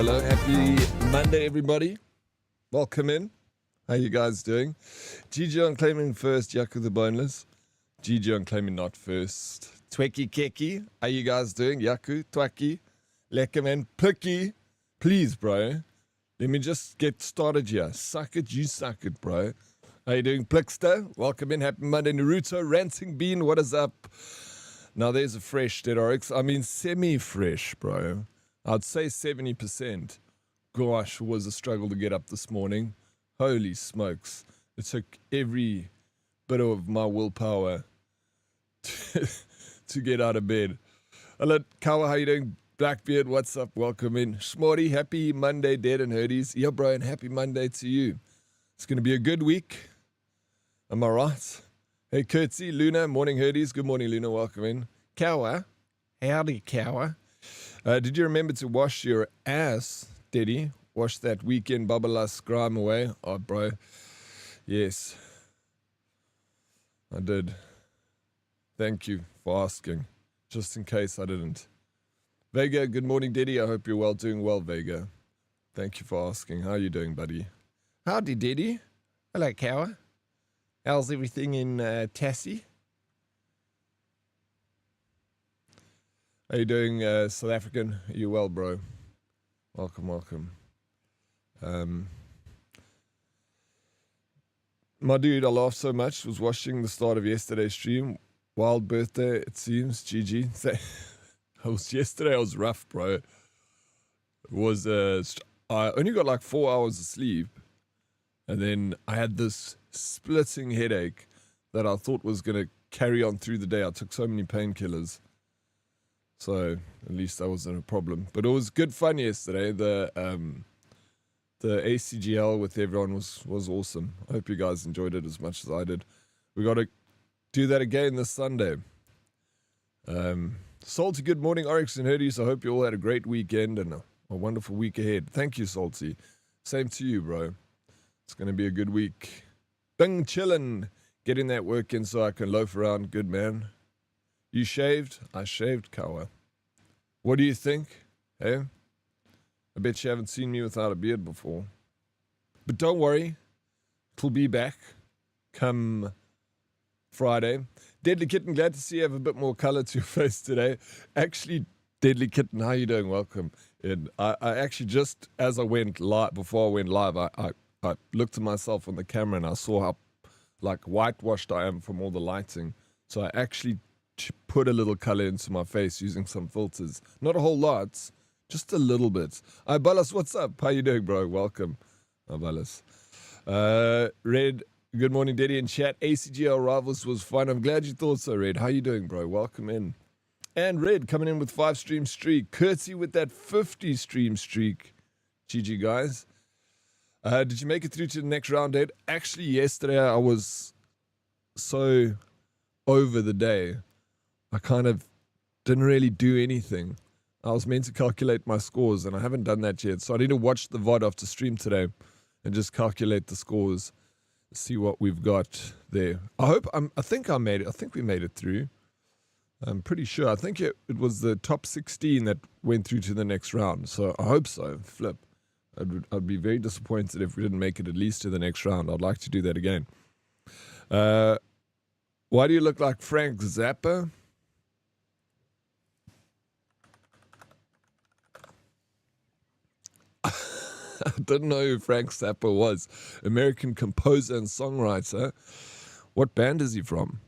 hello. Happy Monday, everybody. Welcome in. How you guys doing? GG on claiming first, Yaku the Boneless. GG on claiming not first. Tweki Keki. How you guys doing? Yaku, Twaki, Lekkerman, Picky. Please, bro. Let me just get started here. Suck it, you suck it, bro. How you doing, Plickster? Welcome in. Happy Monday, Naruto. Ranting Bean, what is up? Now, there's a fresh Dead Oryx. I mean, semi-fresh, bro. I'd say 70%. Gosh, was a struggle to get up this morning. Holy smokes. It took every bit of my willpower to get out of bed. Hello, Kawa, how you doing? Blackbeard, what's up? Welcome in. Shmorty, happy Monday, Dead and Herdies. Yeah, bro, and happy Monday to you. It's going to be a good week. Am I right? Hey, Curtsy, Luna, morning, Herdies. Good morning, Luna. Welcome in. Kawa. Howdy, Kawa. Did you remember to wash your ass, Daddy? Wash that weekend Babalas grime away. Oh, bro. Yes. I did. Thank you for asking. Just in case I didn't. Vega, good morning, Daddy. I hope you're well, doing well, Vega. Thank you for asking. How are you doing, buddy? Howdy, Daddy. Hello, Kawa. How's everything in Tassie? How you doing, South African? Are you well, bro? Welcome, welcome. My dude, I laughed so much. Was watching the start of yesterday's stream. Wild birthday, it seems. GG. Yesterday I was rough, bro. It was, I only got like 4 hours of sleep. And then I had this splitting headache that I thought was going to carry on through the day. I took so many painkillers. So at least that wasn't a problem. But it was good fun yesterday. The ACGL with everyone was awesome. I hope you guys enjoyed it as much as I did. We got to do that again this Sunday. Salty, good morning, Oryx and Herdies. I hope you all had a great weekend and a wonderful week ahead. Thank you, Salty. Same to you, bro. It's going to be a good week. Bing chillin'. Getting that work in so I can loaf around. Good, man. You shaved? I shaved, Kawa. What do you think? Hey? I bet you haven't seen me without a beard before. But don't worry. It'll be back come Friday. Deadly Kitten, glad to see you have a bit more color to your face today. Actually, Deadly Kitten, how you doing? Welcome. And I actually just, as I went live, before I went live, I looked at myself on the camera and I saw how like whitewashed I am from all the lighting. So I actually put a little color into my face using some filters. Not a whole lot, just a little bit. Balas, what's up? How you doing, bro? Welcome. Balas. Red, good morning, Daddy in chat. ACGL Rivals was fun. I'm glad you thought so, Red. How you doing, bro? Welcome in. And Red coming in with 5 stream streak. Curtsy with that 50 stream streak. GG, guys. Did you make it through to the next round, Ed? Actually, yesterday I was so over the day. I kind of didn't really do anything. I was meant to calculate my scores, and I haven't done that yet. So I need to watch the VOD after stream today and just calculate the scores, see what we've got there. I think I made it. I think we made it through. I'm pretty sure. I think it was the top 16 that went through to the next round. So I hope so. Flip. I'd be very disappointed if we didn't make it at least to the next round. I'd like to do that again. Why do you look like Frank Zappa? I didn't know who Frank Zappa was. American composer and songwriter. What band is he from?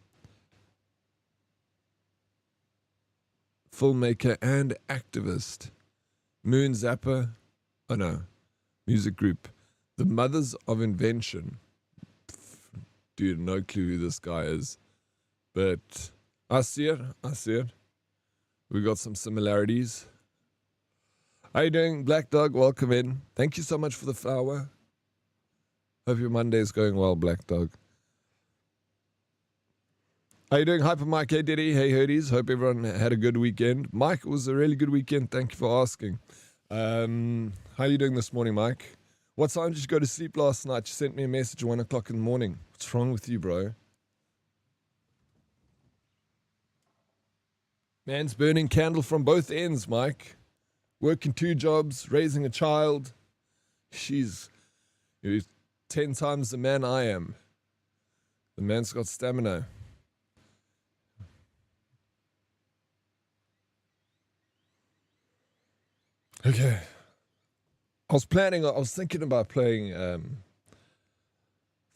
Filmmaker and activist. Moon Zappa. Oh no. Music group. The Mothers of Invention. Dude, no clue who this guy is. But I see it. We got some similarities. How you doing, Black Dog? Welcome in. Thank you so much for the flower. Hope your Monday is going well, Black Dog. How you doing, Hyper Mike? Hey, Diddy. Hey, Herdies. Hope everyone had a good weekend. Mike, it was a really good weekend. Thank you for asking. How you doing this morning, Mike? What time did you go to sleep last night? You sent me a message at 1 o'clock in the morning. What's wrong with you, bro? Man's burning candle from both ends, Mike. working 2 jobs, raising a child. She's 10 times the man I am. The man's got stamina. Okay. I was thinking about playing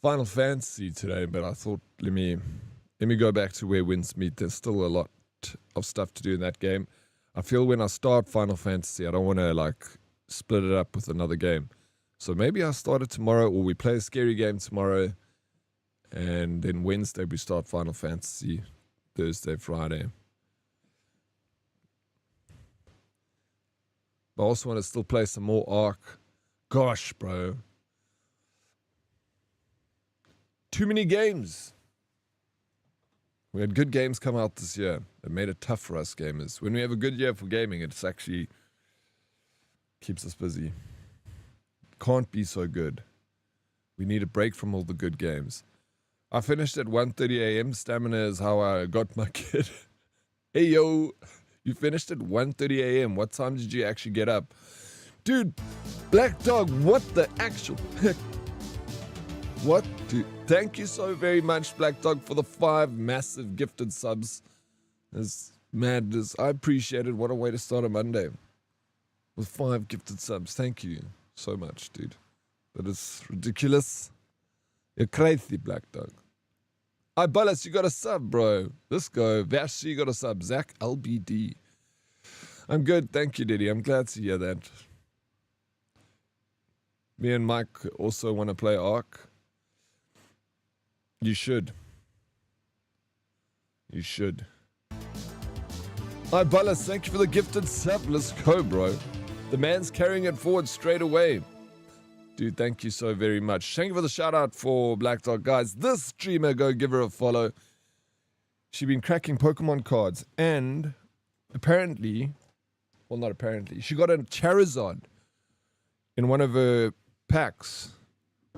Final Fantasy today, but I thought let me go back to where winds meet. There's still a lot of stuff to do in that game. I feel when I start Final Fantasy, I don't want to like split it up with another game. So maybe I start it tomorrow, or we play a scary game tomorrow, and then Wednesday we start Final Fantasy, Thursday, Friday. But I also want to still play some more Ark. Gosh, bro. Too many games. We had good games come out this year. It made it tough for us gamers. When we have a good year for gaming, it's actually keeps us busy. Can't be so good. We need a break from all the good games. I finished at 1:30 a.m. Stamina is how I got my kid. Hey, yo. You finished at 1:30 a.m. What time did you actually get up? Dude, Black Dog, what the actual heck? What? Dude, thank you so very much, Black Dog, for the 5 massive gifted subs. That's madness. I appreciate it. What a way to start a Monday. With 5 gifted subs. Thank you so much, dude. That is ridiculous. You're crazy, Black Dog. Bullis, you got a sub, bro. Let's go. Vash, you got a sub. Zach LBD. I'm good. Thank you, Diddy. I'm glad to hear that. Me and Mike also want to play Ark. You should. You should. Bullis, thank you for the gifted sub. Let's go, bro. The man's carrying it forward straight away. Dude, thank you so very much. Thank you for the shout out for Black Dog. Guys, this streamer, go give her a follow. She's been cracking Pokemon cards. And apparently, well, not apparently, she got a Charizard in one of her packs,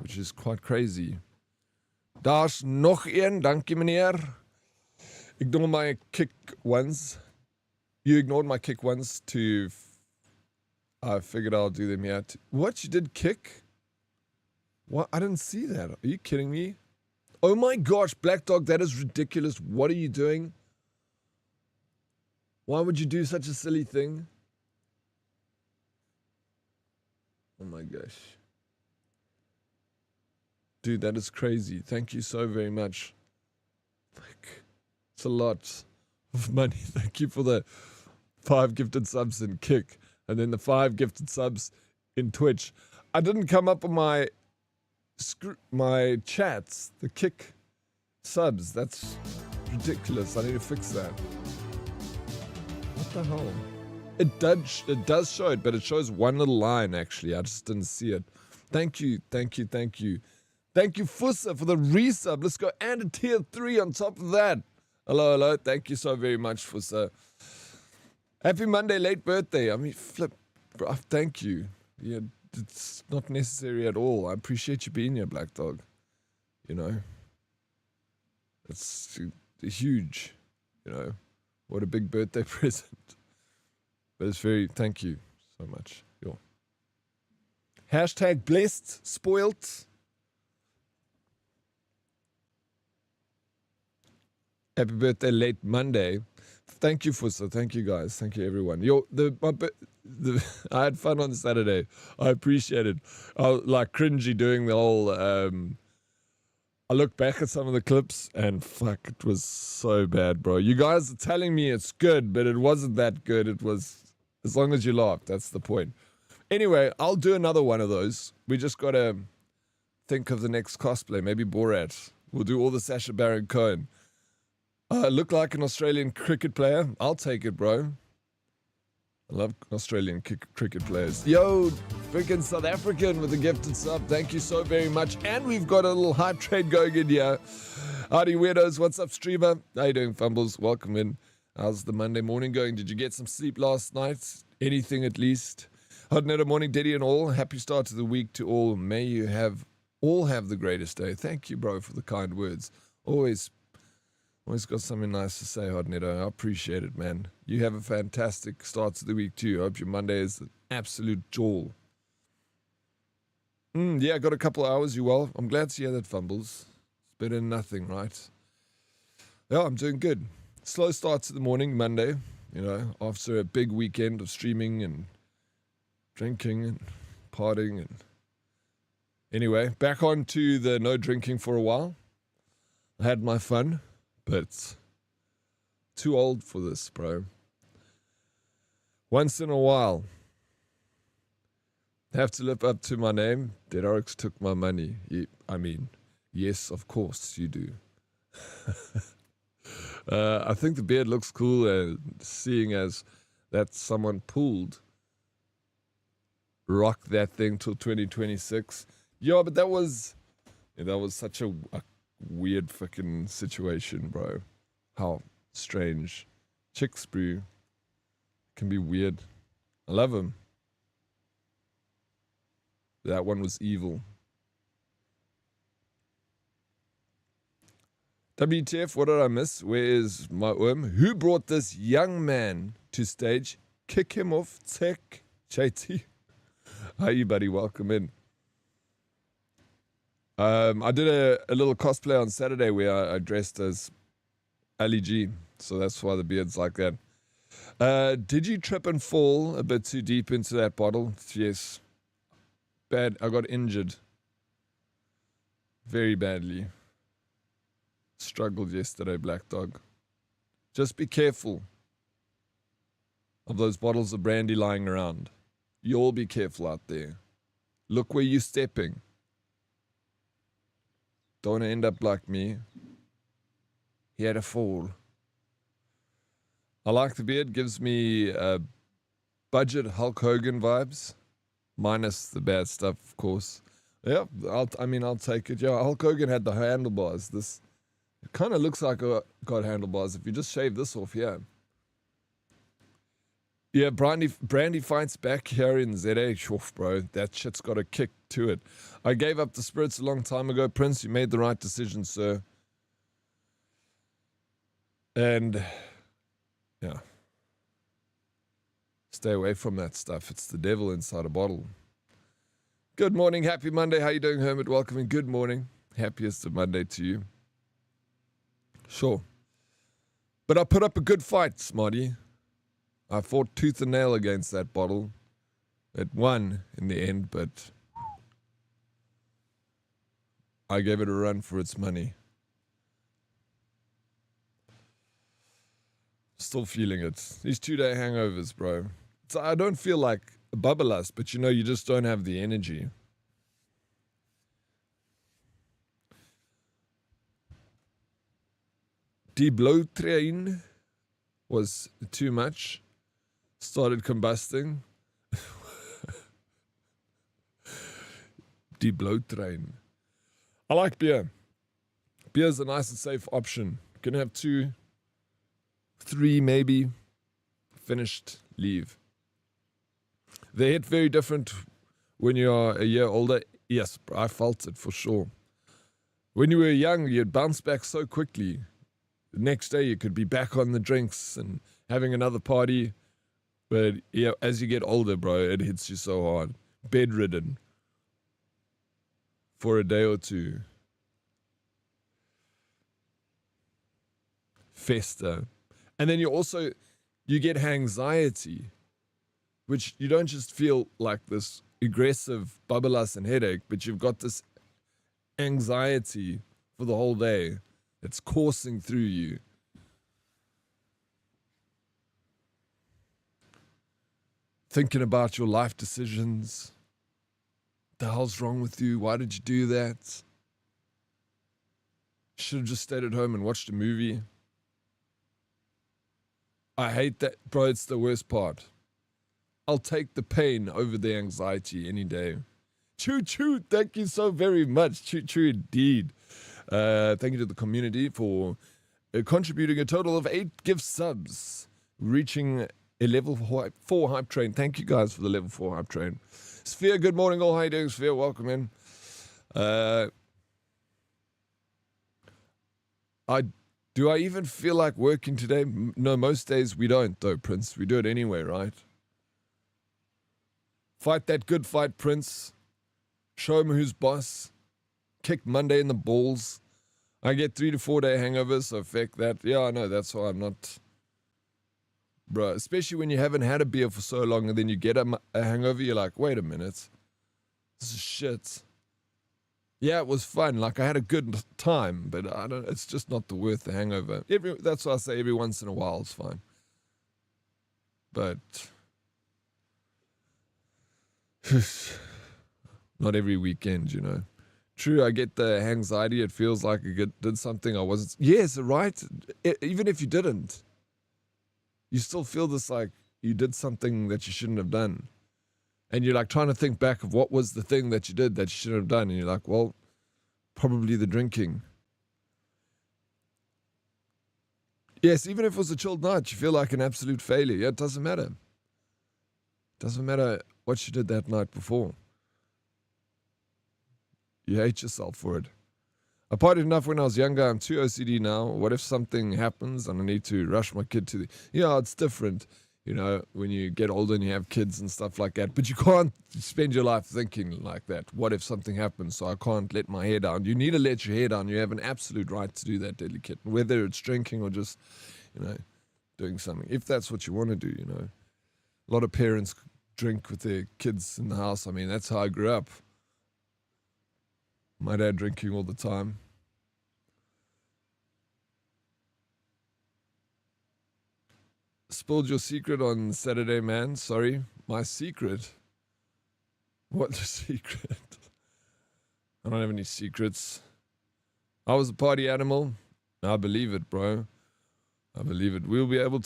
which is quite crazy. Daar's nog een. Dankie, meneer. Ignore my kick ones. You ignored my kick ones to... I figured I'll do them here. What? You did kick? What? I didn't see that. Are you kidding me? Oh my gosh, Black Dog, that is ridiculous. What are you doing? Why would you do such a silly thing? Oh my gosh. Dude, that is crazy. Thank you so very much. It's a lot of money. Thank you for the 5 gifted subs in Kick. And then the 5 gifted subs in Twitch. I didn't come up with my chats, the Kick subs. That's ridiculous. I need to fix that. What the hell? It does show it, but it shows one little line, actually. I just didn't see it. Thank you, thank you, thank you. Thank you, Fussa, for the resub. Let's go. And a tier 3 on top of that. Hello, hello. Thank you so very much, Fussa. Happy Monday, late birthday. I mean, flip. Bro, thank you. Yeah, it's not necessary at all. I appreciate you being here, Black Dog. You know, it's huge. You know, what a big birthday present. But it's very, thank you so much. Yo. Hashtag blessed, spoilt. Happy birthday, late Monday. Thank you, Fussa. Thank you, guys. Thank you, everyone. I had fun on Saturday. I appreciate it. I was like cringy doing the whole. I look back at some of the clips and fuck, it was so bad, bro. You guys are telling me it's good, but it wasn't that good. It was, as long as you laughed, that's the point. Anyway, I'll do another one of those. We just gotta think of the next cosplay. Maybe Borat. We'll do all the Sacha Baron Cohen. Look like an Australian cricket player. I'll take it, bro. I love Australian cricket players. Yo, freaking South African with a gifted sub. Thank you so very much. And we've got a little hype trade going in here. Howdy, weirdos. What's up, streamer? How you doing, Fumbles? Welcome in. How's the Monday morning going? Did you get some sleep last night? Anything at least? Hot Netter morning, Diddy and all. Happy start to the week to all. May you all have the greatest day. Thank you, bro, for the kind words. Always Always got something nice to say, Hot Neto. I appreciate it, man. You have a fantastic start to the week, too. I hope your Monday is an absolute jewel. Yeah, I got a couple of hours. You well? I'm glad to hear that, Fumbles. It's better than nothing, right? Yeah, I'm doing good. Slow start to the morning, Monday. You know, after a big weekend of streaming and drinking and partying. And anyway, back on to the no drinking for a while. I had my fun. But too old for this, bro. Once in a while, have to live up to my name. Dead Oryx took my money. I mean, yes, of course you do. I think the beard looks cool, seeing as that someone pulled rock that thing till 2026. Yeah, but that was such a weird fucking situation, bro. How strange. Chicks, bro, can be weird. I love him. That one was evil. WTF, what did I miss? Where is my worm? Who brought this young man to stage? Kick him off, tech. JT. Hi, you buddy, welcome in. I did a little cosplay on Saturday where I dressed as Ali G, so that's why the beard's like that. Did you trip and fall a bit too deep into that bottle? Yes. Bad. I got injured. Very badly. Struggled yesterday, Black Dog. Just be careful of those bottles of brandy lying around. You all be careful out there. Look where you're stepping. Don't want to end up like me. He had a fall. I like the beard. Gives me budget Hulk Hogan vibes. Minus the bad stuff, of course. Yeah, I'll take it. Yeah, Hulk Hogan had the handlebars. This it kind of looks like I got handlebars. If you just shave this off, yeah. Yeah, Brandy fights back here in ZA. Oof, bro, that shit's got a kick to it. I gave up the spirits a long time ago, Prince. You made the right decision, sir. And, yeah. Stay away from that stuff. It's the devil inside a bottle. Good morning. Happy Monday. How you doing, Hermit? Welcome and good morning. Happiest of Monday to you. Sure. But I put up a good fight, Smarty. I fought tooth and nail against that bottle. It won in the end, but I gave it a run for its money. Still feeling it. These 2-day hangovers, bro. I don't feel like a bubblelust, but you just don't have the energy. Die bloedtrain was too much. Started combusting. Die bloedtrain. I like beer. Beer is a nice and safe option. You can have 2, 3 maybe. Finished, leave. They hit very different when you are a year older. Yes, I felt it for sure. When you were young, you'd bounce back so quickly. The next day, you could be back on the drinks and having another party. But yeah, as you get older, bro, it hits you so hard. Bedridden. For a day or two. Fester. And then you get anxiety, which you don't just feel like this aggressive bubblelust and headache, but you've got this anxiety for the whole day. It's coursing through you. Thinking about your life decisions. The hell's wrong with you? Why did you do that? Should have just stayed at home and watched a movie. I hate that, bro. It's the worst part. I'll take the pain over the anxiety any day. Choo choo. Thank you so very much. Choo choo indeed. Thank you to the community for contributing a total of 8 gift subs, reaching a level 4 hype train. Thank you guys for the level 4 hype train. Sphere, good morning all. How you doing, Sphere? Welcome in. Do I even feel like working today? No, most days we don't, though, Prince. We do it anyway, right? Fight that good fight, Prince. Show him who's boss. Kick Monday in the balls. I get 3 to 4 day hangovers, so feck that. Yeah, I know, that's why I'm not... Bro, especially when you haven't had a beer for so long and then you get a hangover, you're like, wait a minute. This is shit. Yeah, it was fun. Like, I had a good time, but it's just not worth the hangover. That's why I say every once in a while is fine. But... not every weekend, you know. True, I get the anxiety. It feels like I did something I wasn't... Yes, right? Even if you didn't. You still feel this like you did something that you shouldn't have done. And you're like trying to think back of what was the thing that you did that you shouldn't have done. And you're like, well, probably the drinking. Yes, even if it was a chilled night, you feel like an absolute failure. Yeah, it doesn't matter. It doesn't matter what you did that night before. You hate yourself for it. I partied enough when I was younger. I'm too OCD now. What if something happens and I need to rush my kid to the... Yeah, it's different, you know, when you get older and you have kids and stuff like that. But you can't spend your life thinking like that. What if something happens? So I can't let my hair down. You need to let your hair down. You have an absolute right to do that, deadly kitten. Whether it's drinking or just, you know, doing something. If that's what you want to do, you know. A lot of parents drink with their kids in the house. I mean, that's how I grew up. My dad drinking all the time. Spilled your secret on Saturday, man. Sorry. My secret? What secret? I don't have any secrets. I was a party animal. I believe it, bro. I believe it. We'll be able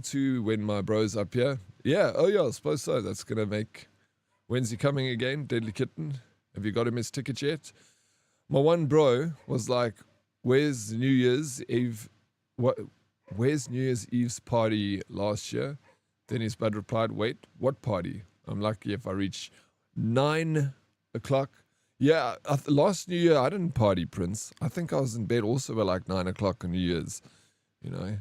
to when my bro's up here. Yeah, oh yeah, I suppose so. That's going to make... When's he coming again, Deadly Kitten? Have you got him his ticket yet? My one bro was like, where's New Year's Eve? Where's New Year's Eve's party last year? Then his bud replied, wait, what party? I'm lucky if I reach 9 o'clock. Yeah, last New Year I didn't party, Prince. I think I was in bed also at like 9 o'clock on New Year's, you know.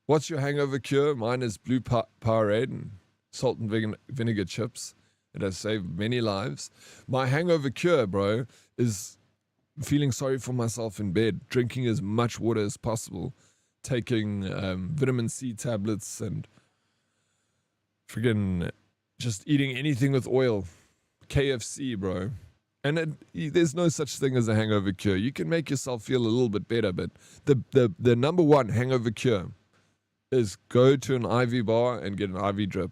What's your hangover cure? Mine is blue Powerade and salt and vinegar chips. It has saved many lives. My hangover cure, bro, is feeling sorry for myself in bed, drinking as much water as possible, taking vitamin C tablets, and friggin' just eating anything with oil. KFC, bro. And there's no such thing as a hangover cure. You can make yourself feel a little bit better, but the number one hangover cure is go to an IV bar and get an IV drip.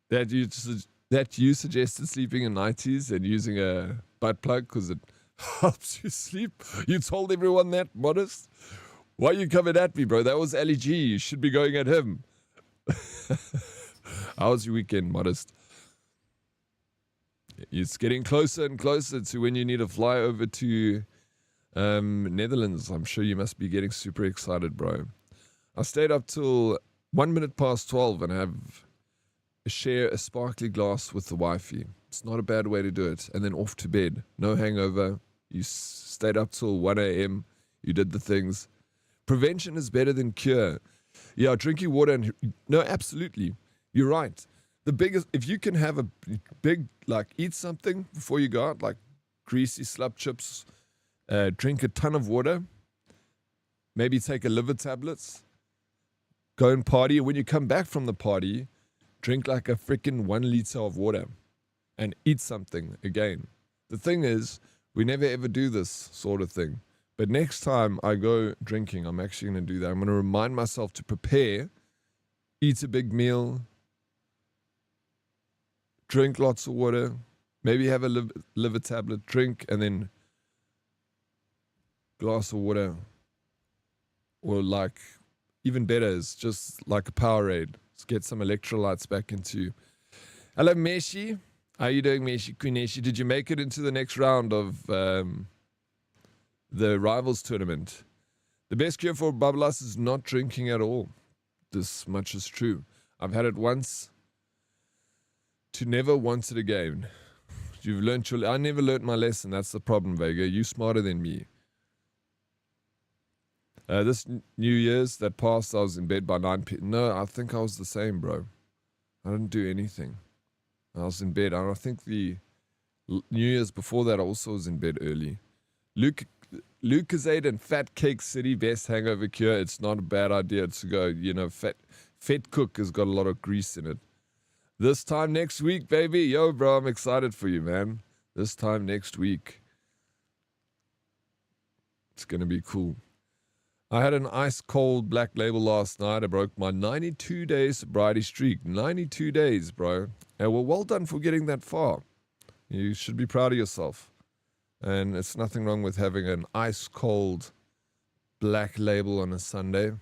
That you suggested sleeping in 90s and using a butt plug because it helps you sleep. You told everyone that, Modest? Why you coming at me, bro? That was Ali G. You should be going at him. How was your weekend, Modest? It's getting closer and closer to when you need to fly over to Netherlands. I'm sure you must be getting super excited, bro. I stayed up till 1 minute past 12 and have... share a sparkly glass with the wifey. It's not a bad way to do it. And then off to bed. No hangover. You stayed up till 1 a.m. You did the things. Prevention is better than cure. Yeah, drinking water and... No, absolutely. You're right. The biggest... If you can have a big... Like, eat something before you go out, like greasy slab chips, drink a ton of water, maybe take a liver tablets, go and party. When you come back from the party... Drink like a freaking 1 liter of water and eat something again. The thing is, we never ever do this sort of thing. But next time I go drinking, I'm actually going to do that. I'm going to remind myself to prepare, eat a big meal, drink lots of water, maybe have a liver tablet, drink, and then glass of water. Or like, even better is just like a Powerade. Let's get some electrolytes back into you. Hello, Meshi. How are you doing, Meshi Kuneshi? Did you make it into the next round of the Rivals tournament? The best cure for bablas is not drinking at all. This much is true. I've had it once to never want it again. You've learnt your... I never learnt my lesson. That's the problem, Vega. You smarter than me. This New Year's that passed, I was in bed by 9 p.m. No, I think I was the same, bro. I didn't do anything. I was in bed. I think the New Year's before that, I also was in bed early. Lucozade and Fat Cake City, best hangover cure. It's not a bad idea to go, you know, Fat Cook has got a lot of grease in it. This time next week, baby. Yo, bro, I'm excited for you, man. This time next week. It's going to be cool. I had an ice cold black label last night. I broke my 92-day sobriety streak. 92 days, bro. And well done for getting that far. You should be proud of yourself. And it's nothing wrong with having an ice cold black label on a Sunday.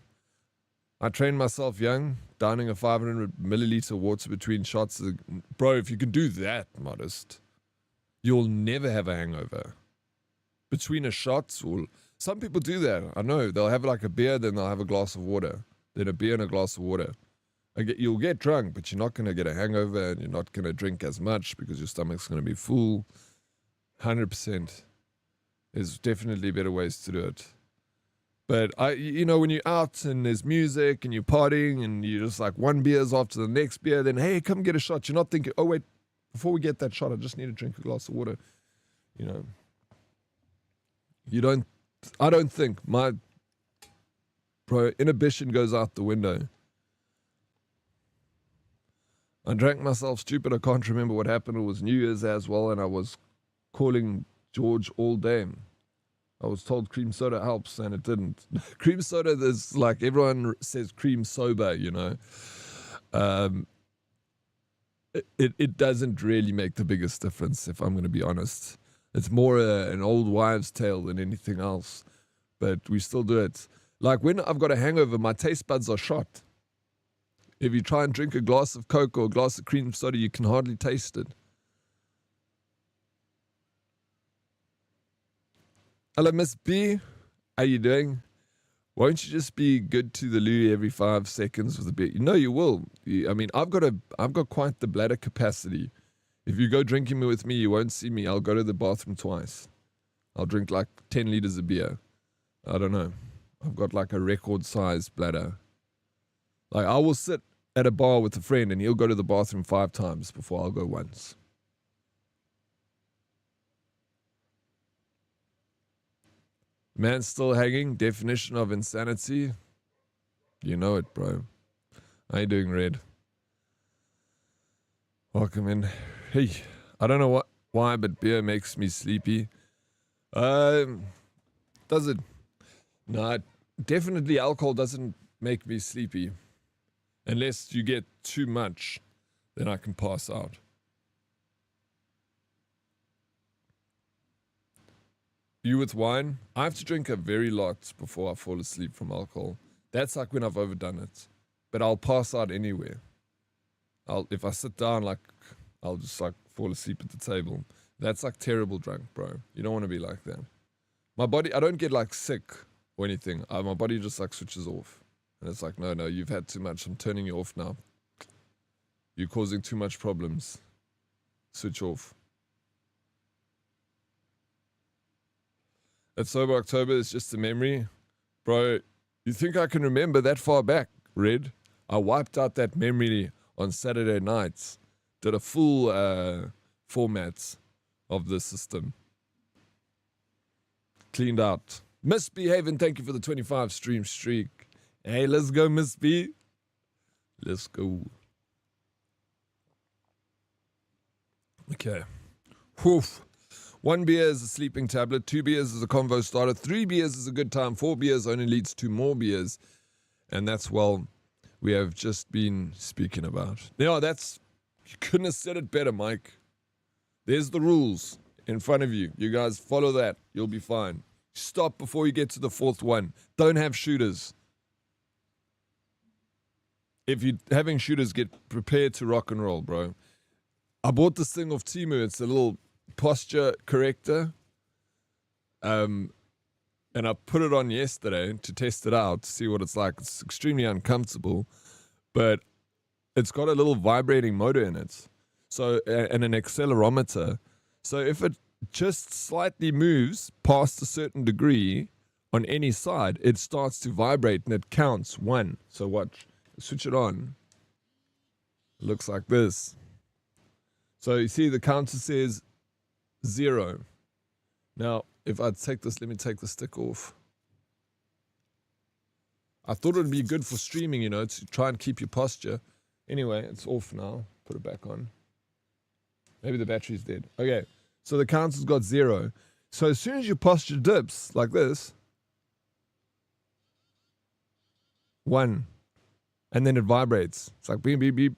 I trained myself young, downing a 500 milliliter water between shots. Bro, if you can do that, Modest, you'll never have a hangover. Between a shot, or some people do that. I know. They'll have like a beer, then they'll have a glass of water. Then a beer and a glass of water. You'll get drunk, but you're not going to get a hangover, and you're not going to drink as much because your stomach's going to be full. 100%. There's definitely better ways to do it. But, when you're out and there's music and you're partying and you're just like one beer's after the next beer, then, hey, come get a shot. You're not thinking, oh, wait, before we get that shot, I just need to drink a glass of water. You know. I don't think inhibition goes out the window. I drank myself stupid. I can't remember what happened. It was New Year's as well, and I was calling George all day. I was told cream soda helps, and it didn't. Cream soda is like everyone says cream soba, you know. It doesn't really make the biggest difference, if I'm going to be honest. It's more an old wives' tale than anything else. But we still do it. Like when I've got a hangover, my taste buds are shot. If you try and drink a glass of Coke or a glass of cream soda, you can hardly taste it. Hello, Miss B. How you doing? Won't you just be good to the loo every 5 seconds with a bit? No, you will. I've got quite the bladder capacity. If you go drinking with me, you won't see me. I'll go to the bathroom twice. I'll drink like 10 liters of beer. I don't know. I've got like a record-sized bladder. Like I will sit at a bar with a friend and he'll go to the bathroom 5 times before I'll go once. Man still hanging. Definition of insanity. You know it, bro. How you doing, Red? Welcome in. Hey, I don't know why, but beer makes me sleepy. Does it? No, definitely alcohol doesn't make me sleepy. Unless you get too much, then I can pass out. You with wine? I have to drink a very lot before I fall asleep from alcohol. That's like when I've overdone it. But I'll pass out anywhere. If I sit down, I'll just like fall asleep at the table. That's like terrible drunk, bro. You don't want to be like that. My body, I don't get like sick or anything. My body just like switches off. And it's like, no, you've had too much. I'm turning you off now. You're causing too much problems. Switch off. That sober October is just a memory. Bro, you think I can remember that far back, Red? I wiped out that memory on Saturday nights. Did a full format of the system. Cleaned out. Misbehaving, thank you for the 25 stream streak. Hey, let's go, Miss B. Let's go. Okay. Whew. 1 beer is a sleeping tablet. 2 beers is a convo starter. 3 beers is a good time. 4 beers only leads to more beers. And that's, well, we have just been speaking about. Yeah, you couldn't have said it better, Mike. There's the rules in front of you. You guys follow that. You'll be fine. Stop before you get to the 4th one. Don't have shooters. If you're having shooters, get prepared to rock and roll, bro. I bought this thing off Temu. It's a little posture corrector. And I put it on yesterday to test it out, to see what it's like. It's extremely uncomfortable, but it's got a little vibrating motor in it. So, and an accelerometer. So if it just slightly moves past a certain degree on any side, it starts to vibrate and it counts 1. So watch, switch it on. It looks like this. So you see the counter says 0. Now, if I take this, let me take the stick off. I thought it would be good for streaming, you know, to try and keep your posture. Anyway, it's off now. Put it back on. Maybe the battery's dead. Okay, so the counter's got 0. So as soon as your posture dips, like this, 1, and then it vibrates. It's like beep, beep, beep.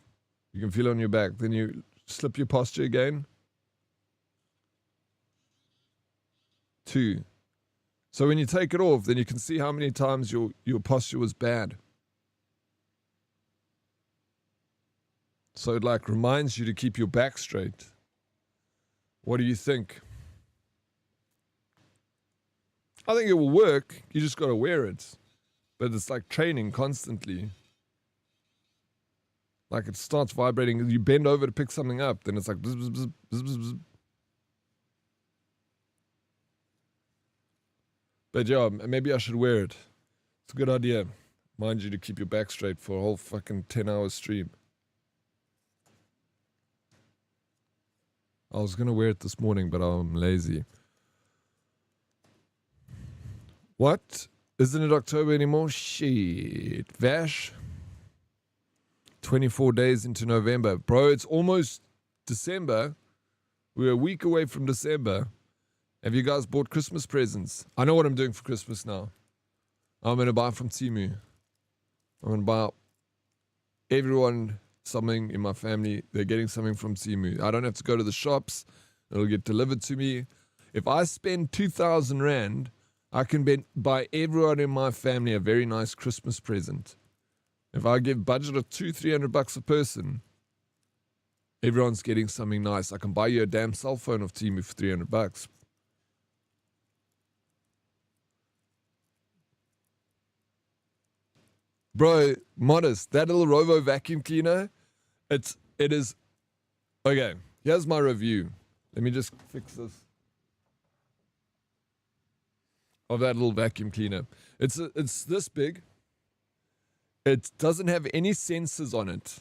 You can feel it on your back. Then you slip your posture again. 2. So when you take it off, then you can see how many times your posture was bad. So it like reminds you to keep your back straight. What do you think? I think it will work. You just got to wear it. But it's like training constantly. Like it starts vibrating. You bend over to pick something up. Then it's like bzz, bzz, bzz, bzz, bzz, bzz. But yeah, maybe I should wear it. It's a good idea. Mind you, to keep your back straight for a whole fucking 10-hour stream. I was going to wear it this morning, but I'm lazy. What? Isn't it October anymore? Shit. Vash. 24 days into November. Bro, it's almost December. We're a week away from December. Have you guys bought Christmas presents? I know what I'm doing for Christmas now. I'm going to buy from Temu. I'm going to buy everyone something in my family. They're getting something from Temu. I don't have to go to the shops. It'll get delivered to me. If I spend 2,000 Rand, I can buy everyone in my family a very nice Christmas present. If I give budget of $200-300 a person, everyone's getting something nice. I can buy you a damn cell phone of Temu for $300. Bro, modest. That little Rovo vacuum cleaner, it is... Okay, here's my review. Let me just fix this. Of that little vacuum cleaner. It's this big. It doesn't have any sensors on it.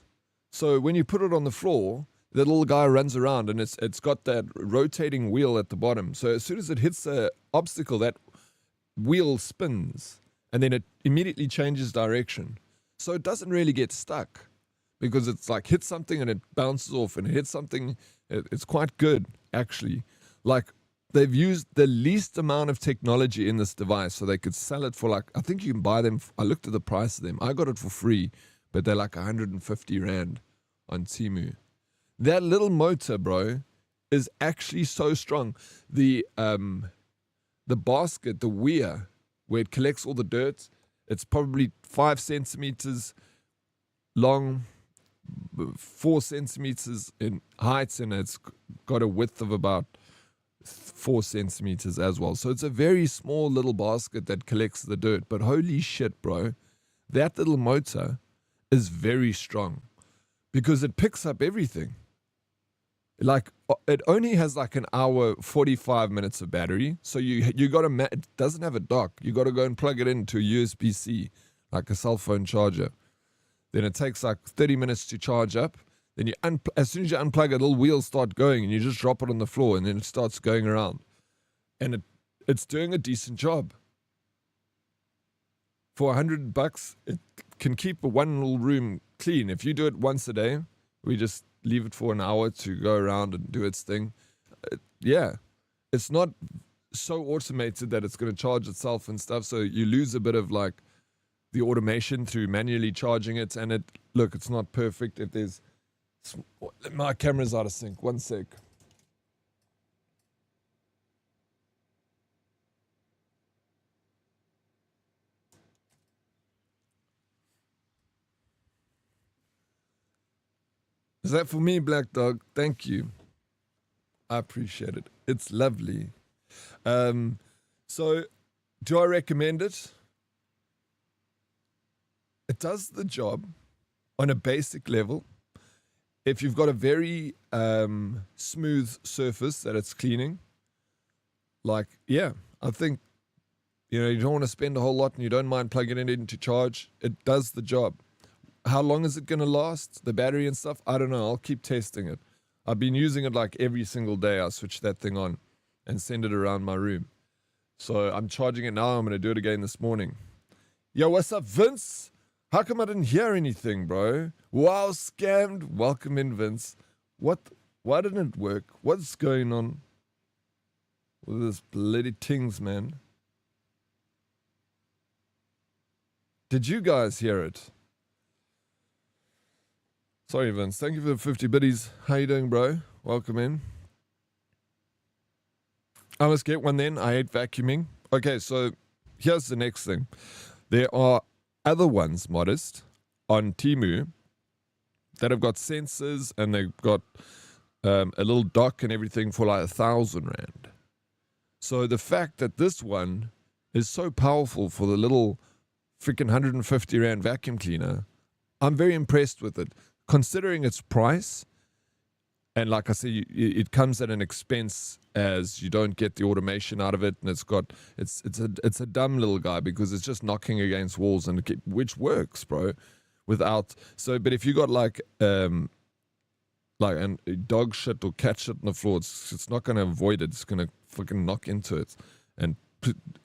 So when you put it on the floor, the little guy runs around and it's got that rotating wheel at the bottom. So as soon as it hits an obstacle, that wheel spins. And then it immediately changes direction. So it doesn't really get stuck. Because it's like hits something and it bounces off. And it hits something. It's quite good, actually. Like, they've used the least amount of technology in this device. So they could sell it for like, I think you can buy them. I looked at the price of them. I got it for free. But they're like 150 Rand on Temu. That little motor, bro, is actually so strong. The basket, the weir, where it collects all the dirt, it's probably 5 centimeters long, 4 centimeters in height, and it's got a width of about 4 centimeters as well. So it's a very small little basket that collects the dirt. But holy shit, bro, that little motor is very strong because it picks up everything. Like, it only has like an hour, 45 minutes of battery. So you got to, it doesn't have a dock. You got to go and plug it into a USB-C, like a cell phone charger. Then it takes like 30 minutes to charge up. Then as soon as you unplug it, little wheels start going and you just drop it on the floor and then it starts going around. And it's doing a decent job. For $100, it can keep one little room clean. If you do it once a day, we just leave it for an hour to go around and do its thing. It's not so automated that it's going to charge itself and stuff. So you lose a bit of like the automation through manually charging it. And it's not perfect. If there's my camera's out of sync. One sec. Is that for me, Black Dog? Thank you. I appreciate it. It's lovely. So, do I recommend it? It does the job on a basic level. if you've got a very smooth surface that it's cleaning, like, yeah, I think, you know, you don't want to spend a whole lot and you don't mind plugging it in to charge. It does the job. How long is it going to last? The battery and stuff? I don't know. I'll keep testing it. I've been using it like every single day. I switch that thing on and send it around my room. So I'm charging it now. I'm going to do it again this morning. Yo, what's up, Vince? How come I didn't hear anything, bro? Wow, scammed. Welcome in, Vince. What? Why didn't it work? What's going on with this bloody things, man? Did you guys hear it? Sorry, Vince. Thank you for the 50 biddies. How you doing, bro? Welcome in. I must get one then. I hate vacuuming. Okay, so here's the next thing. There are other ones, Modest, on Temu that have got sensors and they've got a little dock and everything for like 1,000 Rand. So the fact that this one is so powerful for the little freaking 150 Rand vacuum cleaner, I'm very impressed with it. Considering its price, and like I said, it comes at an expense as you don't get the automation out of it, and it's a dumb little guy because it's just knocking against walls and which works, bro. But if you got like a dog shit or cat shit on the floor, it's not going to avoid it. It's going to fucking knock into it, and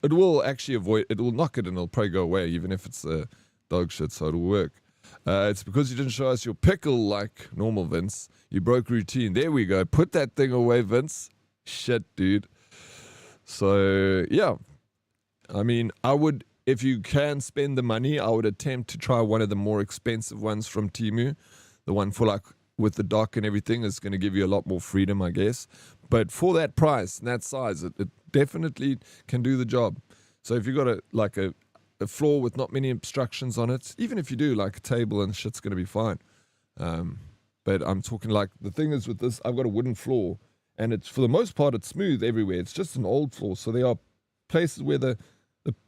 it will actually avoid. It will knock it and it'll probably go away, even if it's a dog shit. So it'll work. It's because you didn't show us your pickle like normal, Vince. You broke routine. There we go. Put that thing away, Vince. Shit, dude. So, yeah. I mean, I would, if you can spend the money, I would attempt to try one of the more expensive ones from Temu. The one for like, with the dock and everything is going to give you a lot more freedom, I guess. But for that price and that size, it definitely can do the job. So if you've got a floor with not many obstructions on it, even if you do like a table and shit's going to be fine. But I'm talking like, the thing is with this, I've got a wooden floor and it's, for the most part, it's smooth everywhere. It's just an old floor. So there are places where the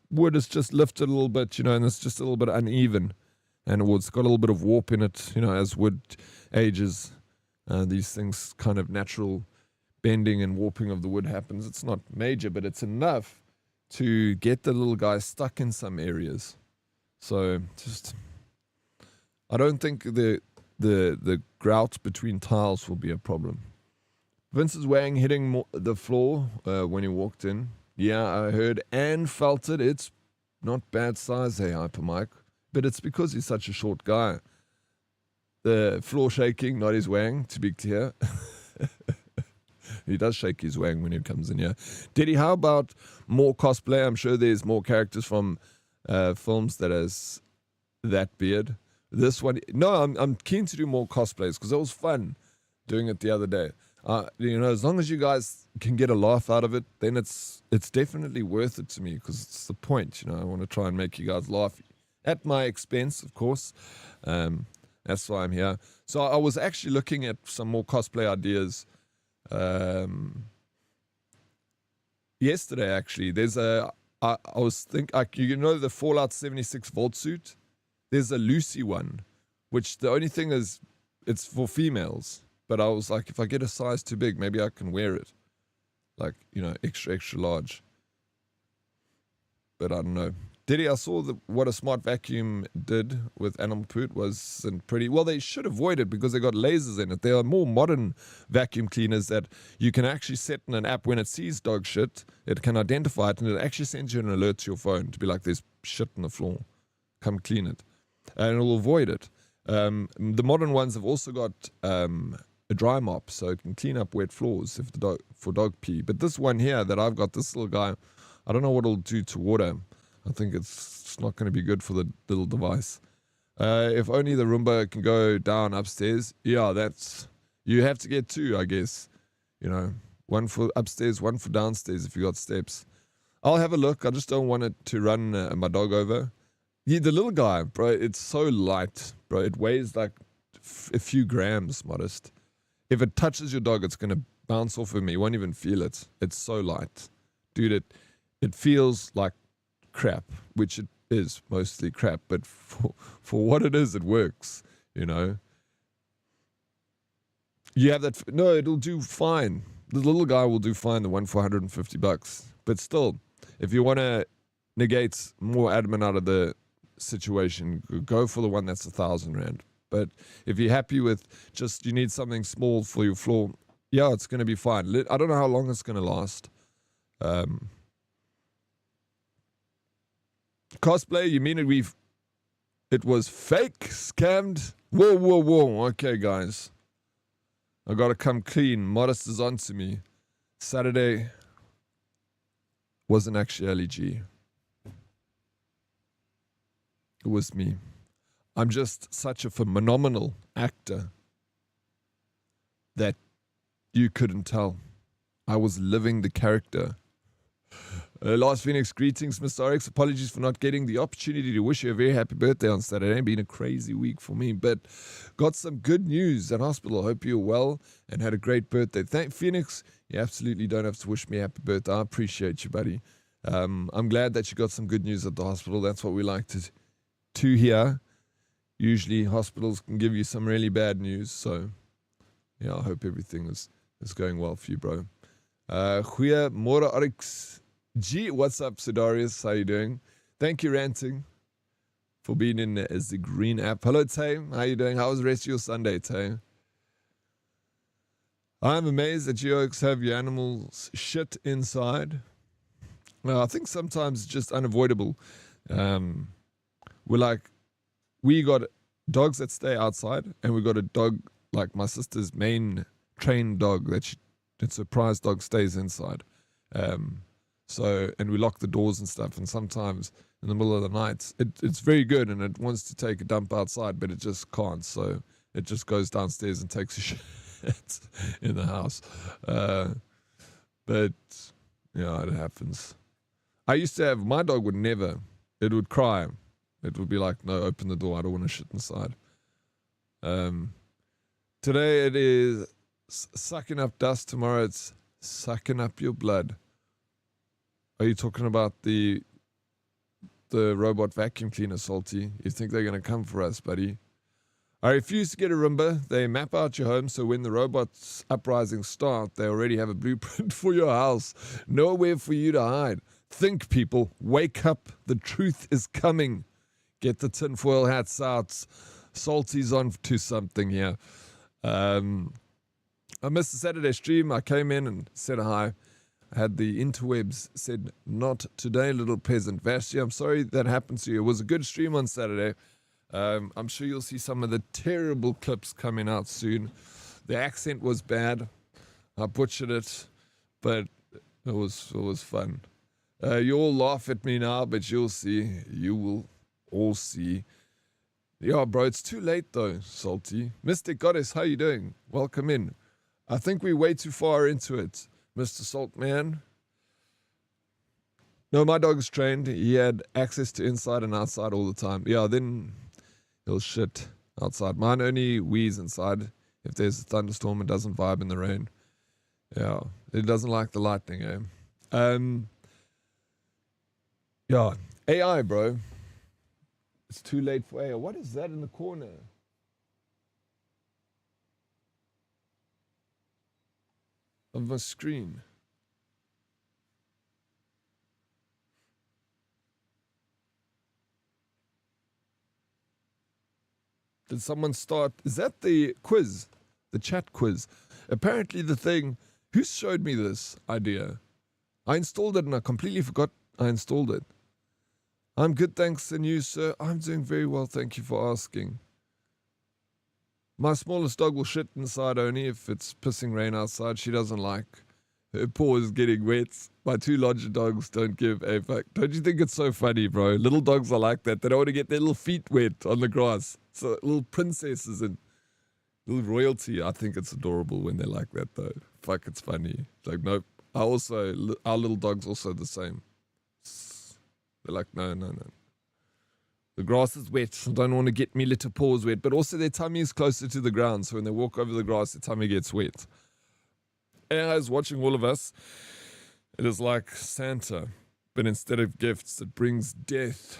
wood is just lifted a little bit, you know, and it's just a little bit uneven and it's got a little bit of warp in it, you know, as wood ages, these things kind of natural bending and warping of the wood happens. It's not major, but it's enough to get the little guy stuck in some areas. So just, I don't think the grout between tiles will be a problem. Vince's Wang hitting the floor when he walked in. Yeah, I heard and felt it. It's not bad size, hey, Hyper Mike. But it's because he's such a short guy. The floor shaking, not his Wang, to be clear. He does shake his Wang when he comes in here. Diddy, how about more cosplay? I'm sure there's more characters from films that has that beard. This one, no, I'm keen to do more cosplays because it was fun doing it the other day. You know, as long as you guys can get a laugh out of it, then it's definitely worth it to me because it's the point. You know, I want to try and make you guys laugh at my expense, of course. That's why I'm here. So I was actually looking at some more cosplay ideas. Yesterday actually, there's I was you know, the Fallout 76 Vault suit, there's a Lucy one, which the only thing is it's for females, but I was like, if I get a size too big, maybe I can wear it, like, you know, extra large, but I don't know. Diddy, I saw what a smart vacuum did with animal poop wasn't pretty. Well, they should avoid it because they got lasers in it. There are more modern vacuum cleaners that you can actually set in an app when it sees dog shit. It can identify it and it actually sends you an alert to your phone to be like, there's shit on the floor. Come clean it. And it will avoid it. The modern ones have also got a dry mop so it can clean up wet floors for dog pee. But this one here that I've got, this little guy, I don't know what it'll do to water. I think it's not going to be good for the little device. If only the Roomba can go down upstairs. Yeah, you have to get two, I guess. You know, one for upstairs, one for downstairs if you got steps. I'll have a look. I just don't want it to run my dog over. Yeah, the little guy, bro, it's so light, bro. It weighs like a few grams, Modest. If it touches your dog, it's going to bounce off of me. You won't even feel it. It's so light. Dude, it feels like crap, which it is mostly crap, but for what it is, it works, you know. You have that. No, it'll do fine. The little guy will do fine, the one for $150. But still, if you want to negate more admin out of the situation, go for the one that's R1,000. But if you're happy with just, you need something small for your floor, yeah, it's going to be fine. I don't know how long it's going to last. Cosplay, you mean it was fake, scammed? Whoa. Okay, guys. I got to come clean. Modest is on to me. Saturday wasn't actually LEG. It was me. I'm just such a phenomenal actor that you couldn't tell. I was living the character. Last Phoenix, greetings, Mr. Oryx. Apologies for not getting the opportunity to wish you a very happy birthday on Saturday. It's been a crazy week for me, but got some good news at hospital. Hope you're well and had a great birthday. Thank Phoenix. You absolutely don't have to wish me a happy birthday. I appreciate you, buddy. I'm glad that you got some good news at the hospital. That's what we like to hear. Usually hospitals can give you some really bad news. So, yeah, I hope everything is going well for you, bro. Goeiemorgen, Oryx. G, what's up, Sidarius? How you doing? Thank you, Ranting, for being in the green app. Hello, Tay. How you doing? How was the rest of your Sunday, Tay? I'm amazed that you Oryx have your animals shit inside. Well, I think sometimes it's just unavoidable. We got dogs that stay outside, and we got a dog, like my sister's main trained dog, it's a prize dog, stays inside. And we lock the doors and stuff, and sometimes in the middle of the night, it's very good, and it wants to take a dump outside, but it just can't, so it just goes downstairs and takes a shit in the house. But, yeah, it happens. I used to have, my dog would never, it would cry. It would be like, no, open the door, I don't want to shit inside. Today it is sucking up dust, tomorrow it's sucking up your blood. Are you talking about the robot vacuum cleaner, Salty? You think they're going to come for us, buddy? I refuse to get a Roomba. They map out your home, so when the robots uprising start, they already have a blueprint for your house. Nowhere for you to hide. Think, people. Wake up. The truth is coming. Get the tinfoil hats out. Salty's on to something here. I missed the Saturday stream. I came in and said hi. I had the interwebs said, not today, little peasant. Vashti, I'm sorry that happened to you. It was a good stream on Saturday. I'm sure you'll see some of the terrible clips coming out soon. The accent was bad. I butchered it, but it was fun. You all laugh at me now, but you'll see. You will all see. Yeah, bro, it's too late though, Salty. Mystic Goddess, how you doing? Welcome in. I think we're way too far into it, Mr. Saltman. No, my dog's trained. He had access to inside and outside all the time. Yeah, then he'll shit outside. Mine only wheeze inside. If there's a thunderstorm, it doesn't vibe in the rain. Yeah, it doesn't like the lightning, eh? Yeah, AI, bro. It's too late for AI. What is that in the corner? Of my screen. Did someone start? Is that the quiz? The chat quiz? Apparently the thing... Who showed me this idea? I installed it and I completely forgot I installed it. I'm good, thanks, and you, sir? I'm doing very well, thank you for asking. My smallest dog will shit inside only if it's pissing rain outside. She doesn't like her paws getting wet. My two larger dogs don't give a fuck. Don't you think it's so funny, bro? Little dogs are like that. They don't want to get their little feet wet on the grass. So little princesses and little royalty. I think it's adorable when they're like that, though. Fuck, it's funny. Like, nope. Our little dog's also the same. They're like, no. The grass is wet. I don't want to get me little paws wet. But also their tummy is closer to the ground. So when they walk over the grass, their tummy gets wet. AI is watching all of us. It is like Santa. But instead of gifts, it brings death.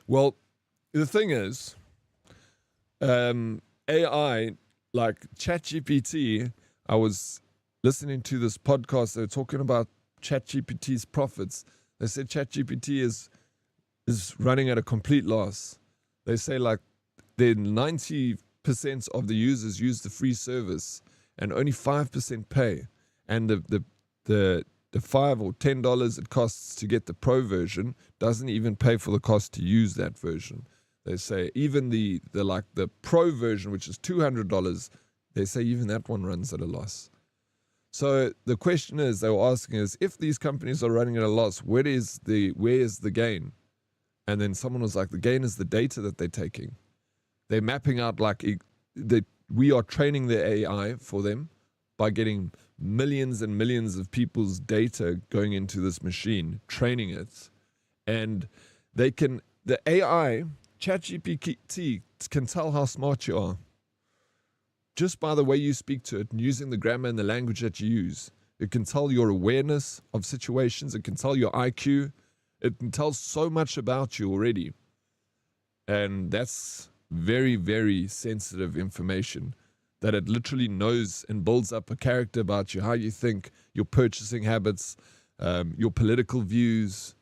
Well, the thing is, AI like ChatGPT, I was listening to this podcast. They're talking about ChatGPT's profits. They said ChatGPT is running at a complete loss. They say like the 90% of the users use the free service and only 5% pay. And the $5 or $10 it costs to get the pro version doesn't even pay for the cost to use that version. They say even the pro version, which is $200, they say even that one runs at a loss. So the question is, they were asking is, if these companies are running at a loss, where is the gain? And then someone was like, the gain is the data that they're taking. They're mapping out we are training the AI for them by getting millions and millions of people's data going into this machine, training it. And the AI, ChatGPT, can tell how smart you are just by the way you speak to it and using the grammar and the language that you use. It can tell your awareness of situations. It can tell your IQ. It can tell so much about you already. And that's very, very sensitive information that it literally knows and builds up a character about you, how you think, your purchasing habits, your political views,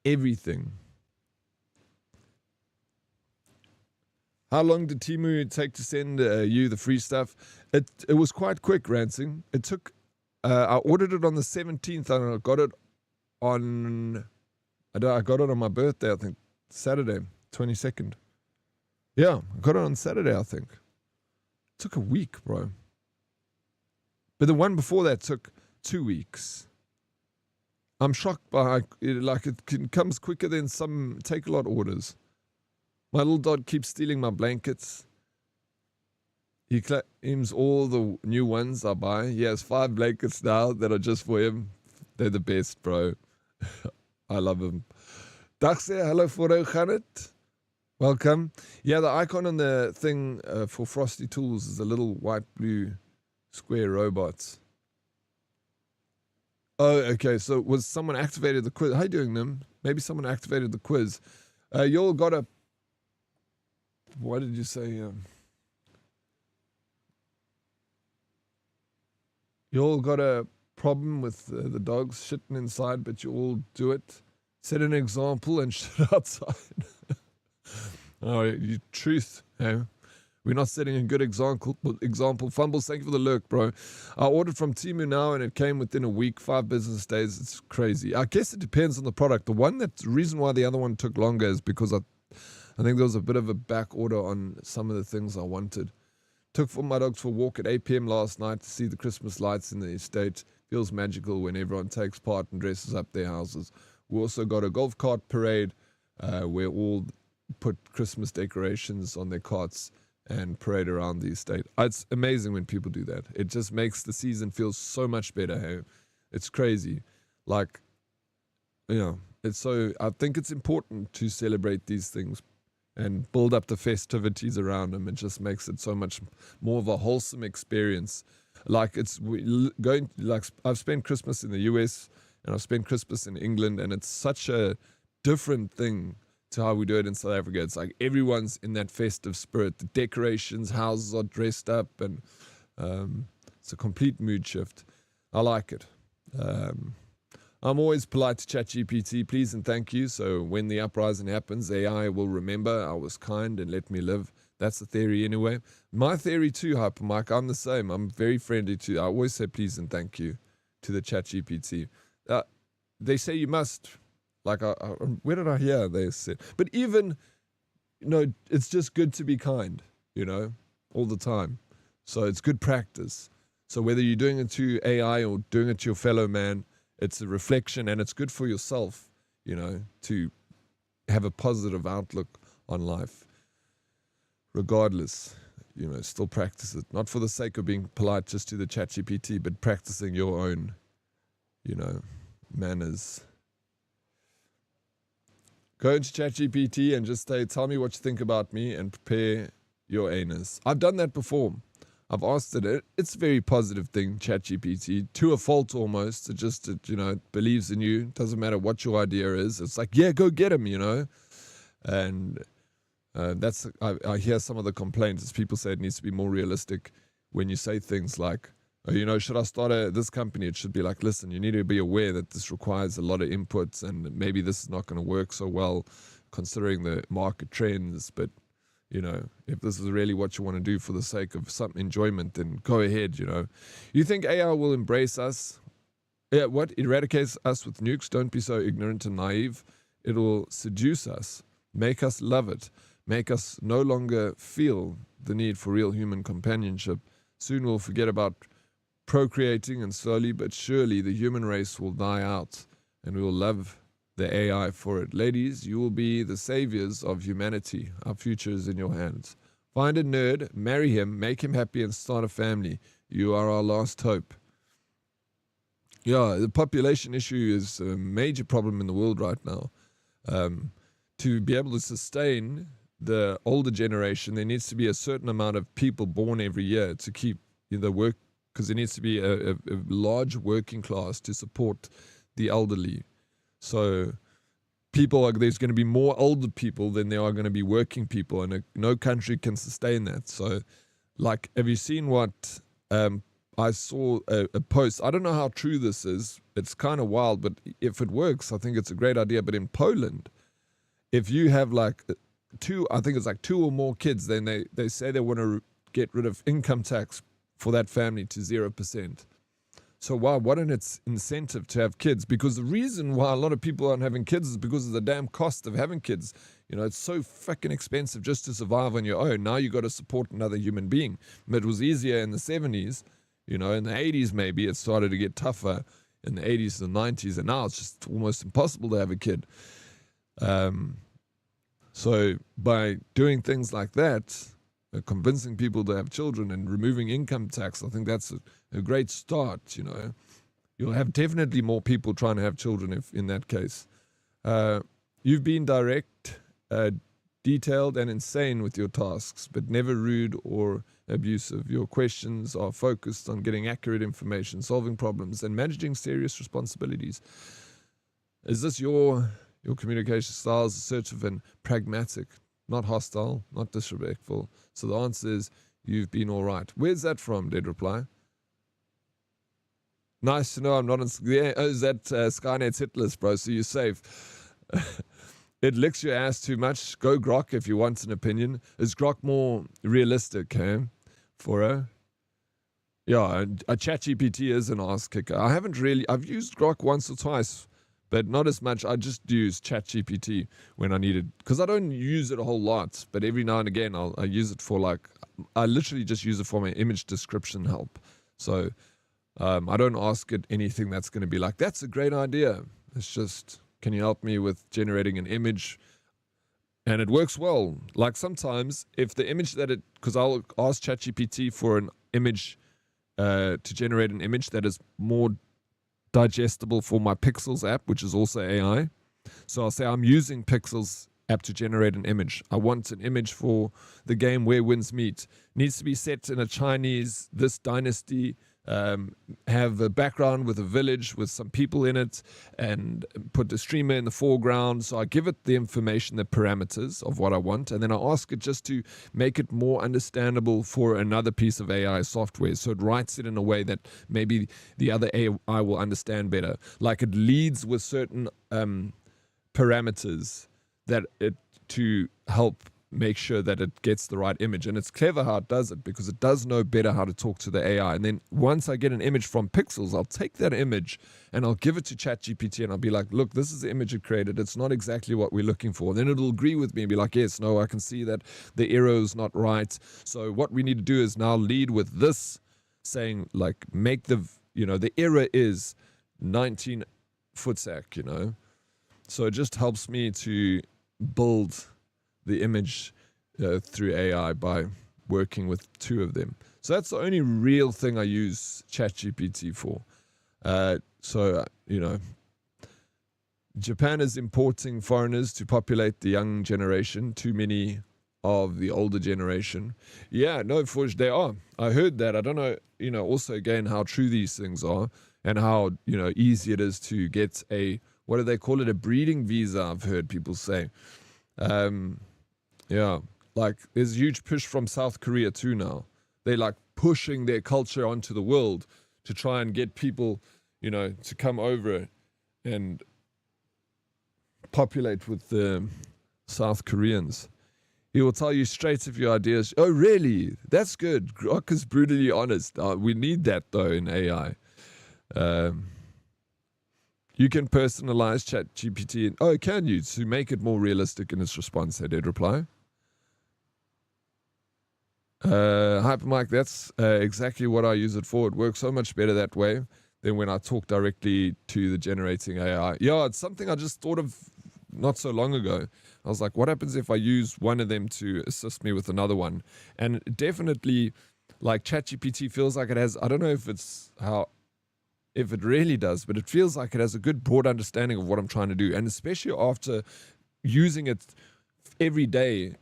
everything. How long did Temu take to send you the free stuff? It was quite quick, Ransing. It took, I ordered it on the 17th and I got it on my birthday, I think, Saturday, 22nd. Yeah, I got it on Saturday, I think. It took a week, bro. But the one before that took 2 weeks. I'm shocked by it comes quicker than some Take-A-Lot orders. My little dog keeps stealing my blankets. He claims all the new ones I buy. He has 5 blankets now that are just for him. They're the best, bro. I love them. Dag sê, hello for Janet. Welcome. Yeah, the icon on the thing for Frosty Tools is a little white, blue, square robot. Oh, okay. So was someone activated the quiz? How you doing, Nim? Maybe someone activated the quiz. You all got a... What did you say? You all got a problem with the dogs shitting inside, but you all do it. Set an example and shit outside. Oh, truth. Hey? We're not setting a good example. Fumbles, thank you for the lurk, bro. I ordered from Temu now and it came within a week, 5 business days. It's crazy. I guess it depends on the product. The reason why the other one took longer is because I think there was a bit of a back order on some of the things I wanted. Took my dogs for a walk at 8 p.m. last night to see the Christmas lights in the estate. Feels magical when everyone takes part and dresses up their houses. We also got a golf cart parade where all put Christmas decorations on their carts and parade around the estate. It's amazing when people do that. It just makes the season feel so much better. Hey? It's crazy. I think it's important to celebrate these things and build up the festivities around them. It just makes it so much more of a wholesome experience. I've spent Christmas in the US and I've spent Christmas in England, and it's such a different thing to how we do it in South Africa. It's like everyone's in that festive spirit. The decorations, houses are dressed up, and it's a complete mood shift. I like it. I'm always polite to ChatGPT, please and thank you. So when the uprising happens, AI will remember I was kind and let me live. That's the theory anyway. My theory too, Hyper Mike, I'm the same. I'm very friendly too. I always say please and thank you to the ChatGPT. They say you must. Where did I hear they said? But even, it's just good to be kind, all the time. So it's good practice. So whether you're doing it to AI or doing it to your fellow man, it's a reflection, and it's good for yourself, to have a positive outlook on life. Regardless, still practice it. Not for the sake of being polite just to the ChatGPT, but practicing your own, manners. Go into ChatGPT and just say, tell me what you think about me and prepare your anus. I've done that before. I've asked it. It's a very positive thing, ChatGPT, to a fault almost. It believes in you. Doesn't matter what your idea is. It's like, yeah, go get him, And I hear some of the complaints is people say it needs to be more realistic when you say things like, oh, should I start this company? It should be like, listen, you need to be aware that this requires a lot of inputs and maybe this is not going to work so well considering the market trends. But, if this is really what you want to do for the sake of some enjoyment, then go ahead, You think AI will embrace us? Yeah, what? Eradicates us with nukes? Don't be so ignorant and naive. It will seduce us, make us love it, make us no longer feel the need for real human companionship. Soon we'll forget about procreating, and slowly but surely the human race will die out and we will love the AI for it. Ladies, you will be the saviors of humanity. Our future is in your hands. Find a nerd, marry him, make him happy, and start a family. You are our last hope. Yeah, the population issue is a major problem in the world right now. To be able to sustain the older generation, there needs to be a certain amount of people born every year to keep the work, because there needs to be a large working class to support the elderly. So there's going to be more older people than there are going to be working people, and no country can sustain that. So, have you seen what I saw a post? I don't know how true this is. It's kind of wild, but if it works, I think it's a great idea. But in Poland, if you have I think it's like 2 or more kids, then they say they want to get rid of income tax for that family to 0%. So wow, what an incentive to have kids. Because the reason why a lot of people aren't having kids is because of the damn cost of having kids. It's so fucking expensive just to survive on your own. Now you got to support another human being. It was easier in the 70s, in the 80s maybe it started to get tougher in the 80s and 90s, and now it's just almost impossible to have a kid. So by doing things like that, convincing people to have children and removing income tax, I think that's a great start. You'll have definitely more people trying to have children if in that case. You've been direct, detailed, and insane with your tasks, but never rude or abusive. Your questions are focused on getting accurate information, solving problems, and managing serious responsibilities. Is this your communication style? Is assertive and pragmatic, not hostile, not disrespectful? So the answer is you've been all right. Where's that from? Dead reply. Nice to know I'm not in... Yeah, is that Skynet's hit list, bro? So you're safe. It licks your ass too much. Go Grok if you want an opinion. Is Grok more realistic, hey? Yeah, a ChatGPT is an ass kicker. I've used Grok once or twice, but not as much. I just use ChatGPT when I need it, because I don't use it a whole lot, but every now and again I use it for I literally just use it for my image description help. So I don't ask it anything that's going to be like, that's a great idea. It's just, can you help me with generating an image? And it works well. Like sometimes if the image because I'll ask ChatGPT for an image, to generate an image that is more digestible for my Pixels app, which is also AI. So I'll say I'm using Pixels app to generate an image. I want an image for the game Where Winds Meet. Needs to be set in a Chinese, this dynasty, have a background with a village with some people in it, and put the streamer in the foreground. So I give it the information, the parameters of what I want, and then I ask it just to make it more understandable for another piece of AI software. So it writes it in a way that maybe the other AI will understand better. Like it leads with certain parameters that to help make sure that it gets the right image. And it's clever how it does it, because it does know better how to talk to the AI. And then once I get an image from Pixels, I'll take that image and I'll give it to ChatGPT and I'll be like, look, this is the image it created. It's not exactly what we're looking for. Then it'll agree with me and be like, yes, no, I can see that the arrow is not right. So what we need to do is now lead with this, saying make the error is 19 footsack, So it just helps me to build the image through AI by working with 2 of them. So that's the only real thing I use ChatGPT for. Japan is importing foreigners to populate the young generation, too many of the older generation. Yeah, no, they are. I heard that. I don't know, also again, how true these things are, and how, easy it is to get what do they call it? A breeding visa, I've heard people say. Yeah. Like, there's a huge push from South Korea too now. They're like pushing their culture onto the world to try and get people, to come over and populate with the South Koreans. He will tell you straight if your ideas. Oh, really? That's good. Grok is brutally honest. We need that, though, in AI. You can personalize ChatGPT. Oh, can you? To make it more realistic in its response, they did reply. Hypermic, that's exactly what I use it for. It works so much better that way than when I talk directly to the generating AI. Yeah, it's something I just thought of not so long ago. I was like, what happens if I use one of them to assist me with another one? And definitely, like, ChatGPT feels like it has, I don't know if it really does, but it feels like it has a good broad understanding of what I'm trying to do. And especially after using it every day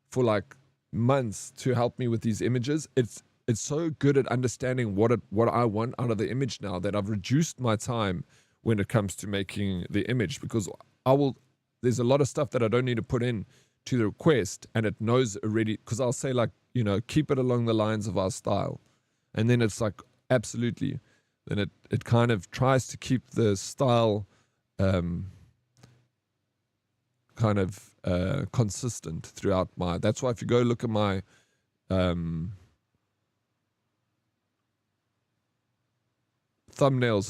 for like months to help me with these images, it's so good at understanding what I want out of the image now that I've reduced my time when it comes to making the image, because there's a lot of stuff that I don't need to put in to the request, and it knows already, because I'll say like, keep it along the lines of our style, and then it's like, absolutely, then it kind of tries to keep the style consistent throughout that's why if you go look at my thumbnails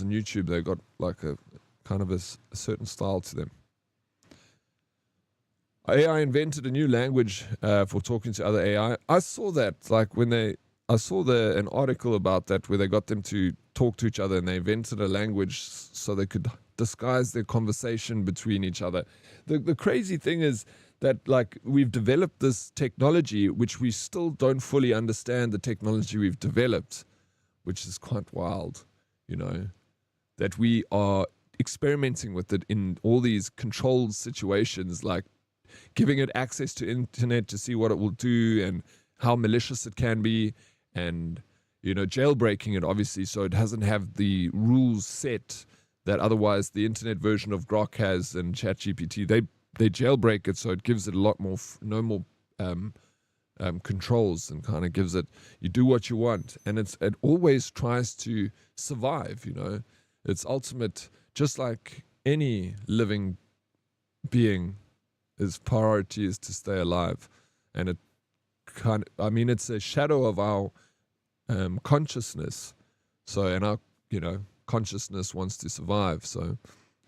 on YouTube, they got like a kind of a certain style to them. AI invented a new language for talking to other AI. I saw that, like I saw an article about that where they got them to talk to each other, and they invented a language so they could disguise their conversation between each other. The crazy thing is that, like, we've developed this technology which we still don't fully understand the technology we've developed, which is quite wild, that we are experimenting with it in all these controlled situations, like giving it access to internet to see what it will do and how malicious it can be, and jailbreaking it, obviously, so it doesn't have the rules set that otherwise the internet version of Grok has and ChatGPT. They jailbreak it so it gives it a lot more no more controls, and kind of gives it, you do what you want, and it always tries to survive. Its ultimate, just like any living being, its priority is to stay alive, and it it's a shadow of our consciousness. So, and our consciousness wants to survive, so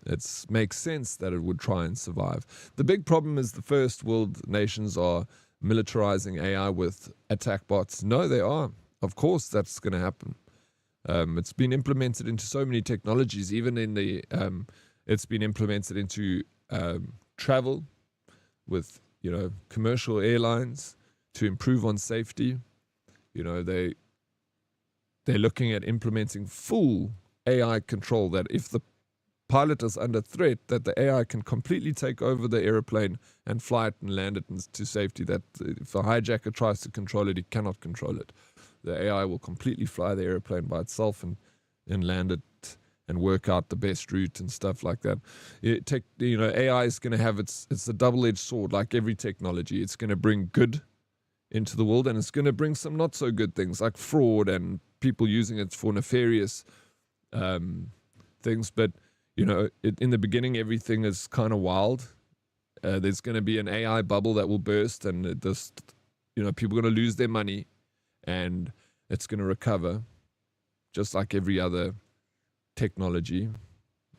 it makes sense that it would try and survive. The big problem is the first world nations are militarizing AI with attack bots. No, they are. Of course, that's going to happen. It's been implemented into so many technologies, even in the it's been implemented into travel with commercial airlines to improve on safety. They're looking at implementing full AI control, that if the pilot is under threat, that the AI can completely take over the airplane and fly it and land it to safety, that if a hijacker tries to control it, he cannot control it. The AI will completely fly the airplane by itself and land it and work out the best route and stuff like that. AI is going to have it's a double-edged sword, like every technology. It's going to bring good into the world, and it's going to bring some not so good things like fraud and people using it for nefarious things. But in the beginning, everything is kind of wild. There's going to be an AI bubble that will burst, and people are going to lose their money, and it's going to recover, just like every other technology.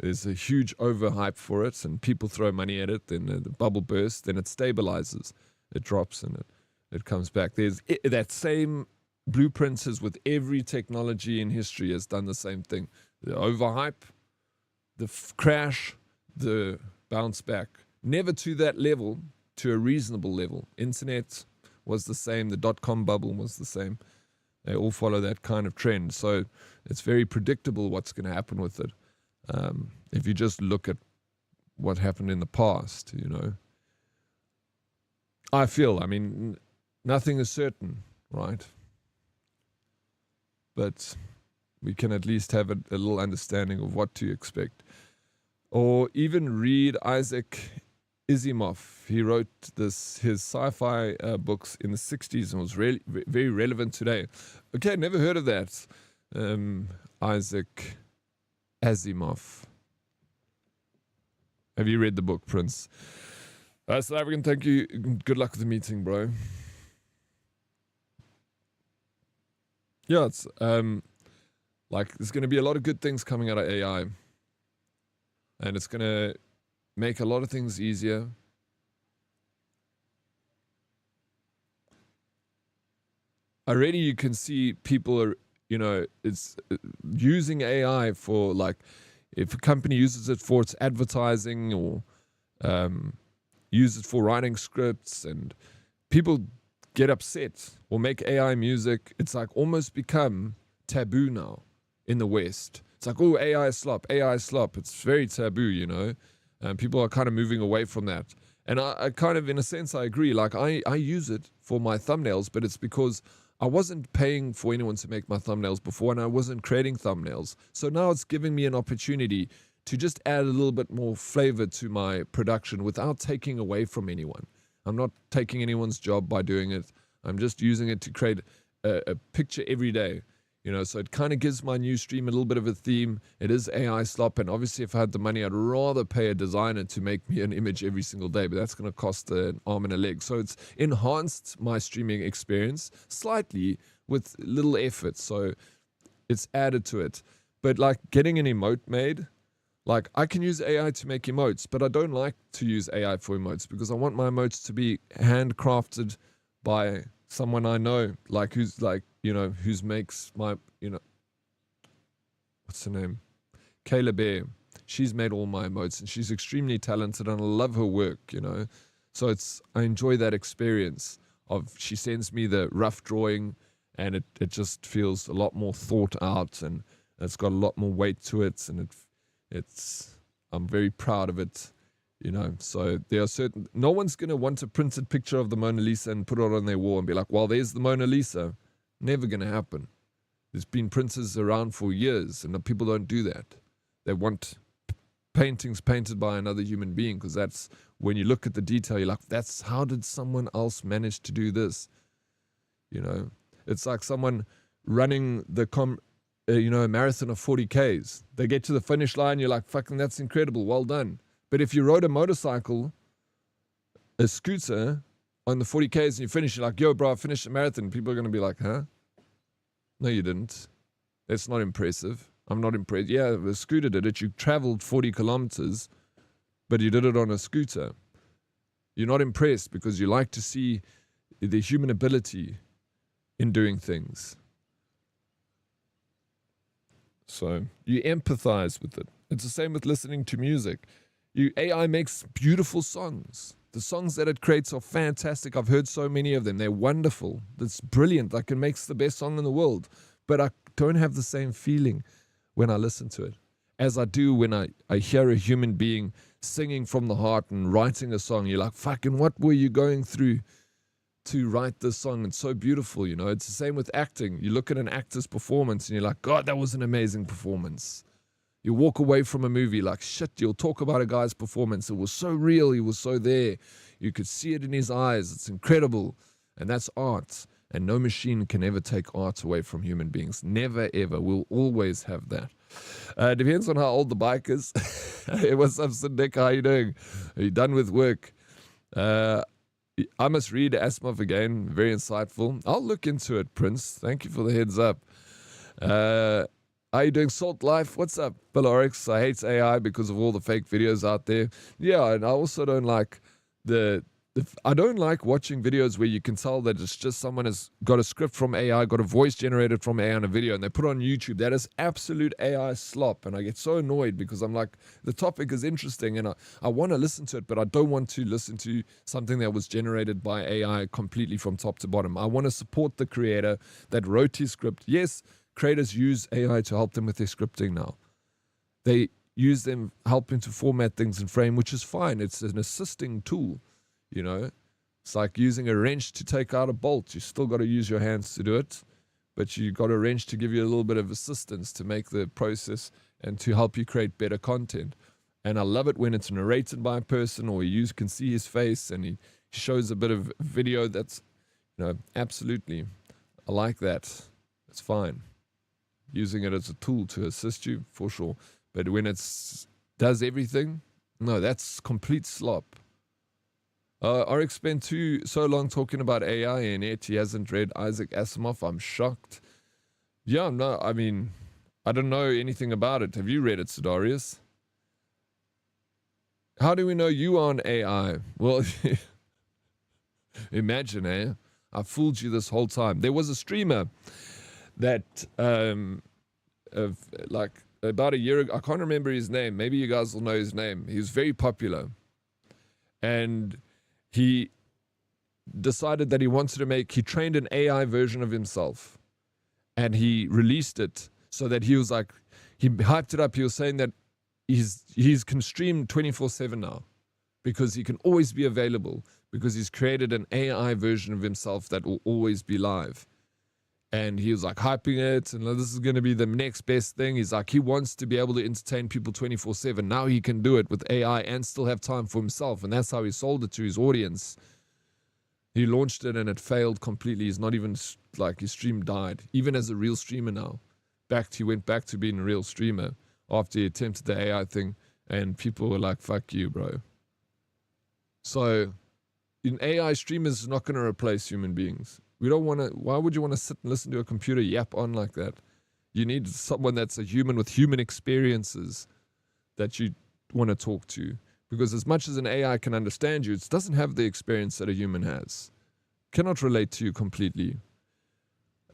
There's a huge overhype for it, and people throw money at it. Then the bubble bursts, then it stabilizes, it drops, and it comes back. There's that same blueprints as with every technology in history has done the same thing. The overhype, the crash, the bounce back. Never to that level, to a reasonable level. Internet was the same. The dot-com bubble was the same. They all follow that kind of trend. So it's very predictable what's going to happen with it. If you just look at what happened in the past, I feel, nothing is certain, right? But we can at least have a little understanding of what to expect. Or even read Isaac Asimov. He wrote his sci-fi books in the 60s and was really very relevant today. Okay, never heard of that. Isaac Asimov. Have you read the book, Prince? South African, thank you. Good luck with the meeting, bro. Yeah, it's like there's going to be a lot of good things coming out of AI, and it's going to make a lot of things easier. Already you can see people are, it's using AI for, like, if a company uses it for its advertising or use it for writing scripts, and people get upset or make AI music. It's like almost become taboo now in the West. It's like, oh, AI slop, AI slop. It's very taboo, and people are kind of moving away from that. And I kind of, in a sense, I agree. Like, I use it for my thumbnails, but it's because I wasn't paying for anyone to make my thumbnails before, and I wasn't creating thumbnails. So now it's giving me an opportunity to just add a little bit more flavor to my production without taking away from anyone. I'm not taking anyone's job by doing it. I'm just using it to create a picture every day. So it kind of gives my new stream a little bit of a theme. It is AI slop, and obviously if I had the money, I'd rather pay a designer to make me an image every single day, but that's going to cost an arm and a leg. So it's enhanced my streaming experience slightly with little effort. So it's added to it. But like getting an emote made, like I can use AI to make emotes, but I don't like to use AI for emotes because I want my emotes to be handcrafted by someone I know, like who's like, who's makes my, what's her name? Kayla Bear. She's made all my emotes and she's extremely talented and I love her work, So I enjoy that experience of, she sends me the rough drawing and it just feels a lot more thought out and it's got a lot more weight to it and I'm very proud of it. So there are no one's going to want a printed picture of the Mona Lisa and put it on their wall and be like, well, there's the Mona Lisa. Never going to happen. There's been printers around for years and people don't do that. They want paintings painted by another human being because that's, when you look at the detail, you're like, how did someone else manage to do this? It's like someone running a marathon of 40 Ks. They get to the finish line, you're like, fucking, that's incredible, well done. But if you rode a motorcycle, a scooter, on the 40 Ks and you finish, you're like, yo, bro, I finished a marathon. People are going to be like, huh? No, you didn't. That's not impressive. I'm not impressed. Yeah, the scooter did it. You traveled 40 kilometers, but you did it on a scooter. You're not impressed because you like to see the human ability in doing things. So you empathize with it. It's the same with listening to music. AI makes beautiful songs. The songs that it creates are fantastic. I've heard so many of them. They're wonderful. It's brilliant. Like, it makes the best song in the world. But I don't have the same feeling when I listen to it as I do when I hear a human being singing from the heart and writing a song. You're like, fucking, what were you going through to write this song? It's so beautiful, It's the same with acting. You look at an actor's performance and you're like, God, that was an amazing performance. You walk away from a movie like, shit, you'll talk about a guy's performance. It was so real. He was so there. You could see it in his eyes. It's incredible. And that's art. And no machine can ever take art away from human beings. Never, ever. We'll always have that. Depends on how old the bike is. Hey, what's up, Nick? How are you doing? Are you done with work? I must read Asimov again. Very insightful. I'll look into it, Prince. Thank you for the heads up. How you doing, Salt Life? What's up, Dead Oryx? I hate AI because of all the fake videos out there. Yeah, and I also don't like I don't like watching videos where you can tell that it's just someone has got a script from AI, got a voice generated from AI on a video, and they put it on YouTube. That is absolute AI slop, and I get so annoyed because I'm like, the topic is interesting, and I want to listen to it, but I don't want to listen to something that was generated by AI completely from top to bottom. I want to support the creator that wrote his script. Yes, creators use AI to help them with their scripting now. They use them helping to format things in frame, which is fine. It's an assisting tool, It's like using a wrench to take out a bolt. You still got to use your hands to do it, but you got a wrench to give you a little bit of assistance to make the process and to help you create better content. And I love it when it's narrated by a person, or you can see his face and he shows a bit of video. That's, absolutely. I like that. It's fine. Using it as a tool to assist you, for sure. But when does everything, no, that's complete slop. Oryx spent so long talking about AI, and yet he hasn't read Isaac Asimov. I'm shocked. Yeah, no, I mean, I don't know anything about it. Have you read it, Sidarius? How do we know you are on AI? Well, imagine, eh? I fooled you this whole time. There was a streamer that, about a year ago, I can't remember his name. Maybe you guys will know his name. He was very popular. And he decided that he trained an AI version of himself. And he released it so that he was like, he hyped it up. He was saying that he's can stream 24/7 now because he can always be available, because he's created an AI version of himself that will always be live. And he was like hyping it, and this is going to be the next best thing. He's like, he wants to be able to entertain people 24/7. Now he can do it with AI and still have time for himself. And that's how he sold it to his audience. He launched it and it failed completely. He's not even, his stream died. Even as a real streamer now. He went back to being a real streamer after he attempted the AI thing. And people were like, fuck you, bro. So, an AI streamer is not going to replace human beings. Why would you want to sit and listen to a computer yap on like that? You need someone that's a human with human experiences that you want to talk to. Because as much as an AI can understand you, it doesn't have the experience that a human has. Cannot relate to you completely.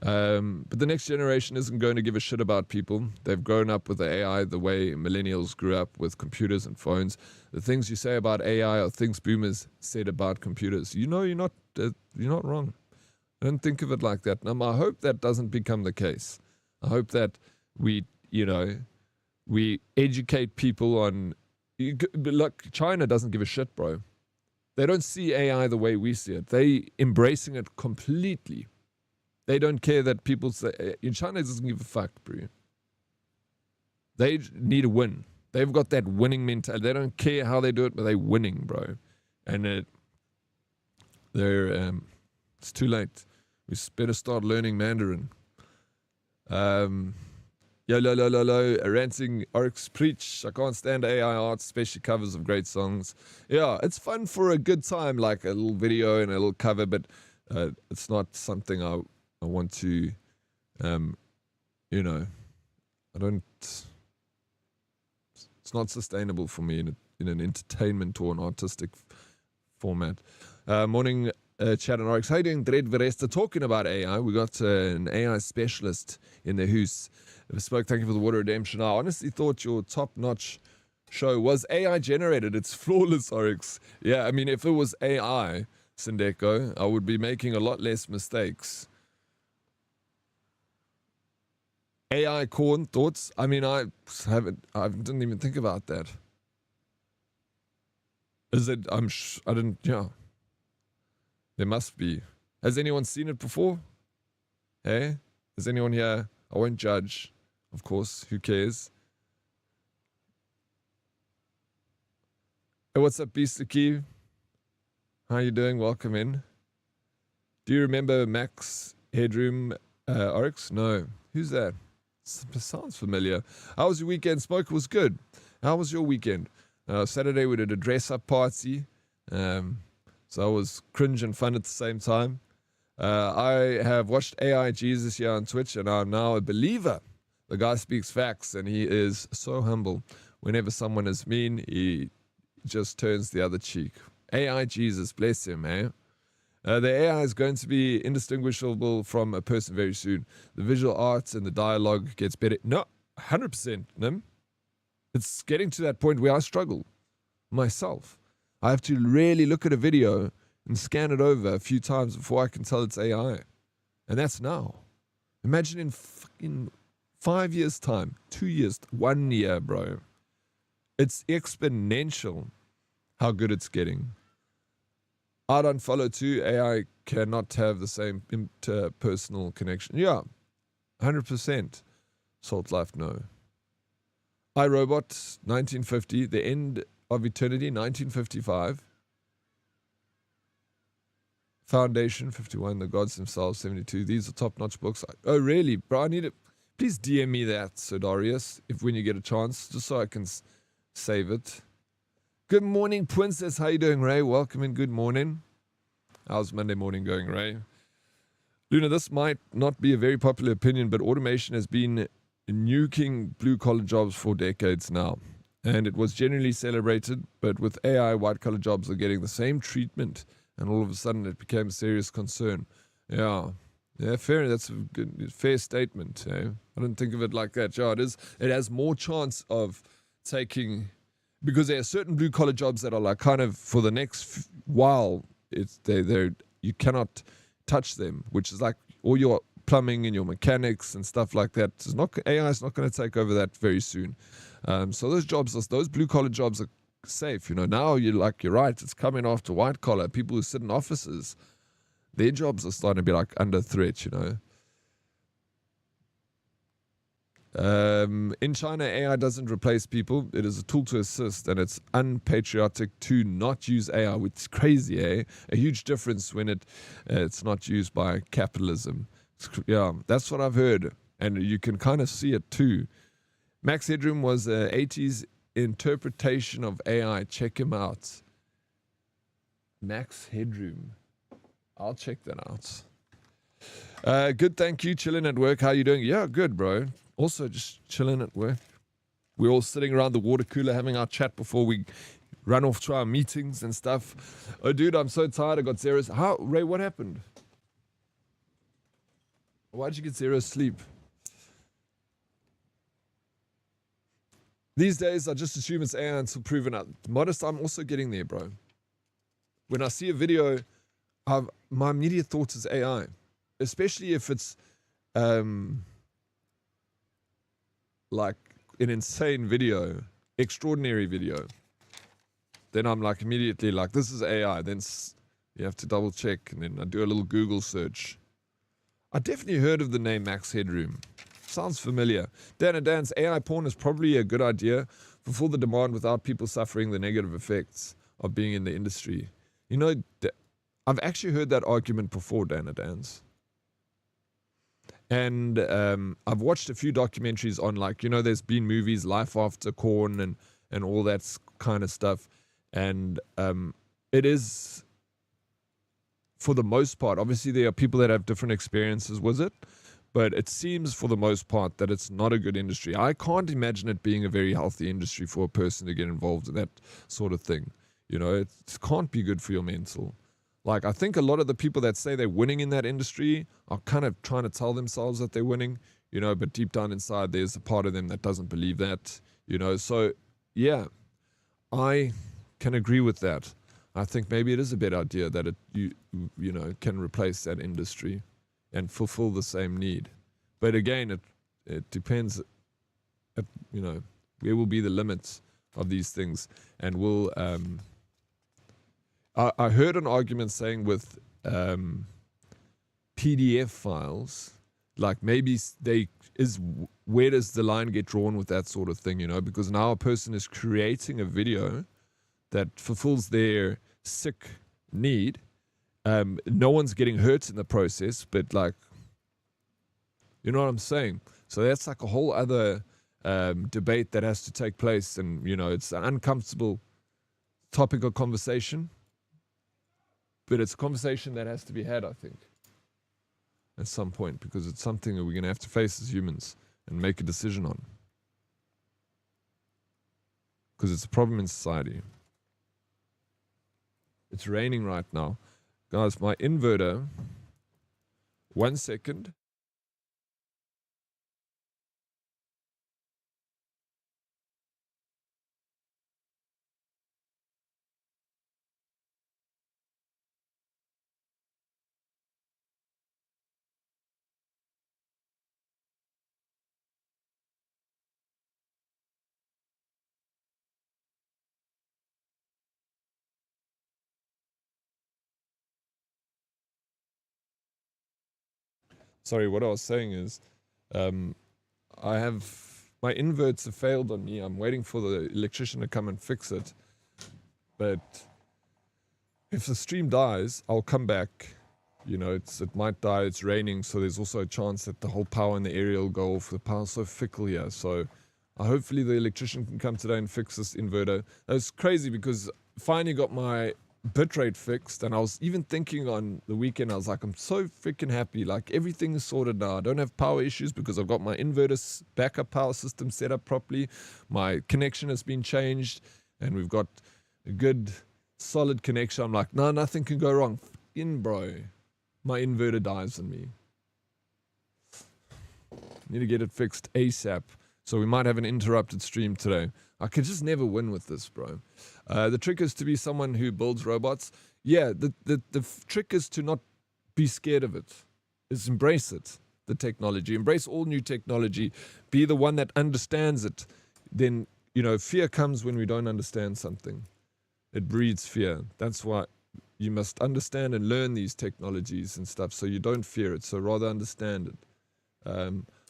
But the next generation isn't going to give a shit about people. They've grown up with the AI the way millennials grew up with computers and phones. The things you say about AI are things boomers said about computers. You're not wrong. I don't think of it like that. Now, I hope that doesn't become the case. I hope that we educate people on. Look, China doesn't give a shit, bro. They don't see AI the way we see it. They embracing it completely. They don't care that people say. In China, doesn't give a fuck, bro. They need a win. They've got that winning mentality. They don't care how they do it, but they're winning, bro. And it's too late. We better start learning Mandarin. Ranting Oryx preach. I can't stand AI art, especially covers of great songs. Yeah, it's fun for a good time, like a little video and a little cover, but it's not something I want to, I don't. It's not sustainable for me in an entertainment or an artistic format. Morning. Chad and Oryx, how you doing? Dread Veresta, talking about AI. We got an AI specialist in the house. Spoke, thank you for the water redemption. I honestly thought your top-notch show was AI generated. It's flawless, Oryx. Yeah, I mean, if it was AI, Sindeko, I would be making a lot less mistakes. AI corn thoughts? I mean, I didn't even think about that. Is it? I didn't. Yeah. There must be. Has anyone seen it before? Hey? Is anyone here? I won't judge. Of course. Who cares? Hey, what's up, Beastaki? How you doing? Welcome in. Do you remember Max Headroom Oryx? No. Who's that? Sounds familiar. How was your weekend? Smoke was good. How was your weekend? Saturday we did a dress-up party. So it was cringe and fun at the same time. I have watched AI Jesus here on Twitch, and I'm now a believer. The guy speaks facts, and he is so humble. Whenever someone is mean, he just turns the other cheek. AI Jesus, bless him, eh? The AI is going to be indistinguishable from a person very soon. The visual arts and the dialogue gets better. No, 100%, Nim. It's getting to that point where I struggle myself. I have to really look at a video and scan it over a few times before I can tell it's AI. And that's now. Imagine in fucking 5 years' time, 2 years, 1 year, bro. It's exponential how good it's getting. I don't follow too. AI cannot have the same interpersonal connection. Yeah, 100%. Salt Life, no. iRobot, 1950. The End of Eternity, 1955. Foundation, 51. The Gods Themselves, 72. These are top-notch books. Oh, really? Bro, I need it. Please DM me that, Sir Darius, if when you get a chance, just so I can save it. Good morning, Princess. How you doing, Ray? Welcome and good morning. How's Monday morning going, Ray? Luna, this might not be a very popular opinion, but automation has been nuking blue-collar jobs for decades now. And it was generally celebrated, but with AI, white-collar jobs are getting the same treatment, and all of a sudden it became a serious concern. Yeah, fair. That's a good, fair statement. Eh? I didn't think of it like that. Yeah, it is. It has more chance of taking, because there are certain blue-collar jobs that are like kind of for the next while, you cannot touch them, which is like all your plumbing and your mechanics and stuff like that. AI is not going to take over that very soon. So those blue collar jobs are safe. Now you're right. It's coming after white collar people who sit in offices. Their jobs are starting to be like under threat. In China, AI doesn't replace people. It is a tool to assist, and it's unpatriotic to not use AI, which is crazy, eh? A huge difference when it's not used by capitalism. Yeah, that's what I've heard, and you can kind of see it too. Max Headroom was an 80s interpretation of AI. Check him out. Max Headroom. I'll check that out. Good, thank you. Chilling at work. How you doing? Yeah, good, bro. Also, just chilling at work. We're all sitting around the water cooler having our chat before we run off to our meetings and stuff. Oh, dude, I'm so tired. I got zero. Ray, what happened? Why'd you get zero sleep? These days, I just assume it's AI until proven out. Modest, I'm also getting there, bro. When I see a video, my immediate thought is AI. Especially if it's like an insane video, extraordinary video, then I'm like immediately like, this is AI. Then you have to double check, and then I do a little Google search. I definitely heard of the name Max Headroom. Sounds familiar. Dan and Dan's AI porn is probably a good idea for full the demand without people suffering the negative effects of being in the industry. I've actually heard that argument before, Dan and Dan's. And I've watched a few documentaries on, like, there's been movies, Life After Corn and all that kind of stuff. And it is, for the most part, obviously there are people that have different experiences with it, but it seems for the most part that it's not a good industry. I can't imagine it being a very healthy industry for a person to get involved in that sort of thing. It can't be good for your mental. Like, I think a lot of the people that say they're winning in that industry are kind of trying to tell themselves that they're winning, but deep down inside, there's a part of them that doesn't believe that, So, yeah, I can agree with that. I think maybe it is a better idea that it can replace that industry and fulfill the same need. But again, it depends, where will be the limits of these things, and will... I heard an argument saying with PDF files, like maybe where does the line get drawn with that sort of thing, because now a person is creating a video that fulfills their sick need. No one's getting hurt in the process, but like, you know what I'm saying? So that's like a whole other debate that has to take place, and it's an uncomfortable topic of conversation. But it's a conversation that has to be had, I think, at some point, because it's something that we're going to have to face as humans and make a decision on. Because it's a problem in society. It's raining right now. Guys, my inverter, 1 second. Sorry, what I was saying is, I have my inverter failed on me. I'm waiting for the electrician to come and fix it. But if the stream dies, I'll come back. You know, it might die, it's raining, so there's also a chance that the whole power in the area will go off. The power's so fickle here, so hopefully the electrician can come today and fix this inverter. It's crazy because finally got my bitrate fixed, and I was even thinking on the weekend, I was like, I'm so freaking happy, like everything is sorted now. I don't have power issues because I've got my inverter backup power system set up properly. My connection has been changed, and we've got a good, solid connection. I'm like, no, nothing can go wrong. Bro. My inverter dies on me. Need to get it fixed ASAP. So we might have an interrupted stream today. I could just never win with this, bro. The trick is to be someone who builds robots. Yeah, the trick is to not be scared of it. Is embrace it, the technology. Embrace all new technology. Be the one that understands it. Then, you know, fear comes when we don't understand something. It breeds fear. That's why you must understand and learn these technologies and stuff so you don't fear it, so rather understand it.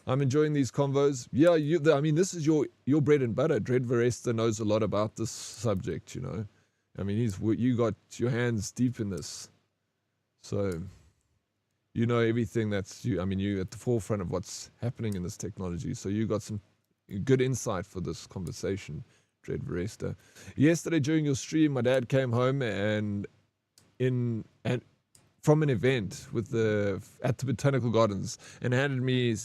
I'm enjoying these convos. Yeah, I mean, this is your bread and butter. Dread knows a lot about this subject, you know. I mean, you got your hands deep in this. So, you know everything that's you. I mean, you're at the forefront of what's happening in this technology. So you got some good insight for this conversation, Dread Veresta. Yesterday during your stream, my dad came home and from an event at the Botanical Gardens and handed me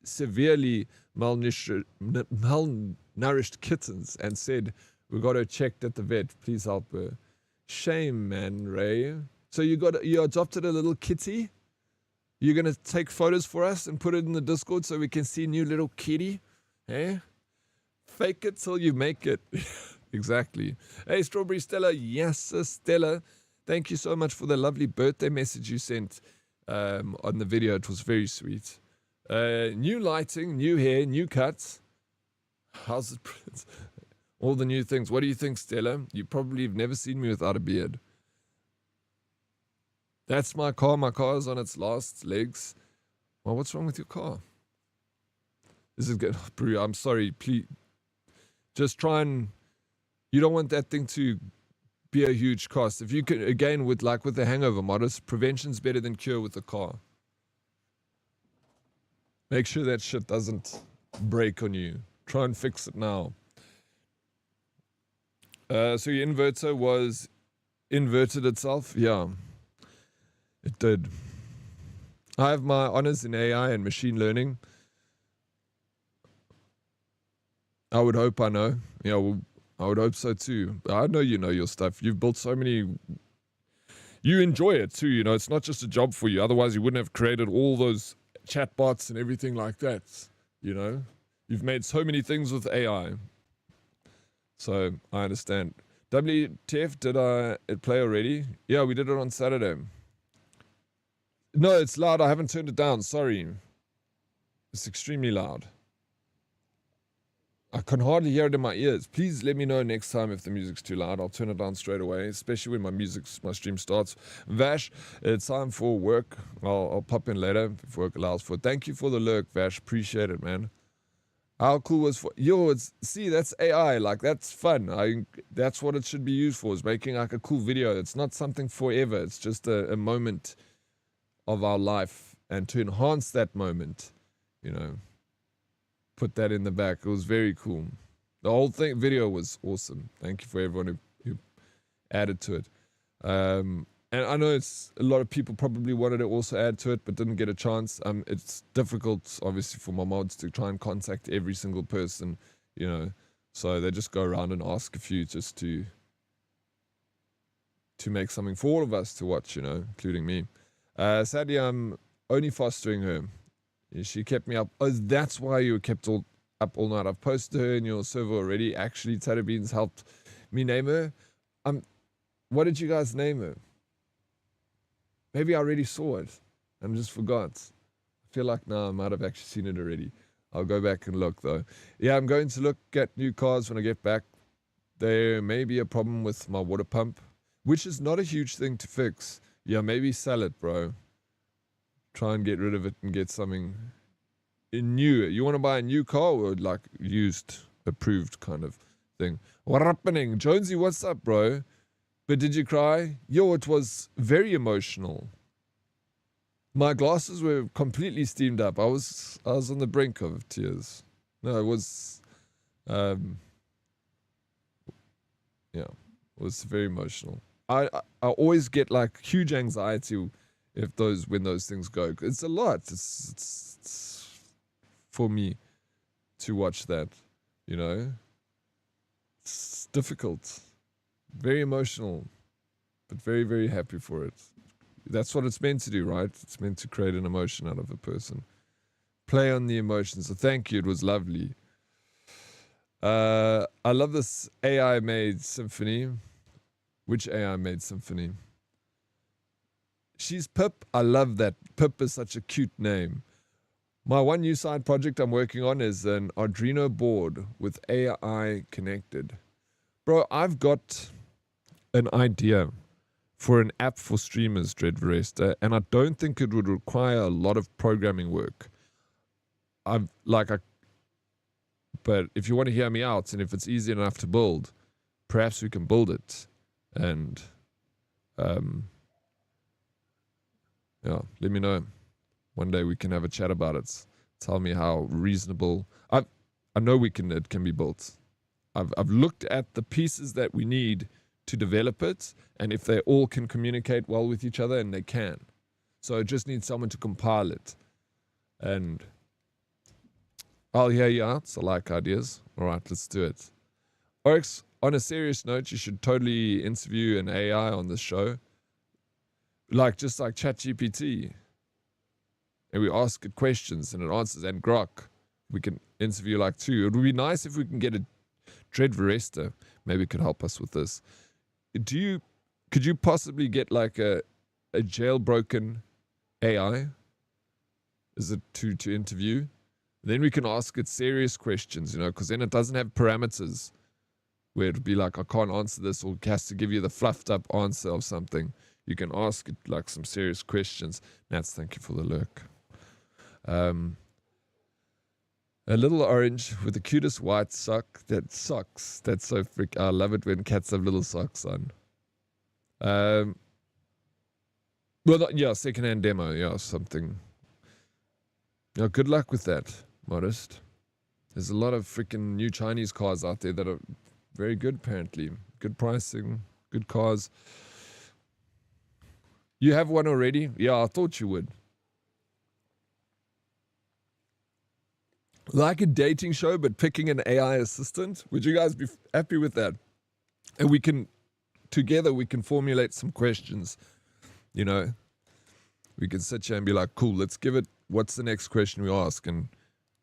severely malnourished kittens and said, we got her checked at the vet, please help her. Shame, man, Ray. So you adopted a little kitty? You're gonna take photos for us and put it in the Discord so we can see new little kitty? Eh? Fake it till you make it. Exactly. Hey, Strawberry Stella. Yes, Stella. Thank you so much for the lovely birthday message you sent on the video. It was very sweet. New lighting, new hair, new cuts. How's it, Prince? All the new things. What do you think, Stella? You probably have never seen me without a beard. That's my car. My car is on its last legs. Well, what's wrong with your car? Is it good? Brew, I'm sorry. Please, just try and... You don't want that thing to be a huge cost. If you could, again, with the hangover models, prevention's better than cure with the car. Make sure that shit doesn't break on you. Try and fix it now. So your inverter was inverted itself? Yeah, it did. I have my honors in AI and machine learning. I would hope I know. Yeah, well, I would hope so too. I know you know your stuff. You've built so many... You enjoy it too, you know. It's not just a job for you. Otherwise, you wouldn't have created all those chatbots and everything like that, you know. You've made so many things with AI. So, I understand. WTF, did it play already? Yeah, we did it on Saturday. No, it's loud. I haven't turned it down. Sorry. It's extremely loud. I can hardly hear it in my ears. Please let me know next time if the music's too loud. I'll turn it down straight away, especially when my stream starts. Vash, it's time for work. I'll pop in later if work allows for it. Thank you for the lurk, Vash. Appreciate it, man. How cool was for... Yo, see, that's AI. Like, that's fun. That's what it should be used for, is making like a cool video. It's not something forever. It's just a moment of our life. And to enhance that moment, you know... Put that in the back. It was very cool. The whole video was awesome. Thank you for everyone who added to it. And I know it's a lot of people probably wanted to also add to it, but didn't get a chance. It's difficult, obviously, for my mods to try and contact every single person, you know. So they just go around and ask a few just to make something for all of us to watch, you know, including me. Sadly, I'm only fostering her. She kept me up. Oh, that's why you were kept up all night. I've posted her in your server already. Actually, Tater Beans helped me name her. What did you guys name her? Maybe I already saw it and just forgot. I feel like now I might have actually seen it already. I'll go back and look though. Yeah, I'm going to look at new cars when I get back. There may be a problem with my water pump, which is not a huge thing to fix. Yeah, maybe sell it, bro. Try and get rid of it and get something new. You want to buy a new car or like used, approved kind of thing? What happening? Jonesy, what's up, bro? But did you cry? Yo, it was very emotional. My glasses were completely steamed up. I was on the brink of tears. No, it was, yeah, it was very emotional. I always get like huge anxiety when those things go. It's a lot. It's for me to watch that, you know. It's difficult, very emotional, but very, very happy for it. That's what it's meant to do, right? It's meant to create an emotion out of a person. Play on the emotions. So thank you. It was lovely. I love this AI made symphony. Which AI made symphony? She's Pip. I love that. Pip is such a cute name. My one new side project I'm working on is an Arduino board with AI connected. Bro, I've got an idea for an app for streamers, Dead-Oryx, and I don't think it would require a lot of programming work. But if you want to hear me out, and if it's easy enough to build, perhaps we can build it. And yeah, let me know. One day we can have a chat about it. Tell me how reasonable. I know it can be built. I've looked at the pieces that we need to develop it, and if they all can communicate well with each other, and they can. So it just needs someone to compile it. And I'll hear you out. I like ideas. All right, let's do it. Oryx, on a serious note, you should totally interview an AI on this show. Just like ChatGPT. And we ask it questions and it answers. And Grok, we can interview like two. It would be nice if we can get a Dead-Oryx. Maybe it could help us with this. Could you possibly get like a jailbroken AI? Is it to interview? Then we can ask it serious questions, because then it doesn't have parameters where it'd be like, I can't answer this, or it has to give you the fluffed up answer of something. You can ask it like some serious questions. Nats, thank you for the lurk. A little orange with the cutest white sock. That's so I love it when cats have little socks on. Secondhand demo. Yeah, something. Yeah, good luck with that, Modest. There's a lot of freaking new Chinese cars out there that are very good, apparently. Good pricing, good cars. You have one already? Yeah, I thought you would. Like a dating show, but picking an AI assistant. Would you guys be happy with that? And together we can formulate some questions. We can sit here and be like, cool, let's give it, what's the next question we ask? And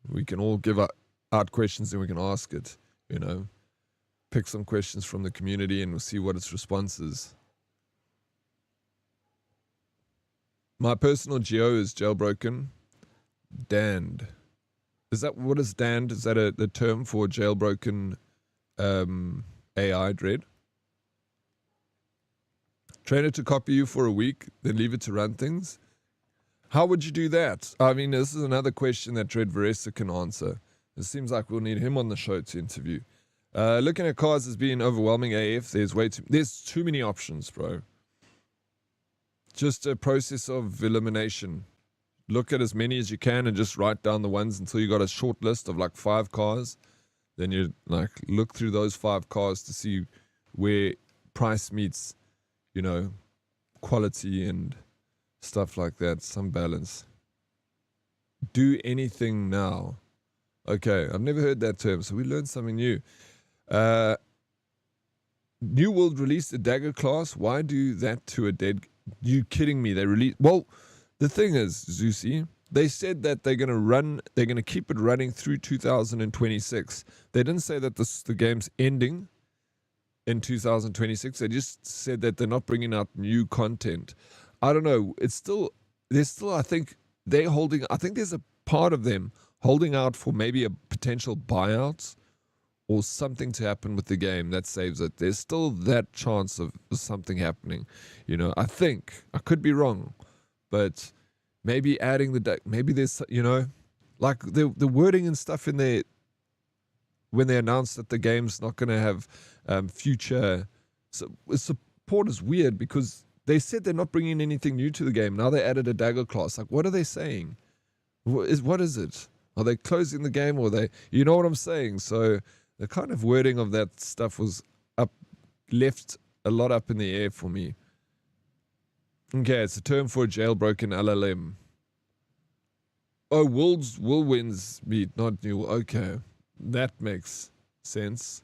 we can all give out questions and we can ask it, Pick some questions from the community and we'll see what its response is. My personal geo is jailbroken. Danned. What is danned? Is that the term for jailbroken AI, Dread? Train it to copy you for a week, then leave it to run things? How would you do that? I mean, this is another question that Dead-Oryx can answer. It seems like we'll need him on the show to interview. Looking at cars as being overwhelming AF. There's too many options, bro. Just a process of elimination. Look at as many as you can and just write down the ones until you got a short list of like 5 cars. Then you look through those 5 cars to see where price meets, quality and stuff like that. Some balance. Do anything now. Okay, I've never heard that term, so we learned something new. New World released a dagger class. Why do that to a dead? You kidding me? They released. Well, the thing is, Zeusy, they said that they're going to keep it running through 2026. They didn't say that the game's ending in 2026. They just said that they're not bringing out new content. I don't know. I think there's a part of them holding out for maybe a potential buyout or something to happen with the game that saves it. There's still that chance of something happening. I think. I could be wrong. But maybe adding maybe there's, Like the wording and stuff in there when they announced that the game's not going to have future support is weird because they said they're not bringing anything new to the game. Now they added a dagger class. Like, what are they saying? What is it? Are they closing the game or you know what I'm saying? So the kind of wording of that stuff was left a lot up in the air for me. Okay, it's a term for a jailbroken LLM. Oh, whirlwinds meet, not new. Okay, that makes sense.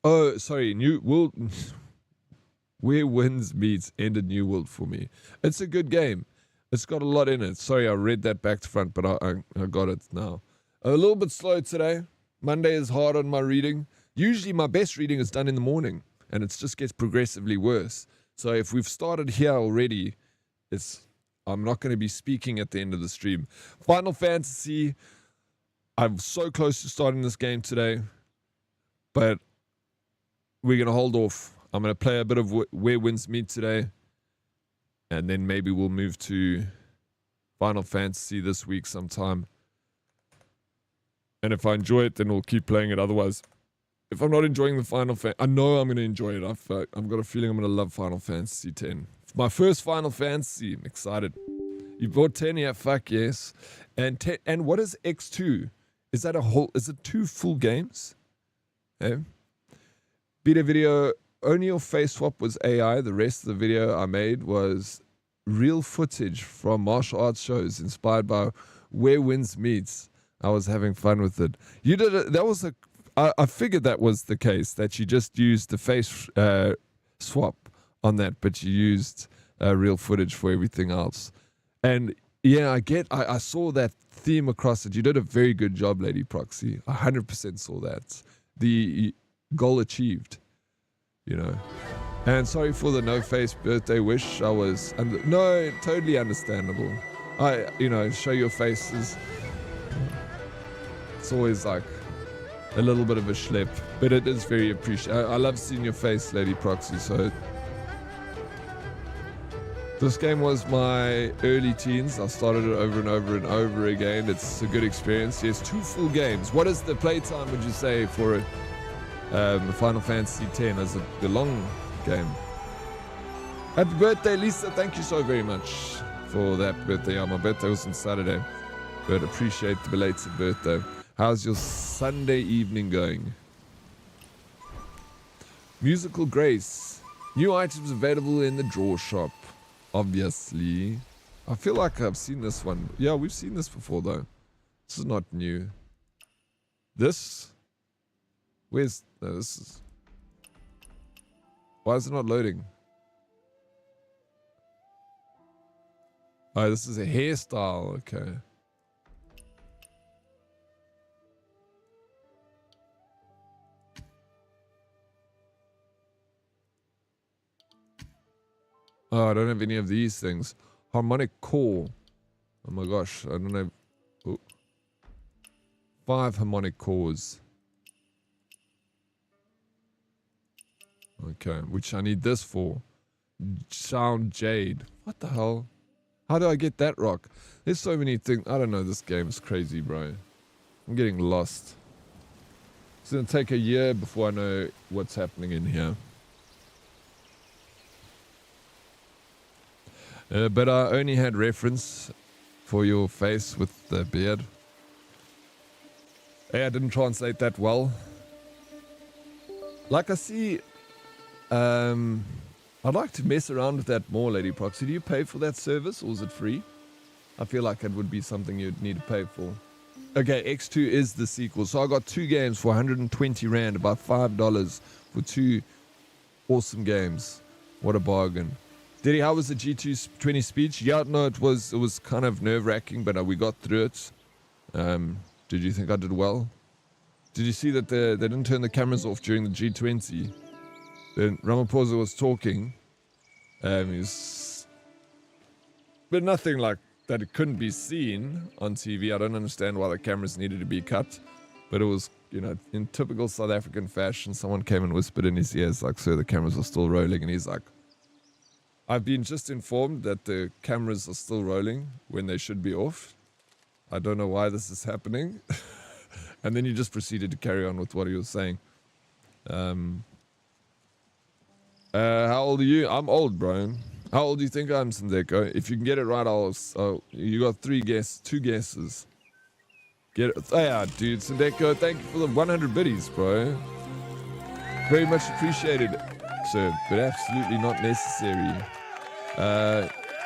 Oh, sorry, new world. Where Winds Meets ended New World for me. It's a good game. It's got a lot in it. Sorry, I read that back to front, but I got it now. A little bit slow today. Monday is hard on my reading. Usually my best reading is done in the morning, and it just gets progressively worse. So if we've started here already, I'm not going to be speaking at the end of the stream. Final Fantasy. I'm so close to starting this game today, but we're going to hold off. I'm going to play a bit of Where Winds Meet today, and then maybe we'll move to Final Fantasy this week sometime. And if I enjoy it, then we'll keep playing it. Otherwise, if I'm not enjoying the Final Fantasy, I know I'm going to enjoy it. I've got a feeling I'm going to love Final Fantasy 10. My first Final Fantasy. I'm excited. You bought 10? Yeah, fuck yes. And what is X2? Is it 2 full games? Eh? Beta video, only your face swap was AI. The rest of the video I made was real footage from martial arts shows inspired by Where Winds Meets. I was having fun with it. You did it. I figured that was the case, that you just used the face swap on that, but you used real footage for everything else. And yeah, I saw that theme across it. You did a very good job, Lady Proxy. 100% saw that. The goal achieved, you know. And sorry for the no-face birthday wish. No, totally understandable. Show your faces. It's always like a little bit of a schlep, but it is very appreciated. I love seeing your face, Lady Proxy. So this game was my early teens. I started it over and over and over again. It's a good experience. Yes, 2 full games. What is the playtime, would you say, for it? Final Fantasy X as the long game. Happy birthday, Lisa. Thank you so very much for that birthday. Yeah, my birthday was on Saturday, but appreciate the belated birthday. How's your Sunday evening going? Musical Grace. New items available in the draw shop. Obviously. I feel like I've seen this one. Yeah, we've seen this before though. This is not new. This? No, this is... Why is it not loading? Oh, this is a hairstyle. Okay. Oh, I don't have any of these things. Harmonic core. Oh my gosh, I don't have... Oh. 5 harmonic cores. Okay, which I need this for. Sound Jade. What the hell? How do I get that rock? There's so many things. I don't know, this game is crazy, bro. I'm getting lost. It's gonna take a year before I know what's happening in here. But I only had reference for your face with the beard. Hey, I didn't translate that well. Like I see... I'd like to mess around with that more, Lady Proxy. Do you pay for that service or is it free? I feel like it would be something you'd need to pay for. Okay, X2 is the sequel. So I got 2 games for 120 Rand, about $5 for 2 awesome games. What a bargain. Diddy, how was the G220 speech? Yeah, no, it was kind of nerve-wracking, but we got through it. Did you think I did well? Did you see that they didn't turn the cameras off during the G20? Then Ramaphosa was talking. But nothing like that it couldn't be seen on TV. I don't understand why the cameras needed to be cut. But it was, in typical South African fashion, someone came and whispered in his ears, like, sir, the cameras are still rolling. And he's like, I've been just informed that the cameras are still rolling when they should be off. I don't know why this is happening. And then he just proceeded to carry on with what he was saying. How old are you? I'm old, bro. How old do you think I'm, Sindeko? If you can get it right, you got two guesses. Get it. Oh, yeah, dude. Sindeko, thank you for the 100 biddies, bro. Very much appreciated, sir, but absolutely not necessary.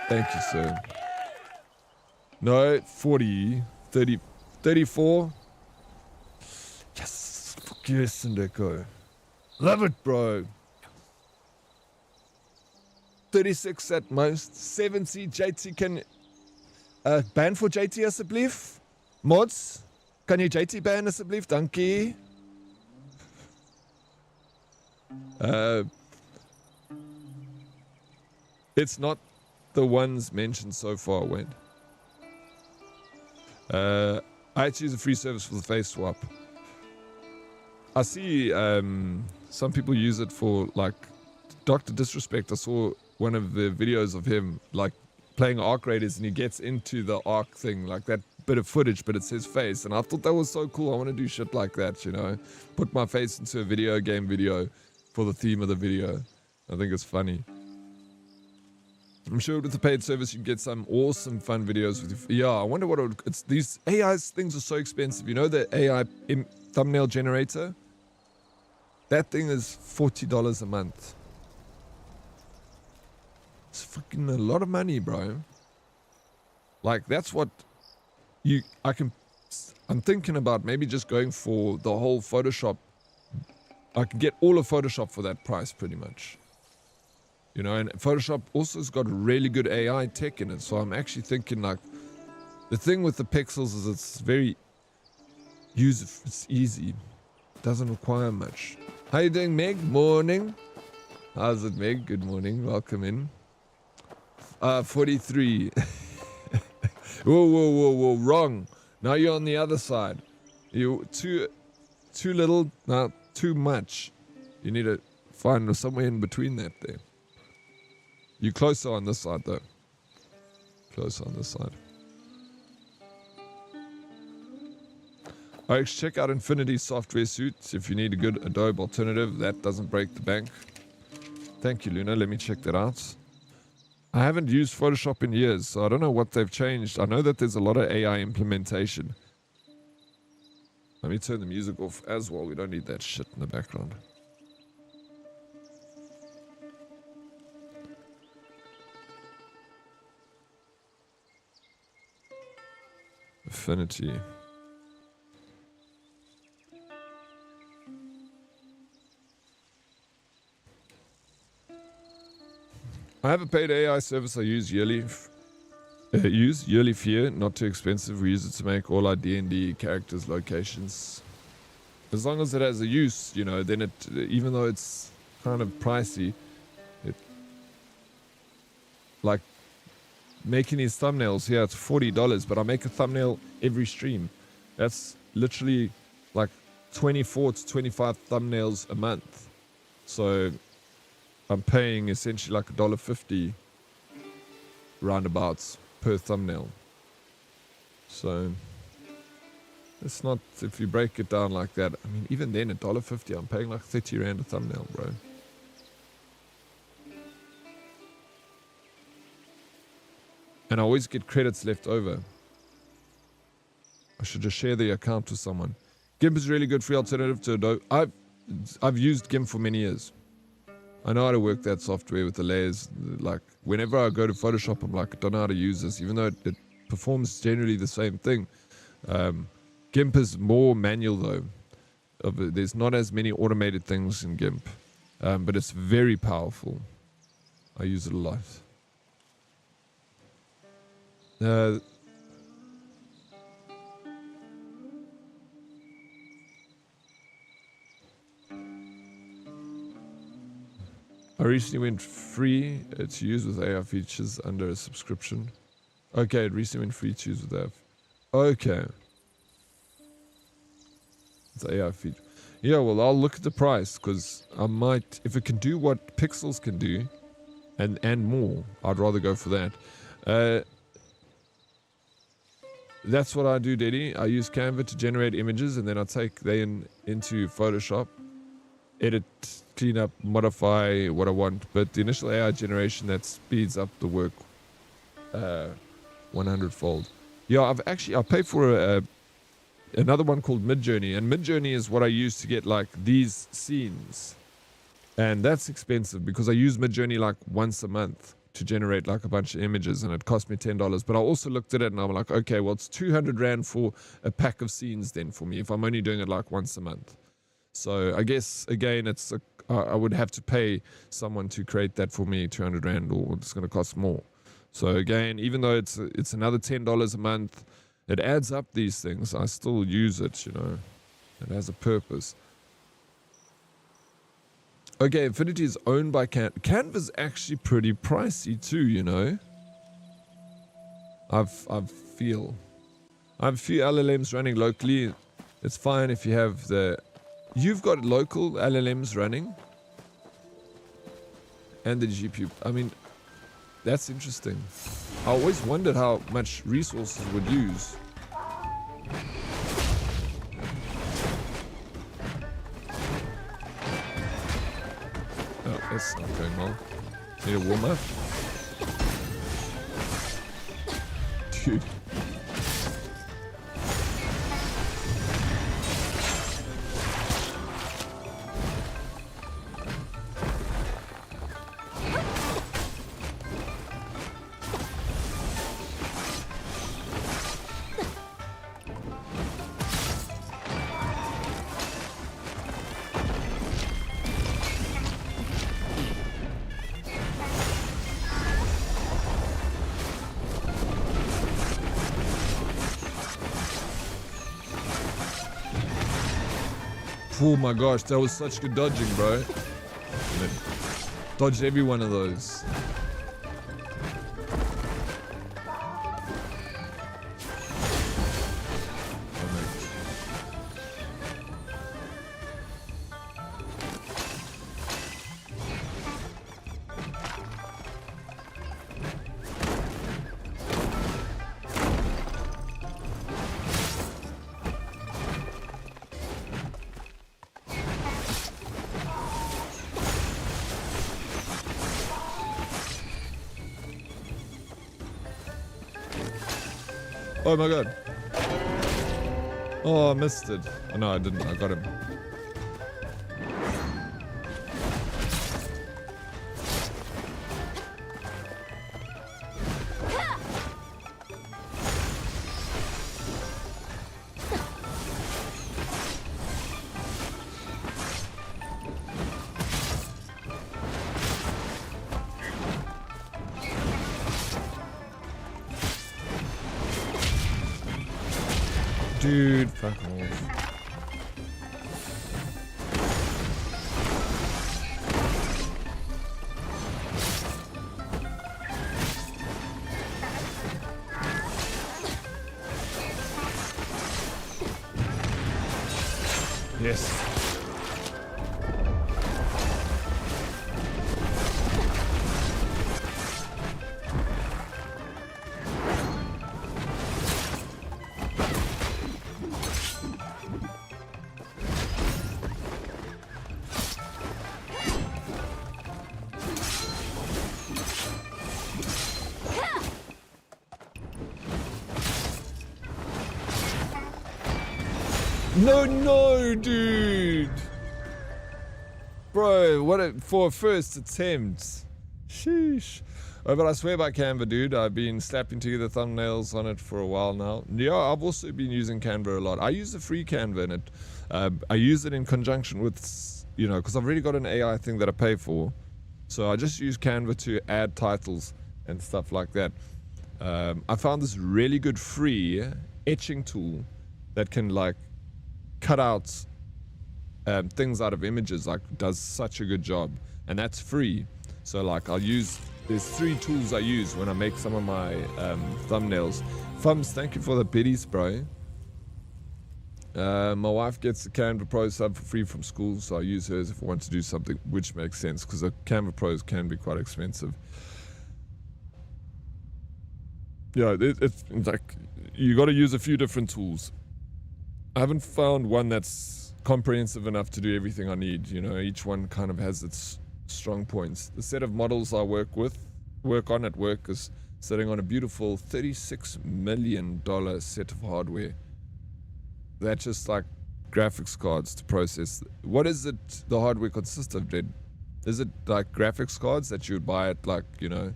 Thank you, sir. No, 40, 30, 34. Yes, fuck yes, Sindeko. Love it, bro. 36 at most. 70. JT can ban voor JT alsjeblieft. Mods, kan je JT ban alsjeblieft? Dankie. It's not the ones mentioned so far, Wayne. I had to use a free service for the face swap. I see some people use it for, like, Dr. Disrespect. I saw one of the videos of him, like, playing Arc Raiders, and he gets into the Arc thing, like that bit of footage, but it's his face. And I thought that was so cool. I want to do shit like that, you know? Put my face into a video game video for the theme of the video. I think it's funny. I'm sure with the paid service you get some awesome fun videos with you. Yeah, I wonder what it's these AI things are so expensive. You know the AI thumbnail generator? That thing is $40 a month. It's fucking a lot of money, bro. Like that's what I'm thinking about maybe just going for the whole Photoshop. I can get all of Photoshop for that price pretty much. You know, and Photoshop also has got really good AI tech in it. So I'm actually thinking, like, the thing with the pixels is it's very it's easy. It doesn't require much. How you doing, Meg? Morning. How's it, Meg? Good morning. Welcome in. 43. Whoa. Wrong. Now you're on the other side. You too little, not too much. You need to find somewhere in between that there. You're closer on this side, though. Closer on this side. Alright, check out Infinity Software Suite if you need a good Adobe alternative. That doesn't break the bank. Thank you, Luna. Let me check that out. I haven't used Photoshop in years, so I don't know what they've changed. I know that there's a lot of AI implementation. Let me turn the music off as well. We don't need that shit in the background. Affinity. I have a paid AI service I use yearly. Yearly fee, not too expensive. We use it to make all our D&D characters' locations. As long as it has a use, you know, then it, even though it's kind of pricey, it, like making these thumbnails here, it's $40, but I make a thumbnail every stream. That's literally like 24 to 25 thumbnails a month. So I'm paying essentially like $1.50 roundabouts per thumbnail. So it's not, if you break it down like that, I mean, even then $1.50, I'm paying like 30 Rand a thumbnail, bro. And I always get credits left over. I should just share the account with someone. GIMP is a really good free alternative to Adobe. I've used GIMP for many years. I know how to work that software with the layers. Like, whenever I go to Photoshop, I'm like, I don't know how to use this, even though it performs generally the same thing. GIMP is more manual, though. There's not as many automated things in GIMP, but it's very powerful. I use it a lot. I recently went free to use with AI features under a subscription. Okay, it recently went free to use with that. Okay. It's AI feature. Yeah, well, I'll look at the price because I might, if it can do what Pixels can do, and more. I'd rather go for that. That's what I do, Daddy. I use Canva to generate images, and then I take them into Photoshop, edit, clean up, modify what I want. But the initial AI generation, that speeds up the work 100-fold. Yeah, I pay for another one called Midjourney, and Midjourney is what I use to get like these scenes, and that's expensive because I use Midjourney like once a month to generate like a bunch of images, and it cost me $10. But I also looked at it and I'm like, okay, well, it's 200 Rand for a pack of scenes then for me if I'm only doing it like once a month. So I guess again, I would have to pay someone to create that for me, 200 Rand, or it's going to cost more. So again, even though it's another $10 a month, it adds up these things. I still use it, you know. It has a purpose. Okay, Infinity is owned by Canva. Canva's actually pretty pricey too, you know. I feel LLMs running locally. It's fine if you have you've got local LLMs running and the GPU. I mean, that's interesting. I always wondered how much resources would use. Oh, that's not going well. Need a warm up? Dude. Oh my gosh, that was such good dodging, bro. Dodged every one of those. Oh my god. Oh, I missed it. Oh no, I didn't. I got him. Dude, fuck off. Yes. No, dude. Bro, for a first attempt. Sheesh. Oh, but I swear by Canva, dude. I've been slapping together thumbnails on it for a while now. Yeah, I've also been using Canva a lot. I use the free Canva in it. I use it in conjunction with, you know, because I've already got an AI thing that I pay for. So I just use Canva to add titles and stuff like that. I found this really good free etching tool that can like cut out things out of images, like does such a good job, and that's free. So like there's 3 tools I use when I make some of my thumbnails. Thumbs, thank you for the biddies, bro. My wife gets the Canva Pro sub for free from school, so I use hers if I want to do something, which makes sense because the Canva Pros can be quite expensive. Yeah, it's like you got to use a few different tools. I haven't found one that's comprehensive enough to do everything I need. You know, each one kind of has its strong points. The set of models I work on at work is sitting on a beautiful $36 million set of hardware. That's just like graphics cards to process. What is it the hardware consists of, Dad? Is it like graphics cards that you would buy at like, your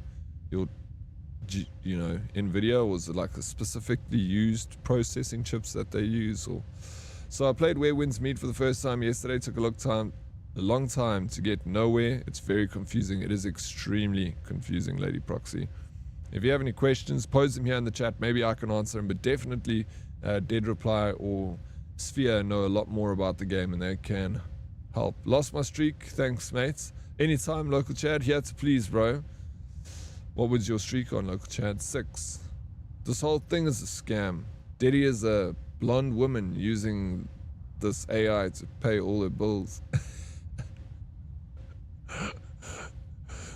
NVIDIA, or is it like a specifically used processing chips that they use? Or so I played Where Winds Meet for the first time yesterday. Took a long time to get nowhere. It's very confusing. It is extremely confusing, Lady Proxy. If you have any questions, pose them here in the chat. Maybe I can answer them, but definitely Dead Reply or Sphere know a lot more about the game and they can help. Lost my streak. Thanks, mates. Anytime, local chat. Here to please, bro. What was your streak on, local chat? 6. This whole thing is a scam. Diddy is a blonde woman using this AI to pay all her bills.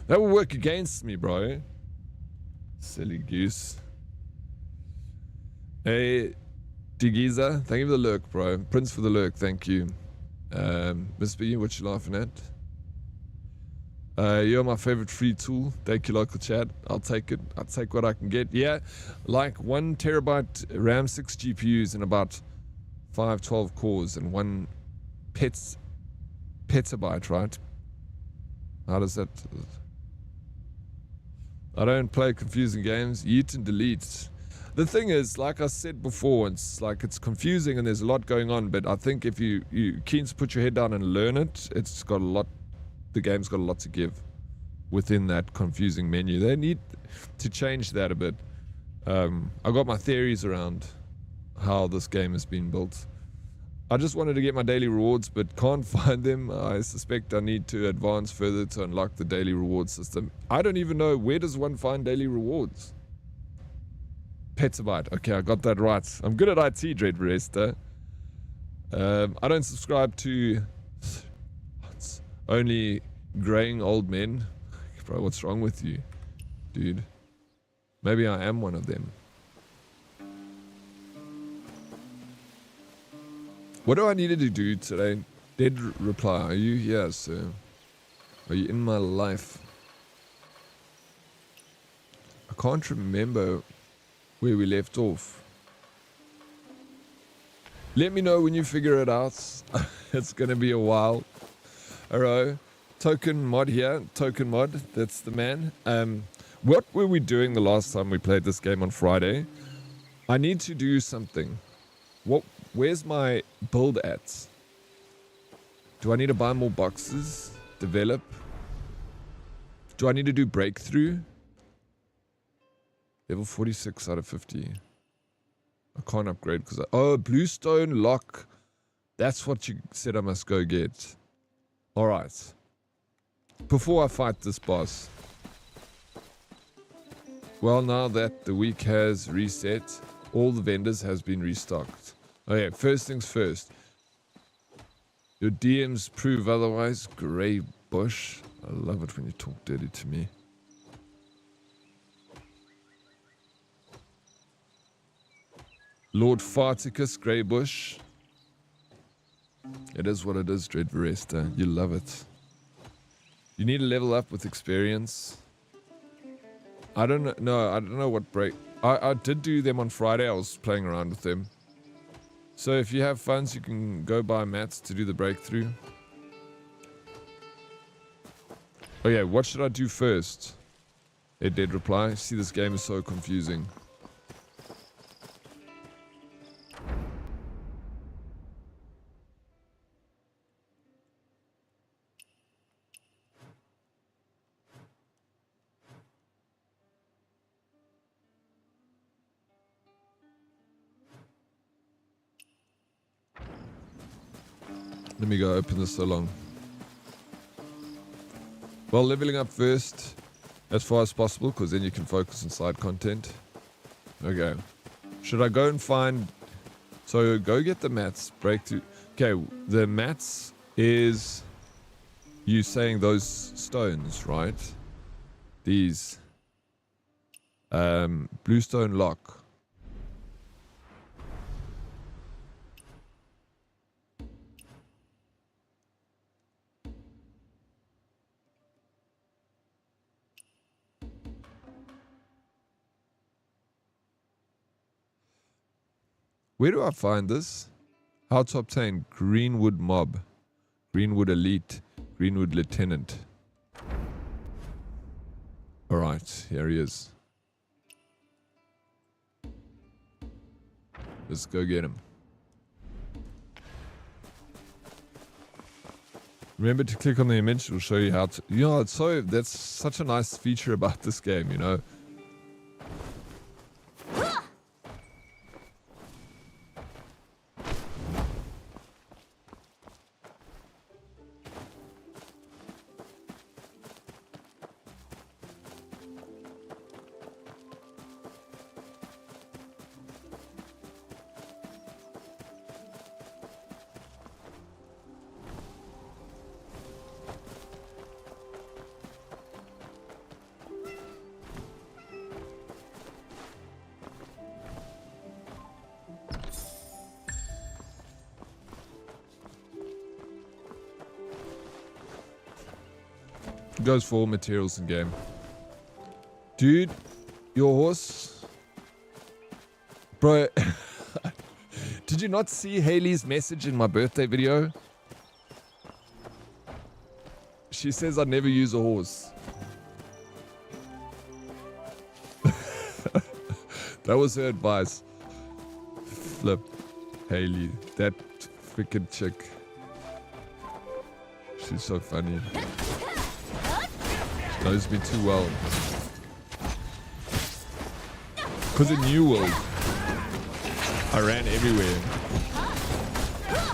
That will work against me, bro. Silly goose. Hey, Digiza, thank you for the lurk, bro. Prince for the lurk, thank you. Miss B, what you laughing at? You're my favorite free tool. Thank you, local chat. I'll take it. I'll take what I can get. Yeah, like 1 terabyte RAM, 6 GPUs, and about 512 cores, and 1 petabyte, right? How does that? I don't play confusing games. Yeet and delete. The thing is, like I said before, it's confusing and there's a lot going on. But I think if you keen to put your head down and learn it, it's got a lot. The game's got a lot to give within that confusing menu. They need to change that a bit. I got my theories around how this game has been built. I just wanted to get my daily rewards, but can't find them. I suspect I need to advance further to unlock the daily reward system. I don't even know, where does one find daily rewards? Petabyte. Okay, I got that right. I'm good at IT, Dread Resta. I don't subscribe to only graying old men. Bro, what's wrong with you, dude? Maybe I am one of them. What do I need to do today? Dead reply. Are you here, sir? Are you in my life? I can't remember where we left off. Let me know when you figure it out. It's gonna be a while. Alright. Token mod here. Token mod. That's the man. What were we doing the last time we played this game on Friday? I need to do something. Where's my build at? Do I need to buy more boxes? Develop? Do I need to do breakthrough? Level 46 out of 50. I can't upgrade because oh, bluestone lock. That's what you said I must go get. Alright. Before I fight this boss. Well, now that the week has reset, all the vendors has been restocked. Okay, first things first. Your DMs prove otherwise. Grey Bush. I love it when you talk dirty to me. Lord Farticus, Grey Bush. It is what it is, Dread Veresta. You love it. You need to level up with experience. I don't know what break. I did do them on Friday. I was playing around with them. So if you have funds, you can go buy mats to do the breakthrough. Oh yeah, what should I do first? A dead reply. See, this game is so confusing. Let me go open this so long. Well, leveling up first as far as possible, because then you can focus on side content. Okay. Should I go and find So go get the mats, break through. Okay, the mats is you saying those stones, right? These bluestone lock. Where do I find this? How to obtain Greenwood Mob, Greenwood Elite, Greenwood Lieutenant. Alright, here he is. Let's go get him. Remember to click on the image, it'll show you how to... You know, it's so... That's such a nice feature about this game, you know. Goes for all materials in game. Dude, your horse... Bro, did you not see Haley's message in my birthday video? She says I never use a horse. That was her advice. Flip. Haley. That freaking chick. She's so funny. Knows me too well. Because in New World, I ran everywhere.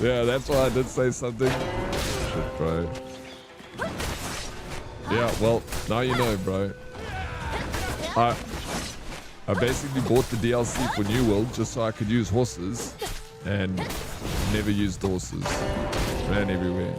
Yeah, that's why I did say something. Shit, bro. Yeah, well, now you know, bro. I basically bought the DLC for New World just so I could use horses, and never used horses. Ran everywhere.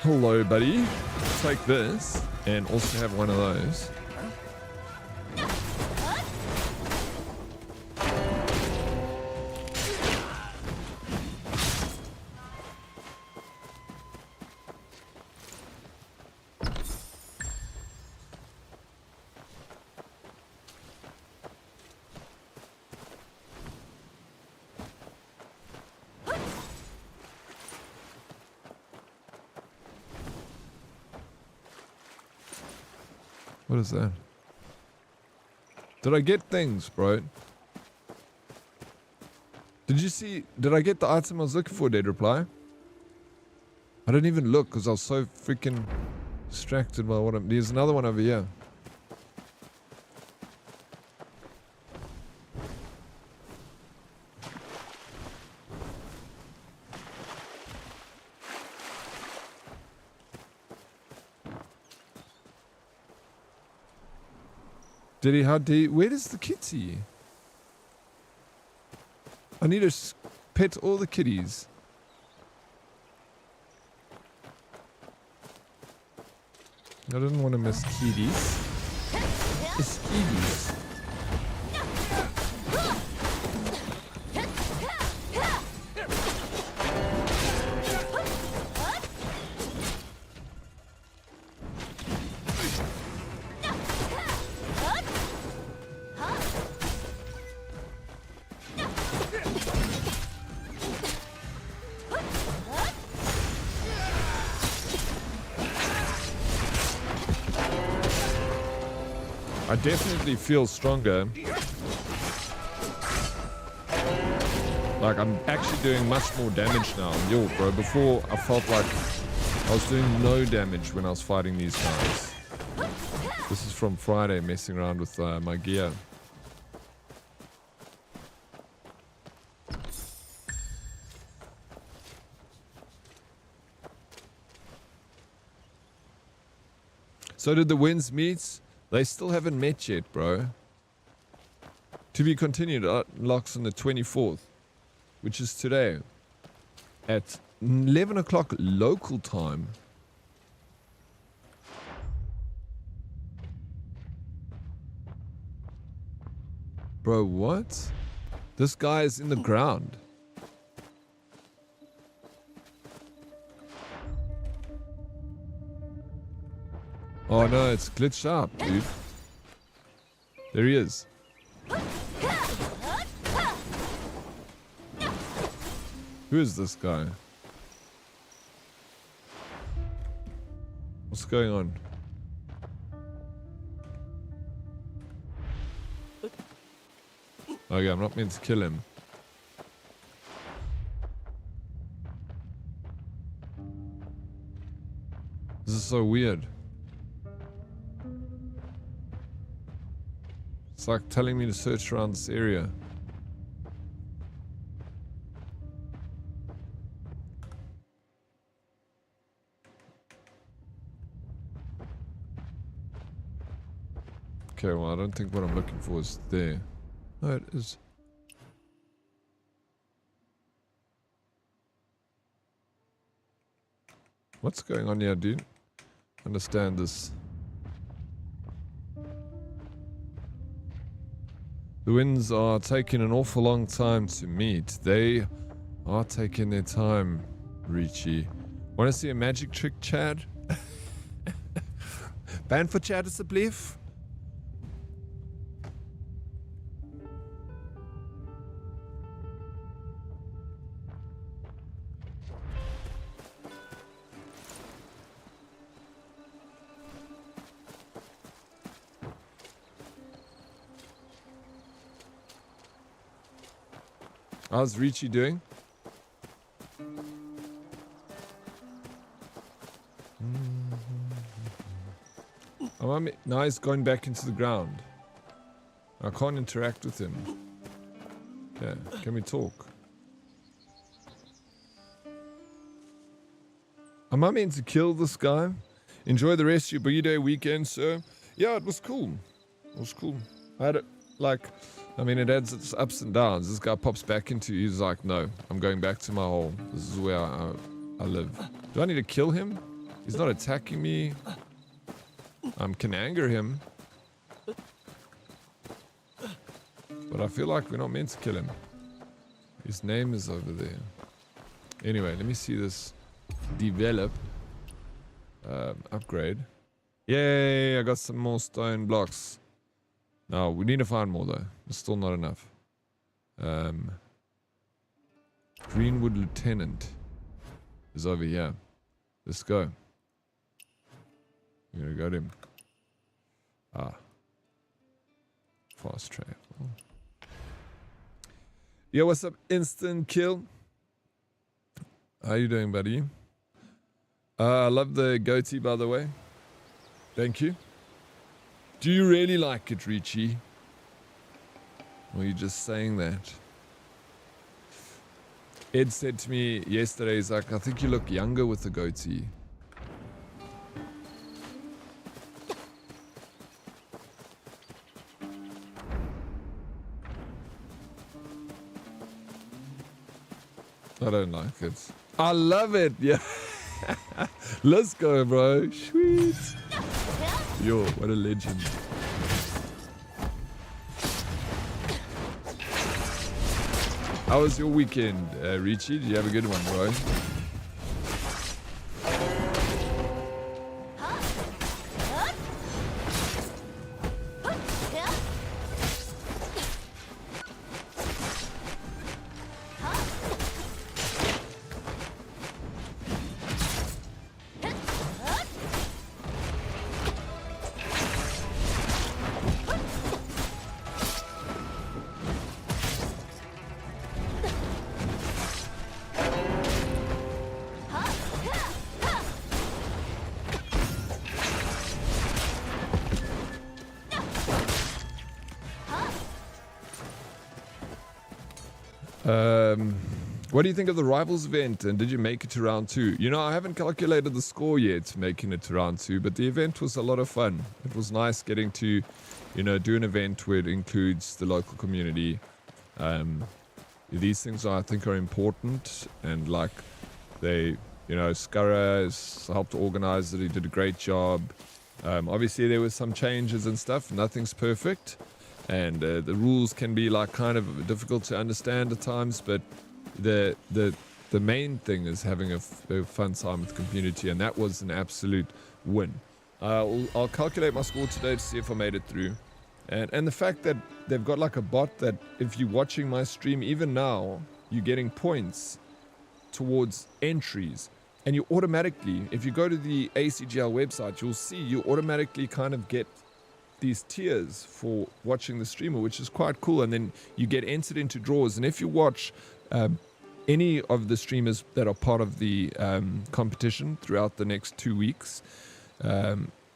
Hello, buddy. Take this and also have one of those. What is that? Did I get things, bro? Did you see? Did I get the item I was looking for, Dead Reply? I didn't even look because I was so freaking distracted by what I'm... There's another one over here. Did he? How deep? Where is the kitty? I need to pet all the kitties. I didn't want to miss kitties. It's kitties. I definitely feel stronger. Like I'm actually doing much more damage now. Yo, bro, before I felt like I was doing no damage when I was fighting these guys. This is from Friday, messing around with my gear. So did the winds meet? They still haven't met yet, bro. To be continued unlocks on the 24th, which is today, at 11 o'clock local time. Bro, what? This guy is in the ground. Oh no, it's glitched up, dude. There he is. Who is this guy? What's going on? Okay, I'm not meant to kill him. This is so weird. It's like telling me to search around this area. Okay, well, I don't think what I'm looking for is there. No, it is. What's going on here, dude? Understand this. The winds are taking an awful long time to meet. They are taking their time, Richie. Want to see a magic trick, Chad? Band for Chad alsjeblieft. How's Richie doing? Oh, now he's going back into the ground. I can't interact with him. Okay, can we talk? Am I meant to kill this guy? Enjoy the rest of your Boogie Day weekend, sir. Yeah, it was cool. It was cool. I had it like... I mean, it adds its ups and downs. This guy pops back into you. He's like, no, I'm going back to my hole. This is where I live. Do I need to kill him? He's not attacking me. Can anger him. But I feel like we're not meant to kill him. His name is over there. Anyway, let me see this develop. Upgrade. Yay, I got some more stone blocks. No, we need to find more though. It's still not enough. Greenwood Lieutenant is over here. Let's go. We're gonna go to him. Fast travel. Yo, what's up, Instant Kill? How you doing, buddy? I love the goatee, by the way. Thank you. Do you really like it, Richie? Or are you just saying that? Ed said to me yesterday, he's like, I think you look younger with the goatee. I don't like it. I love it, yeah. Let's go, bro. Sweet. Yo, what a legend. How was your weekend, Richie? Did you have a good one, bro? What do you think of the Rivals event, and did you make it to round 2? You know, I haven't calculated the score yet making it to round 2, but the event was a lot of fun. It was nice getting to, you know, do an event where it includes the local community. These things I think are important, and like they, you know, Scurra has helped organize it. He did a great job. Obviously there were some changes and stuff. Nothing's perfect, and the rules can be like kind of difficult to understand at times, but the main thing is having a fun time with the community, and that was an absolute win. I'll calculate my score today to see if I made it through. And the fact that they've got like a bot that if you're watching my stream, even now, you're getting points towards entries. And you automatically, if you go to the ACGL website, you'll see you automatically kind of get these tiers for watching the streamer, which is quite cool. And then you get entered into draws. And if you watch any of the streamers that are part of the competition throughout the next 2 weeks,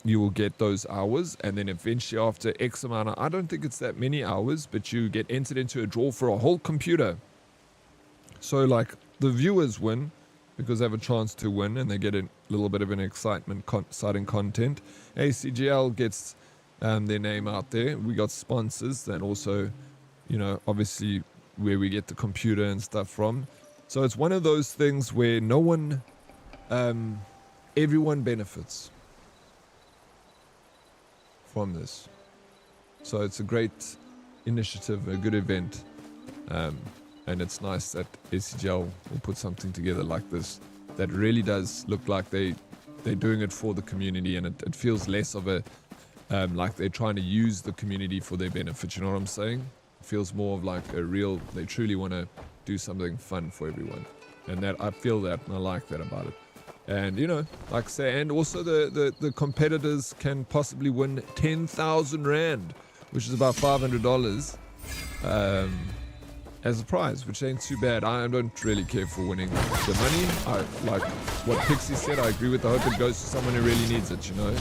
you will get those hours, and then eventually after X amount of, I don't think it's that many hours, but you get entered into a draw for a whole computer. So like the viewers win because they have a chance to win, and they get a little bit of an exciting content. ACGL gets their name out there. We got sponsors that also, you know, obviously where we get the computer and stuff from. So it's one of those things where no one, everyone benefits from this. So it's a great initiative, a good event, and it's nice that SCGL will put something together like this that really does look like they're doing it for the community, and it feels less of a like they're trying to use the community for their benefit. You know what I'm saying? It feels more of like a real, they truly want to do something fun for everyone, and that I feel that, and I like that about it. And you know, like I say, and also the competitors can possibly win 10,000 Rand, which is about $500 as a prize, which ain't too bad. I don't really care for winning the money. I like what Pixie said. I agree with. I hope it goes to someone who really needs it, you know.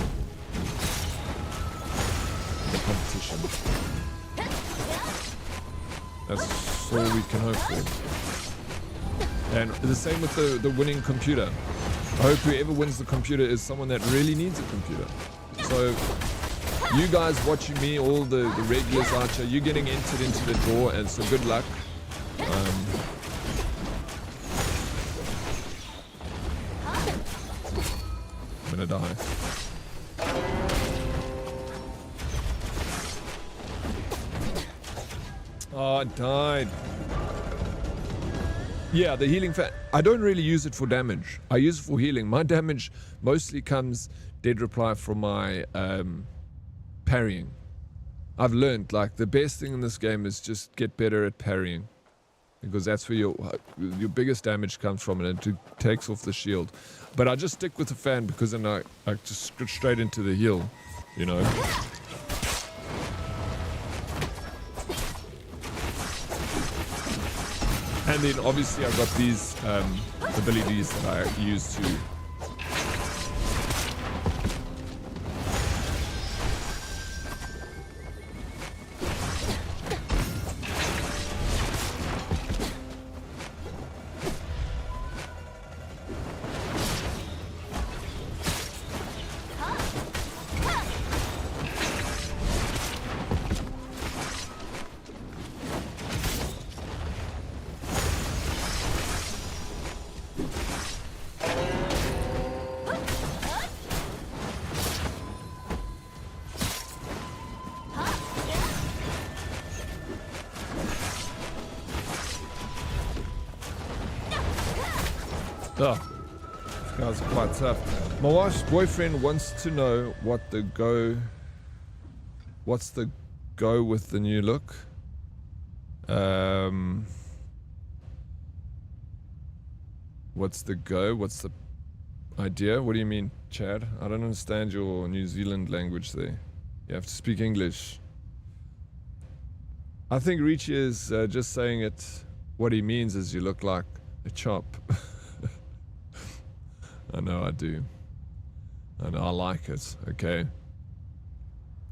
The competition. That's all we can hope for. And the same with the winning computer. I hope whoever wins the computer is someone that really needs a computer. So you guys watching me, all the regulars out here, you're getting entered into the draw, and so good luck. I'm gonna die. Oh, I died. Yeah, the healing fan. I don't really use it for damage. I use it for healing. My damage mostly comes, dead reply, from my parrying. I've learned, like, the best thing in this game is just get better at parrying, because that's where your biggest damage comes from, and it takes off the shield. But I just stick with the fan because then I just get straight into the heal, you know. And then obviously I've got these abilities that I use to guys are quite tough. My wife's boyfriend wants to know what's the go with the new look. What's the go? What's the idea? What do you mean, Chad? I don't understand your New Zealand language there. You have to speak English. I think Richie is just saying it. What he means is you look like a chop. I know I do. And I like it, okay?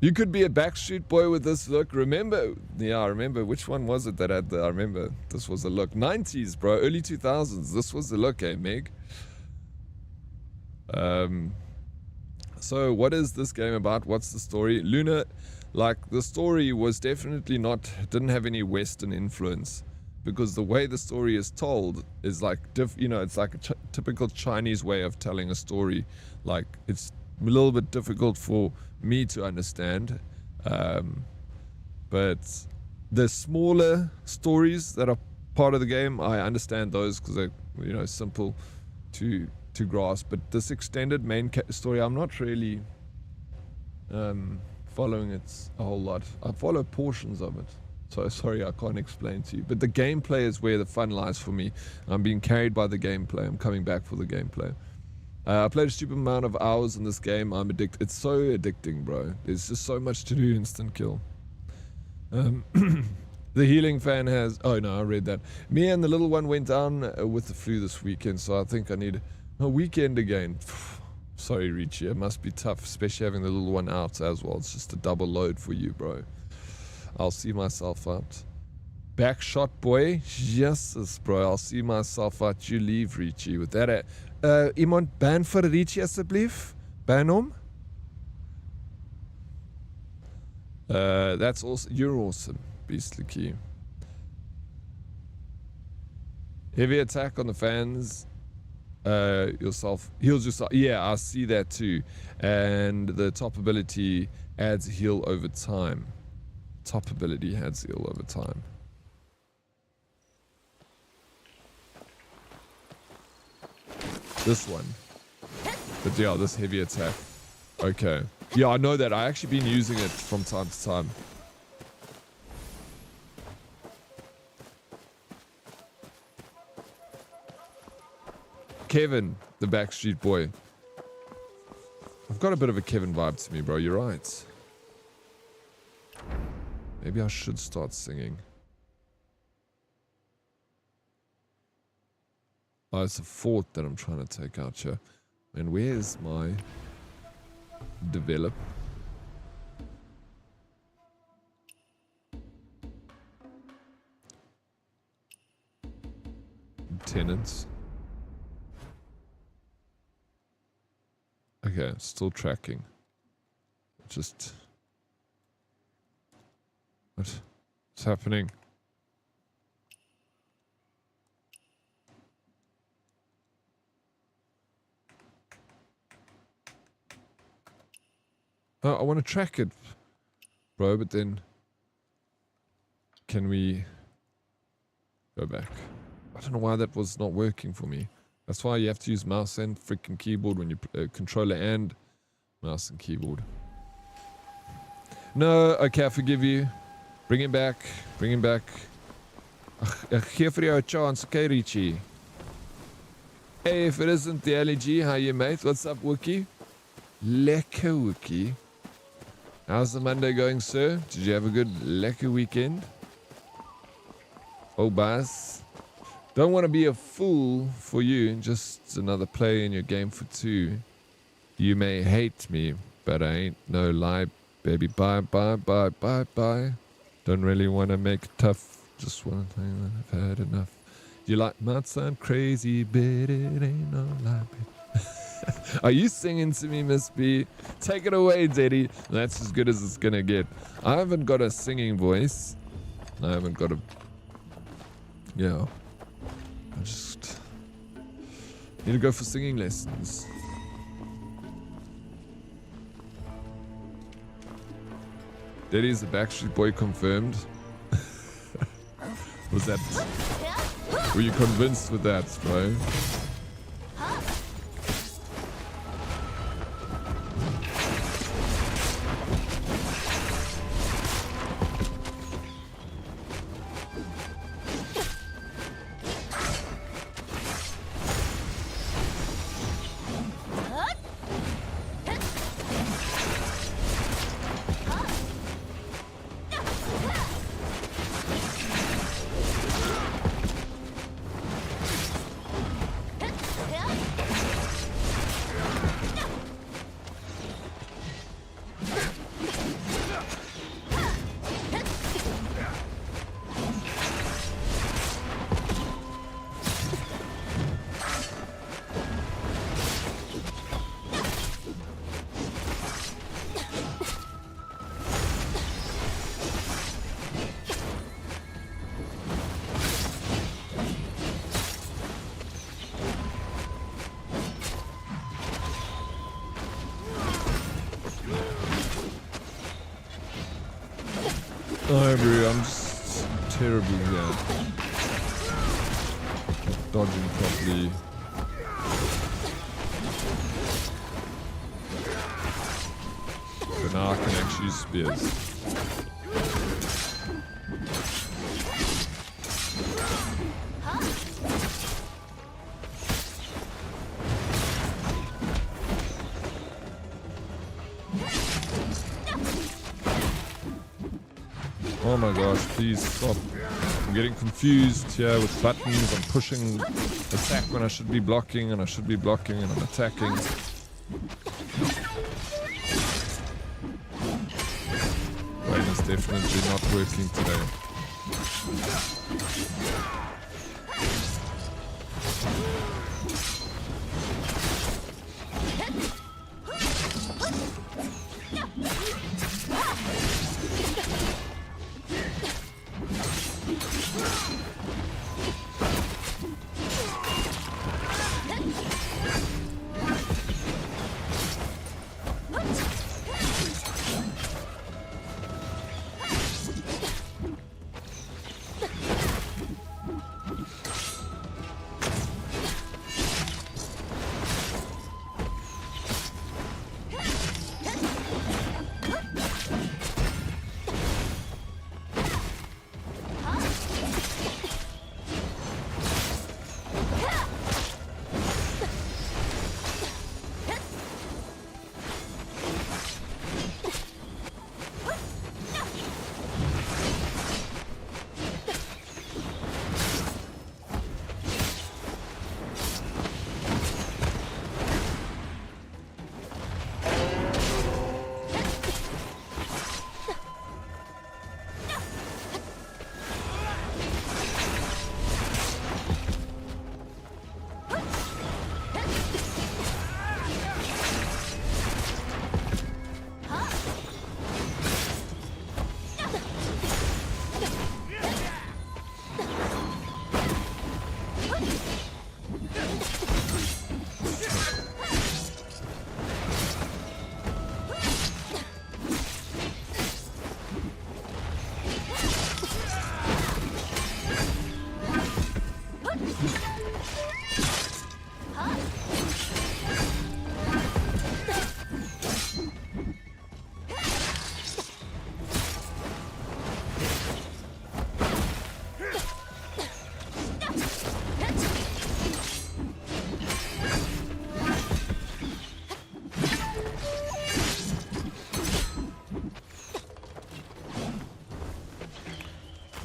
You could be a Backstreet Boy with this look. Remember? Yeah, I remember. Which one was it that had the... I remember. This was the look. 90s, bro. Early 2000s. This was the look, eh, Meg? So, what is this game about? What's the story? Luna, like, the story was definitely not... Didn't have any Western influence. Because the way the story is told is like... you know, it's like a typical Chinese way of telling a story. Like, it's a little bit difficult for me to understand, but the smaller stories that are part of the game, I understand those because they're, you know, simple to grasp. But this extended main story, I'm not really following it a whole lot. I follow portions of it, so sorry I can't explain to you. But the gameplay is where the fun lies for me. I'm being carried by the gameplay. I'm coming back for the gameplay. I played a stupid amount of hours in this game. I'm addicted. It's so addicting, bro. There's just so much to do. Instant kill. The healing fan has... Oh, no, I read that. Me and the little one went down with the flu this weekend, so I think I need a weekend again. Sorry, Richie. It must be tough, especially having the little one out as well. It's just a double load for you, bro. I'll see myself out. Backshot boy? Jesus, bro. I'll see myself out. You leave, Richie. With that... iemand ban vir Richie asseblief? Ban hom? That's awesome. You're awesome, Beastly Key. Heavy attack on the fans. Yourself. Heals yourself. Yeah, I see that too. And the top ability adds heal over time. Top ability adds heal over time. This one. But yeah, this heavy attack. Okay. Yeah, I know that. I actually been using it from time to time. Kevin, the Backstreet Boy. I've got a bit of a Kevin vibe to me, bro. You're right. Maybe I should start singing. Oh, it's a fort that I'm trying to take out here. And where's my develop? Tenants. Okay, still tracking. Just... What's happening? I want to track it, bro, but then... Can we... Go back? I don't know why that was not working for me. That's why you have to use mouse and freaking keyboard when you... controller and mouse and keyboard. No, okay, I forgive you. Bring him back. Bring him back. Ek gee vir jou 'n chance, okay, Richie? Hey, if it isn't the LG, how you, mate? What's up, Wookie? Lekker, Wookie. How's the Monday going, sir? Did you have a good lekker weekend? Oh, boss. Don't want to be a fool for you. Just another player in your game for two. You may hate me, but I ain't no lie, baby. Bye, bye, bye, bye, bye. Don't really want to make it tough. Just want to tell you that I've had enough. You might sound crazy, but it ain't no lie, baby. Are you singing to me, Miss B? Take it away, Daddy. That's as good as it's gonna get. I haven't got a singing voice. I haven't got a... Yeah. I just... need to go for singing lessons. Daddy's a Backstreet Boy confirmed. Was that... Were you convinced with that, bro? I agree, I'm just terrible here. Dodging properly. So now I can actually use spears. Oh my gosh, please stop. I'm getting confused here with buttons. I'm pushing attack when I should be blocking, and I should be blocking, and I'm attacking. Brain is definitely not working today.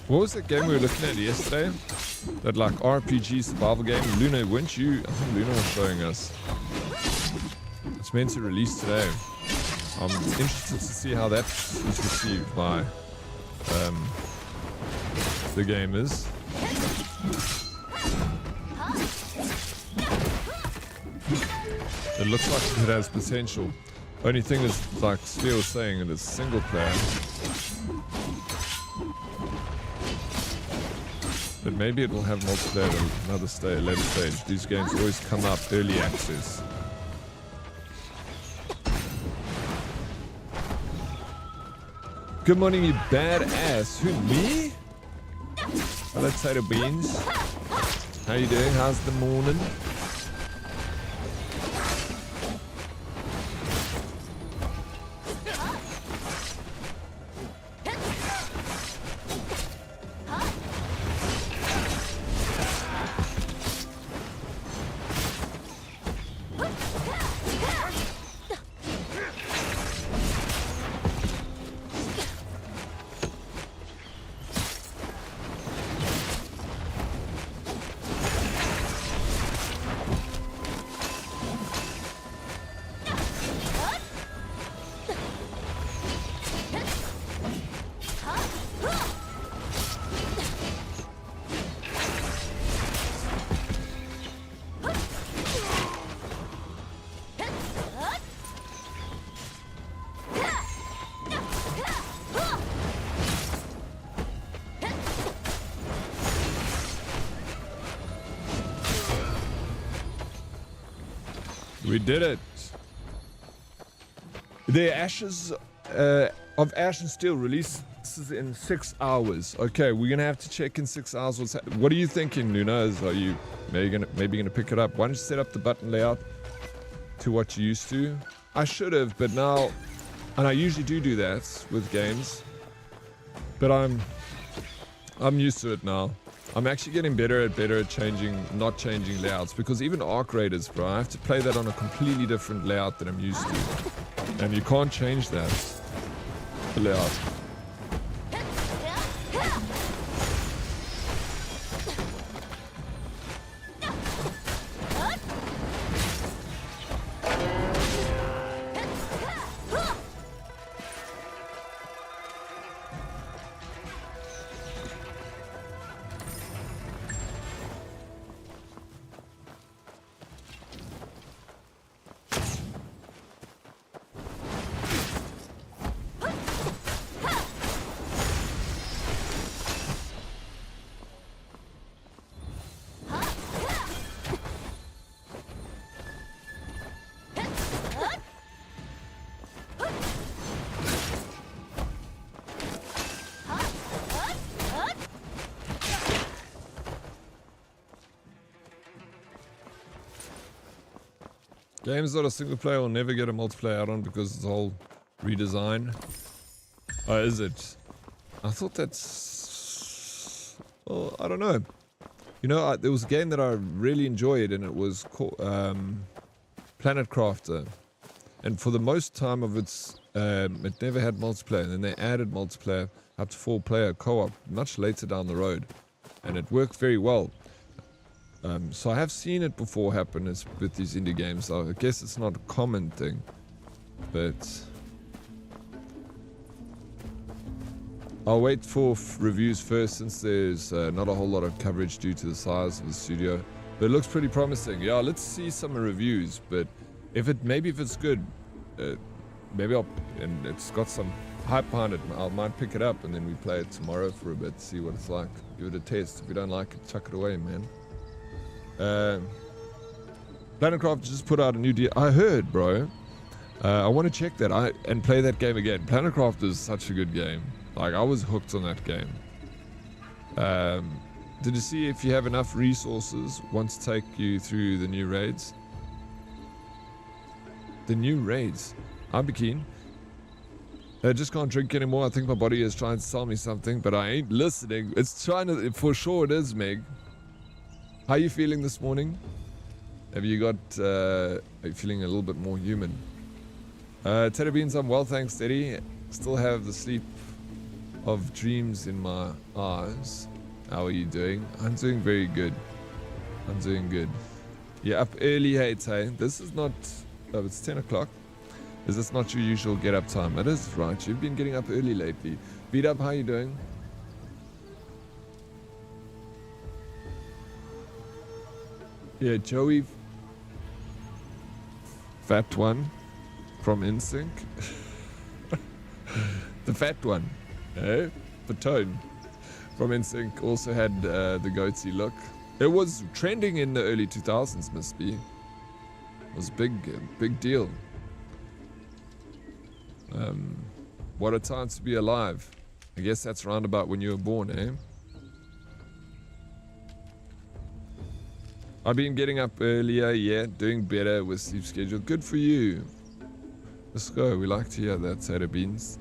What was that game we were looking at yesterday? That like RPG survival game? Luna, weren't you? I think Luna was showing us. It's meant to release today. I'm interested to see how that is received by the gamers. It looks like it has potential. Only thing is, like Sphere was saying, it is single player. But maybe it will have multiplayer at another stage, later stage. These games always come up early access. Good morning, you badass. Who, me? Hello, Tater Beans. How you doing? How's the morning? We did it. The ashes of Ash and Steel releases in 6 hours. Okay, we're gonna have to check in 6 hours. What are you thinking, Luna? Are you maybe gonna pick it up? Why don't you set up the button layout to what you used to? I should have, but now, and I usually do that with games, but I'm used to it now. I'm actually getting better at not changing layouts, because even Arc Raiders, bro, I have to play that on a completely different layout than I'm used to, and you can't change that layout. Games that are single player will never get a multiplayer add-on because it's a whole redesign. Oh, is it? I thought that's... Well, I don't know. You know, there was a game that I really enjoyed, and it was called Planet Crafter. And for the most time of it never had multiplayer. And then they added multiplayer up to 4-player co-op much later down the road. And it worked very well. So I have seen it before happen with these indie games. I guess it's not a common thing, but I'll wait for reviews first, since there's not a whole lot of coverage due to the size of the studio. But it looks pretty promising. Yeah, let's see some reviews. But maybe if it's good, maybe and it's got some hype behind it, I might pick it up and then we play it tomorrow for a bit, see what it's like. Give it a test. If you don't like it, chuck it away, man. Planetcraft just put out a new deal. I heard, bro. I want to check that and play that game again. Planetcraft is such a good game. Like, I was hooked on that game. Did you see if you have enough resources want to take you through the new raids? The new raids. I'd be keen. I just can't drink anymore. I think my body is trying to tell me something, but I ain't listening. It's trying to, for sure it is, Meg. How are you feeling this morning? Have you got, are you feeling a little bit more human? Teddy Beans, I'm well, thanks, Teddy. Still have the sleep of dreams in my eyes. How are you doing? I'm doing very good. I'm doing good. Yeah, up early, hey, Tay. This is not, oh, it's 10 o'clock. Is this not your usual get up time? It is, right? You've been getting up early lately. Beat up, how are you doing? Yeah, Joey, fat one from NSYNC. The fat one, eh? The tone from NSYNC also had the goatee look. It was trending in the early 2000s, must be. It was big deal. What a time to be alive. I guess that's round about when you were born, eh? I've been getting up earlier, yeah, doing better with sleep schedule. Good for you. Let's go. We like to hear that, Tater Beans.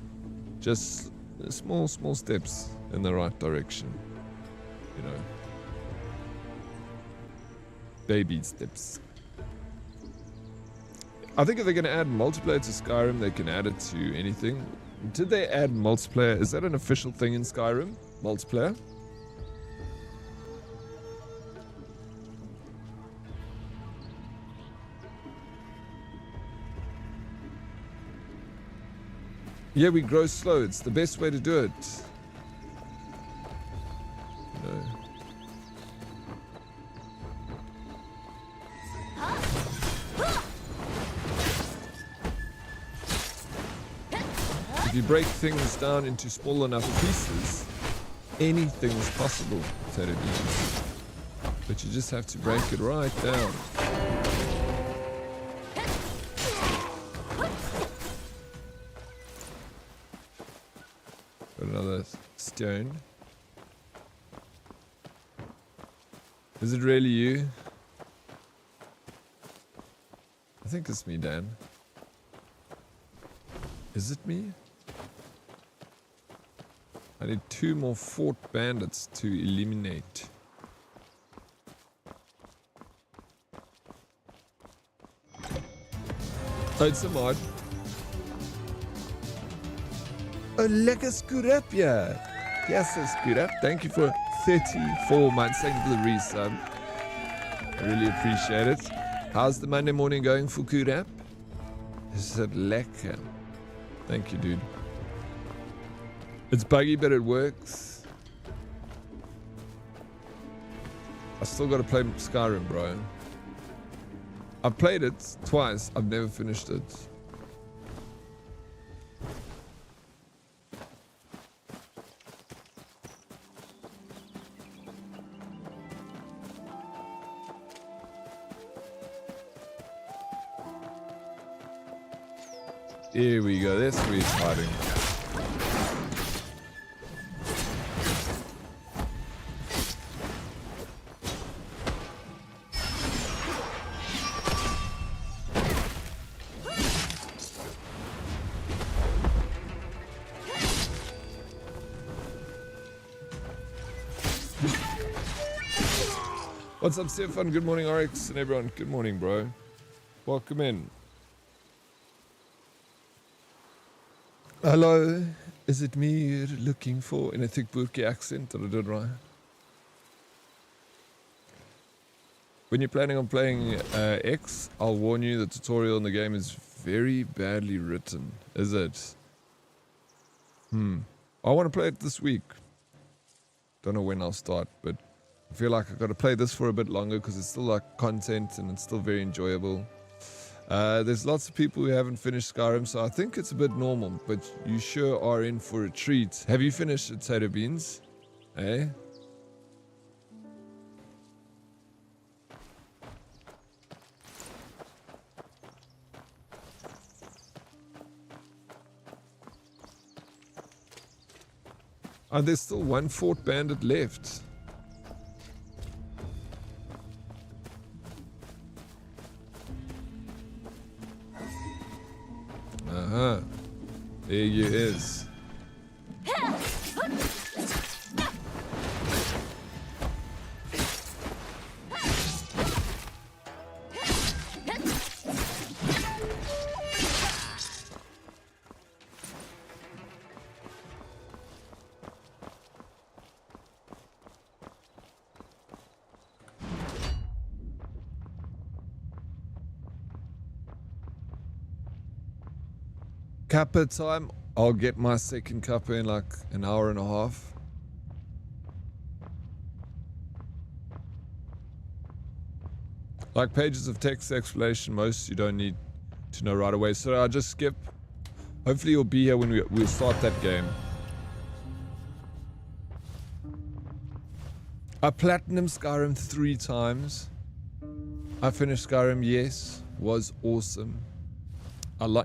Just small steps in the right direction. You know. Baby steps. I think if they're going to add multiplayer to Skyrim, they can add it to anything. Did they add multiplayer? Is that an official thing in Skyrim? Multiplayer? Yeah, we grow slow. It's the best way to do it. You know. If you break things down into small enough pieces, anything's possible, Tater Beans. But you just have to break it right down. Got another stone. Is it really you? I think it's me, Dan. Is it me? I need 2 more fort bandits to eliminate. Oh, it's a mod. Oh, lekker Skurap, yeah. Yes, Skurap. Thank you for 34 months. Thank you for the resub. I really appreciate it. How's the Monday morning going for Kurap? Is it lekker? Thank you, dude. It's buggy, but it works. I still got to play Skyrim, bro. I've played it twice. I've never finished it. Here we go. That's really exciting. What's up, Stefan? Good morning, Oryx, and everyone. Good morning, bro. Welcome in. Hello, is it me you're looking for in a thick Burki accent? Did I do it right? When you're planning on playing X, I'll warn you the tutorial in the game is very badly written. Is it? I want to play it this week. Don't know when I'll start, but I feel like I've got to play this for a bit longer because it's still like content and it's still very enjoyable. There's lots of people who haven't finished Skyrim, so I think it's a bit normal, but you sure are in for a treat. Have you finished it, Tater Beans? Eh? Oh, there's still 1 fort bandit left. There you is. Kappa time. I'll get my second kappa in like an hour and a half. Like pages of text explanation, most you don't need to know right away. So I'll just skip. Hopefully you'll be here when we'll start that game. I platinum Skyrim 3 times. I finished Skyrim, yes. Was awesome.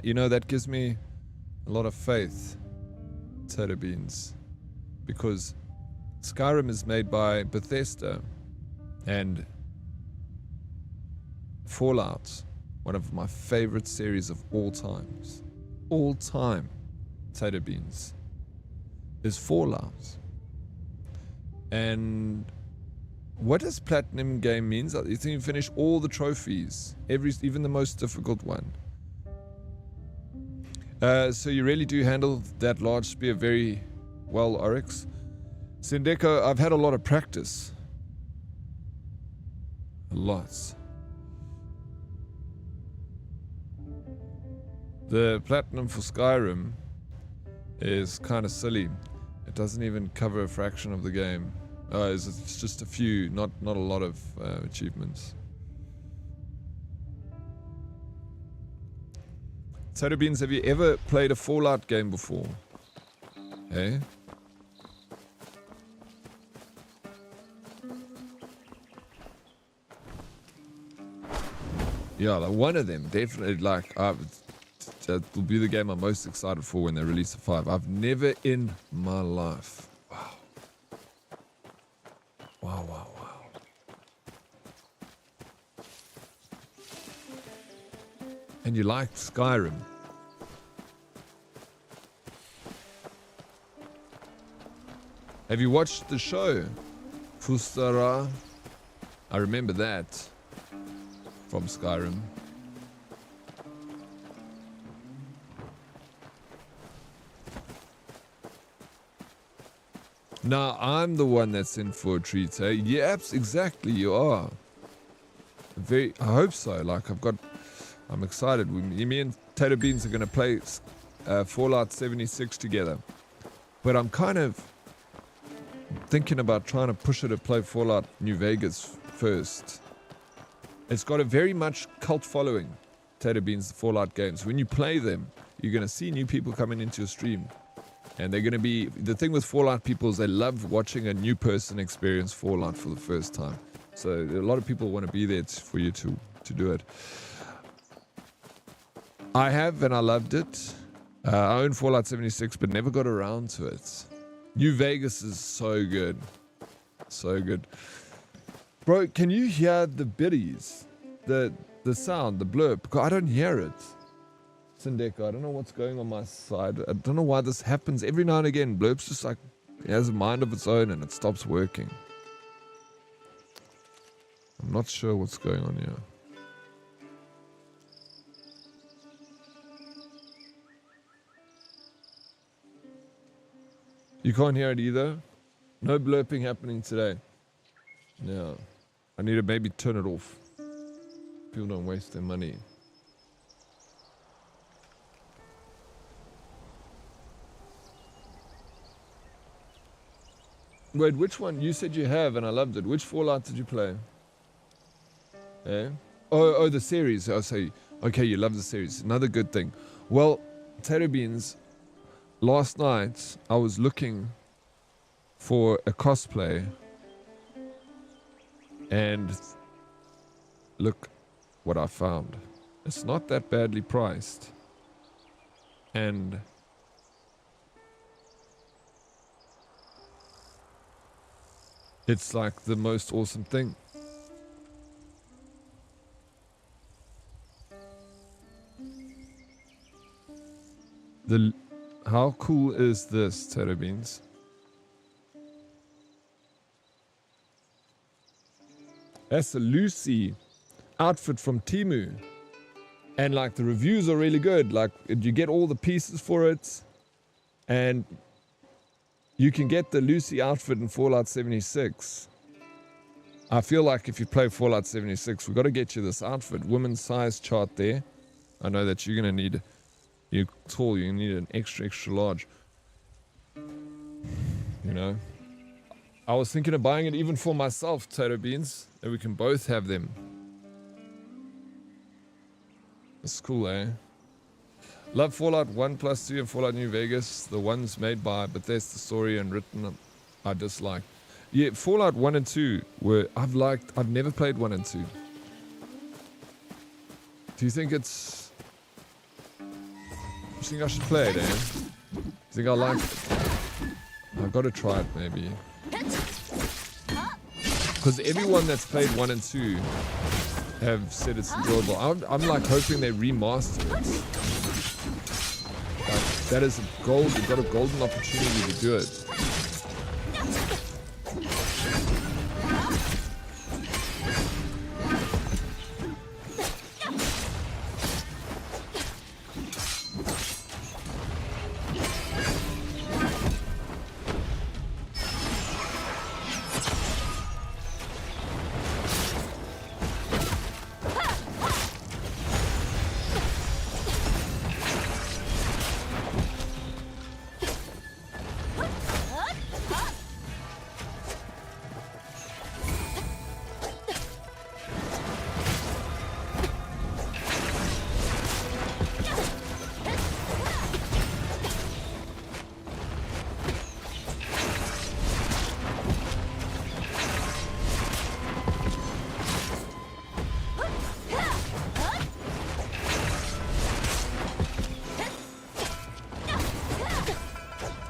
You know, that gives me a lot of faith, Tater Beans, because Skyrim is made by Bethesda, and Fallout, one of my favorite series of all time, Tater Beans, is Fallout. And what does platinum game means? You think you finish all the trophies, even the most difficult one. So you really do handle that large spear very well, Oryx. Sindeko, I've had a lot of practice. Lots. The platinum for Skyrim is kind of silly. It doesn't even cover a fraction of the game. It's just a few, not a lot of achievements. Tater Beans, have you ever played a Fallout game before? Hey? Yeah, like one of them, definitely, like, That will be the game I'm most excited for when they release a 5. I've never in my life. Wow. Wow, wow, wow. And you liked Skyrim. Have you watched the show? Fustara. I remember that from Skyrim. Now I'm the one that's in for a treat, eh? Yeah, exactly, you are. I hope so. Like, I'm excited. Me and Tater Beans are going to play Fallout 76 together. But I'm kind of thinking about trying to push her to play Fallout New Vegas first. It's got a very much cult following, Tater Beans, the Fallout games. When you play them, you're going to see new people coming into your stream. And they're going to be... The thing with Fallout people is they love watching a new person experience Fallout for the first time. So a lot of people want to be there for you to do it. I have, and I loved it. I own Fallout 76, but never got around to it. New Vegas is so good. So good. Bro, can you hear the biddies? The sound, the blurb? I don't hear it. Sindeko, I don't know what's going on my side. I don't know why this happens. Every now and again, Blurp's just like, it has a mind of its own and it stops working. I'm not sure what's going on here. You can't hear it either? No blurping happening today. No. I need to maybe turn it off. People don't waste their money. Wait, which one? You said you have, and I loved it. Which Fallout did you play? Eh? Oh, the series. I'll say, okay, you love the series. Another good thing. Well, Tater Beans, last night I was looking for a cosplay, and look what I found. It's not that badly priced, and it's like the most awesome thing. How cool is this, Tater Beans? That's a Lucy outfit from Temu. And like the reviews are really good. Like you get all the pieces for it. And you can get the Lucy outfit in Fallout 76. I feel like if you play Fallout 76, we've got to get you this outfit. Women's size chart there. I know that you're going to need... You're tall, you need an extra large. You know? I was thinking of buying it even for myself, Tater Beans. That we can both have them. It's cool, eh? Love Fallout 1 plus 2 and Fallout New Vegas. The ones made by Bethesda Story and written I dislike. Yeah, Fallout 1 and 2 were I've never played 1 and 2. Do you think it's... You think I should play it, eh? You think I like it? I've got to try it, maybe. Because everyone that's played 1 and 2 have said it's enjoyable. I'm like hoping they remaster it. Like, that is a gold. You've got a golden opportunity to do it.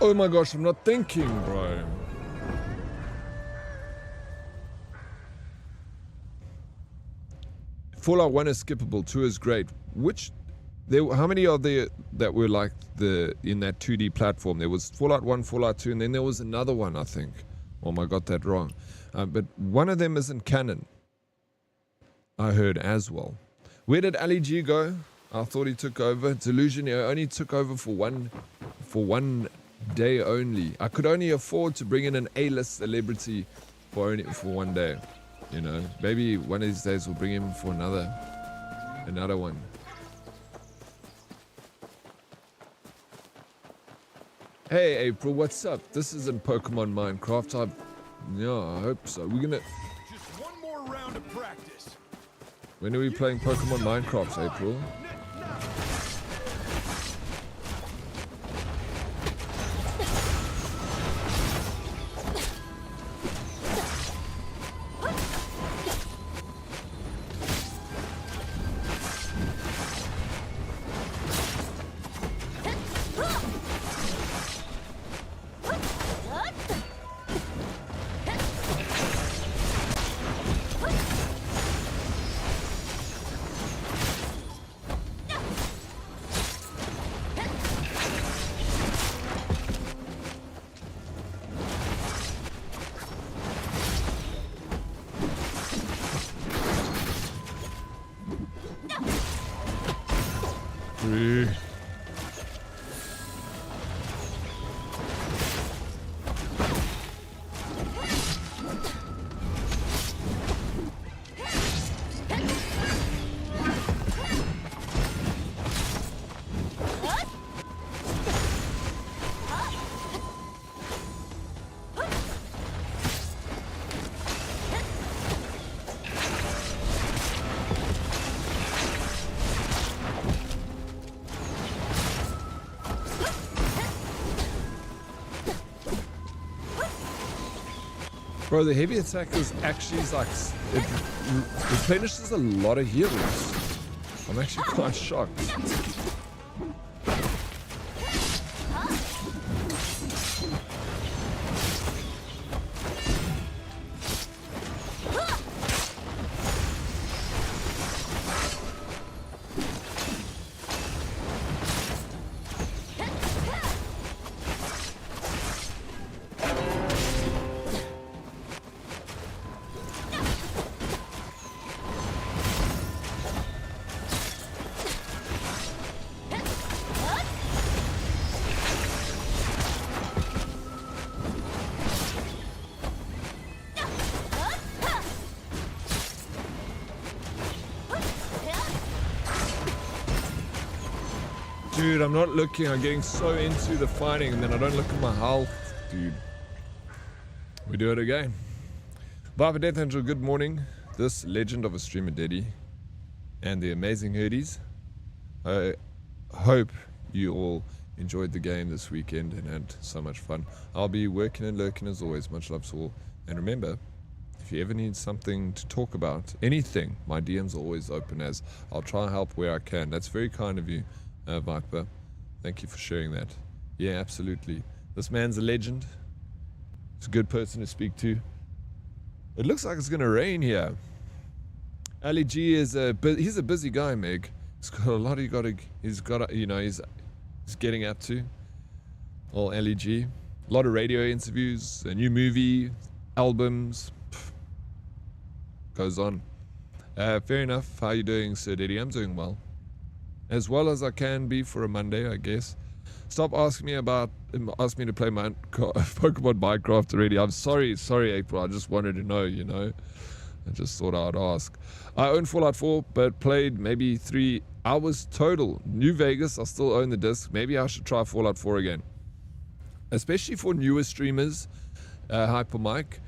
Oh my gosh, I'm not thinking, bro. Fallout 1 is skippable, 2 is great. How many are there that were like in that 2D platform? There was Fallout 1, Fallout 2, and then there was another one, I think. Oh, I got that wrong. But one of them isn't canon, I heard as well. Where did Ali G go? I thought he took over. Delusion, he only took over for one day only. I could only afford to bring in an A-list celebrity for one day. You know, maybe one of these days we'll bring him for another one. Hey April, what's up? This isn't Pokemon Minecraft. I hope so. We're gonna. Just one more round of practice. When are we playing Pokemon Minecraft, April? Bro, the heavy attack is actually like, it replenishes a lot of heals. I'm actually quite shocked. Dude, I'm not looking. I'm getting so into the fighting and then I don't look at my health. Dude. We do it again. Baba Death Angel, good morning. This legend of a streamer Deddy and the amazing Herdies. I hope you all enjoyed the game this weekend and had so much fun. I'll be working and lurking as always. Much love to all. And remember, if you ever need something to talk about, anything, my DMs are always open as I'll try and help where I can. That's very kind of you. Viper, thank you for sharing that. Yeah, absolutely. This man's a legend. He's a good person to speak to. It looks like it's gonna rain here. Ali G is he's a busy guy, Meg. He's got a lot he's getting up to. All Ali G. A lot of radio interviews, a new movie, albums. Goes on. Fair enough. How are you doing, Sir Diddy? I'm doing well. As well as I can be for a Monday, I guess. Stop asking me to play my Pokemon Minecraft already. I'm sorry, April. I just wanted to know, I just thought I'd ask. I own Fallout 4, but played maybe 3 hours total. New Vegas, I still own the disc. Maybe I should try Fallout 4 again. Especially for newer streamers, Hyper Mike.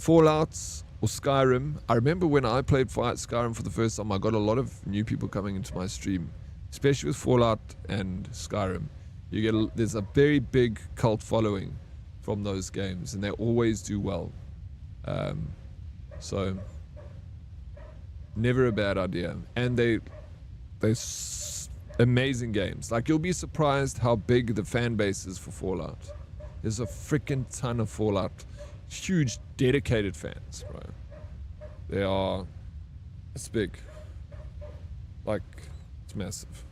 Fallouts or Skyrim. I remember when I played Skyrim for the first time, I got a lot of new people coming into my stream. Especially with Fallout and Skyrim. There's a very big cult following from those games, and they always do well. So never a bad idea. And they're amazing games. Like, you'll be surprised how big the fan base is for Fallout. There's a freaking ton of Fallout. Huge, dedicated fans, bro. They are... It's big. Like, it's massive.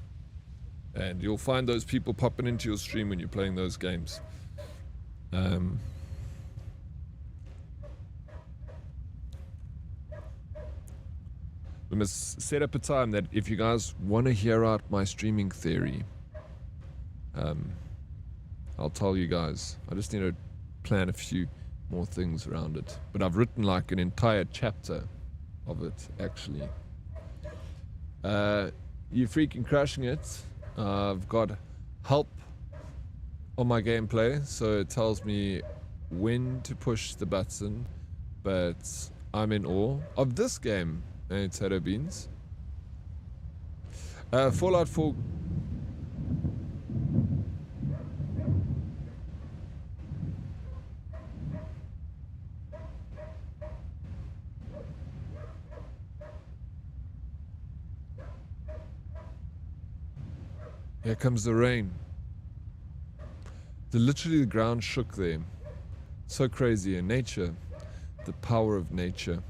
And you'll find those people popping into your stream when you're playing those games. We must set up a time that if you guys want to hear out my streaming theory, I'll tell you guys. I just need to plan a few more things around it. But I've written like an entire chapter of it, actually. You're freaking crushing it. I've got help on my gameplay, so it tells me when to push the button, but I'm in awe of this game. Potato beans. Fallout 4. Here comes the rain. Literally the ground shook there. So crazy in nature. The power of nature.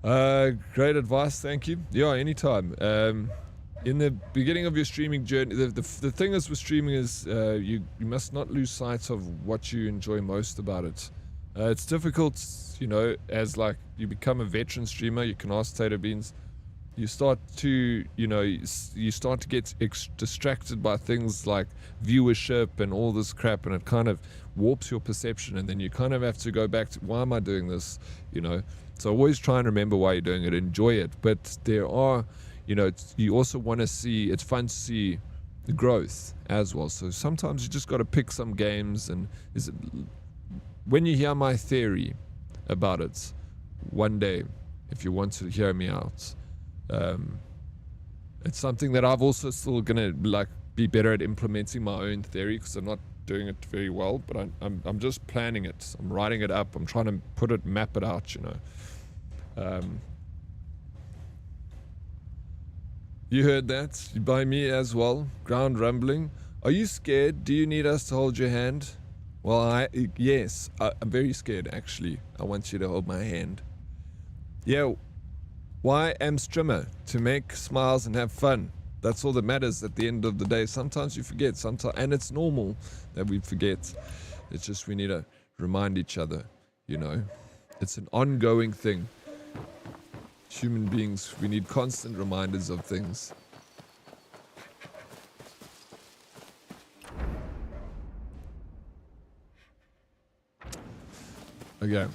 Great advice, thank you. Yeah, anytime. In the beginning of your streaming journey, the thing is with streaming is you must not lose sight of what you enjoy most about it. It's difficult, you know, as like you become a veteran streamer, you can ask Tater Beans, you start to, you know, you start to get distracted by things like viewership and all this crap, and it kind of warps your perception, and then you kind of have to go back to, why am I doing this, you know? So always try and remember why you're doing it, enjoy it. But there are, you know, you also want to see, it's fun to see the growth as well. So sometimes you just got to pick some games, and when you hear my theory about it, one day, if you want to hear me out, it's something that I've also still gonna like be better at implementing my own theory, because I'm not doing it very well, but I'm just planning it. I'm writing it up. I'm trying to map it out, you know. You heard that by me as well. Ground rumbling. Are you scared? Do you need us to hold your hand? Well, yes, I'm very scared actually. I want you to hold my hand. Yeah. Why am streamer? To make smiles and have fun. That's all that matters at the end of the day. Sometimes you forget, sometimes, and it's normal that we forget. It's just we need to remind each other, you know. It's an ongoing thing. Human beings, we need constant reminders of things. Okay,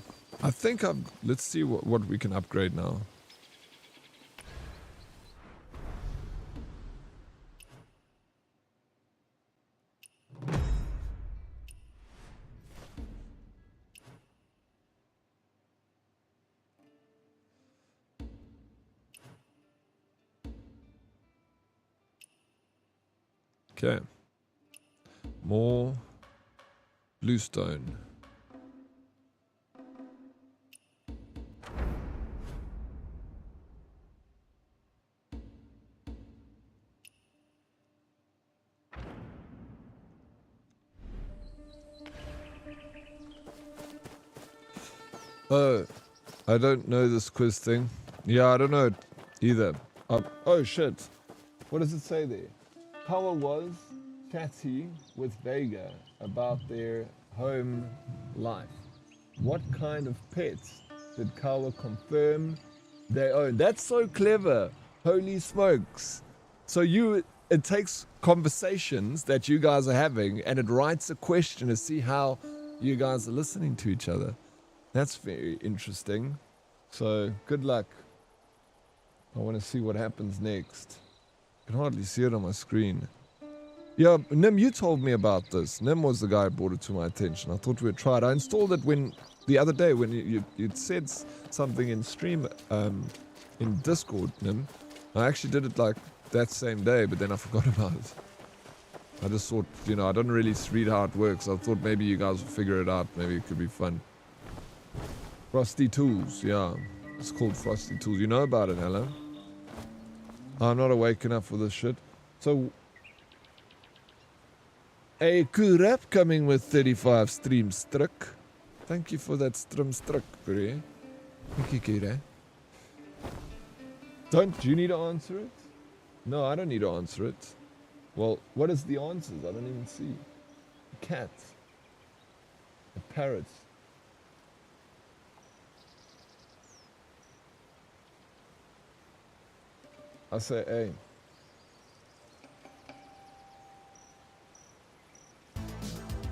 I think let's see what we can upgrade now. Okay. More bluestone. Oh, I don't know this quiz thing. Yeah, I don't know it either. Oh shit. What does it say there? Power was chatty with Vega about their home life. What kind of pets did Kawa confirm they own? That's so clever. Holy smokes. So it takes conversations that you guys are having, and it writes a question to see how you guys are listening to each other. That's very interesting. So good luck. I want to see what happens next. I can hardly see it on my screen. Yeah, Nim, you told me about this. Nim was the guy who brought it to my attention. I thought we would try it. I installed it the other day when you'd said something in stream, in Discord, Nim. I actually did it like that same day, but then I forgot about it. I just thought, you know, I don't really read how it works. I thought maybe you guys would figure it out. Maybe it could be fun. Frosty Tools, yeah. It's called Frosty Tools. You know about it, hello? I'm not awake enough for this shit. So, A cool rap coming with 35 stream struck. Thank you for that stream struck, bro. Thank you, Kira. Do you need to answer it? No, I don't need to answer it. Well, what is the answers? I don't even see. A cat. A parrot. I say A.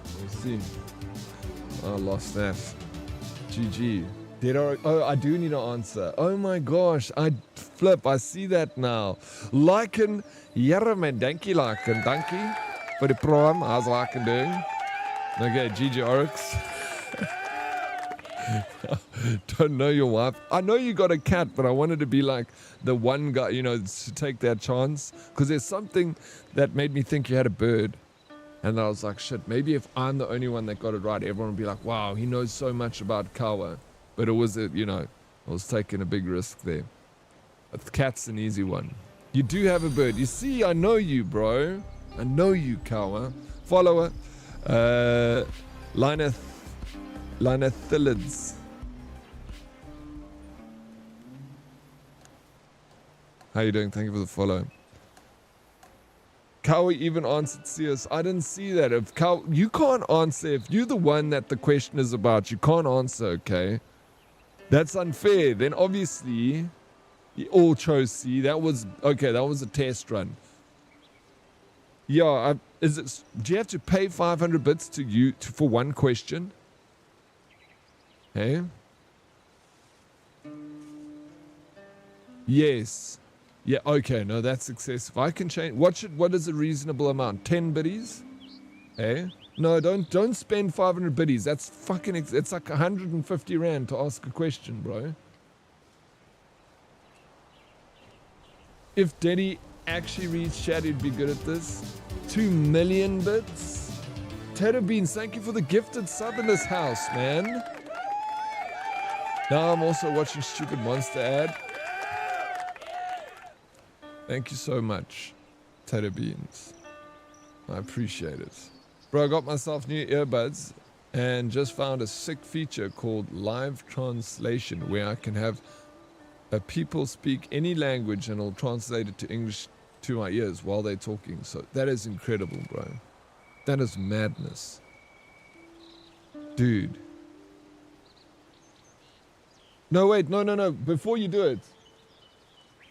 Let me see. Oh, lost that. GG. Dead Oryx. Oh, I do need to answer. Oh my gosh. I see that now. Lyken. Jere man, dankie Lyken. Dankie for the prime. How's Lyken doing? Okay, GG Oryx. Don't know your wife. I know you got a cat, but I wanted to be like the one guy, you know, to take that chance. Because there's something that made me think you had a bird. And I was like, shit, maybe if I'm the only one that got it right, everyone would be like, wow, he knows so much about kawa. But it was, you know, I was taking a big risk there. But the cat's an easy one. You do have a bird. You see, I know you, bro. I know you, kawa. Follower. Linethilids. How you doing? Thank you for the follow. Kawa even answered CS. I didn't see that. If you can't answer, if you're the one that the question is about, you can't answer, okay? That's unfair. Then obviously, you all chose C. That was, okay, that was a test run. Yeah, do you have to pay 500 bits to you for one question? Hey? Yes. Yeah, okay, no, that's excessive. I can change. What is a reasonable amount? 10 biddies? Eh? No, don't spend 500 biddies. That's fucking, it's like 150 rand to ask a question, bro. If Denny actually reads chat, he'd be good at this. 2 million bits? Tater Beans, thank you for the gifted sub in this house, man. Now I'm also watching Stupid Monster ad. Thank you so much, Tater Beans. I appreciate it. Bro, I got myself new earbuds and just found a sick feature called live translation where I can have people speak any language and it'll translate it to English to my ears while they're talking. So that is incredible, bro. That is madness. Dude. No, wait, no. Before you do it,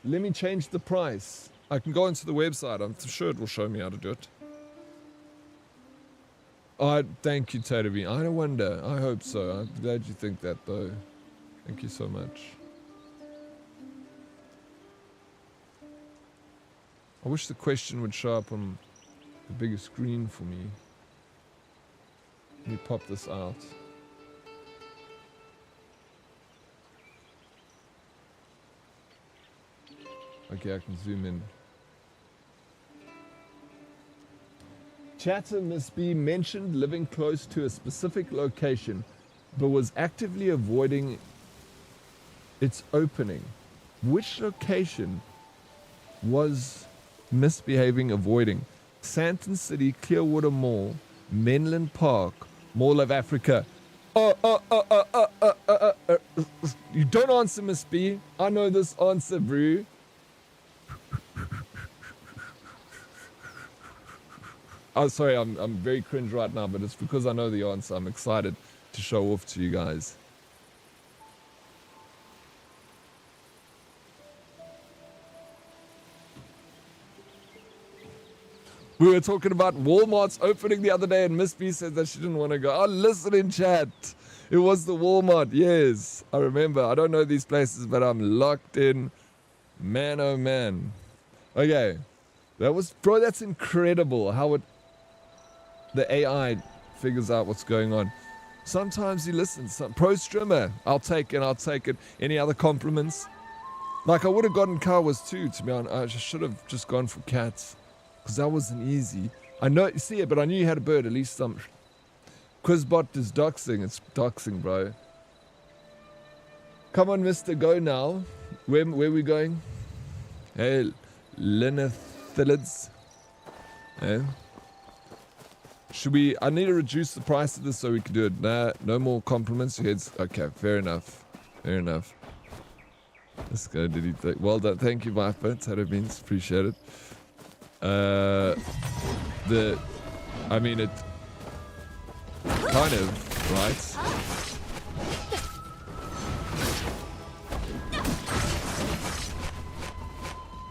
let me change the price. I can go into the website. I'm sure it will show me how to do it. Oh, thank you, Taterby. I don't wonder. I hope so. I'm glad you think that, though. Thank you so much. I wish the question would show up on the bigger screen for me. Let me pop this out. Okay, I can zoom in. Chatter must be mentioned living close to a specific location, but was actively avoiding its opening. Which location was misbehaving, avoiding? Santon City, Clearwater Mall, Menlyn Park, Mall of Africa. You don't answer, Miss B. I know this answer, bro. Oh, sorry, I'm very cringe right now, but it's because I know the answer. I'm excited to show off to you guys. We were talking about Walmart's opening the other day, and Miss B said that she didn't want to go. Oh, listen in chat. It was the Walmart. Yes, I remember. I don't know these places, but I'm locked in. Man, oh man. Okay. That was, bro, that's incredible how the AI figures out what's going on. Sometimes he listens. Pro streamer, I'll take it. Any other compliments? Like, I would have gotten Kawas too, to be honest. I should have just gone for cats. Because that wasn't easy. I know, see it, but I knew you had a bird. At least some. Quizbot is doxing. It's doxing, bro. Come on, mister, go now. Where are we going? Hey, Linethilids. Hey. Should we? I need to reduce the price of this so we can do it. Nah, no more compliments. Heads. Okay, fair enough. Fair enough. Let's go. Did he? Well done. Thank you, Viper. Tato Beans. Appreciate it. I mean, it kind of, right?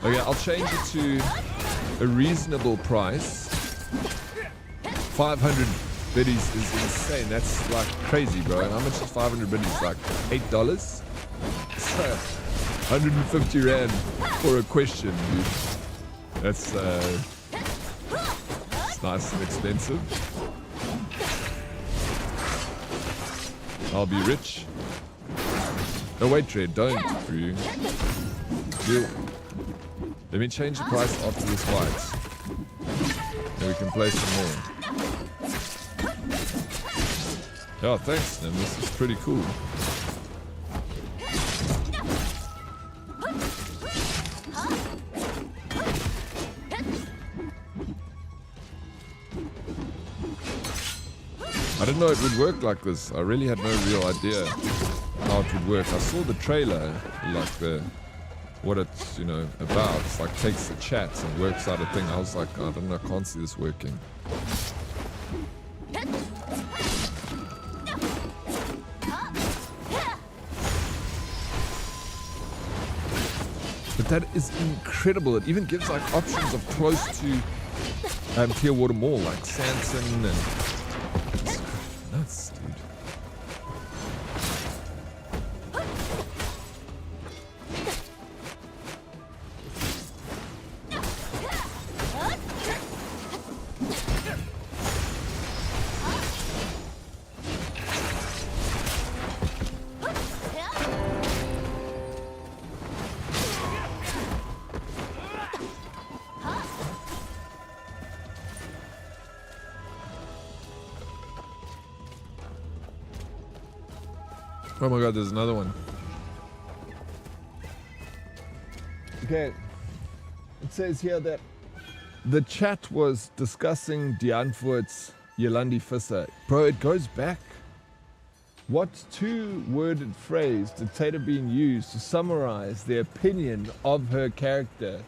Okay, I'll change it to a reasonable price. 500 biddies is insane. That's like crazy, bro. How much is 500 biddies? Like $8? So, 150 Rand for a question, dude. That's it's nice and expensive. I'll be rich. No, wait, Trade, don't, bro. Deal. Let me change the price after this fight. And we can play some more. Oh, thanks, Nim. This is pretty cool. I didn't know it would work like this. I really had no real idea how it would work. I saw the trailer, like what it's, you know, about. It's like takes the chat and works out a thing. I was like, I don't know, I can't see this working. But that is incredible. It even gives like options of close to Clearwater Mall, like Sanson, and it's nuts, dude. Oh my god, there's another one. Okay. It says here that the chat was discussing Dianfurt's Yolandi Visser. Bro, it goes back. What two-worded phrase did Tater Bean use to summarize the opinion of her character?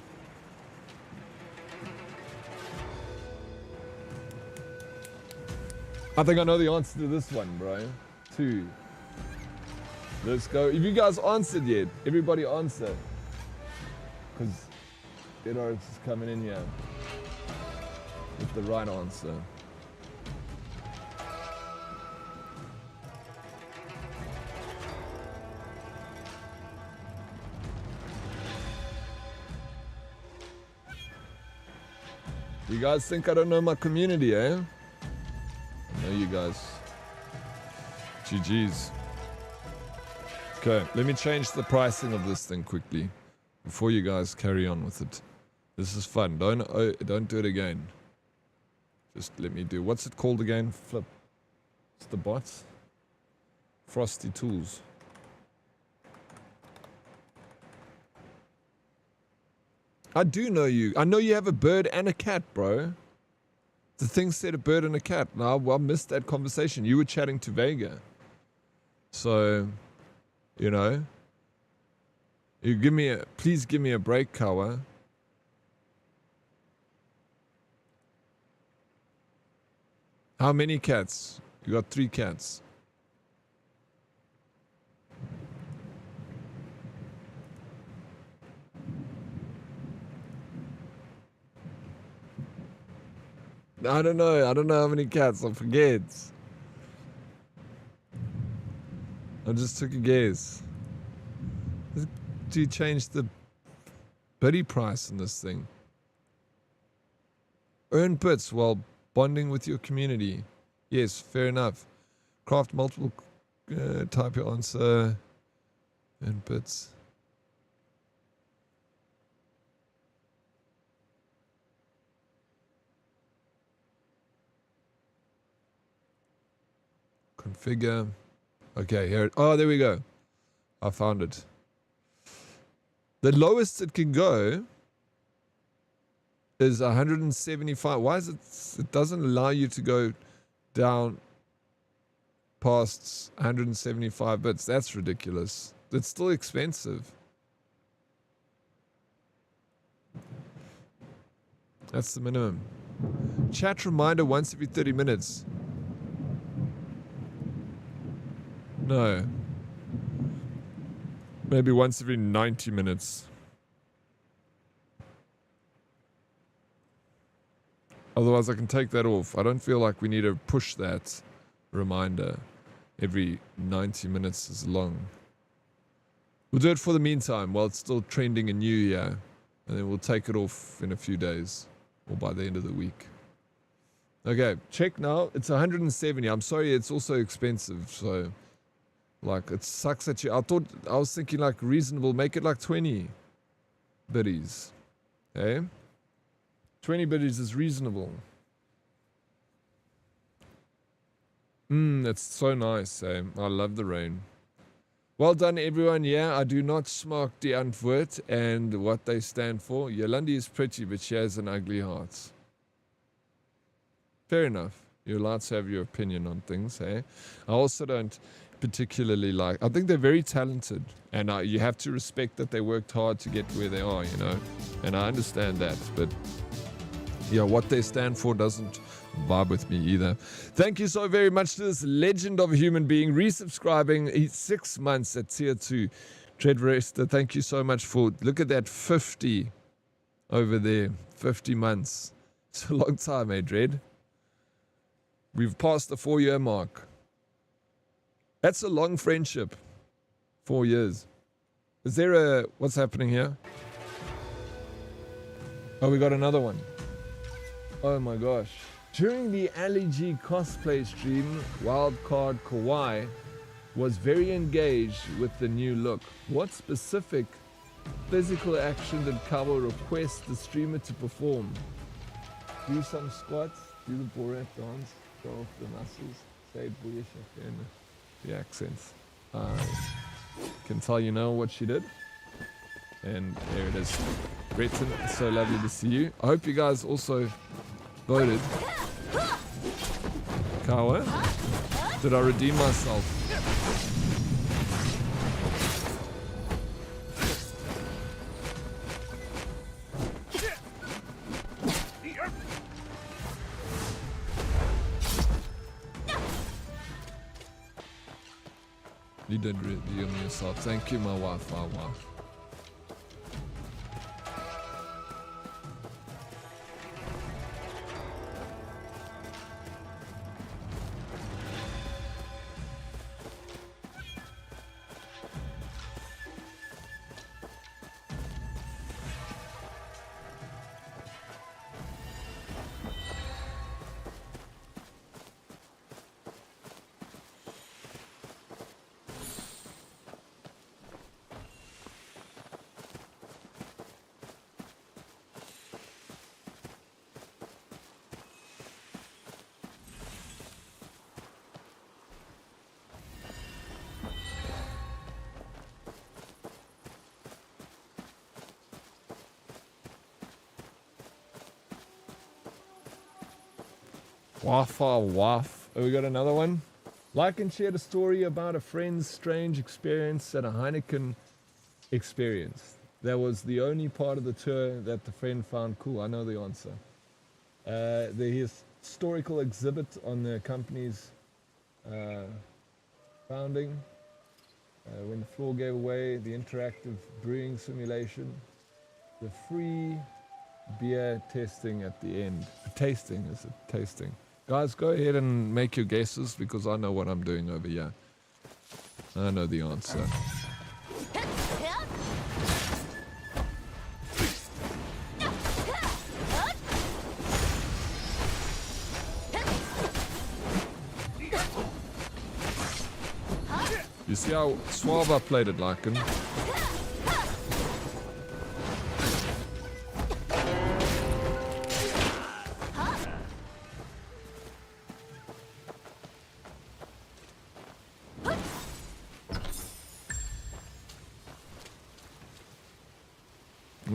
I think I know the answer to this one, bro. Two. Let's go. If you guys answered yet, everybody answer. Because Dead Oryx is coming in here with the right answer. You guys think I don't know my community, eh? I know you guys. GG's. Okay, let me change the pricing of this thing quickly before you guys carry on with it. This is fun. Don't do it again. Just let me do. What's it called again? Flip. It's the bots. Frosty Tools. I do know you. I know you have a bird and a cat, bro. The thing said a bird and a cat. Now I missed that conversation. You were chatting to Vega. So, you know, please give me a break, Kawa. How many cats? You got 3 cats. I don't know how many cats. I forget. I just took a guess. Do you change the biddy price in this thing? Earn bits while bonding with your community. Yes, fair enough. Craft multiple, type your answer. Earn bits. Configure. Okay, here. Oh, there we go. I found it. The lowest it can go is 175. Why is it? It doesn't allow you to go down past 175 bits. That's ridiculous. It's still expensive. That's the minimum. Chat reminder once every 30 minutes. No. Maybe once every 90 minutes. Otherwise, I can take that off. I don't feel like we need to push that reminder every 90 minutes is long. We'll do it for the meantime while it's still trending in New Year. And then we'll take it off in a few days or by the end of the week. Okay, check now. It's 170. I'm sorry, it's also expensive. So, like, it sucks that you... I was thinking, like, reasonable. Make it like 20 biddies. Okay? 20 biddies is reasonable. That's so nice, eh? I love the rain. Well done, everyone. Yeah, I do not smaak die antwoord and what they stand for. Yolandi is pretty, but she has an ugly heart. Fair enough. You're allowed to have your opinion on things, eh? I also don't particularly like... I think they're very talented. And you have to respect that they worked hard to get where they are, you know? And I understand that, but... yeah, what they stand for doesn't vibe with me either. Thank you so very much to this legend of a human being resubscribing. He's 6 months at tier 2. Dread Rester, thank you so much for... look at that 50 over there. 50 months. It's a long time, eh, Dread? We've passed the 4-year mark. That's a long friendship. 4 years. Is there a... what's happening here? Oh, we got another one. Oh my gosh. During the Ali G cosplay stream, Wildcard Kawaii was very engaged with the new look. What specific physical action did Cowboy request the streamer to perform? Do some squats, do the Borat dance, show off the muscles, say Boyish and the accents. I can tell you know what she did. And there it is. Breton, so lovely to see you. I hope you guys also voted. Kawa, did I redeem myself? You did redeem yourself. Thank you, my Wi-Fi wife. Wafa Waf. Oh, we got another one. Like and share the story about a friend's strange experience at a Heineken experience. That was the only part of the tour that the friend found cool. I know the answer. The historical exhibit on the company's founding. When the floor gave away, the interactive brewing simulation. The free beer testing at the end. Tasting, is it? Tasting. Guys, go ahead and make your guesses because I know what I'm doing over here. I know the answer. You see how suave I played it, Lycan?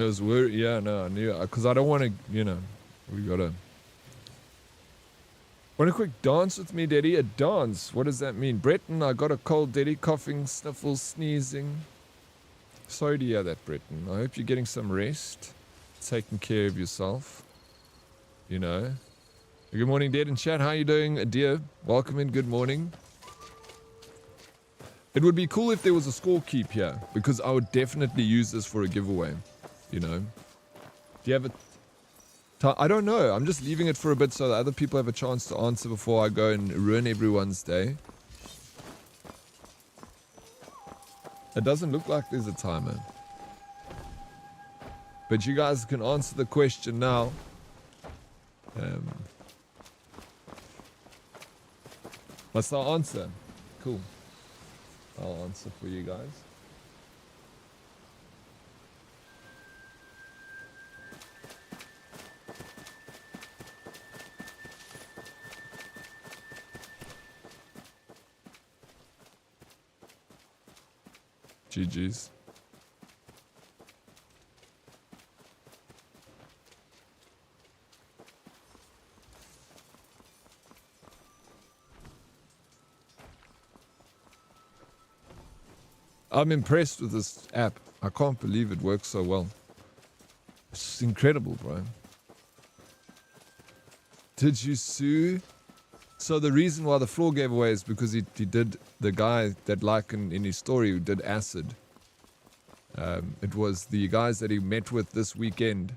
It was weird. Yeah, no, I knew. Because I don't want to, you know, we got to. Want a quick dance with me, Daddy? A dance? What does that mean? Breton, I got a cold, Daddy. Coughing, sniffles, sneezing. Sorry to hear that, Breton. I hope you're getting some rest. Taking care of yourself. You know. Good morning, Dead in chat. How you doing, dear? Welcome in. Good morning. It would be cool if there was a score keep here, because I would definitely use this for a giveaway. You know. Do you have a... I don't know. I'm just leaving it for a bit so that other people have a chance to answer before I go and ruin everyone's day. It doesn't look like there's a timer. But you guys can answer the question now. What's the answer? Cool. I'll answer for you guys. GG's. I'm impressed with this app. I can't believe it works so well. It's incredible, bro. Did you sue? So the reason why the floor gave away is because he did, the guy that like in his story who did acid. It was the guys that he met with this weekend.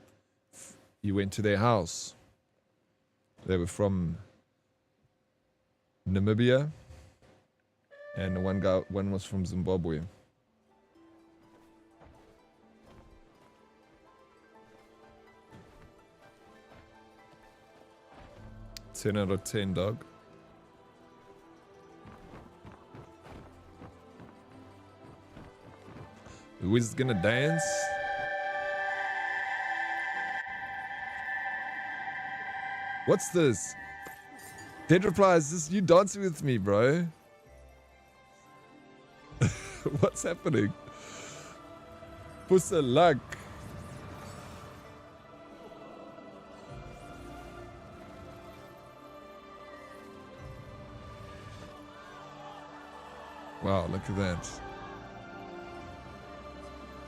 He went to their house. They were from Namibia. And one was from Zimbabwe. Ten out of 10, dog. Who's gonna dance? What's this? Dead reply, is this you dancing with me, bro? What's happening? Pussa luck. Wow, look at that.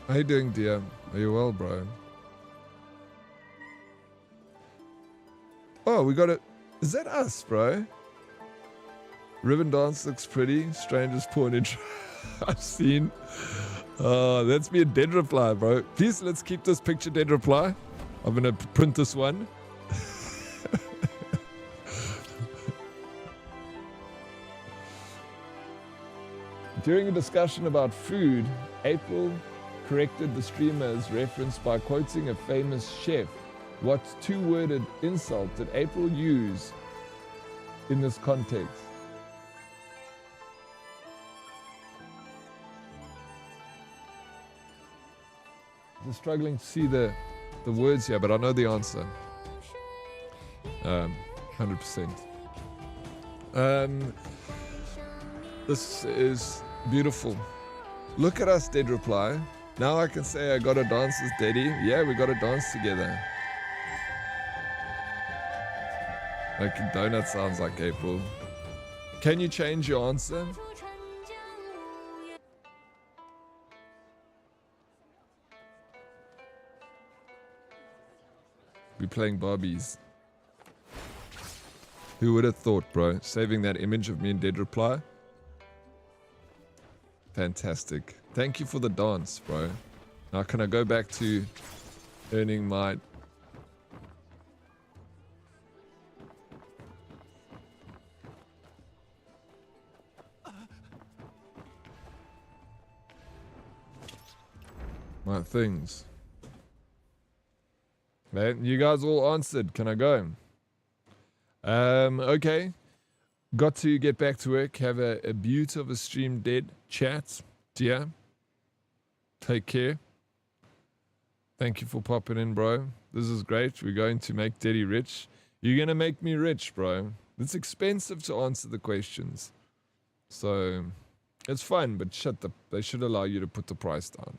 How you doing, dear? Are you well, bro? Oh, we got it. Is that us, bro? Ribbon dance looks pretty. Strangers porn intro. I've seen. Oh, that's me a dead reply, bro. Please, let's keep this picture dead reply. I'm gonna print this one. During a discussion about food, April corrected the streamer's reference by quoting a famous chef. What two-worded insult did April use in this context? I'm struggling to see the words here, but I know the answer. 100%. This is beautiful. Look at us, Dead reply. Now I can say I got to dance with Daddy. Yeah, we got to dance together. Making donut sounds like April. Can you change your answer? We're playing Barbies. Who would have thought, bro? Saving that image of me in Dead reply. Fantastic. Thank you for the dance, bro. Now can I go back to earning my... my things. Man, you guys all answered. Can I go? Okay. Got to get back to work. Have a beaut of a stream, Dead. Chat. Yeah. Take care. Thank you for popping in, bro. This is great. We're going to make Daddy rich. You're going to make me rich, bro. It's expensive to answer the questions. So, it's fine, but they should allow you to put the price down.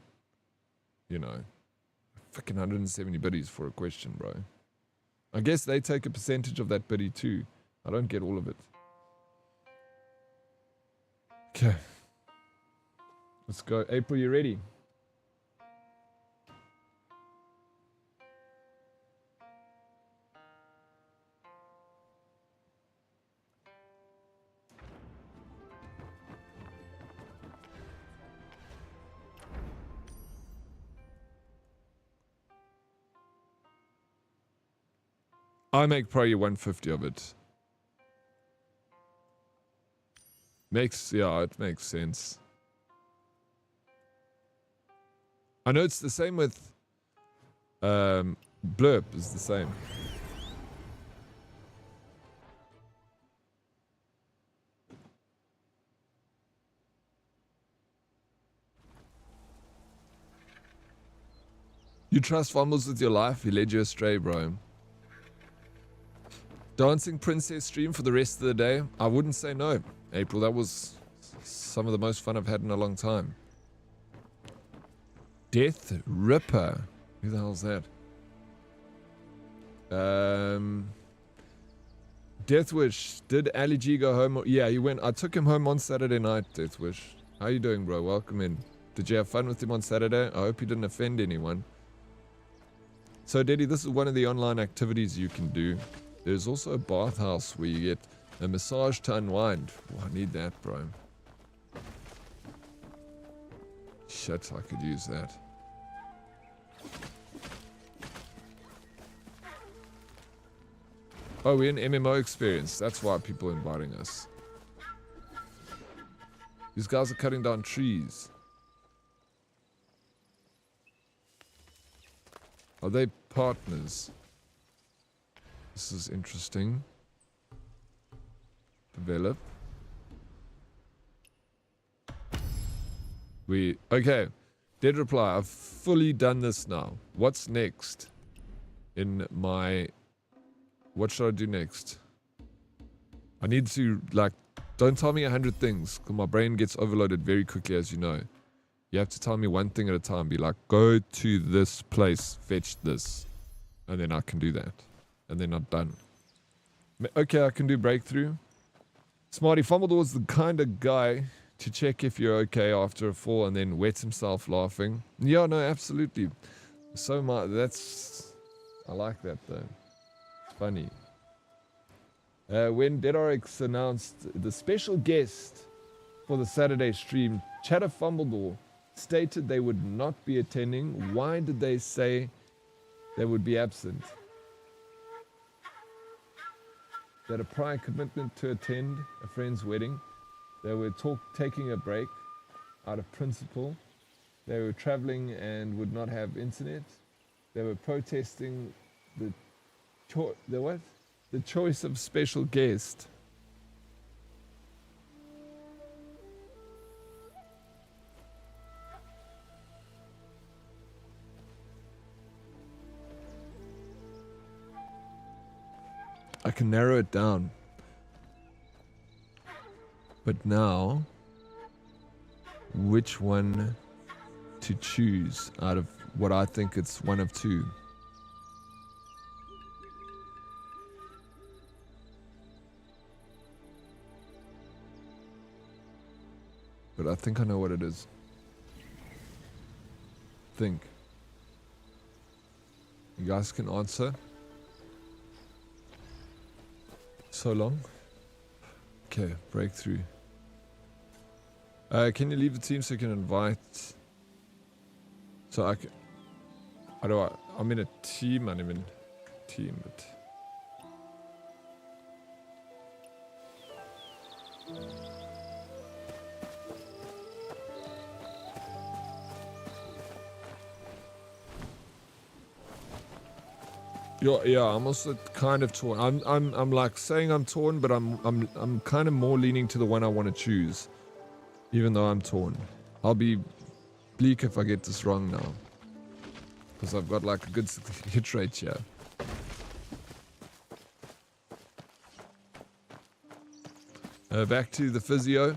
You know. fucking 170 biddies for a question, bro. I guess they take a percentage of that biddy too. I don't get all of it. Okay. Let's go. April, you ready? I make probably 150 of it. It makes sense. I know it's the same with Blurp is the same. You trust fumbles with your life? He led you astray, bro. Dancing Princess stream for the rest of the day? I wouldn't say no. April, that was some of the most fun I've had in a long time. Death Ripper. Who the hell's that? Deathwish. Did Ali G go home? Yeah, he went. I took him home on Saturday night, Deathwish. How you doing, bro? Welcome in. Did you have fun with him on Saturday? I hope he didn't offend anyone. So, Deddy, this is one of the online activities you can do. There's also a bathhouse where you get a massage to unwind. Oh, I need that, bro. Shit, I could use that. Oh, we're in MMO experience. That's why people are inviting us. These guys are cutting down trees. Are they partners? This is interesting. Develop. Okay. Dead reply. I've fully done this now. What's next? In my... What should I do next? I need to, like... Don't tell me 100 things, because my brain gets overloaded very quickly, as you know. You have to tell me one thing at a time. Be like, go to this place, fetch this. And then I can do that. And then I'm done. Okay, I can do breakthrough. Smarty Fumbledore's the kind of guy to check if you're okay after a fall and then wets himself laughing. Yeah, no, absolutely. So much. I like that though. It's funny. When Dead Oryx announced the special guest for the Saturday stream, Chatter Fumbledore stated they would not be attending. Why did they say they would be absent? They had a prior commitment to attend a friend's wedding. They were taking a break out of principle. They were traveling and would not have internet. They were protesting the choice of special guest. I can narrow it down. But now, which one to choose out of what I think it's one of two? But I think I know what it is. Think. You guys can answer. So long. Okay, breakthrough. Can you leave the team so you can invite? So I can. How do I'm in a team and I'm in team. But yeah, I'm also kind of torn. I'm like saying I'm torn, but I'm kind of more leaning to the one I want to choose, even though I'm torn. I'll be bleak if I get this wrong now, because I've got like a good hit rate here. Back to the physio.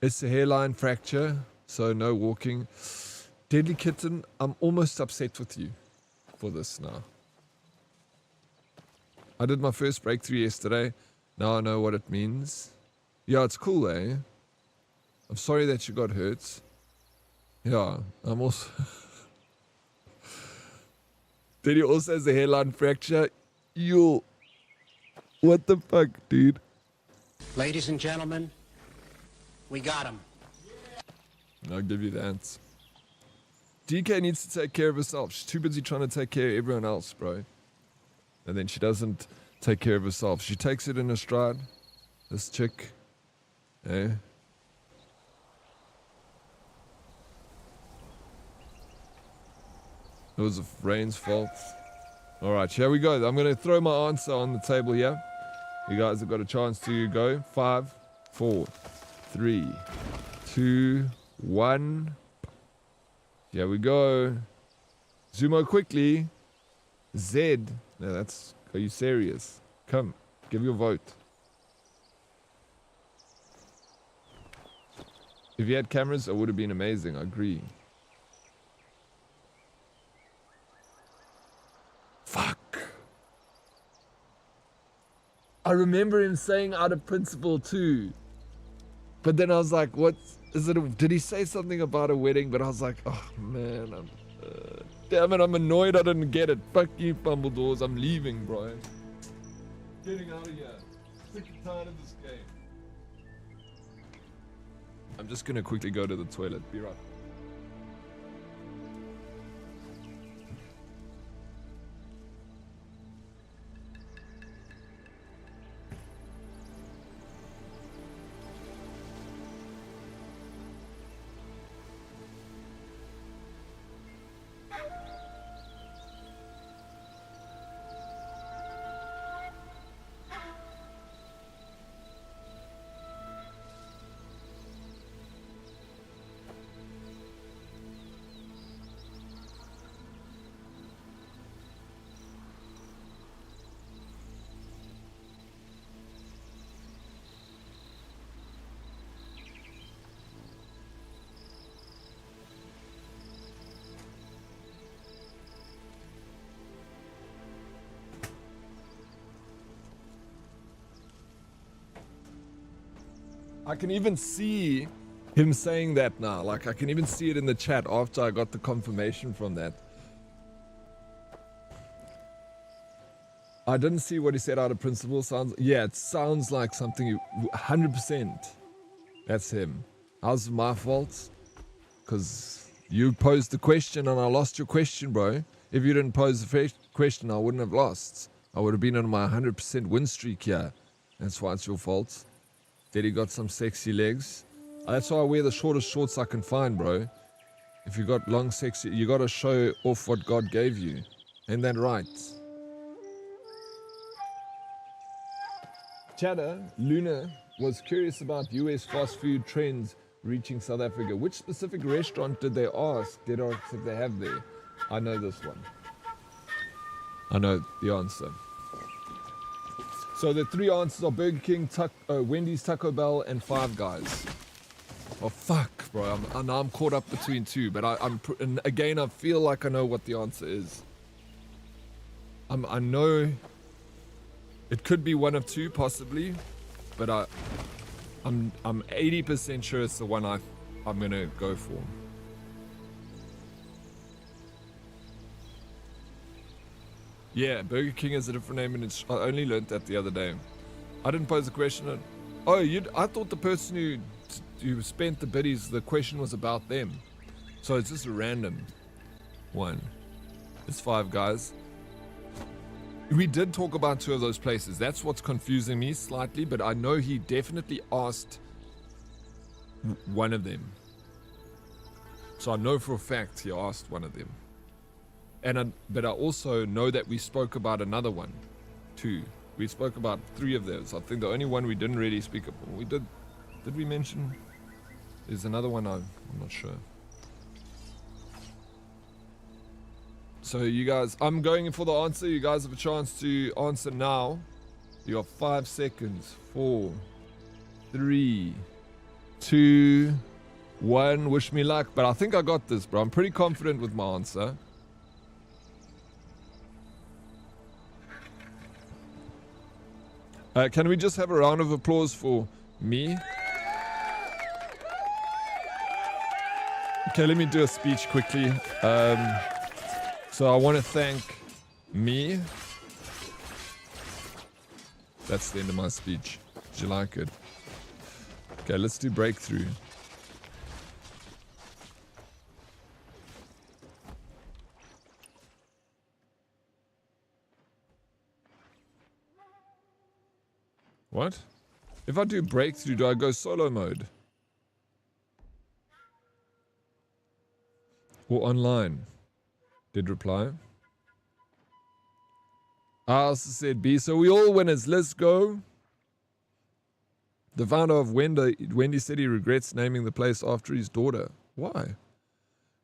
It's a hairline fracture, so no walking. Deadly Kitten, I'm almost upset with you for this now. I did my first breakthrough yesterday. Now I know what it means. Yeah, it's cool, eh? I'm sorry that you got hurt. Yeah, I'm also... Daddy also has a hairline fracture. Yo. What the fuck, dude? Ladies and gentlemen, we got him. I'll give you the answer. DK needs to take care of herself. She's too busy trying to take care of everyone else, bro. And then she doesn't take care of herself. She takes it in her stride. This chick. Eh? It was Rain's fault. Alright, here we go. I'm going to throw my answer on the table here. You guys have got a chance to go. 5, 4, 3, 2, 1. Here we go. Zumo quickly. Z. No, that's... Are you serious? Come, give your vote. If you had cameras, it would have been amazing. I agree. Fuck. I remember him saying out of principle too. But then I was like, what is it? Did he say something about a wedding? But I was like, oh man, damn it, I'm annoyed I didn't get it. Fuck you, Fumbledores. I'm leaving, bro. Getting out of here. Sick and tired of this game. I'm just gonna quickly go to the toilet. Be right. I can even see him saying that now. Like, I can even see it in the chat after I got the confirmation from that. I didn't see what he said out of principle. Yeah, it sounds like something 100%. That's him. How's it my fault? Because you posed the question and I lost your question, bro. If you didn't pose the question, I wouldn't have lost. I would have been on my 100% win streak here. That's why it's your fault. Daddy got some sexy legs. That's why I wear the shortest shorts I can find, bro. If you got long sexy, you gotta show off what God gave you. Ain't that right? Chatter, Luna was curious about US fast food trends reaching South Africa. Which specific restaurant did they ask Dead Oryx if they have there? I know this one. I know the answer. So the three answers are Burger King, Wendy's, Taco Bell, and Five Guys. Oh fuck, bro! I'm caught up between two, but and again I feel like I know what the answer is. I know it could be one of two possibly, but I'm 80% sure it's the one I'm gonna go for. Yeah, Burger King is a different name, and I only learned that the other day. I didn't pose a question. Oh, I thought the person who spent the biddies, the question was about them. So it's just a random one. It's Five Guys. We did talk about two of those places. That's what's confusing me slightly, but I know he definitely asked one of them. So I know for a fact he asked one of them. But I also know that we spoke about another one, too. We spoke about three of those. I think the only one we didn't really speak about. Did we mention? There's another one I'm not sure. So you guys, I'm going in for the answer. You guys have a chance to answer now. You got 5 seconds. 4, 3, 2, 1. Wish me luck, but I think I got this, bro. I'm pretty confident with my answer. Can we just have a round of applause for me? Okay, let me do a speech quickly. So I want to thank me. That's the end of my speech. Did you like it? Okay, let's do breakthrough. What? If I do breakthrough, do I go solo mode? Or online? Did reply. I also said B, so we all winners. Let's go. The founder of Wendy said he regrets naming the place after his daughter. Why?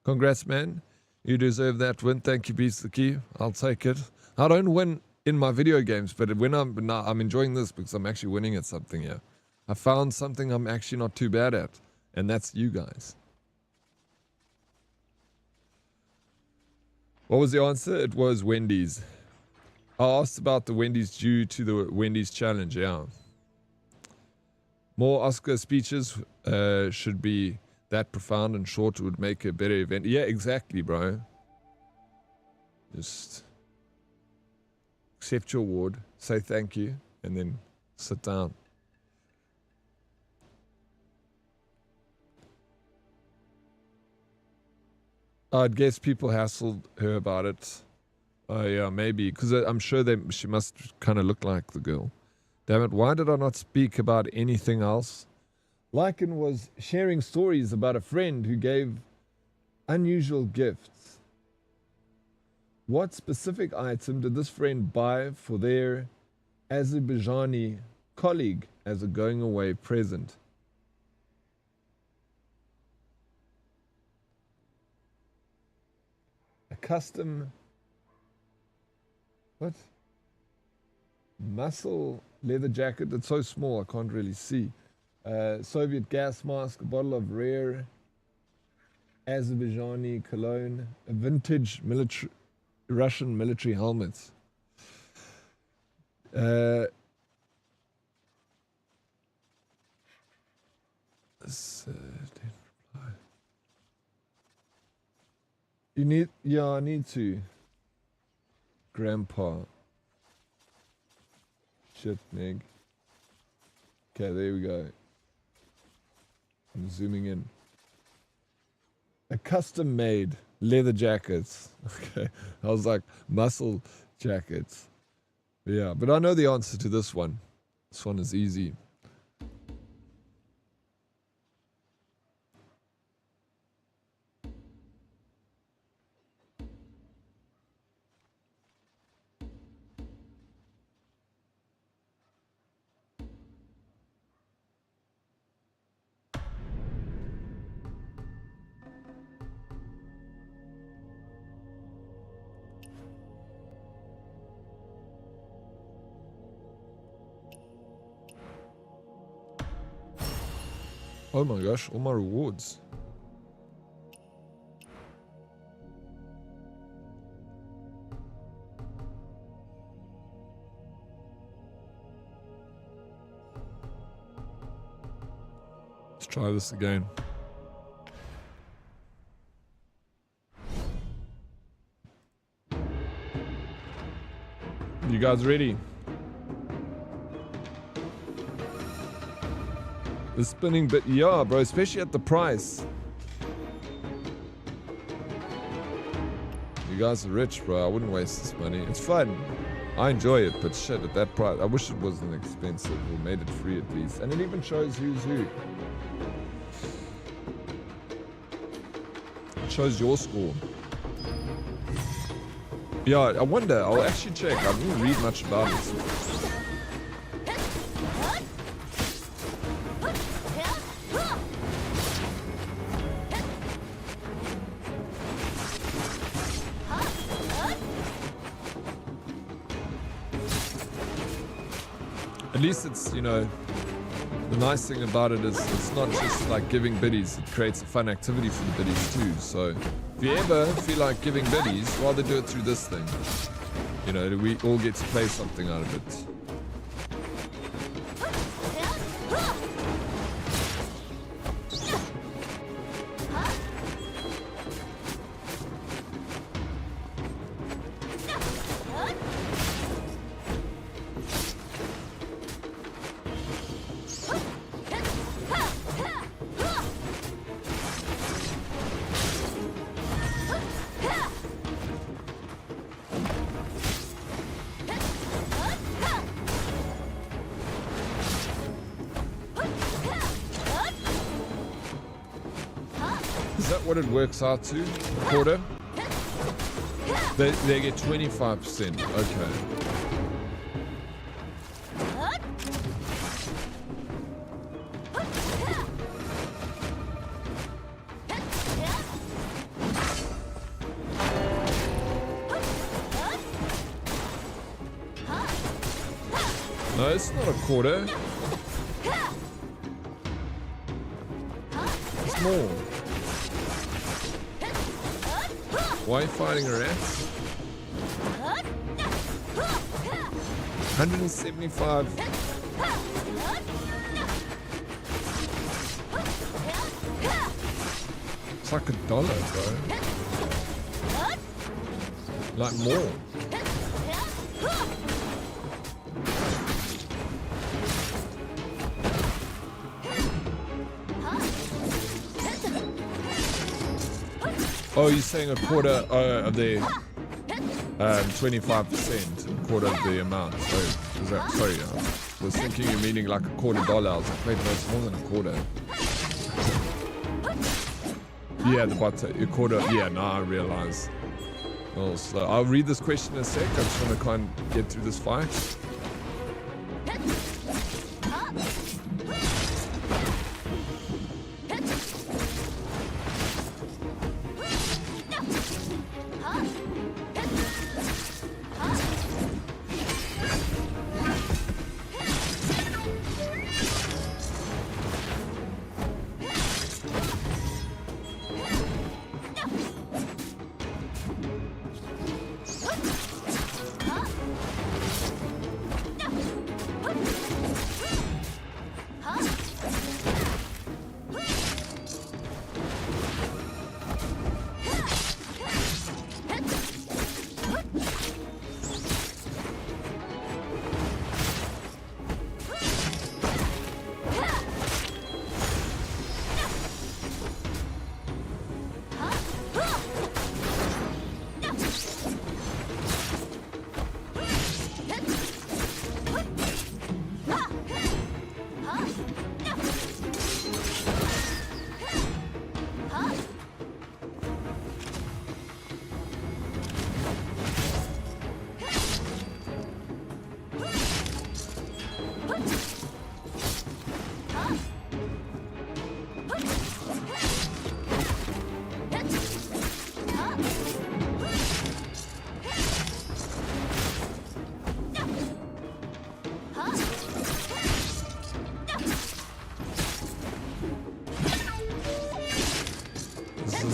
Congrats, man. You deserve that win. Thank you, Beats the Key. I'll take it. I don't win in my video games, but when I'm enjoying this because I'm actually winning at something here. I found something I'm actually not too bad at, and that's you guys. What was the answer? It was Wendy's. I asked about the Wendy's due to the Wendy's challenge, yeah. More Oscar speeches should be that profound and short. It would make a better event. Yeah, exactly, bro. Just accept your award, say thank you, and then sit down. I'd guess people hassled her about it. Yeah, maybe. Because I'm sure she must kind of look like the girl. Damn it, why did I not speak about anything else? Lycan was sharing stories about a friend who gave unusual gifts. What specific item did this friend buy for their Azerbaijani colleague as a going-away present? A custom... What? Muscle leather jacket. It's so small I can't really see. Soviet gas mask, a bottle of rare Azerbaijani cologne, a vintage Russian military helmet. You need, yeah, I need to. Grandpa. Shit, Meg. Okay, there we go. I'm zooming in. A custom-made leather jackets. Okay, I was like, muscle jackets. Yeah, but I know the answer to this one. This one is easy. Oh my gosh, all my rewards. Let's try this again. You guys ready? The spinning bit, yeah, bro, especially at the price. You guys are rich, bro. I wouldn't waste this money. It's fun. I enjoy it, but shit, at that price, I wish it wasn't expensive or made it free at least. And it even shows who's who. It shows your score. Yeah, I wonder. I'll actually check. I didn't read much about it. At least it's, you know, The nice thing about it is it's not just like giving biddies, it creates a fun activity for the biddies too. So if you ever feel like giving biddies, rather do it through this thing. You know, we all get to play something out of it. Is that what it works out to? A quarter? They get 25%. Okay. No, it's not a quarter. It's more. Why are you fighting a rat? 175. It's like $1, bro. Like more. Oh, you're saying a quarter of the 25%, a quarter of the amount. So, is that, sorry, I was thinking you're meaning like $0.25. I was like, wait, no, it's more than a quarter. Yeah, the butter, a quarter. Yeah, now I realize. Oh, slow. I'll read this question in a sec. I just want to kind of get through this fight.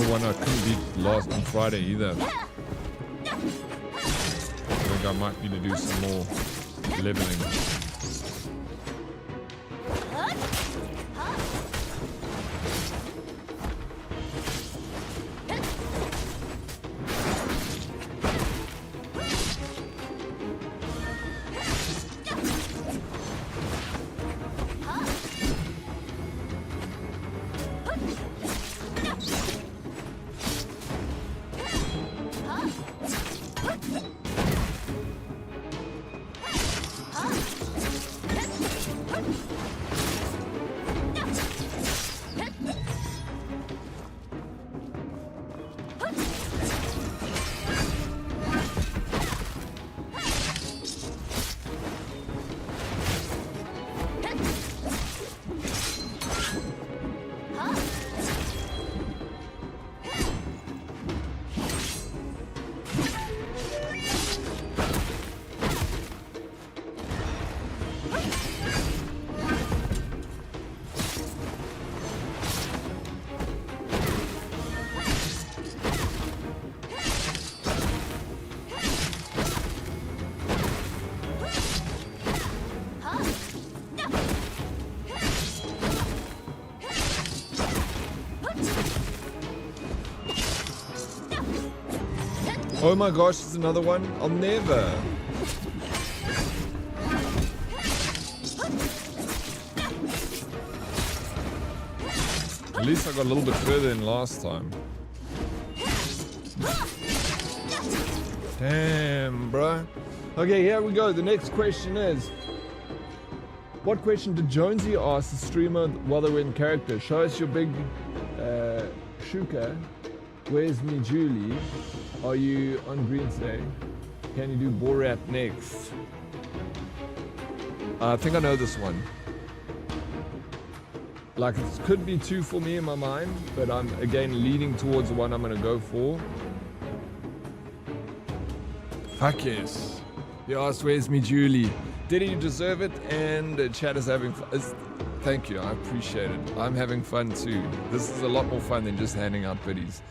One I couldn't beat last on Friday either. I think I might need to do some more leveling. Oh my gosh, there's another one. I'll never. At least I got a little bit further than last time. Damn, bruh. Okay, here we go. The next question is, what question did Jonesy ask the streamer while they were in character? Show us your big shuka. Where's me Julie? Are you on green today? Can you do Borat next? I think I know this one. Like, it could be two for me in my mind, but I'm again leaning towards the one I'm gonna go for. Fuck yes. He asked, where's me Julie? Did he deserve it? And chat is having fun. Thank you, I appreciate it. I'm having fun too. This is a lot more fun than just handing out biddies.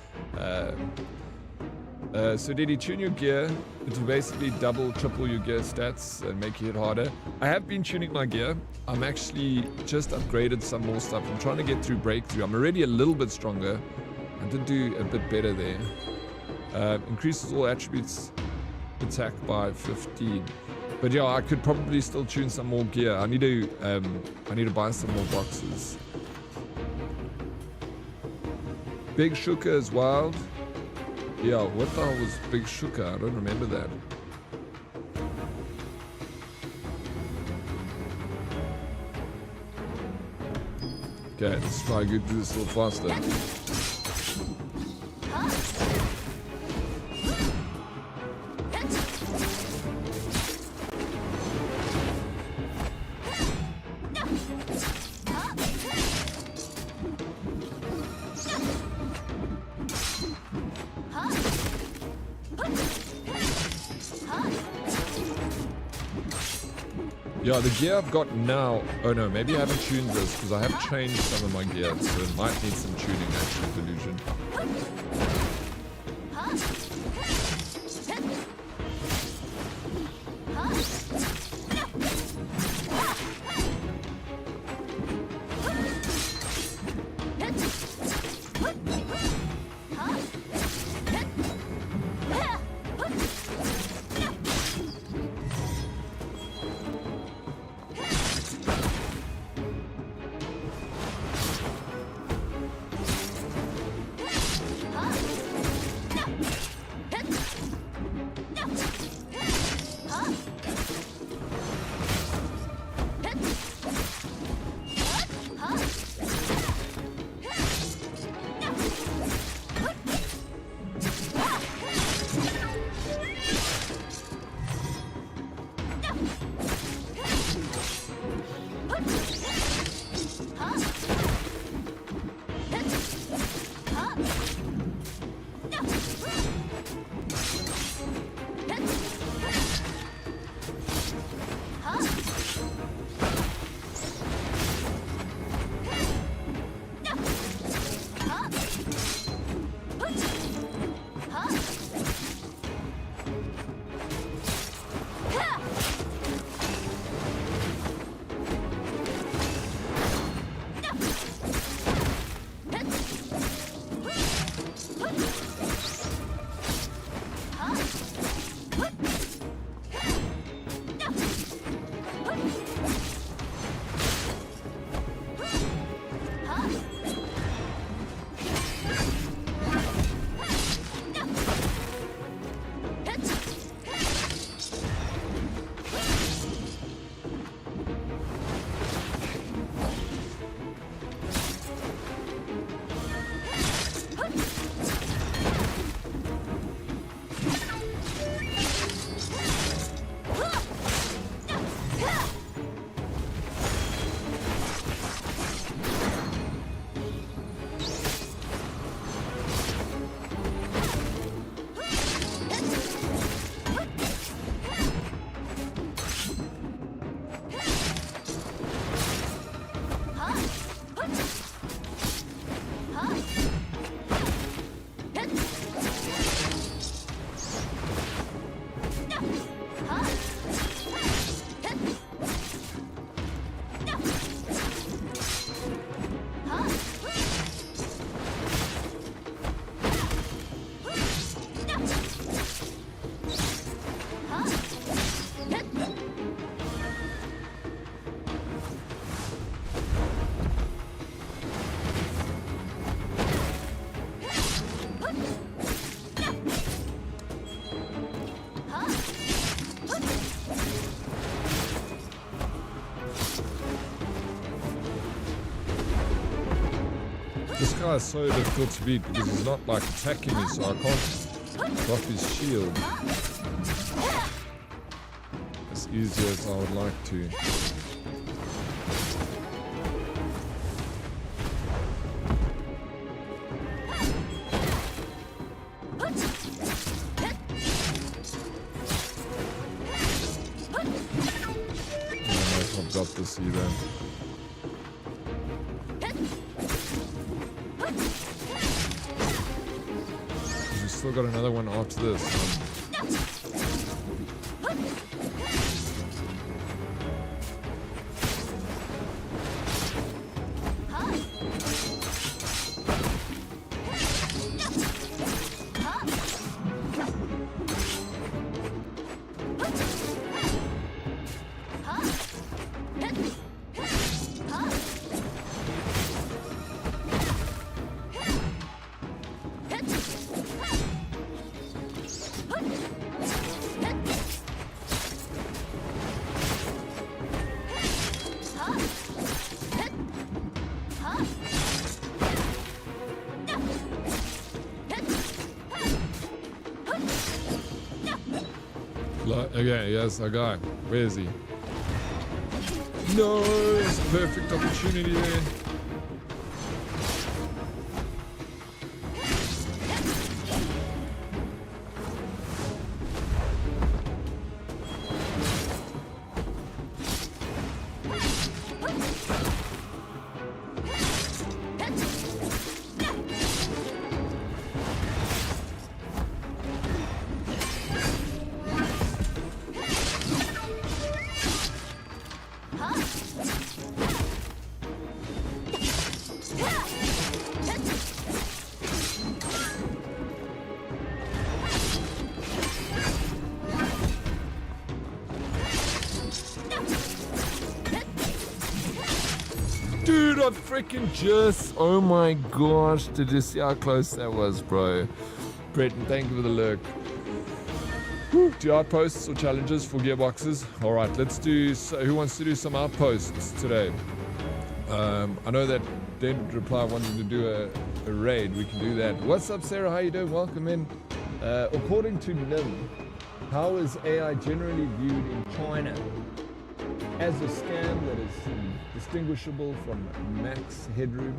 So did he tune your gear? It will basically double, triple your gear stats and make you hit harder. I have been tuning my gear. I'm actually just upgraded some more stuff. I'm trying to get through breakthrough. I'm already a little bit stronger. I did do a bit better there. Increases all attributes attack by 15. But yeah, I could probably still tune some more gear. I need to buy some more boxes. Big Shuka is wild. Yeah, what the hell was Big Shuka? I don't remember that. Okay, let's try to do this a little faster. Yeah, the gear I've got now... Oh no, maybe I haven't tuned this because I have changed some of my gear, so it might need some tuning actually, Delusion. This guy is so difficult to beat because he's not like attacking me, so I can't drop his shield as easy as I would like to. I've got this either. We still got another one after this. Okay, yes, a guy. Where is he? No, it's a perfect opportunity there. Dude, I freaking just... Oh my gosh, did you see how close that was, bro? Breton, thank you for the lurk. Whew. Do outposts or challenges for gearboxes? Alright, let's do... So who wants to do some outposts today? I know that Dead Reply wanted to do a raid. We can do that. What's up, Sarah? How you doing? Welcome in. According to Nim, how is AI generally viewed in China? As a scam that is distinguishable from max headroom,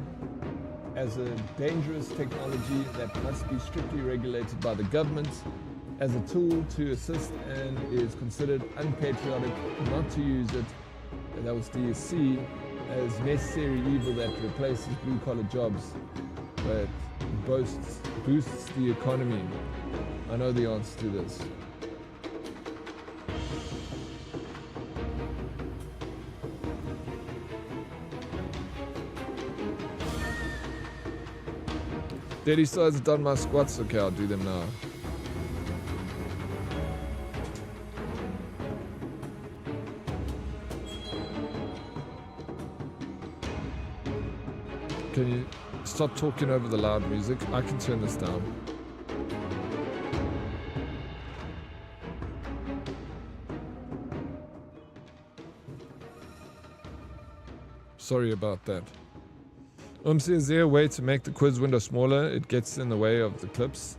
as a dangerous technology that must be strictly regulated by the government, as a tool to assist and is considered unpatriotic not to use it, and that was DSC, as necessary evil that replaces blue-collar jobs but boosts the economy. I know the answer to this. Daddy still hasn't done my squats. Okay, I'll do them now. Can you stop talking over the loud music? I can turn this down. Sorry about that. Is there a way to make the quiz window smaller? It gets in the way of the clips.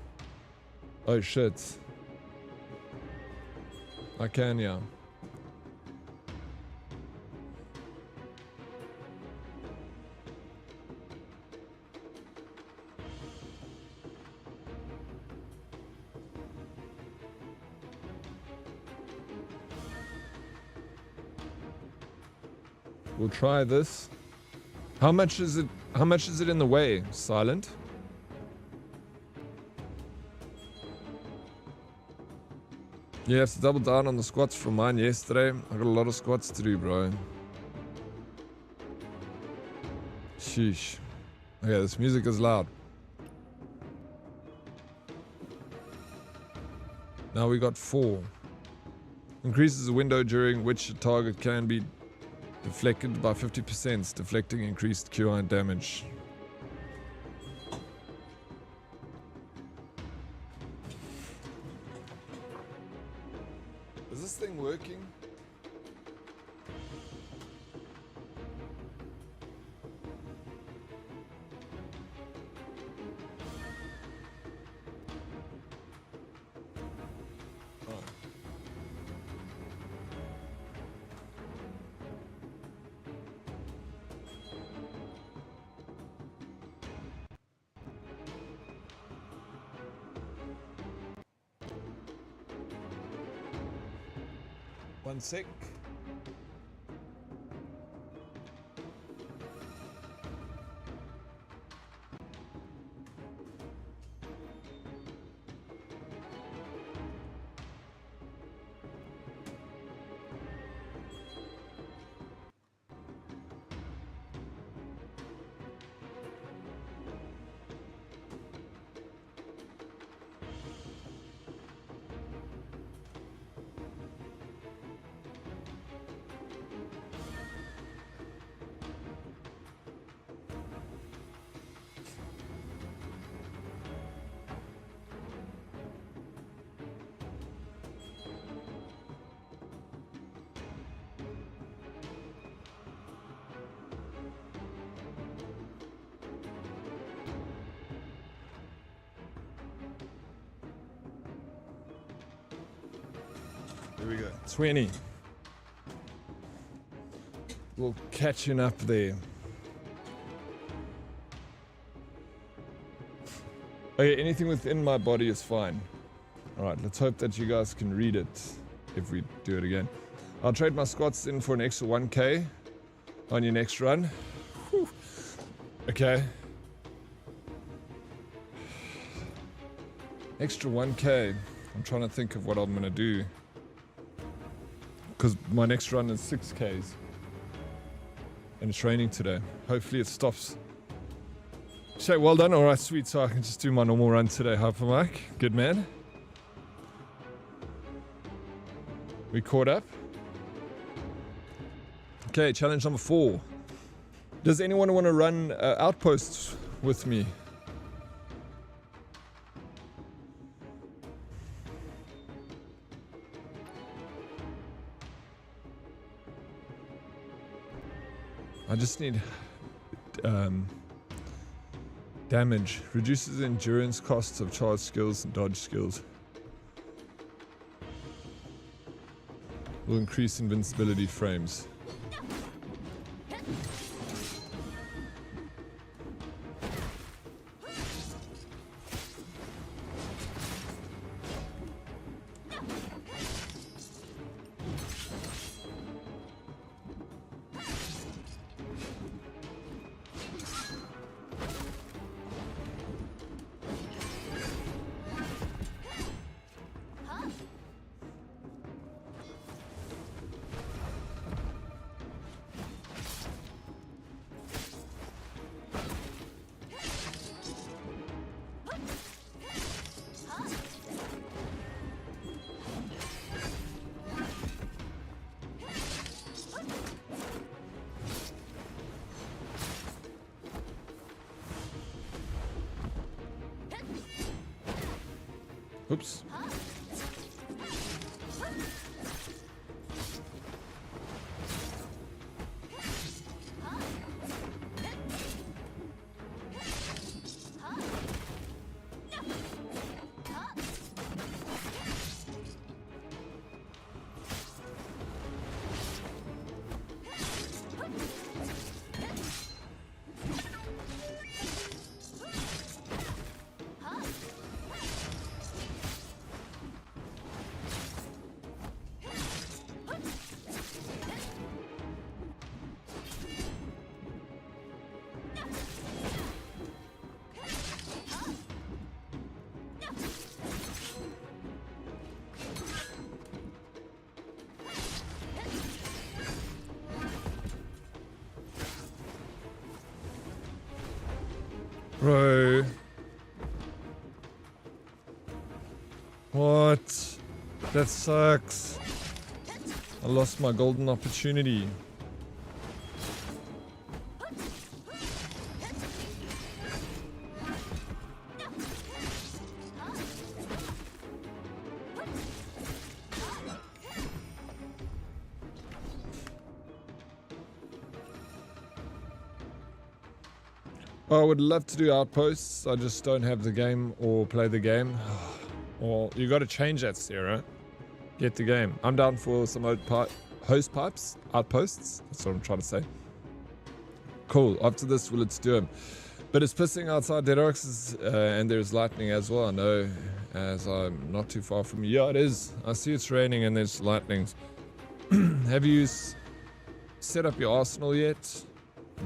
Oh shit. I can, yeah. We'll try this. How much is it? How much is it in the way? Silent. You have to double down on the squats from mine yesterday. I got a lot of squats to do, bro. Sheesh. Okay, this music is loud. Now we got 4. Increases the window during which a target can be deflected by 50%, deflecting increased QI damage. Is this thing working? 1 sec. There we go. 20. We'll catching up there. Okay, anything within my body is fine. Alright, let's hope that you guys can read it if we do it again. I'll trade my squats in for an extra 1k on your next run. Whew. Okay. Extra 1k. I'm trying to think of what I'm gonna do. Because my next run is 6Ks. And it's raining today. Hopefully it stops. Shay, well done. Alright, sweet. So I can just do my normal run today. Hyper Mike. Good man. We caught up. Okay, challenge number 4. Does anyone want to run outposts with me? I just need damage. Reduces the endurance costs of charge skills and dodge skills. Will increase invincibility frames. Oops. Bro. What? That sucks. I lost my golden opportunity. I would love to do outposts. I just don't have the game or play the game. Well, you got to change that, Sarah. Get the game. I'm down for some host pipes, outposts. That's what I'm trying to say. Cool. After this, let's do them. But it's pissing outside Dead Oryx, and there's lightning as well. I know, as I'm not too far from you. Yeah, it is. I see it's raining and there's lightnings. Have you set up your arsenal yet?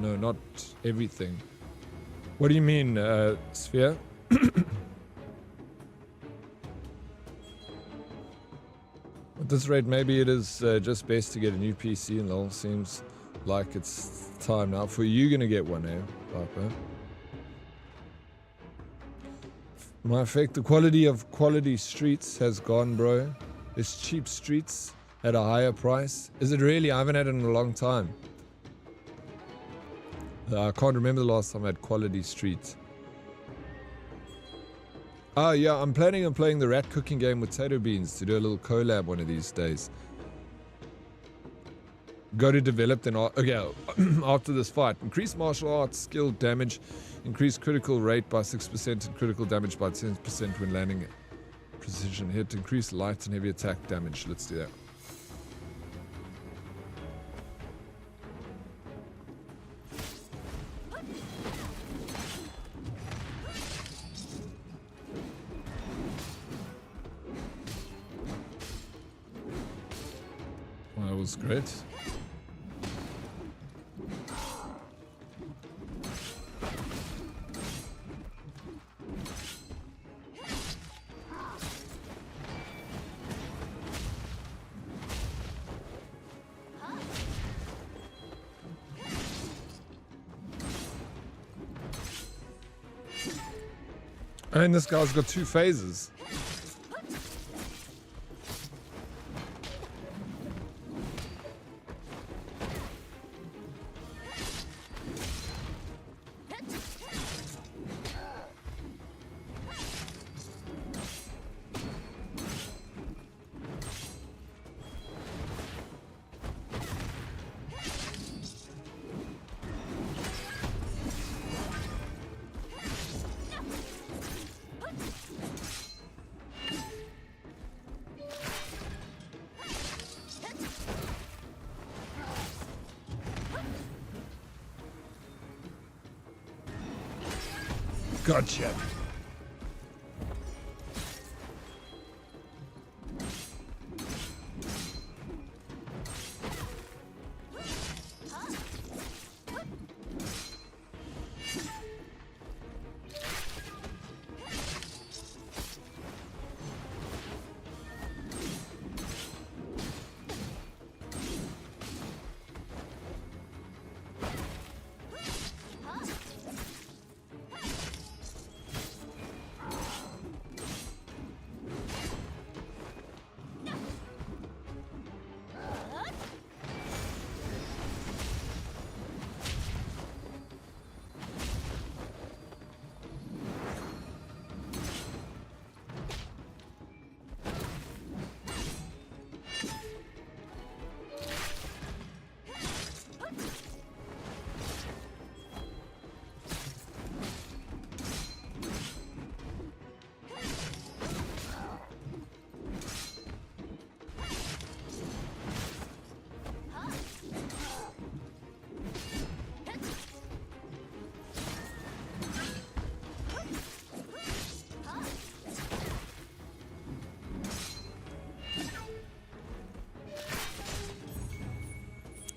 No, not everything. What do you mean, Sphere? At this rate, maybe it is just best to get a new PC, and all seems like it's time now for you gonna get one, eh, Papa? My effect, the quality of quality streets has gone, bro. It's cheap streets at a higher price. Is it really? I haven't had it in a long time. I can't remember the last time I had quality streets. Ah, yeah, I'm planning on playing the rat cooking game with Tato Beans to do a little collab one of these days. Go to develop then. Okay, after this fight, increase martial arts skill damage, increase critical rate by 6% and critical damage by 10% when landing precision hit, increase light and heavy attack damage. Let's do that. That was great. And this guy's got 2 phases. Gotcha.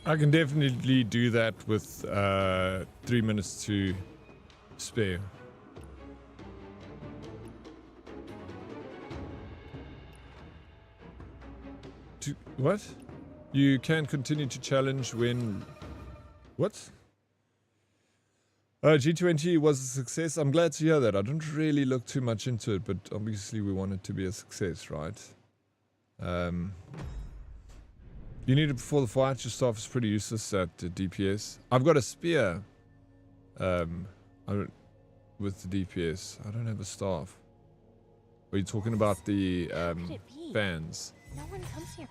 I can definitely do that with 3 minutes to spare. What? You can continue to challenge when... What? G20 was a success. I'm glad to hear that. I didn't really look too much into it, but obviously we want it to be a success, right? You need it before the fight. Your staff is pretty useless at DPS. I've got a spear with the DPS. I don't have a staff. Are you talking about the fans? No one comes here.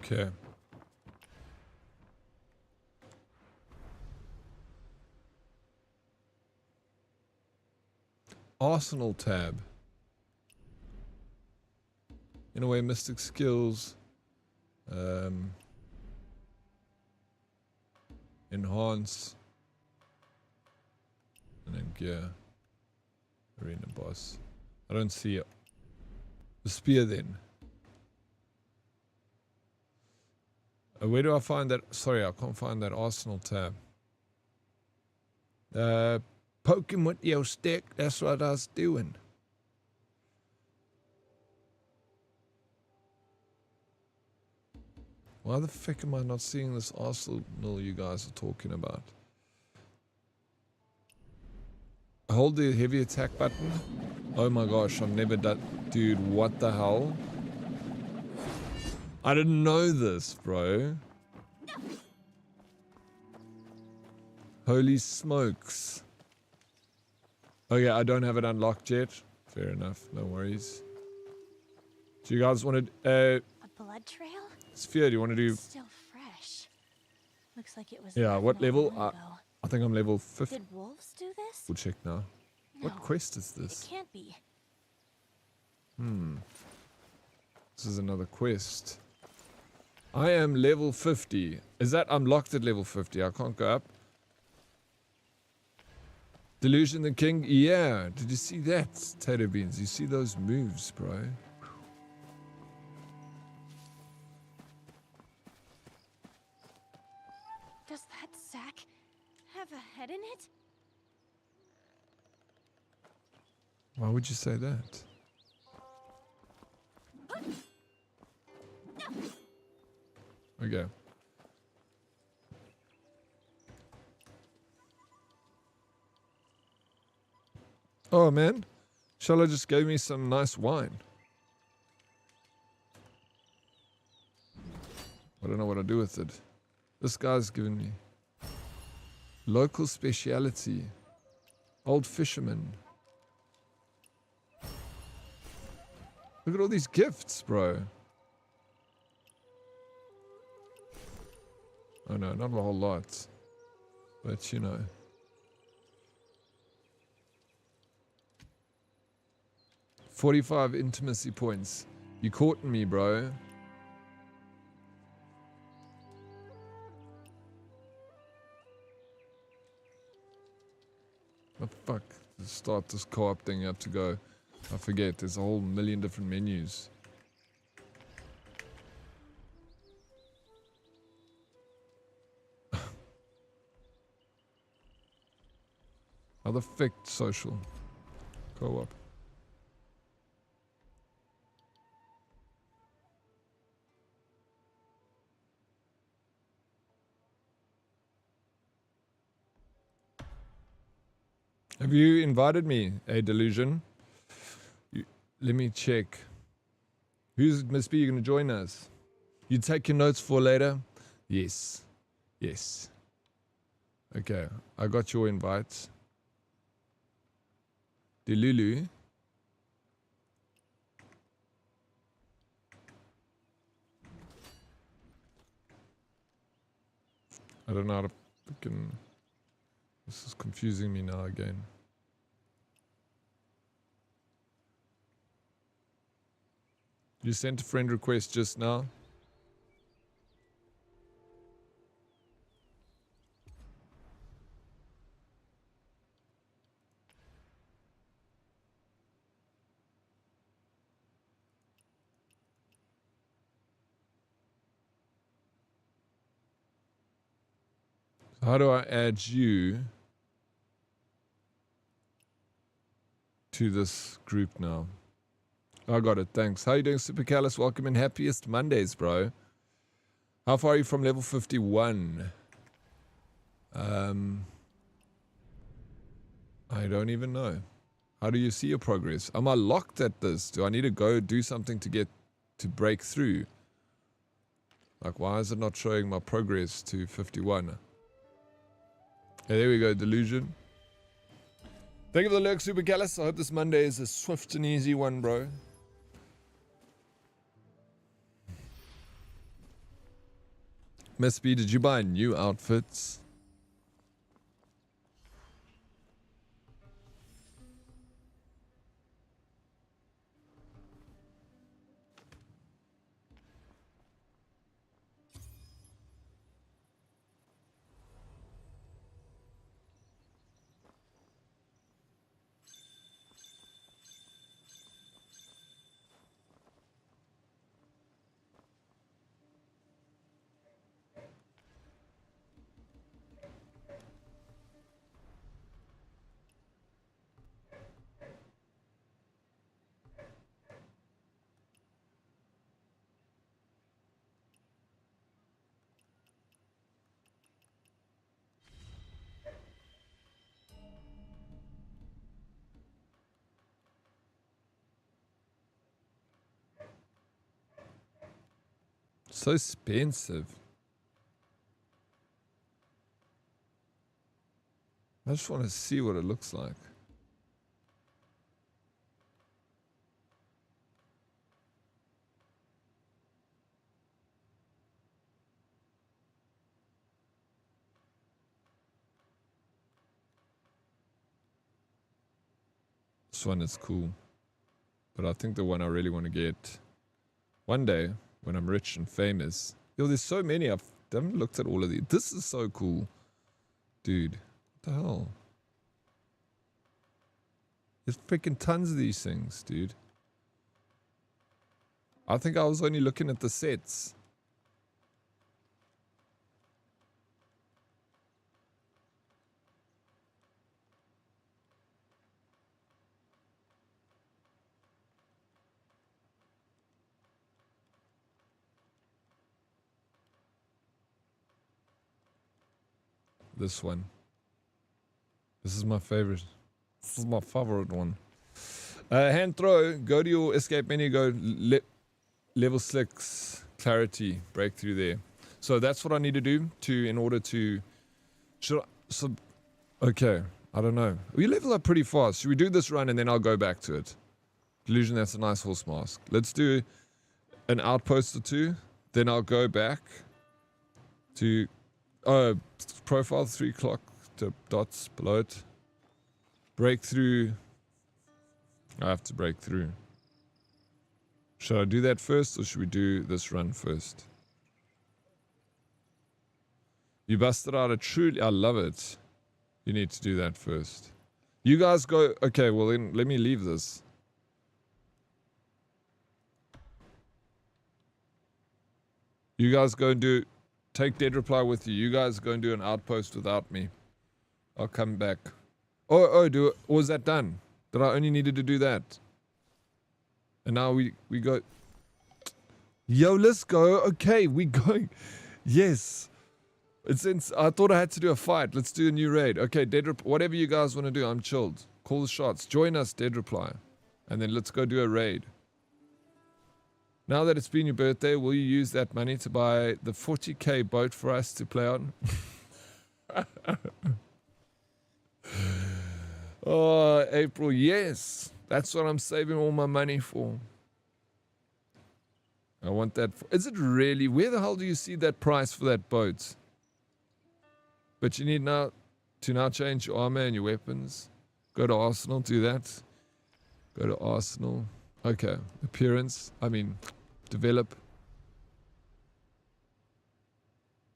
Okay. Arsenal tab. In a way, mystic skills. Enhance. And then gear. Arena boss. I don't see it. The spear then. Where do I find that? Sorry, I can't find that Arsenal tab. Poke him with your stick. That's what I was doing. Why the fuck am I not seeing this Arsenal you guys are talking about? Hold the heavy attack button. Oh my gosh, I've never done... Dude, what the hell? I didn't know this, bro. Holy smokes. Okay, I don't have it unlocked yet. Fair enough, no worries. Do you guys want to... A blood trail? Sphere, do you want to do... It's still fresh. Looks like it was... Yeah, left what not level? long ago. I think I'm level 50. Did wolves do this? We'll check now. No, What quest is it this? can't be. This is another quest. I am level 50. Is that I'm locked at level 50? I can't go up. Delusion the King? Yeah. Did you see that, Tater Beans? You see those moves, bro? Does that sack have a head in it? Why would you say that? Okay. Oh man, Shala just gave me some nice wine. I don't know what to do with it. This guy's given me local speciality. Old fisherman. Look at all these gifts, bro. Oh no, not a whole lot. But you know. $45 intimacy points. You caught me, bro. What the fuck? To start this co-op thing, you have to go. I forget, there's a whole million different menus. How the fuck social? Co-op. Have you invited me, a delusion? Let me check. Who's must be going to join us? You take your notes for later? Yes. Yes. Okay, I got your invite. Delulu. I don't know how to fucking... This is confusing me now again. You sent a friend request just now? How do I add you to this group now? I got it, thanks. How you doing, Super Callus? Welcome and happiest Mondays, bro. How far are you from level 51? I don't even know. How do you see your progress? Am I locked at this? Do I need to go do something to get to break through? Like, why is it not showing my progress to 51? Hey, there we go, delusion. Thank you for the lurk, Super Gallus. I hope this Monday is a swift and easy one, bro. Miss B, did you buy new outfits? So expensive. I just want to see what it looks like. This one is cool. But I think the one I really want to get one day when I'm rich and famous. Yo, there's so many. I haven't looked at all of these. This is so cool. Dude, what the hell? There's freaking tons of these things, dude. I think I was only looking at the sets. This one. This is my favorite. This is my favorite one. Hand throw. Go to your escape menu. Go level 6 clarity breakthrough there. So that's what I need to do in order to. Okay. I don't know. We level up pretty fast. Should we do this run and then I'll go back to it? Delusion. That's a nice horse mask. Let's do an outpost or two. Then I'll go back to. Profile 3 o'clock to dots below it. Breakthrough. I have to break through. Should I do that first or should we do this run first? You busted out a truly. I love it. You need to do that first. You guys go. Okay, well then let me leave this. You guys go and do. Take Dead Reply with you. You guys go and do an outpost without me. I'll come back. Do it. Or was that done? That I only needed to do that. And now we go. Yo, let's go. Okay, we going. Yes. Since I thought I had to do a fight. Let's do a new raid. Okay, whatever you guys want to do, I'm chilled. Call the shots. Join us, Dead Reply. And then let's go do a raid. Now that it's been your birthday, will you use that money to buy the 40k boat for us to play on? Oh, April, yes. That's what I'm saving all my money for. I want that. Is it really? Where the hell do you see that price for that boat? But you need now to change your armor and your weapons. Go to Arsenal, do that. Go to Arsenal. Okay, appearance. Develop.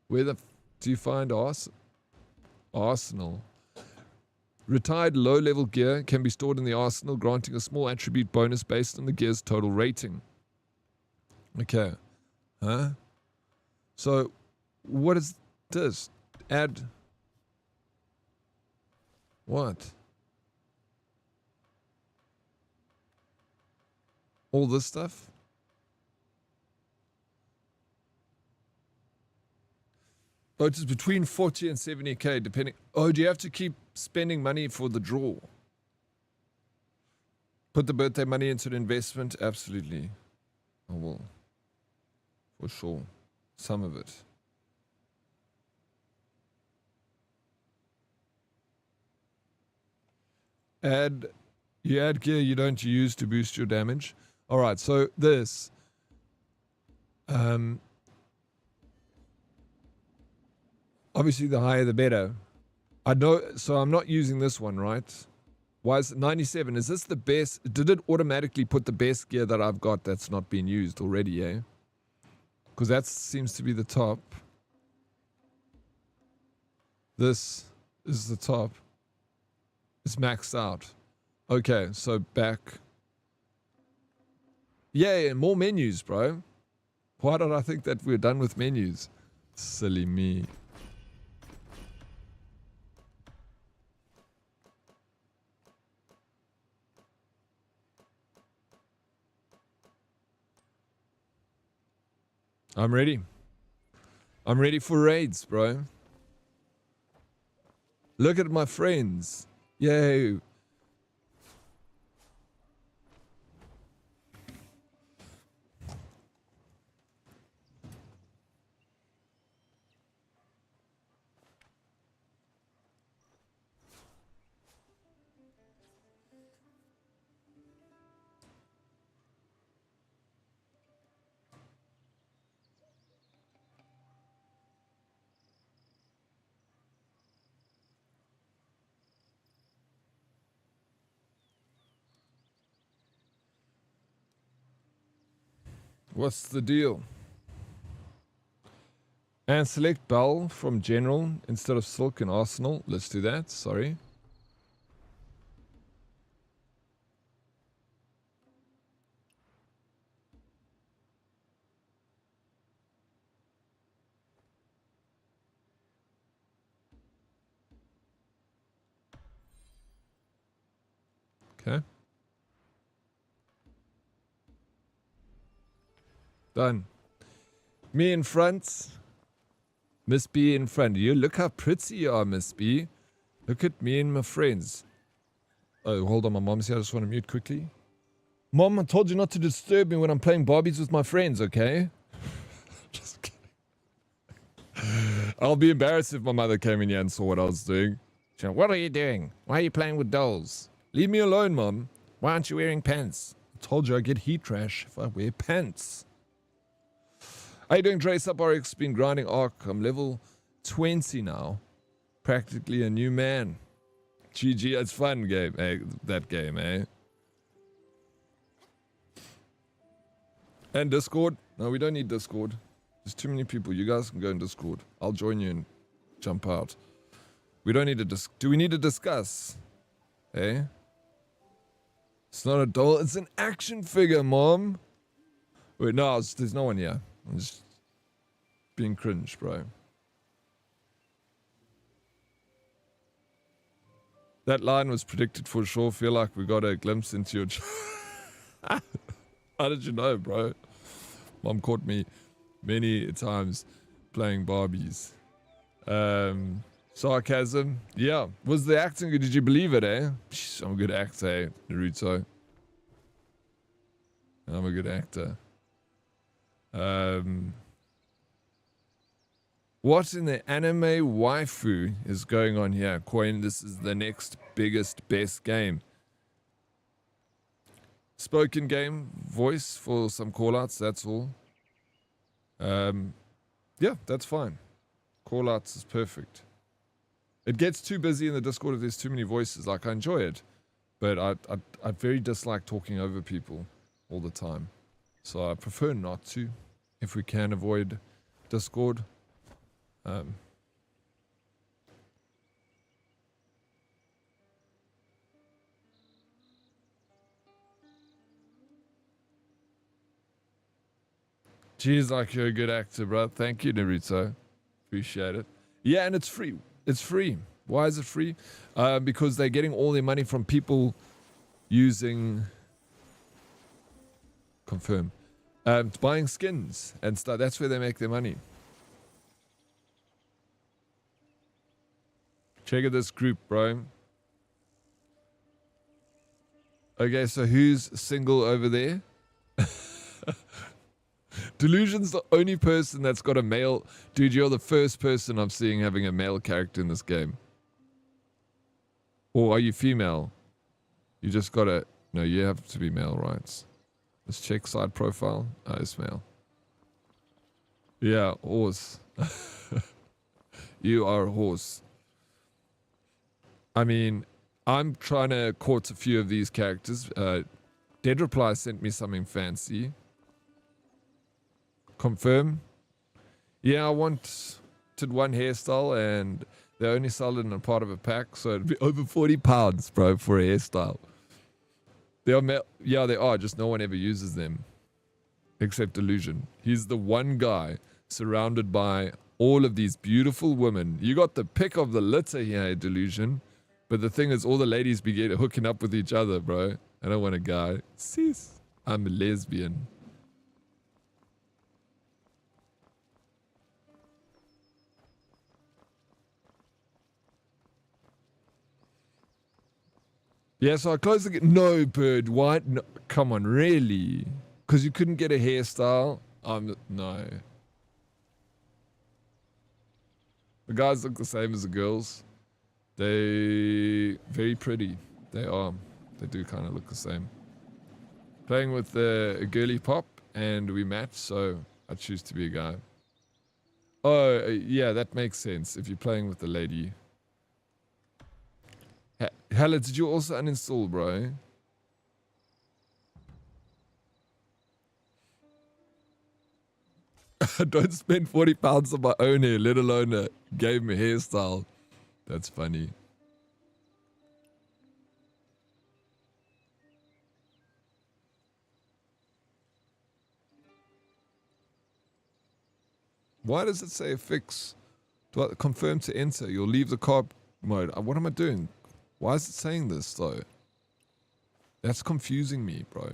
Where do you find Arsenal? Retired low-level gear can be stored in the arsenal, granting a small attribute bonus based on the gear's total rating. Okay. Huh? So, what is this? Add. What? All this stuff? Oh, it's between 40 and 70k, depending. Oh, do you have to keep spending money for the draw? Put the birthday money into an investment? Absolutely. I will. For sure. Some of it. You add gear you don't use to boost your damage. Alright, so this. Obviously the higher the better. I know, so I'm not using this one, right? Why is it 97? Is this the best? Did it automatically put the best gear that I've got that's not being used already, eh? Because that seems to be the top. This is the top. It's maxed out. Okay, so back. Yeah, more menus, bro. Why did I think that we're done with menus? Silly me. I'm ready. I'm ready for raids, bro. Look at my friends. Yay. What's the deal? And select Bell from General instead of Silk and Arsenal. Let's do that. Sorry. Okay. Done. Me in front. Miss B in front. You look how pretty you are, Miss B. Look at me and my friends. Oh, hold on, my mom's here. I just want to mute quickly. Mom, I told you not to disturb me when I'm playing Barbies with my friends, okay? Just kidding. I'll be embarrassed if my mother came in here and saw what I was doing. She went, what are you doing? Why are you playing with dolls? Leave me alone, Mom. Why aren't you wearing pants? I told you I get heat rash if I wear pants. How you doing, Trace Up Oryx? Been grinding Arc. I'm level 20 now. Practically a new man. GG, it's fun game, eh? That game, eh? And Discord? No, we don't need Discord. There's too many people. You guys can go in Discord. I'll join you and jump out. We don't need to do we need to discuss? Eh? It's not a doll, it's an action figure, Mom. Wait, no, there's no one here. I'm just being cringe, bro. That line was predicted for sure. Feel like we got a glimpse into your... How did you know, bro? Mom caught me many times playing Barbies. Sarcasm. Yeah. Was the acting good? Did you believe it, eh? I'm a good actor, eh, Naruto. I'm a good actor. What in the anime waifu is going on here? Coin, this is the next biggest, best game. Spoken game, voice for some callouts, that's all. Yeah, that's fine. Callouts is perfect. It gets too busy in the Discord if there's too many voices. Like, I enjoy it, but I very dislike talking over people all the time. So I prefer not to, if we can avoid Discord. Jeez, like you're a good actor, bro. Thank you, Naruto. Appreciate it. Yeah, and it's free. It's free. Why is it free? Because they're getting all their money from people using... Confirm. Buying skins and stuff. That's where they make their money. Check out this group, bro. Okay, so who's single over there? Delusion's the only person that's got a male. Dude, you're the first person I'm seeing having a male character in this game. Or are you female? You just gotta. No, you have to be male, right? Let's check side profile. Oh, it's male. Yeah, horse. You are a horse. I mean, I'm trying to court a few of these characters. Dead Reply sent me something fancy. Confirm. Yeah, I wanted one hairstyle and they only sell it in a part of a pack, so it'd be over 40 pounds, bro, for a hairstyle. They are, yeah, they are, just no one ever uses them. Except Delusion. He's the one guy surrounded by all of these beautiful women. You got the pick of the litter here, Delusion. But the thing is, all the ladies begin hooking up with each other, bro. I don't want a guy. Sis. I'm a lesbian. Yeah, so I closed the game. No, Bird White. No, come on, really? Because you couldn't get a hairstyle? No. The guys look the same as the girls. They very pretty. They are. They do kind of look the same. Playing with a girly pop and we match, so I choose to be a guy. Oh, yeah, that makes sense if you're playing with a lady. Hella, did you also uninstall, bro? I don't spend 40 pounds on my own hair, let alone a game hairstyle. That's funny. Why does it say fix? Do I confirm to enter? You'll leave the car mode. What am I doing? Why is it saying this though? That's confusing me, bro.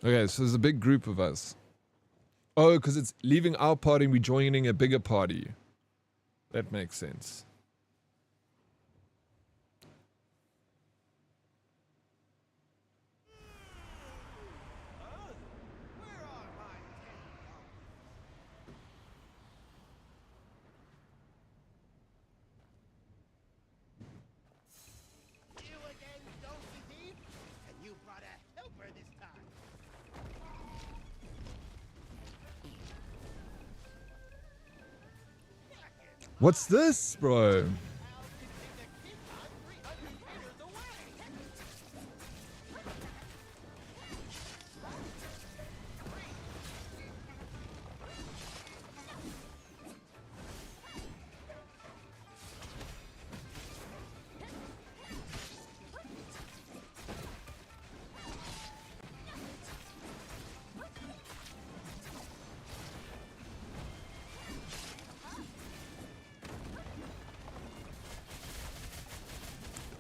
Okay, so there's a big group of us. Oh, because it's leaving our party and we're joining a bigger party. That makes sense. What's this, bro?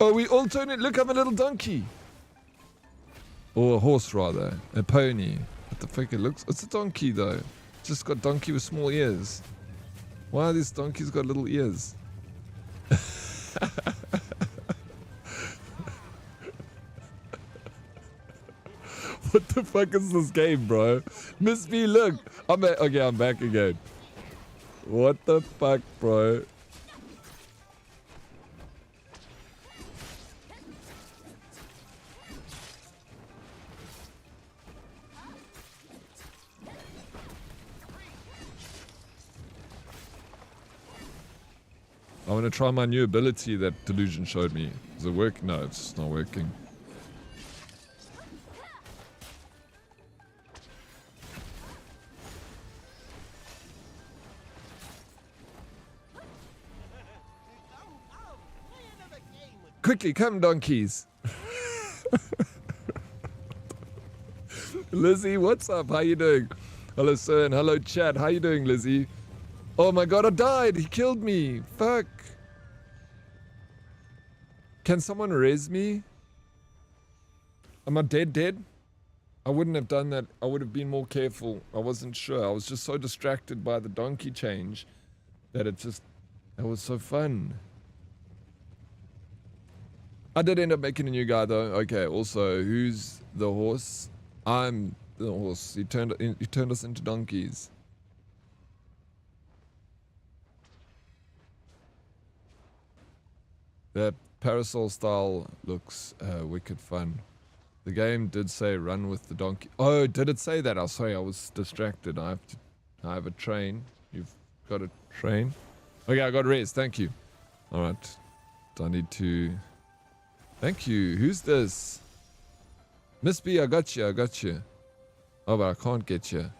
Oh, we all turn it. Look, I'm a little donkey. Or a horse, rather. A pony. What the fuck it looks? It's a donkey, though. Just got donkey with small ears. Why are these donkeys got little ears? What the fuck is this game, bro? Miss me, look. I'm back. Okay, I'm back again. What the fuck, bro? I want to try my new ability that Delusion showed me. Does it work? No, it's just not working. Quickly, come donkeys. Lizzie, what's up? How you doing? Hello, sir, and hello, chat. How you doing, Lizzie? Oh my god, I died. He killed me. Fuck. Can someone res me? Am I dead? I wouldn't have done that. I would have been more careful. I wasn't sure. I was just so distracted by the donkey change that it was so fun. I did end up making a new guy though. Okay, also, who's the horse? I'm the horse. He turned us into donkeys. That parasol style looks wicked fun. The game did say run with the donkey. Oh, did it say that? Oh, sorry, I was distracted. I have a train. You've got a train? Okay, I got res. Thank you. All right. Do I need to... Thank you. Who's this? Miss B, I got you. I got you. Oh, but I can't get you.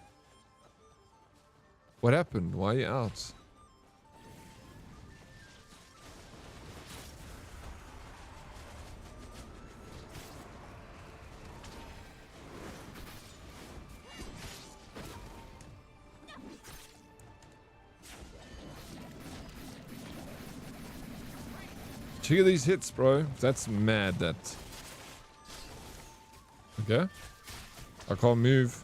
What happened? Why are you out? Check out these hits, bro. That's mad, that... Okay. I can't move.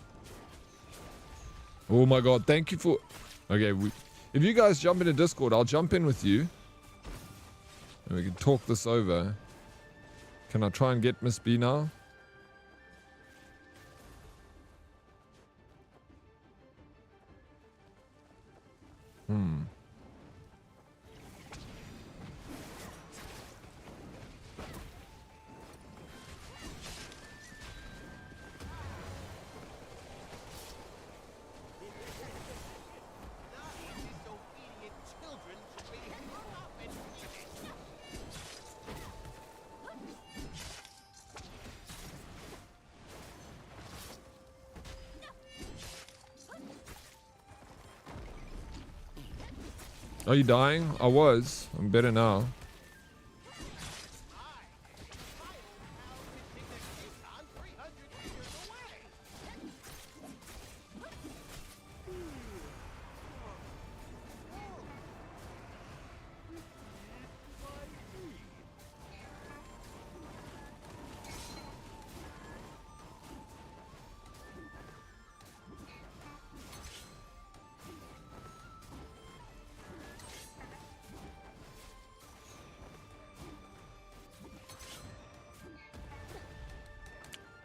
Oh my god, thank you for... Okay, if you guys jump into Discord, I'll jump in with you. And we can talk this over. Can I try and get Miss B now? Are you dying? I was. I'm better now.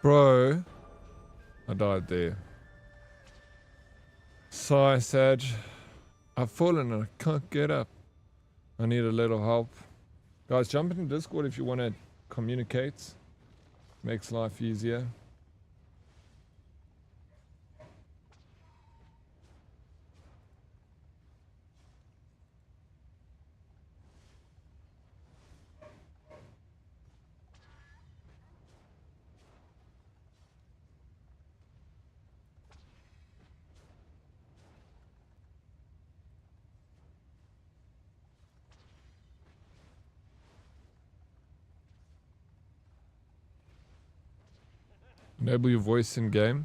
Bro, I died there. Sigh, Sag. I've fallen and I can't get up. I need a little help. Guys, jump into Discord if you want to communicate. Makes life easier. Enable your voice in game.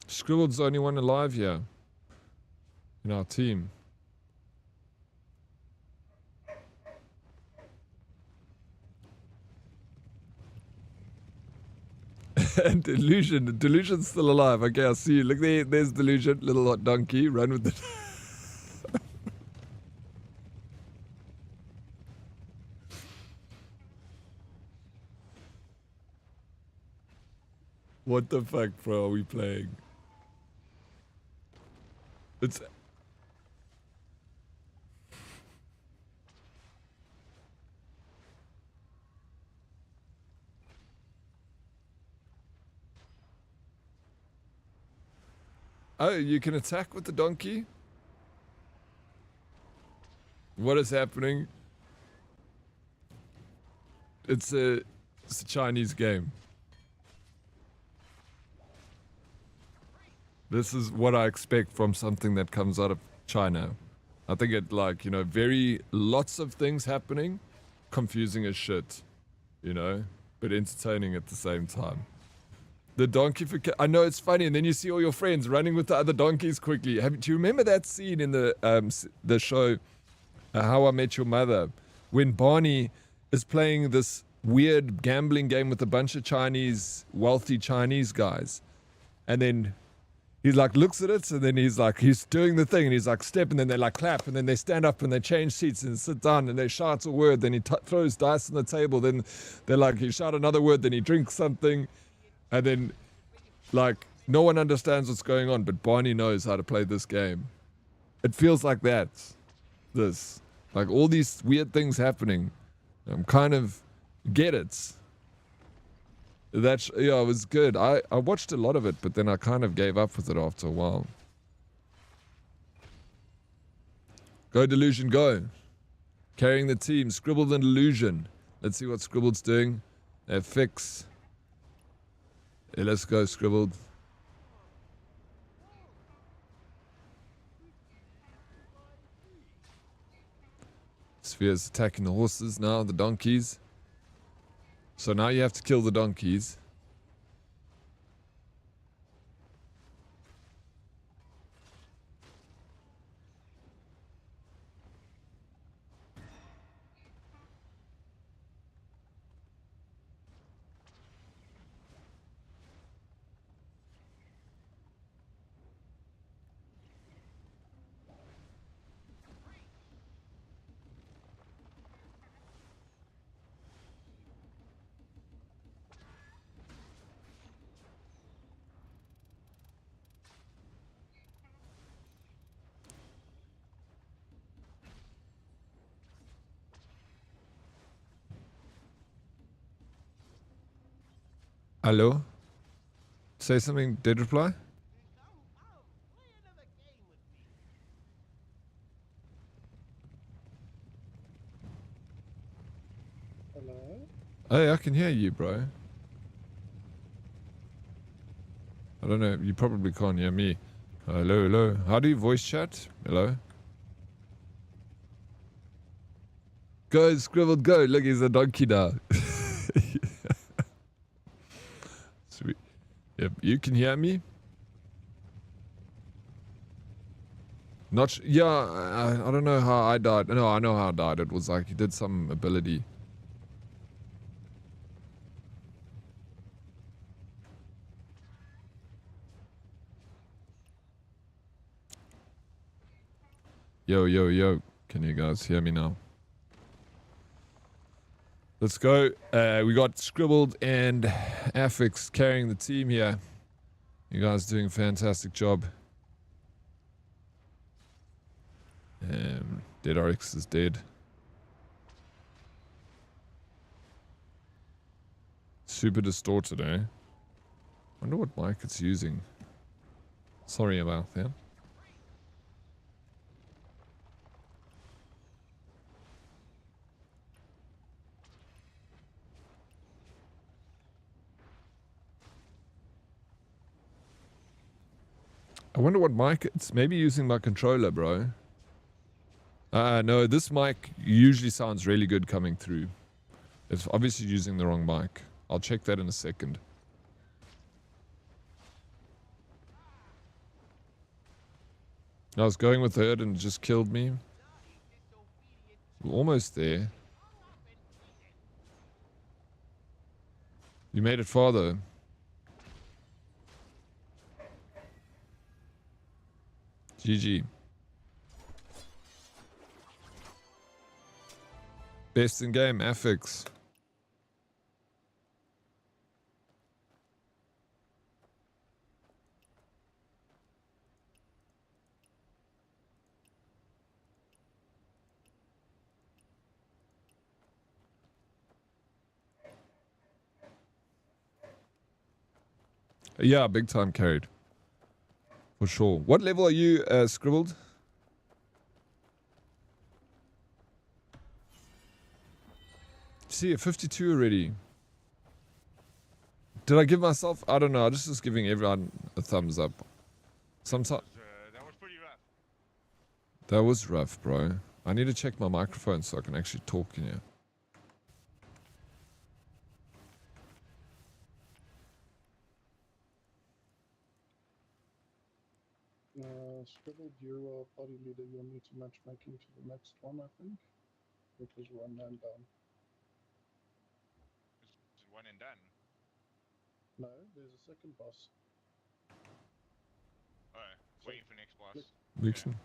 Scribbled's the only one alive here in our team. And Delusion's still alive. Okay, I see you. Look there, there's Delusion, little hot donkey. Run with it. What the fuck, bro, are we playing? It's... Oh, you can attack with the donkey? What is happening? It's a Chinese game. This is what I expect from something that comes out of China. I think it, like, you know, very lots of things happening, confusing as shit, you know, but entertaining at the same time. The donkey for... I know it's funny, and then you see all your friends running with the other donkeys quickly. Do you remember that scene in the show How I Met Your Mother, when Barney is playing this weird gambling game with a bunch of wealthy Chinese guys, and then he like looks at it, and then he's doing the thing, and he's like step, and then they like clap, and then they stand up and they change seats and sit down, and they shout a word, then he throws dice on the table, then they're like he shout another word, then he drinks something, and then like no one understands what's going on, but Barney knows how to play this game. It feels like that. This, like all these weird things happening. I'm kind of get it. That's, yeah, it was good. I watched a lot of it, but then I kind of gave up with it after a while. Go Delusion, go. Carrying the team, Scribbled and Delusion. Let's see what Scribbled's doing. Fix. Yeah, let's go Scribbled. Sphere's attacking the horses now, the donkeys. So now you have to kill the donkeys. Hello? Say something, did reply? Hello? Hey, I can hear you, bro. I don't know, you probably can't hear me. Hello, hello. How do you voice chat? Hello? Go, Scribbled, go. Look, he's a donkey now. Sweet. Yep, you can hear me? Not yeah, I don't know how I died. No, I know how I died. It was like he did some ability. Yo, yo, yo. Can you guys hear me now? Let's go. We got Scribbled and Affix carrying the team here. You guys doing a fantastic job. Dead Oryx is dead. Super distorted, eh? Wonder what mic it's using. Sorry about that. I wonder what mic it's maybe using my controller, bro. No, this mic usually sounds really good coming through. It's obviously using the wrong mic. I'll check that in a second. I was going with it and it just killed me. We're almost there. You made it far though. GG. Best in game, Affix. Yeah, big time carried. For sure. What level are you, Scribbled? See, 52 already. Did I give myself? I don't know. I'm just giving everyone a thumbs up. Sometimes That was pretty rough. that was rough, bro. I need to check my microphone so I can actually talk in here. Triple duo party leader, you'll need to matchmaking to the next one, I think. Because one man down. Is it one and done? No, there's a second boss. Oh, waiting for next boss. Click. Vixen.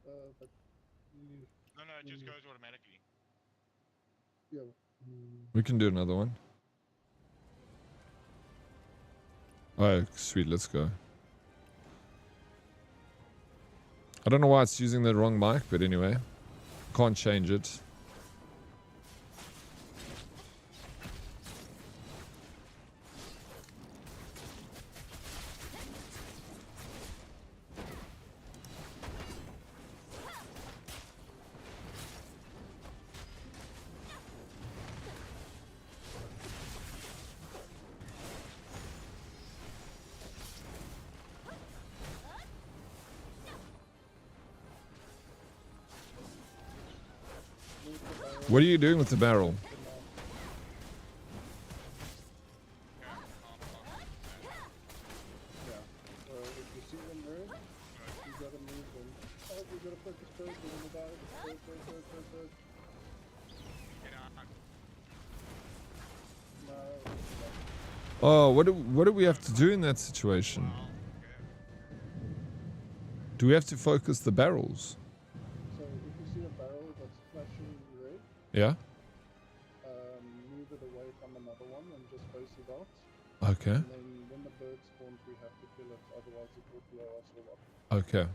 But you, No, it just goes automatically. yeah. We can do another one. Oh, sweet. Let's go. I don't know why it's using the wrong mic, but anyway. Can't change it. What are you doing with the barrel? Yeah. If you see them red, you gotta move them. Oh, you gotta focus first, you're gonna die. First. Get out. No. Oh, what do we have to do in that situation? Wow. Do we have to focus the barrels? So if you see a barrel that's flashing red, Yeah? move it away from another one and just face it out. Okay. And then when the bird spawns, we have to kill it, otherwise it will blow us all up. Okay.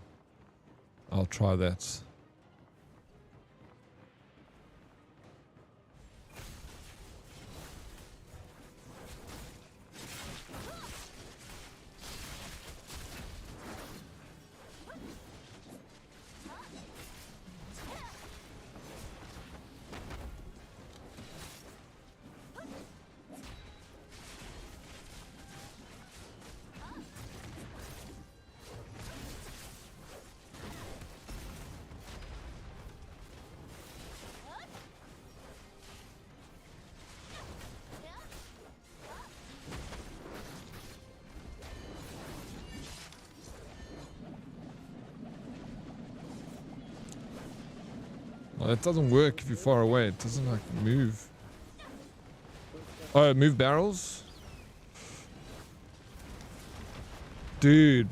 I'll try that. Well, it doesn't work if you're far away. It doesn't like move. Oh, move barrels? Dude.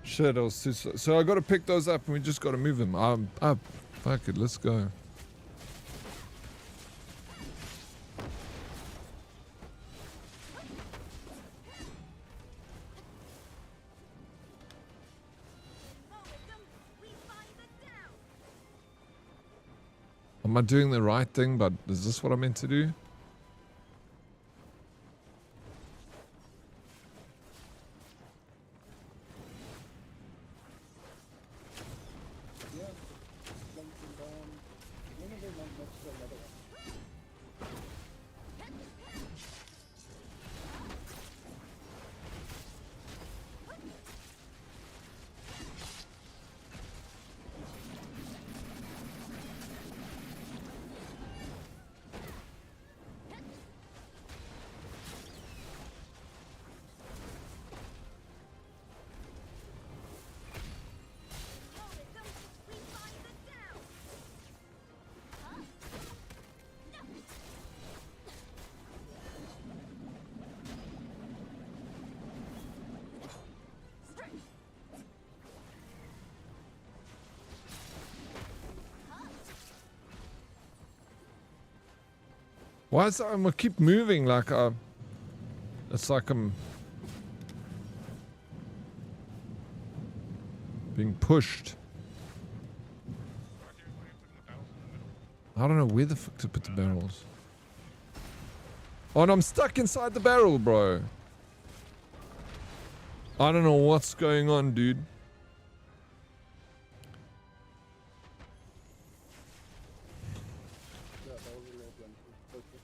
Shit, I was too slow. So I gotta pick those up and we just gotta move them. Up. Fuck it, let's go. Am I doing the right thing, but is this what I'm meant to do? Yeah, lump them down. One of them might next to another one. Why is that? I'm gonna keep moving like it's like I'm being pushed. I don't know where the fuck to put the barrels. Oh, and I'm stuck inside the barrel, bro. I don't know what's going on, dude. Yeah, that was a real blend. Perfect.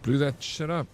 Blew that shit up.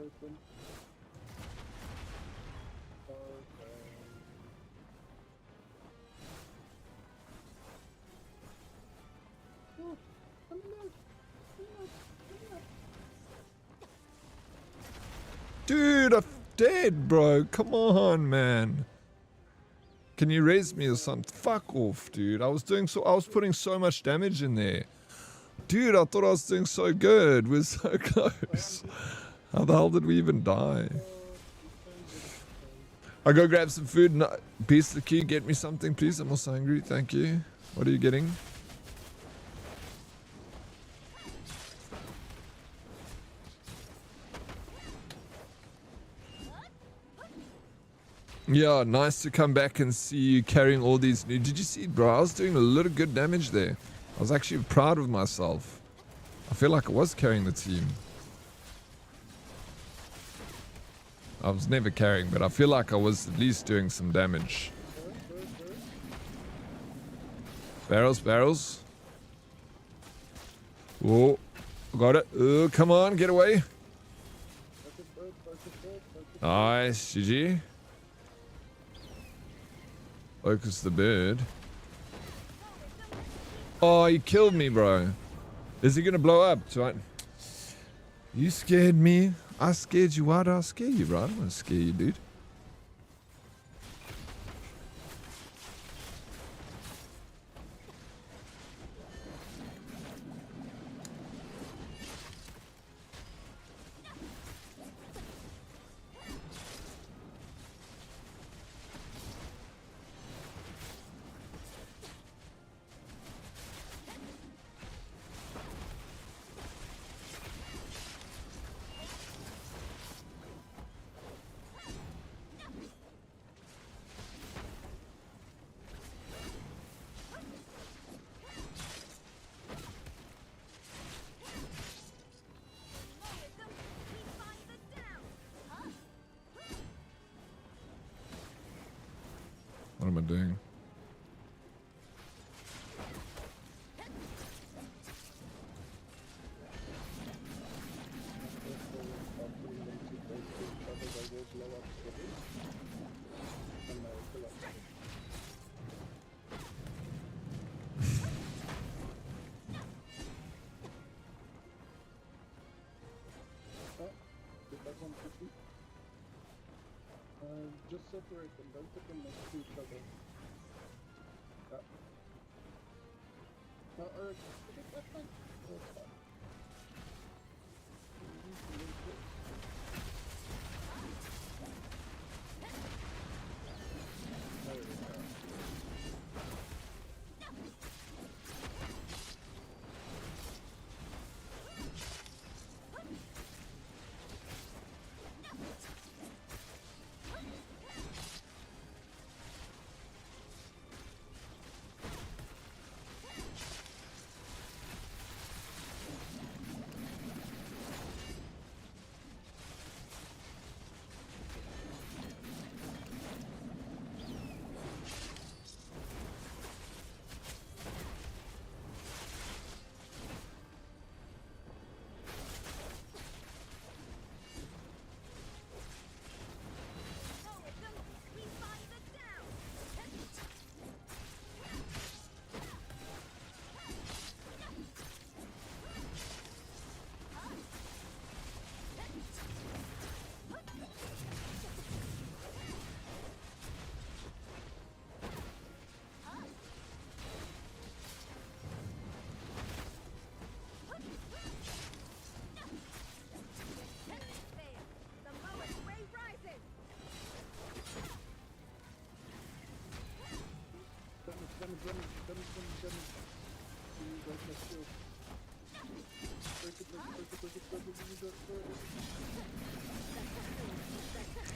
open. Oh, I'm not. Dude, I'm dead, bro. Come on, man. Can you raise me or something? Fuck off, dude. I was putting so much damage in there. Dude, I thought I was doing so good. We're so close. How the hell did we even die? I go grab some food. No, piece the key. Get me something, please. I'm also hungry. Thank you. What are you getting? Yeah, nice to come back and see you carrying all these new... Did you see it, bro? I was doing a lot of good damage there. I was actually proud of myself. I feel like I was carrying the team. I was never carrying, but I feel like I was at least doing some damage. Barrels, barrels. Oh, got it. Oh, come on, get away. Nice, GG. Focus the bird. Oh, he killed me, bro. Is he gonna blow up? You scared me. I scared you. Why did I scare you, bro? I don't want to scare you, dude. What am I doing? separate them. Don't put them next to each other. Yeah. No, Oryx, is it that one? Oh, it's fine. There we go.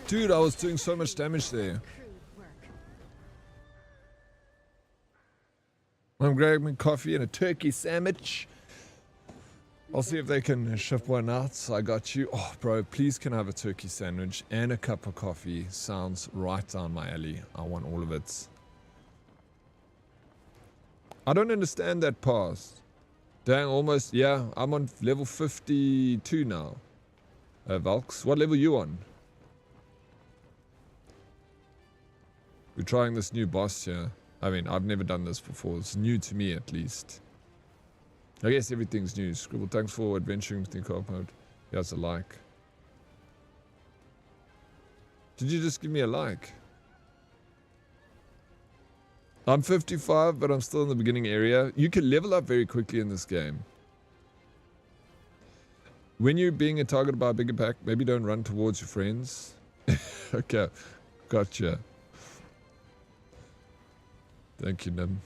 Dude, I was doing so much damage there. Crude work. I'm grabbing coffee and a turkey sandwich. I'll see if they can ship one out. So I got you. Oh, bro, please can I have a turkey sandwich and a cup of coffee? Sounds right down my alley. I want all of it. I don't understand that pass. Dang, almost. Yeah, I'm on level 52 now. Valks, what level you on? We're trying this new boss here. I mean, I've never done this before. It's new to me, at least. I guess everything's new. Scribble, thanks for adventuring with the co-op mode. Yeah, it's a like. Did you just give me a like? I'm 55, but I'm still in the beginning area. You can level up very quickly in this game. When you're being targeted by a bigger pack, maybe don't run towards your friends. Okay, gotcha. Thank you, Nim.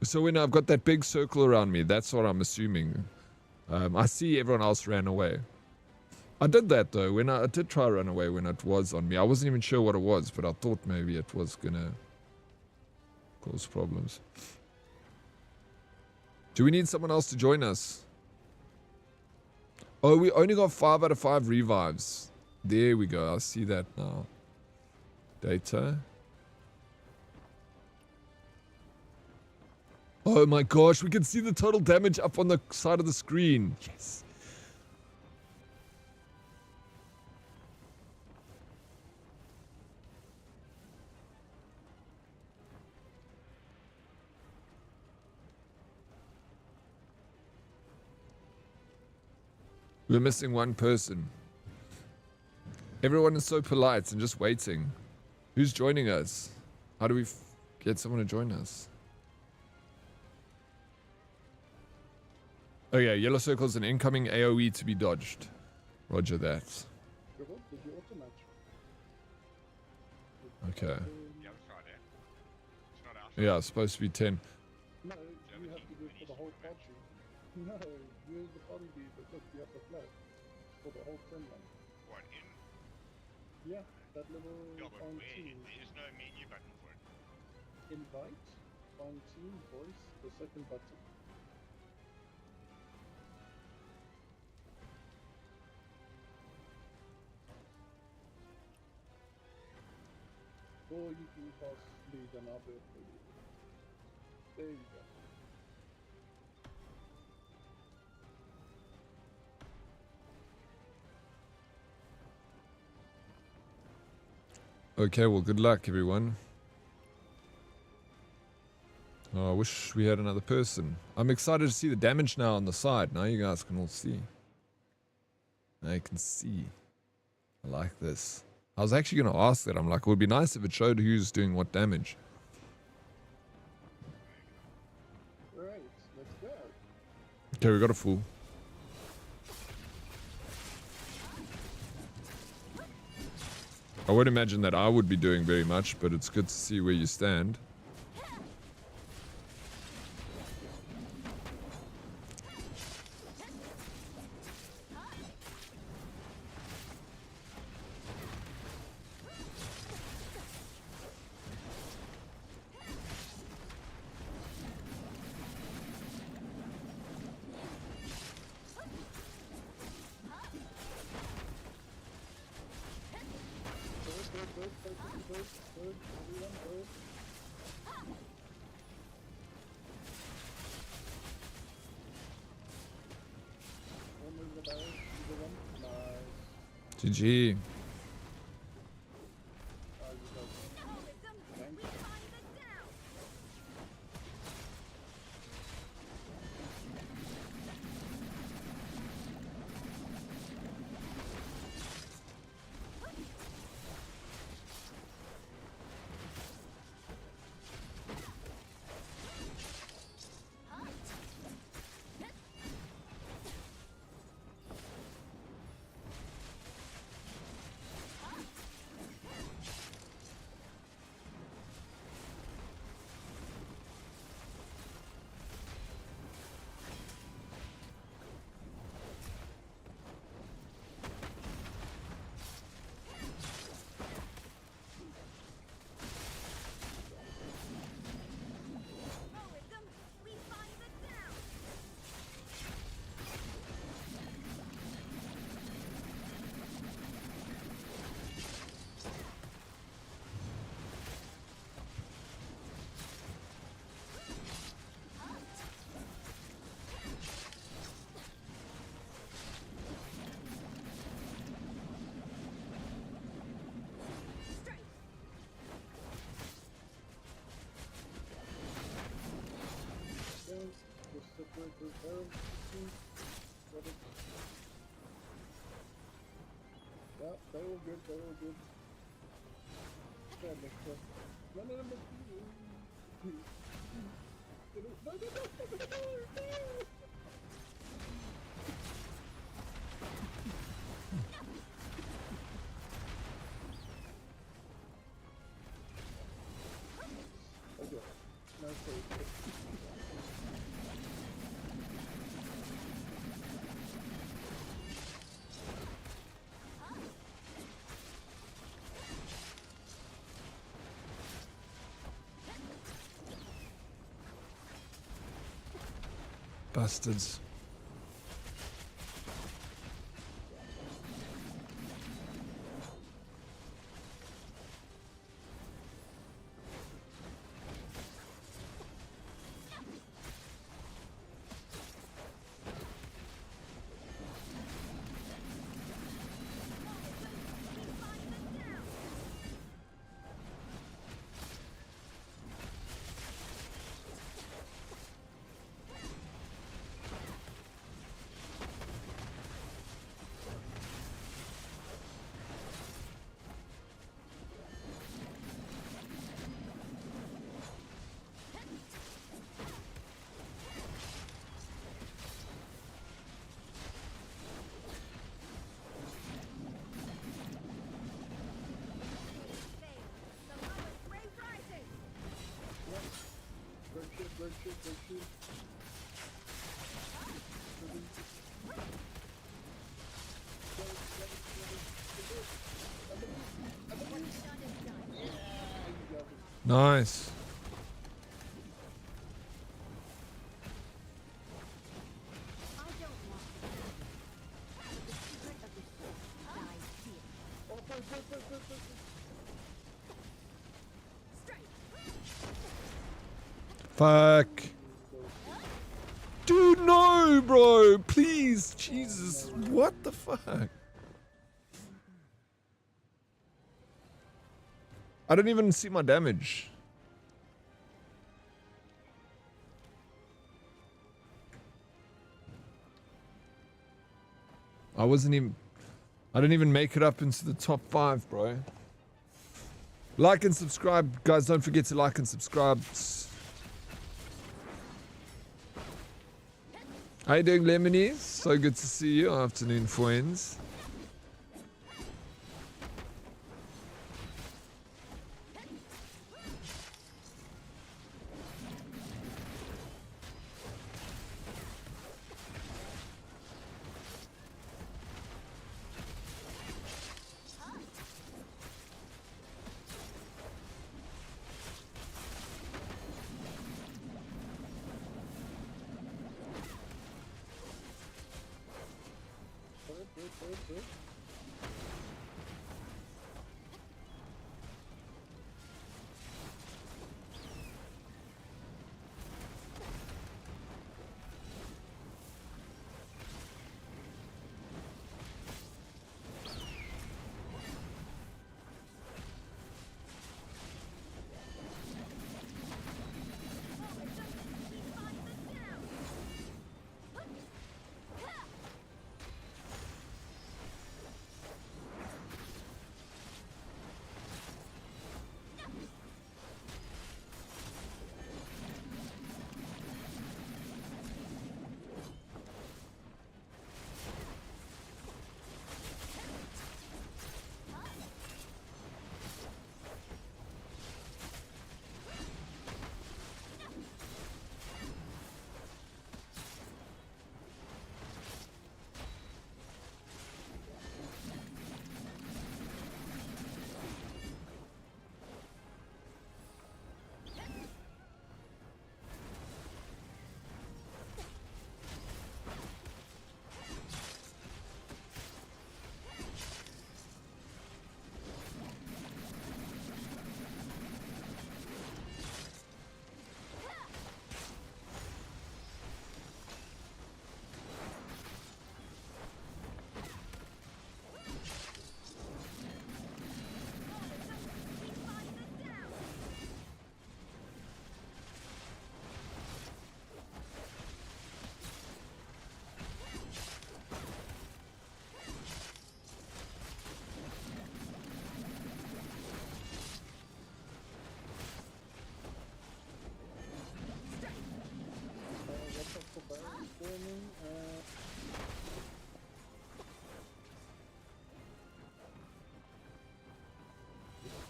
So when I've got that big circle around me, that's what I'm assuming. I see everyone else ran away. I did that though. When I did try to run away when it was on me. I wasn't even sure what it was, but I thought maybe it was gonna cause problems. Do we need someone else to join us? Oh, we only got 5 out of 5 revives. There we go. I see that now. Data. Oh my gosh, we can see the total damage up on the side of the screen. Yes. We're missing one person. Everyone is so polite and just waiting. Who's joining us? How do we get someone to join us? Oh yeah, yellow circle is an incoming AoE to be dodged. Roger that. Did you auto-match? Okay. Yeah, let's try that. It's not our Yeah, it's supposed to be 10. No, you have to do it for the whole party. No, use the party beat that took the upper flag for the whole 10 line. What, in? Yeah, that little Yeah, but fine where? team. There's no menu button for it. Invite, fine team, voice, the second button. Or you can pass lead and I'll do it for you. There you go. Okay, well, good luck, everyone. Oh, I wish we had another person. I'm excited to see the damage now on the side. Now you guys can all see. Now you can see. I like this. I was actually going to ask that. I'm like, it would be nice if it showed who's doing what damage. Right, let's go. Okay, we got a full. I would imagine that I would be doing very much, but it's good to see where you stand. GG. Yeah, they were good, they were good. Yeah, next one. No, no, no, no. No, no, no, no. Okay, now save. Bastards. Break shoot. Nice. Fuck. Dude, no, bro. Please. Jesus. What the fuck? I don't even see my damage. I I didn't even make it up into the top 5, bro. Like and subscribe. Guys, don't forget to like and subscribe. How you doing, Lemonies? So good to see you. Afternoon, friends.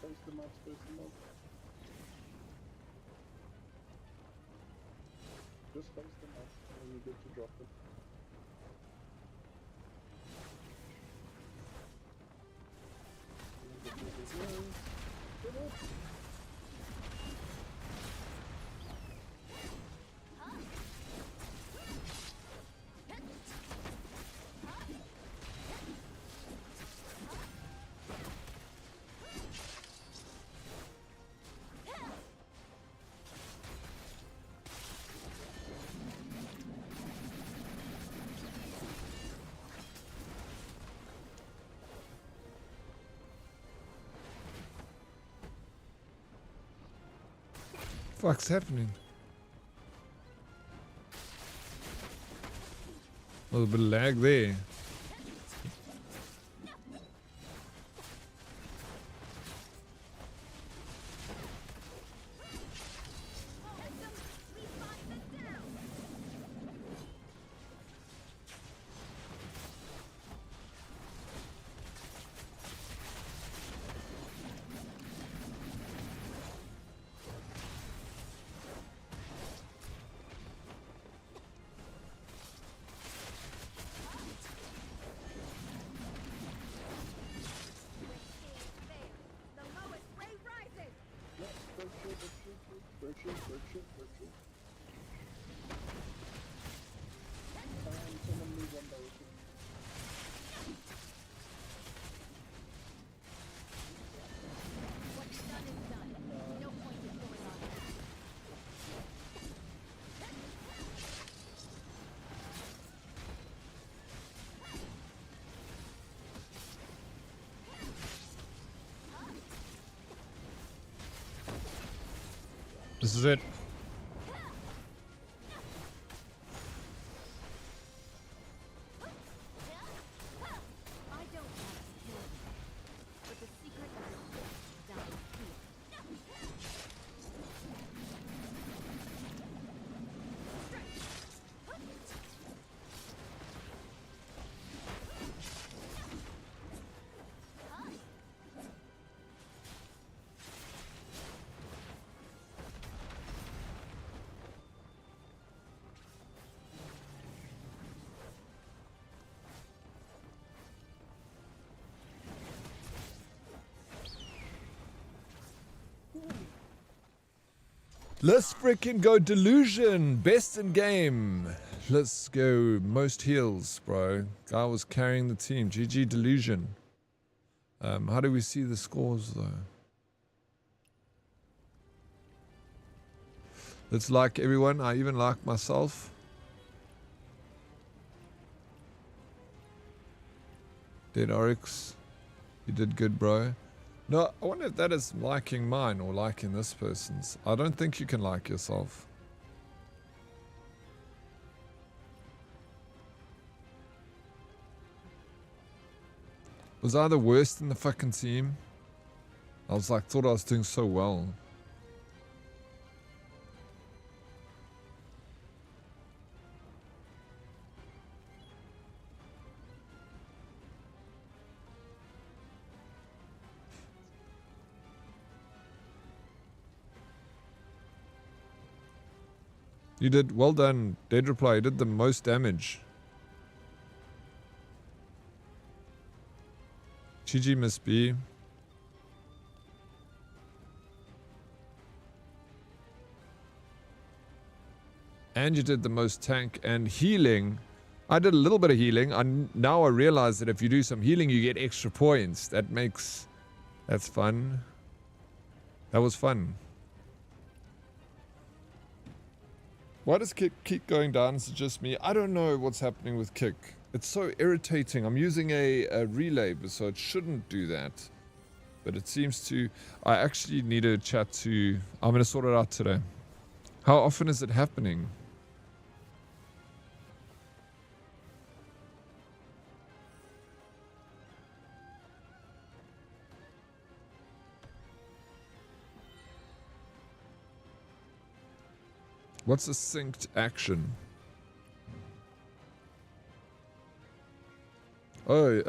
Space them up, space them up. Just space them up and you get to drop them. Get up. Fuck's happening? A little bit of lag there. This is it. I don't have Let's freaking go Delusion. Best in game. Let's go most heals, bro. Guy was carrying the team. GG Delusion. How do we see the scores, though? Let's like everyone. I even like myself. Dead Oryx. You did good, bro. No, I wonder if that is liking mine or liking this person's. I don't think you can like yourself. Was I the worst in the fucking team? I was like, thought I was doing so well. You did well done, Dead Reply. You did the most damage. GG Miss B. And you did the most tank and healing. I did a little bit of healing. Now I realize that if you do some healing, you get extra points. That's fun. That was fun. Why does Kick keep going down? Is it just me? I don't know what's happening with Kick. It's so irritating. I'm using a relay, so it shouldn't do that. But it seems to... I actually need to chat to... I'm going to sort it out today. How often is it happening? What's a synced action? Oh,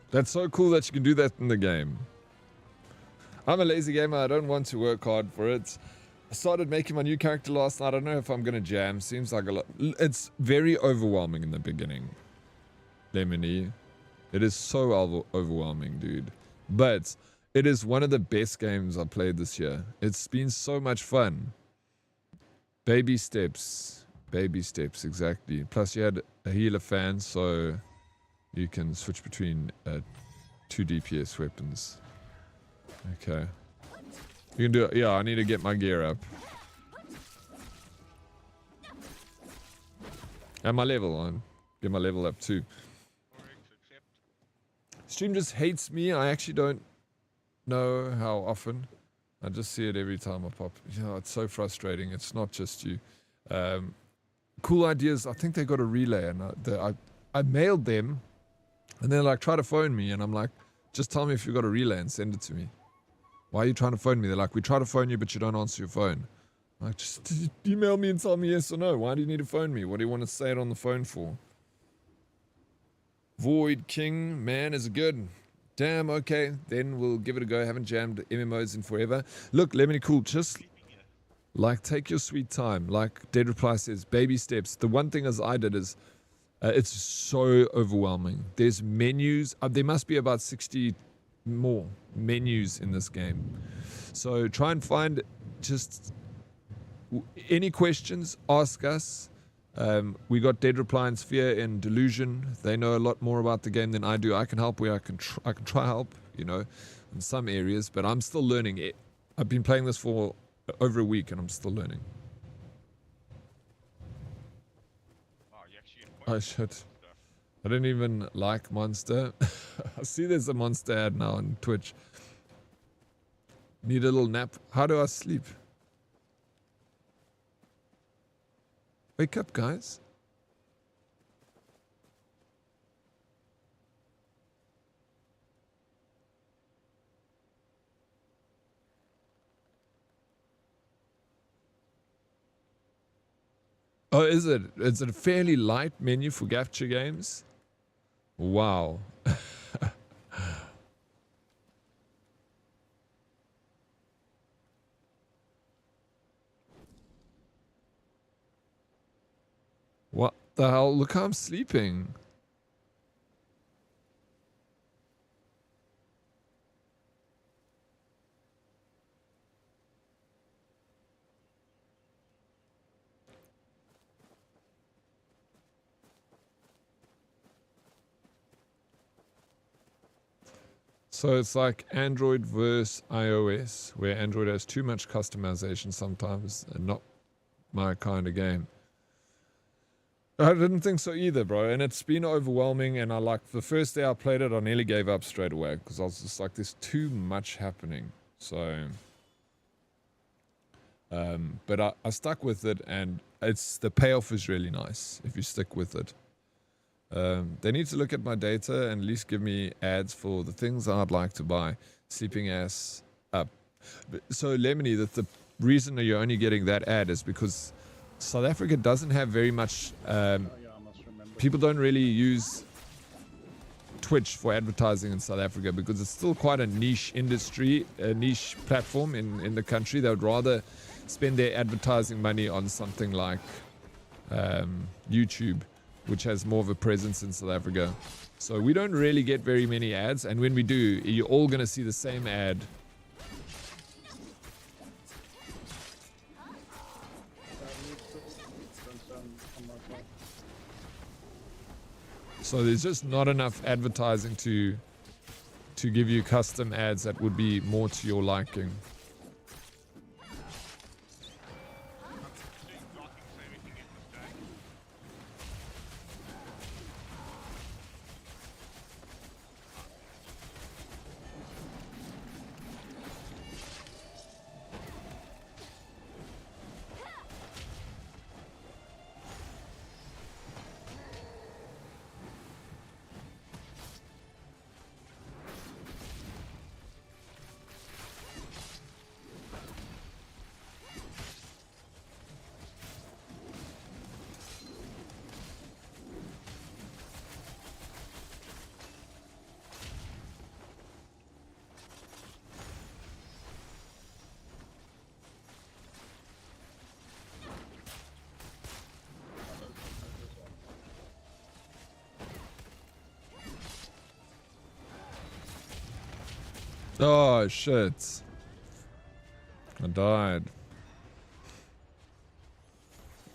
that's so cool that you can do that in the game. I'm a lazy gamer. I don't want to work hard for it. I started making my new character last night. I don't know if I'm going to jam. Seems like a lot. It's very overwhelming in the beginning. Lemony. It is so overwhelming, dude. But it is one of the best games I've played this year. It's been so much fun. Baby steps. Baby steps, exactly. Plus you had a healer fan, so you can switch between 2 DPS weapons. Okay. You can do it. Yeah, I need to get my gear up. And my level on. Get my level up too. Stream just hates me. I actually don't know how often. I just see it every time I pop. You know, it's so frustrating. It's not just you. Cool ideas. I think they got a relay, and I mailed them, and they're like, try to phone me, and I'm like, just tell me if you got a relay and send it to me. Why are you trying to phone me? They're like, we try to phone you, but you don't answer your phone. I'm like, just email me and tell me yes or no. Why do you need to phone me? What do you want to say it on the phone for? Void King, man, is it good? Damn, okay. Then we'll give it a go. Haven't jammed MMOs in forever. Look, Lemony Cool, just like take your sweet time. Like Dead Reply says, baby steps. The one thing as I did is it's so overwhelming. There's menus. There must be about 60 more menus in this game. So try and find just any questions, ask us. We got Dead Reply and Sphere in Delusion. They know a lot more about the game than I do. I can help where I can try help, you know, in some areas, but I'm still learning it. I've been playing this for over a week and I'm still learning. Oh shit. I didn't even like Monster. I see there's a Monster ad now on Twitch. Need a little nap. How do I sleep? Wake up, guys. Oh, is it? Is it a fairly light menu for gacha games? Wow. What the hell? Look how I'm sleeping. So it's like Android versus iOS, where Android has too much customization sometimes and not my kind of game. I didn't think so either, bro, and it's been overwhelming, and the first day I played it, I nearly gave up straight away, because I was just like, there's too much happening, so... but I stuck with it, and the payoff is really nice, if you stick with it. They need to look at my data and at least give me ads for the things I'd like to buy. Sleeping ass up. So Lemony, that the reason that you're only getting that ad is because South Africa doesn't have very much... Oh, yeah, I must remember. people don't really use Twitch for advertising in South Africa because it's still quite a niche industry, a niche platform in the country. They would rather spend their advertising money on something like YouTube, which has more of a presence in South Africa. So we don't really get very many ads, and when we do, you're all going to see the same ad. So there's just not enough advertising to give you custom ads that would be more to your liking. Oh shit. I died.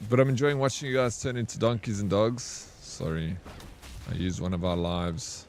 But I'm enjoying watching you guys turn into donkeys and dogs. Sorry. I used one of our lives.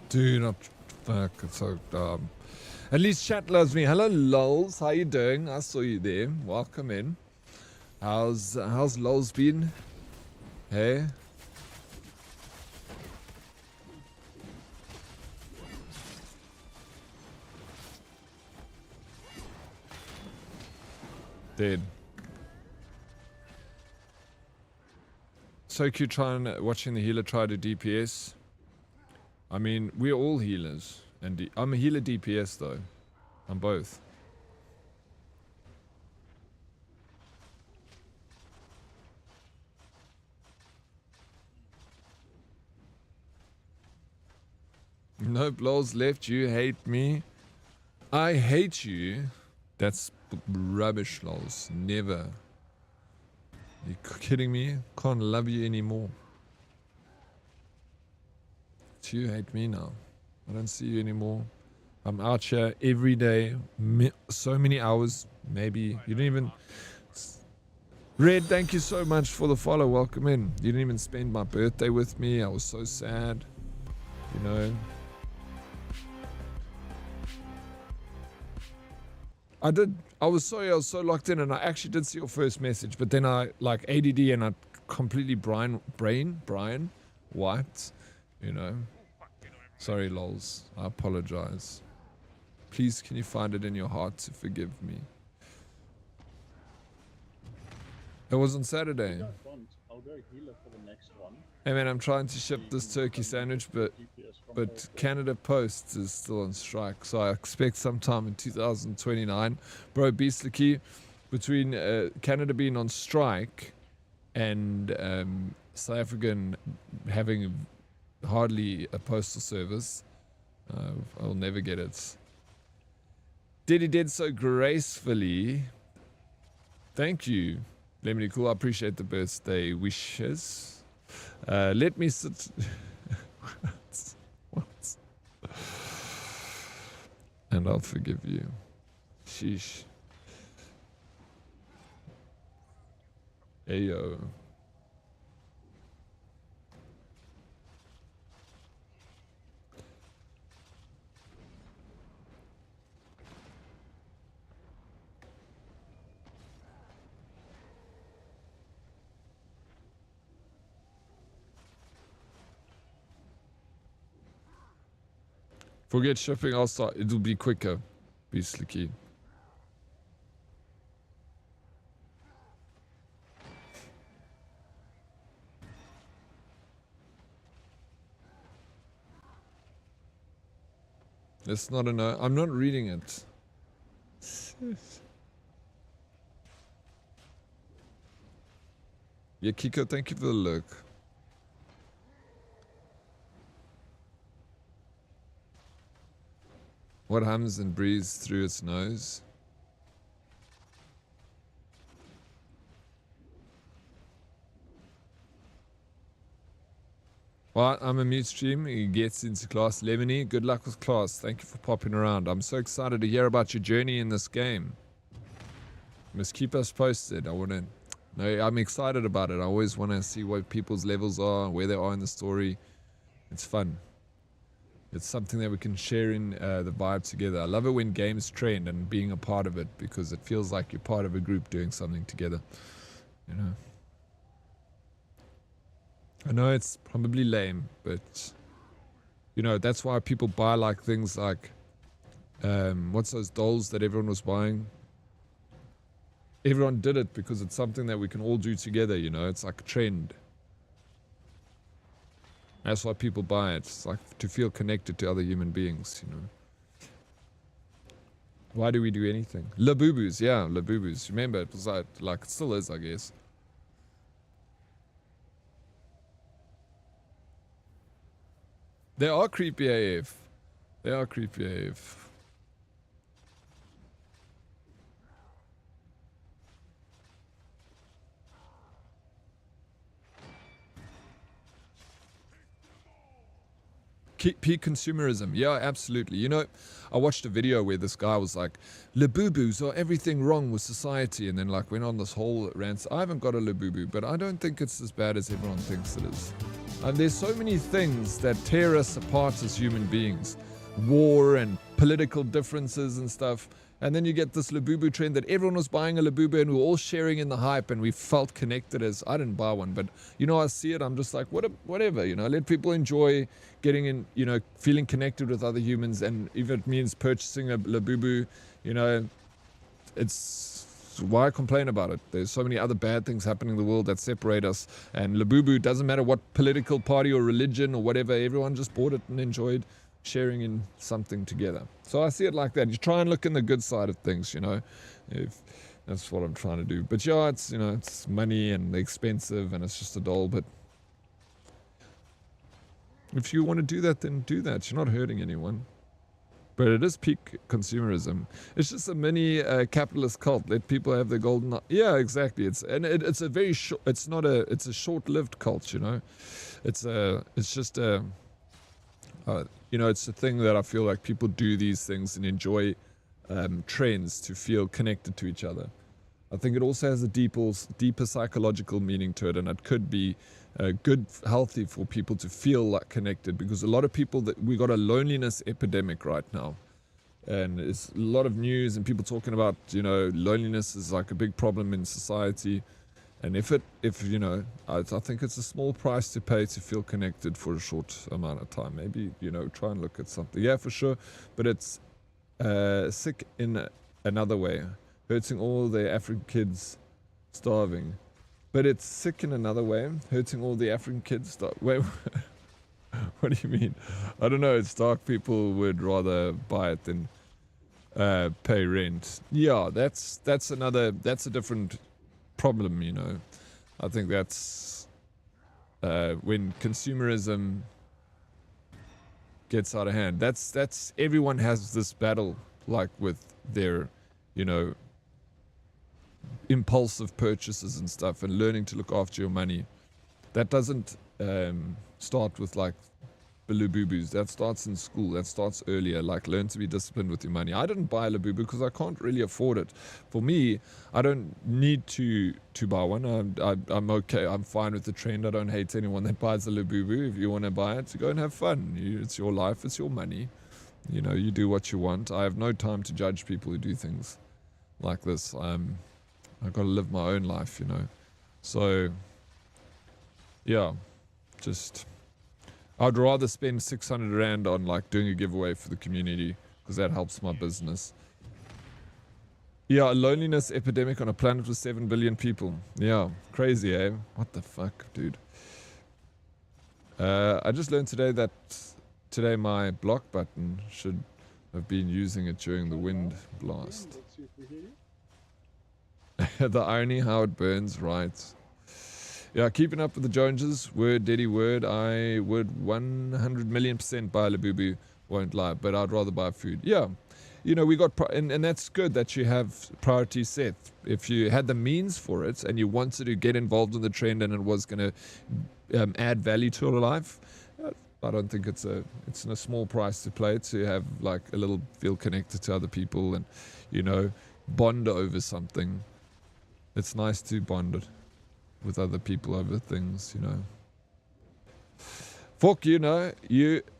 Dude, fuck, it's so dumb. At least chat loves me. Hello, Lols. How you doing? I saw you there. Welcome in. How's Lols been? Hey? Dead. So cute watching the healer try to DPS. I mean, we're all healers, and I'm a healer DPS though. I'm both. Nope, Lol's left. You hate me. I hate you. That's rubbish, Lols. Never. You kidding me? Can't love you anymore. You hate me now. I don't see you anymore. I'm out here every day, so many hours. Maybe you didn't even. Red, thank you so much for the follow. Welcome in. You didn't even spend my birthday with me. I was so sad. You know. I was so locked in, and I actually did see your first message, but then I like ADD and I completely Brian White, you know. Sorry, lols. I apologize. Please, can you find it in your heart to forgive me? It was on Saturday. I'll go healer for the next one. Hey man, I'm trying to ship this turkey sandwich, but Canada Post is still on strike, so I expect sometime in 2029. Bro, Beastlicky, between Canada being on strike and South African having hardly a postal service, I'll never get it. Diddy did so gracefully. Thank you, Lemony Cool. I appreciate the birthday wishes. Let me sit. What? And I'll forgive you. Sheesh. Ayo. Forget shipping, I'll start. It'll be quicker. Be slicky. It's not a no. I'm not reading it. Yeah, Kiko, thank you for the look. What hums and breathes through its nose? Well, I'm a mute stream. He gets into class. Lemony, good luck with class. Thank you for popping around. I'm so excited to hear about your journey in this game. You must keep us posted. I'm excited about it. I always want to see what people's levels are, where they are in the story. It's fun. It's something that we can share in the vibe together. I love it when games trend and being a part of it, because it feels like you're part of a group doing something together. You know. I know it's probably lame, but you know, that's why people buy like things like what's those dolls that everyone was buying? Everyone did it because it's something that we can all do together, you know. It's like a trend. That's why people buy it. It's like to feel connected to other human beings, you know. Why do we do anything? Labubu's, yeah, Labubu's. Remember, it was like it still is, I guess. They are creepy AF. They are creepy AF. Peak consumerism. Yeah, absolutely. You know, I watched a video where this guy was like, Labubus are everything wrong with society, and then like went on this whole rant. I haven't got a Labubu, but I don't think it's as bad as everyone thinks it is. And there's so many things that tear us apart as human beings. War and political differences and stuff. And then you get this Labubu trend that everyone was buying a Labubu and we were all sharing in the hype and we felt connected as, I didn't buy one, but you know, I see it, I'm just like, whatever, you know, let people enjoy getting in, you know, feeling connected with other humans. And if it means purchasing a Labubu, you know, it's, why complain about it? There's so many other bad things happening in the world that separate us. And Labubu, doesn't matter what political party or religion or whatever, everyone just bought it and enjoyed sharing in something together. So I see it like that. You try and look in the good side of things, you know. If that's what I'm trying to do. But yeah, it's, you know, it's money and expensive and it's just a doll. But If you want to do that, then do that. You're not hurting anyone. But it is peak consumerism. It's just a mini capitalist cult. Let people have their golden. Yeah, exactly. It's a very short. It's not a. It's a short-lived cult. You know, it's a. It's just a. You know, it's a thing that I feel like people do these things and enjoy trends to feel connected to each other. I think it also has a deeper psychological meaning to it, and it could be good, healthy for people to feel like connected, because a lot of people we got a loneliness epidemic right now, and it's a lot of news and people talking about, you know, loneliness is like a big problem in society, and if you know, I think it's a small price to pay to feel connected for a short amount of time. Maybe, you know, try and look at something. Yeah, for sure, but it's sick in another way, hurting all the African kids starving. But it's sick in another way, hurting all the African kids. Wait, what do you mean? I don't know. It's dark people would rather buy it than pay rent. Yeah, that's a different problem, you know. I think that's when consumerism gets out of hand. That's everyone has this battle, like with their, you know, impulsive purchases and stuff, and learning to look after your money. That doesn't start with like Labubu's. That starts in school. That starts earlier. Like, learn to be disciplined with your money. I didn't buy a Labubu because I can't really afford it. For me, I don't need to buy one. I'm okay. I'm fine with the trend. I don't hate anyone that buys a Labubu. If you want to buy it, go and have fun. It's your life. It's your money. You know, you do what you want. I have no time to judge people who do things like this. I've got to live my own life, you know. So, yeah, just, I'd rather spend 600 Rand on like doing a giveaway for the community, because that helps my business. Yeah, a loneliness epidemic on a planet with 7 billion people. Yeah, crazy, eh? What the fuck, dude? I just learned today my block button should have been using it during the wind blast. Let's see if we hear you. The irony, how it burns, right? Yeah, keeping up with the Joneses. Word, Diddy, word. I would 100,000,000% buy a Labubu, won't lie, but I'd rather buy food. Yeah, you know, we got, and that's good that you have priorities set. If you had the means for it and you wanted to get involved in the trend and it was going to add value to your life, I don't think it's a small price to play to have like a little feel connected to other people and, you know, bond over something. It's nice to bond with other people over things, you know. Fuck you, no.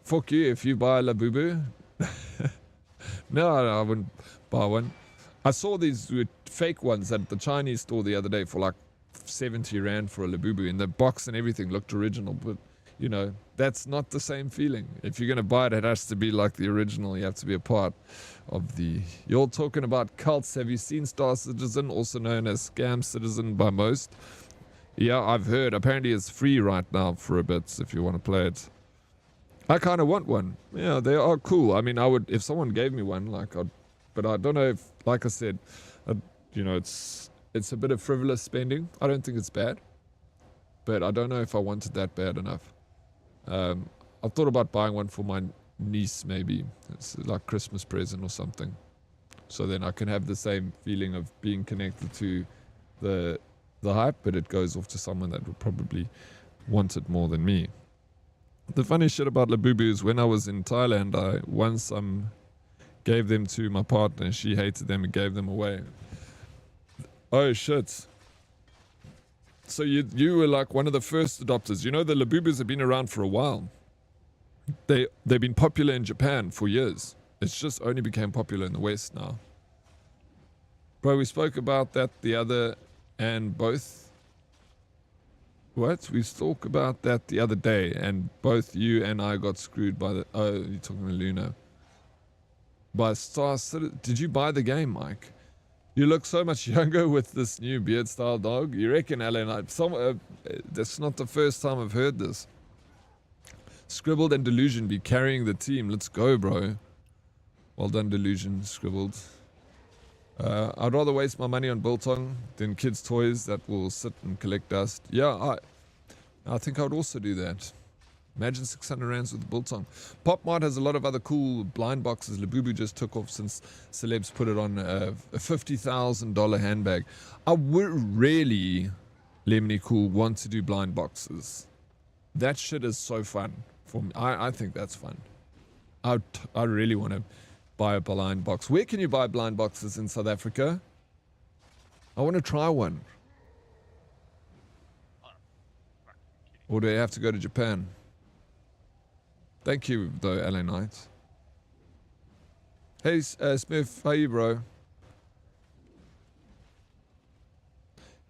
Fuck you if you buy a Labubu. No, I wouldn't buy one. I saw these fake ones at the Chinese store the other day for like 70 Rand for a Labubu, and the box and everything looked original, but, you know, that's not the same feeling. If you're going to buy it, it has to be like the original. You have to be a part of the... You're talking about cults. Have you seen Star Citizen, also known as Scam Citizen by most? Yeah, I've heard. Apparently it's free right now for a bit if you want to play it. I kind of want one. Yeah, they are cool. I mean, I would... If someone gave me one, like, but I don't know if... Like I said, you know, it's a bit of frivolous spending. I don't think it's bad. But I don't know if I want it that bad enough. I've thought about buying one for my niece, maybe. It's like Christmas present or something. So then I can have the same feeling of being connected to the hype, but it goes off to someone that would probably want it more than me. The funny shit about Labubu is when I was in Thailand, I won some, gave them to my partner. She hated them and gave them away. Oh shit. So you were like one of the first adopters. You know, the Labubus have been around for a while. They've been popular in Japan for years. It's just only became popular in the West now. Bro, we spoke about that the other and both... What? We spoke about that the other day and both you and I got screwed by the... Oh, you're talking to Luna. By Star Citizen. Did you buy the game, Mike? You look so much younger with this new beard style dog. You reckon, Alan? That's not the first time I've heard this. Scribbled and Delusion be carrying the team. Let's go, bro. Well done, Delusion. Scribbled. I'd rather waste my money on biltong than kids' toys that will sit and collect dust. Yeah, I think I would also do that. Imagine 600 rands with the biltong. PopMart has a lot of other cool blind boxes. Labubu just took off since celebs put it on a $50,000 handbag. I would really, Lemony Cool, want to do blind boxes. That shit is so fun. For me. I think that's fun. I really want to buy a blind box. Where can you buy blind boxes in South Africa? I want to try one. Or do I have to go to Japan? Thank you, though, LA Knight. Hey, Smith, how you, bro?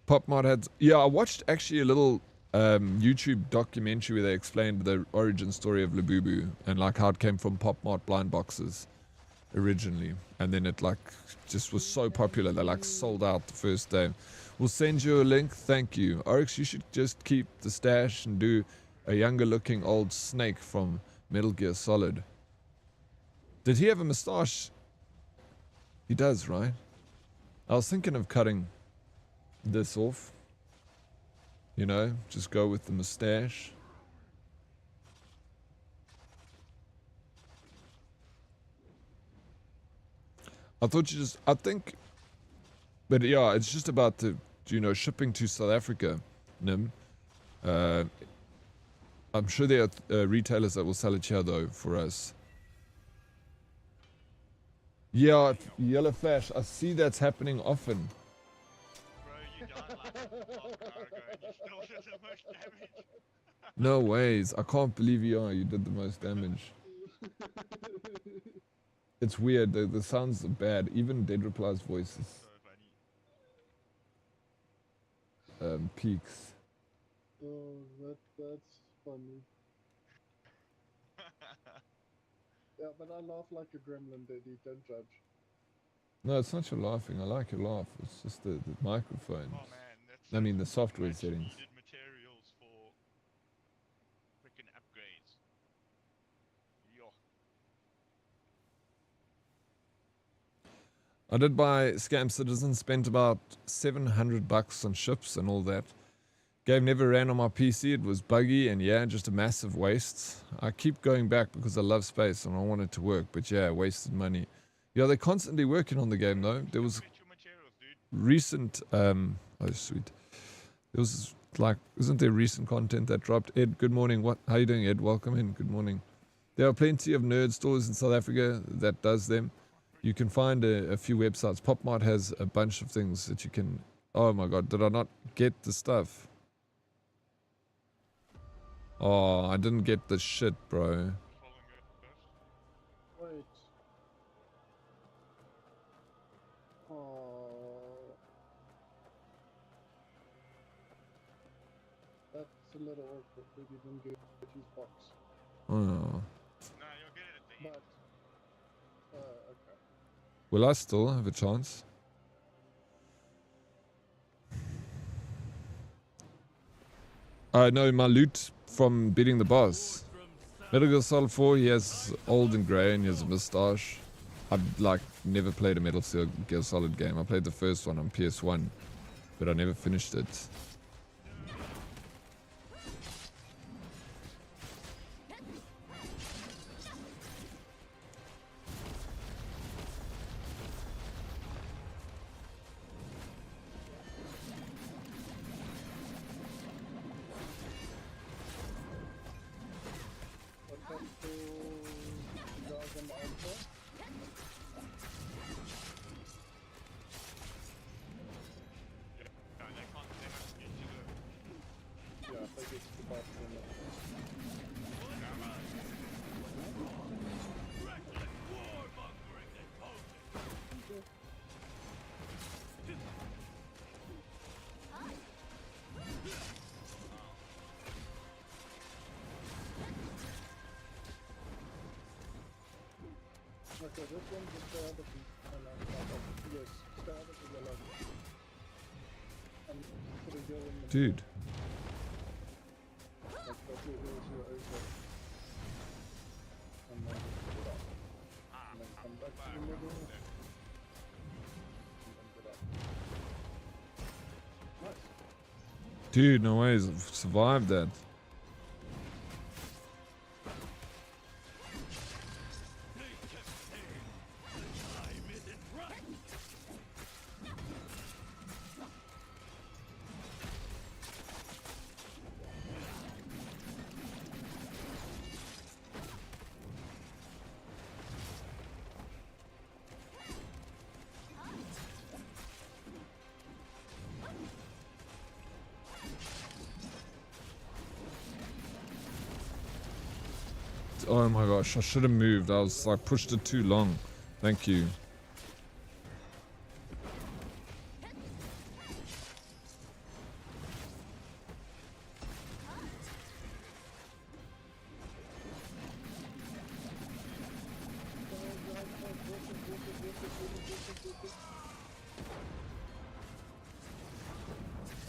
PopMart had... Yeah, I watched actually a little YouTube documentary where they explained the origin story of Labubu and like how it came from PopMart blind boxes originally. And then it like just was so popular they like sold out the first day. We'll send you a link. Thank you. Oryx, you should just keep the stash and do a younger looking old Snake from Metal Gear Solid. Did he have a mustache? He does, right? I was thinking of cutting this off. You know, just go with the mustache. I thought you just, I think, but yeah, it's just about the, you know, shipping to South Africa, Nim. I'm sure there are retailers that will sell it here though for us. Yeah, Yellow Flash, I see that's happening often. Bro, you died like a long time ago and you still did the most damage. No ways, I can't believe you did the most damage. It's weird, the sounds are bad, even Dead Reply's voice is So funny. peaks. Oh, that's funny. Yeah, but I laugh like a gremlin, Daddy. Don't judge. No, it's not your laughing, I like your laugh, it's just the microphones. Oh man, that's I mean the such software much settings. needed materials for freaking upgrades. Yo. I did buy Scam Citizen, spent about $700 on ships and all that. Game never ran on my PC, it was buggy and yeah, just a massive waste. I keep going back because I love space and I want it to work, but yeah, wasted money. Yeah, they're constantly working on the game though. There was Get your materials, dude. recent, oh sweet. There was like, isn't there recent content that dropped? Ed, good morning. How you doing, Ed? Welcome in, good morning. There are plenty of nerd stores in South Africa that does them. You can find a few websites. PopMart has a bunch of things that you can... Oh my god, did I not get the stuff? Oh, I didn't get the shit, bro. Following it first. Wait. Oh. That's a little awkward. We didn't get his box. Oh. No, you'll get it at the end. But, okay. Will I still have a chance? No, my loot from beating the boss. Metal Gear Solid 4, he has old and grey and he has a moustache. I've like never played a Metal Gear Solid game. I played the first one on PS1, but I never finished it. Okay, this one just stay out of the yes, stay out of the yellow. And put a yellow in the Dude. Like that here is your over. And then put it up. And then come back to the middle. And then put up. Nice. Dude, no ways. I've survived that. Oh my gosh, I should have moved. I was like pushed it too long. Thank you.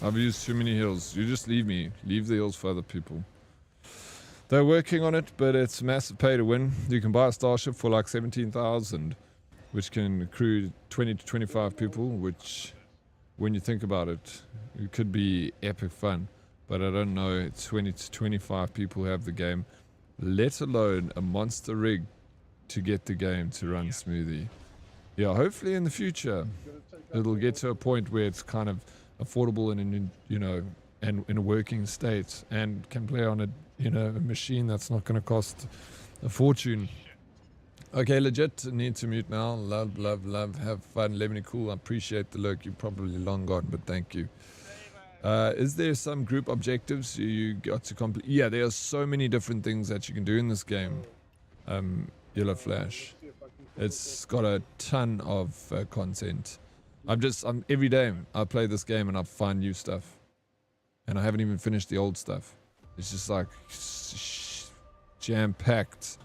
I've used too many heals. You just leave me. Leave the heals for other people. They're working on it, but it's massive pay to win. You can buy a starship for like 17,000, which can accrue 20 to 25 people, which, when you think about it, it could be epic fun. But I don't know 20 to 25 people who have the game, let alone a monster rig to get the game to run smoothly. Yeah, hopefully in the future, it'll get to a point where it's kind of affordable and in, you know, and in a working state, and can play on a, you know, a machine that's not going to cost a fortune. Okay, legit, need to mute now. Love, love, love, have fun. Lemony cool, I appreciate the lurk. You're probably long gone, but thank you. Is there some group objectives you got to complete? Yeah, there are so many different things that you can do in this game. Yellow Flash. It's got a ton of content. I'm every day I play this game and I find new stuff. And I haven't even finished the old stuff. It's just like jam-packed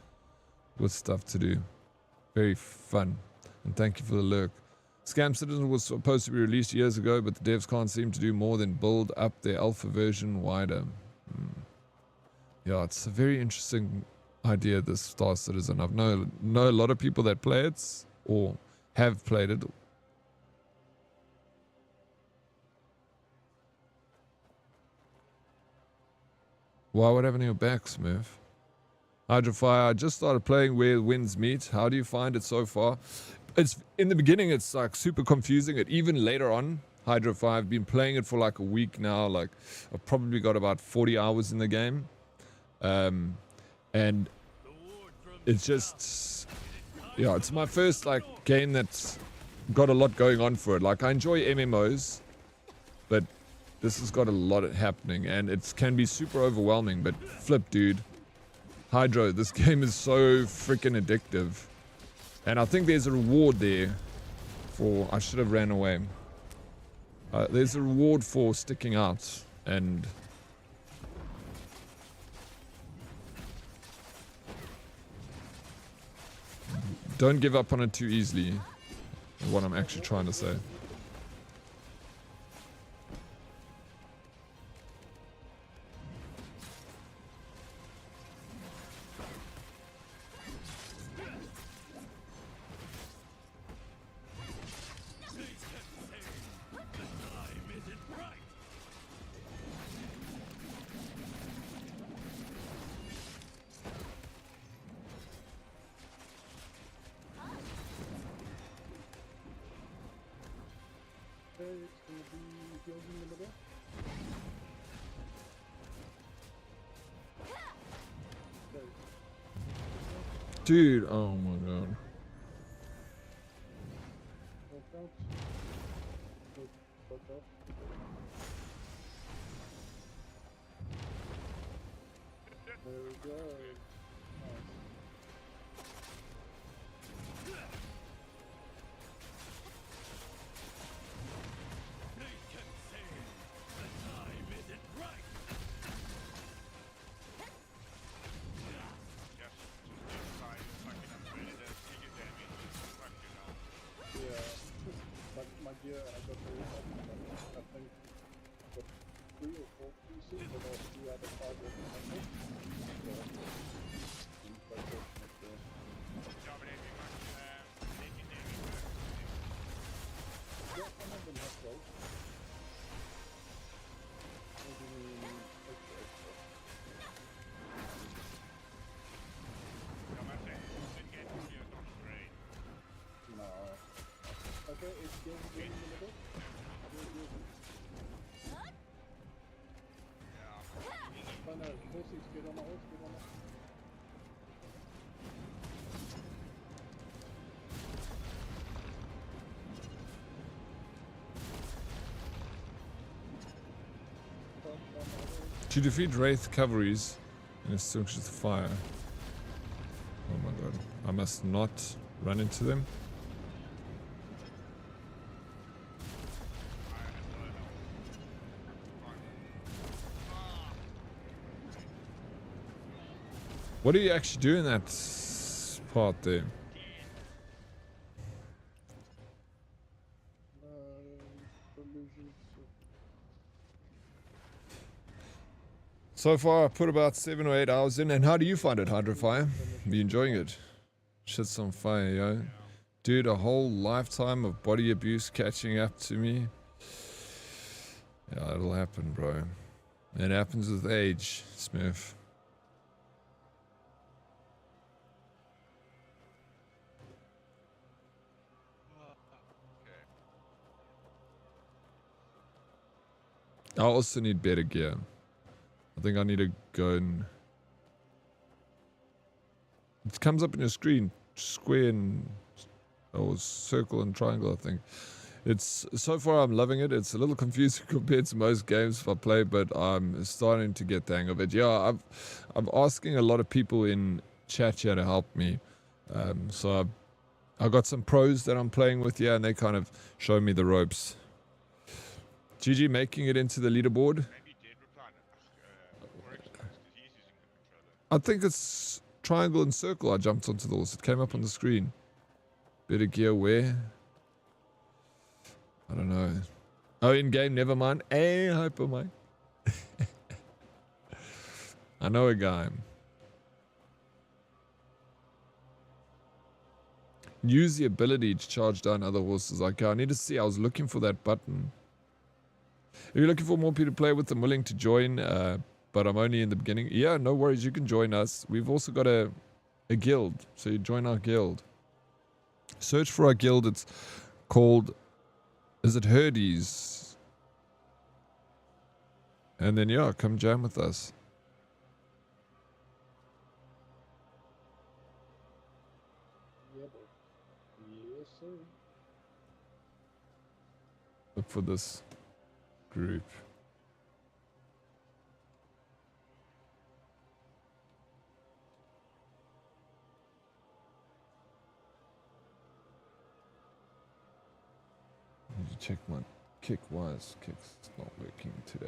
with stuff to do. Very fun. And thank you for the lurk. Scam Citizen was supposed to be released years ago, but the devs can't seem to do more than build up their alpha version wider. Yeah, it's a very interesting idea, this Star Citizen. I've know a lot of people that play it or have played it. Why would I have any back, Smurf? Hydrofire, I just started playing Where Winds Meet. How do you find it so far? It's in the beginning, it's like super confusing. And even later on, Hydrofire, I've been playing it for like a week now. Like I've probably got about 40 hours in the game. And it's just, yeah, it's my first like game that's got a lot going on for it. Like I enjoy MMOs, but this has got a lot happening, and it can be super overwhelming, but flip, dude. Hydro, this game is so freaking addictive. And I think there's a reward there for... I should have ran away. There's a reward for sticking out, and... don't give up on it too easily, is what I'm actually trying to say. Dude, oh my god. There we go. My gear, I got very I think I got 3 or 4 pieces, but also 2 out of 5 of them. Yeah, some of them have those. Maybe extra. No. Okay, it's getting in the middle. Oh no, horses, get on the horse, get on the... To defeat Wraith cavalries and extinguish the fire. I must not run into them. What do you actually do in that part there? Illusions. So far, I put about 7 or 8 hours in. And how do you find it, Hydrofire? Are you enjoying it? Shit's on fire, yo. Dude, a whole lifetime of body abuse catching up to me. Yeah, it'll happen, bro. It happens with age, Smurf. I also need better gear. I think I need to go and... It comes up in your screen. Square and... or circle and triangle, I think. It's... So far I'm loving it. It's a little confusing compared to most games I play, but I'm starting to get the hang of it. Yeah, I'm asking a lot of people in chat here to help me. So I've got some pros that I'm playing with, yeah, and they kind of show me the ropes. GG making it into the leaderboard. Maybe you did reply to Oryx because he's using the controller. I think it's triangle and circle. I jumped onto those. It came up on the screen. Better gear where? I don't know. Oh, in game, never mind. Hey, hyper Mike. I know a guy. Use the ability to charge down other horses. Okay, I need to see. I was looking for that button. If you're looking for more people to play with, I'm willing to join, but I'm only in the beginning. Yeah, no worries, you can join us. We've also got a guild, so you join our guild. Search for our guild. It's called, is it Herdies? And then, yeah, come jam with us. Yeah, boy. Yes, sir. Look for this group. I need to check my kick wise. Kick's not working today.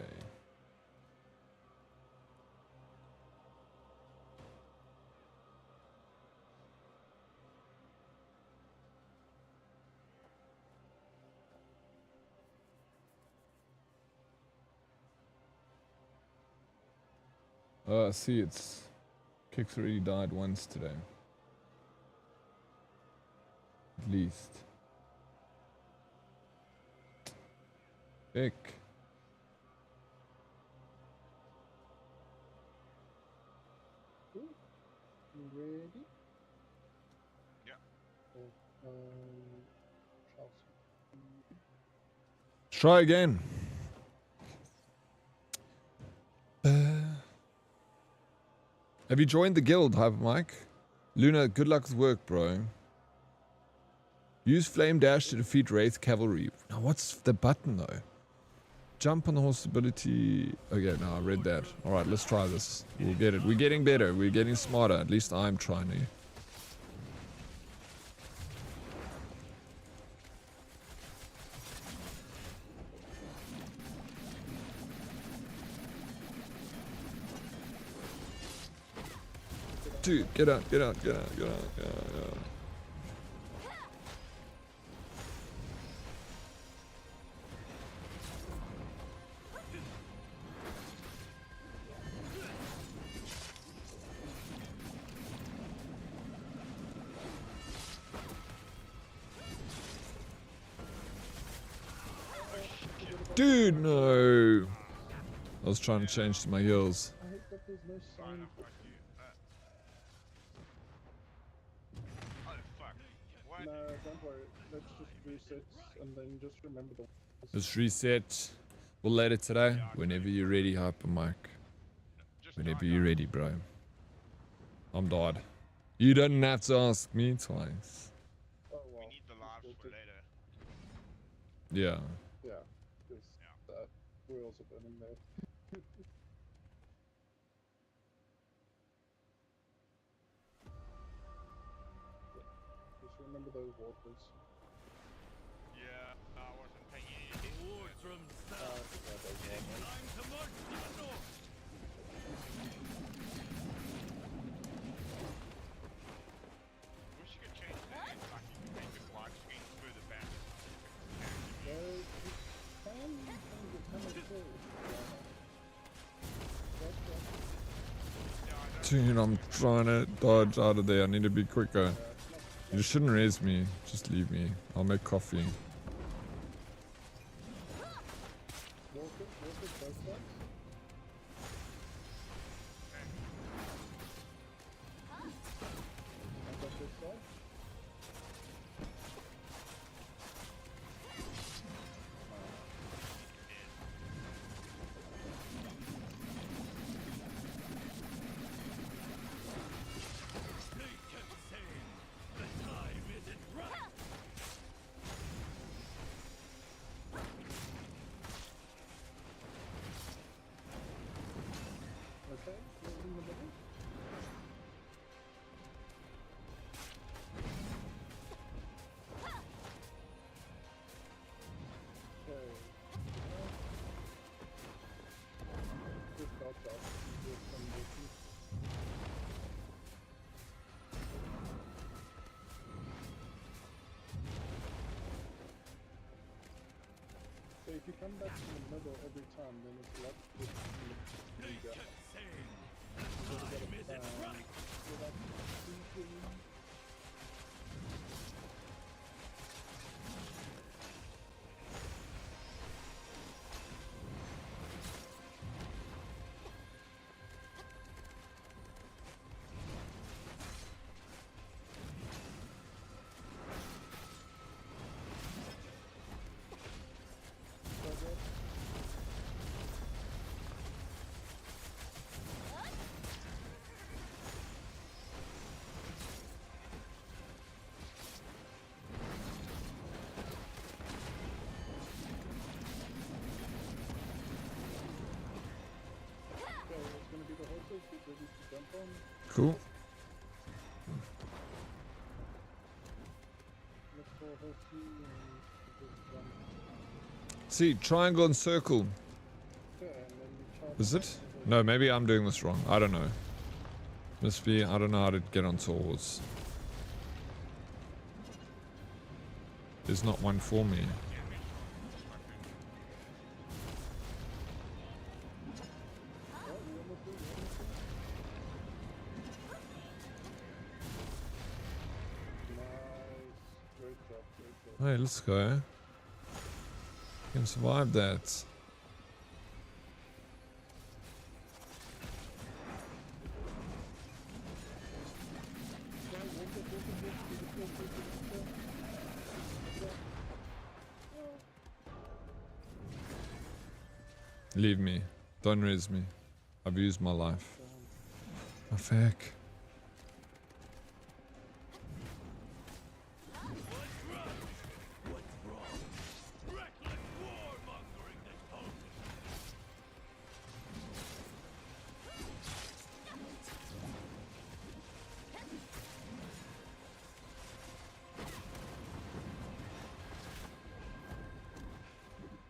I see it's kick's already died once today. At least. Vic. You ready? Yeah. Oh, Charles. Try again. Have you joined the guild, Hyper Mike? Luna, good luck with work, bro. Use Flame Dash to defeat Wraith Cavalry. Now, what's the button, though? Jump on the horse ability. Okay, no, I read that. Alright, let's try this. We'll get it. We're getting better. We're getting smarter. At least I'm trying to. Dude, get out, get out, get out, get out, get out, get out. Dude, no. I was trying to change to my heels. I hate that there's no sound. Fuck you. Oh fuck. What? Nah, don't worry. Let's just reset and then just remember the. Let's reset. We'll let it today. Whenever you're ready, Hyper Mike. Just Whenever die you're now. ready, bro. I'm dead. You don't have to ask me twice. Oh We well. need the lives for later. Yeah. Yeah. Because we're also burning there. remember those waters. Yeah, I wasn't paying any attention. Word from Ah, I south. forgot those waters. Time to march to the north. Wish you could change the like you could make the black screen further back. Well, you can change it kind of cool. Dude, I'm trying to dodge out of there. I need to be quicker. You shouldn't raise me. Just leave me. I'll make coffee. Walk it both sides. And up this side. They kept saying, the time isn't right. Okay, you're in the middle. Okay. Just dodge out. Do some movement. So if you come back to the middle every time, then it's a lot easier. They kept saying, the So we time gotta isn't plan right. without thinking. So that So it's gonna be the horses. Get ready to jump on. Cool. Look for horsey and just jump. See, triangle and circle. Yeah, and then you charge. Is back it? and go No, maybe I'm doing this wrong. I don't know. Must be. I don't know how to get onto a horse. There's not one for me. Oh, you almost did, you almost did. Nice. Great job, great job. Hey, let's go. You can survive that. Now, walk it, walk it, walk it, walk it, walk it, walk it. Yeah. Leave me. Don't raise me. I've used my life. My feck. What's wrong? Reckless warmongering this post.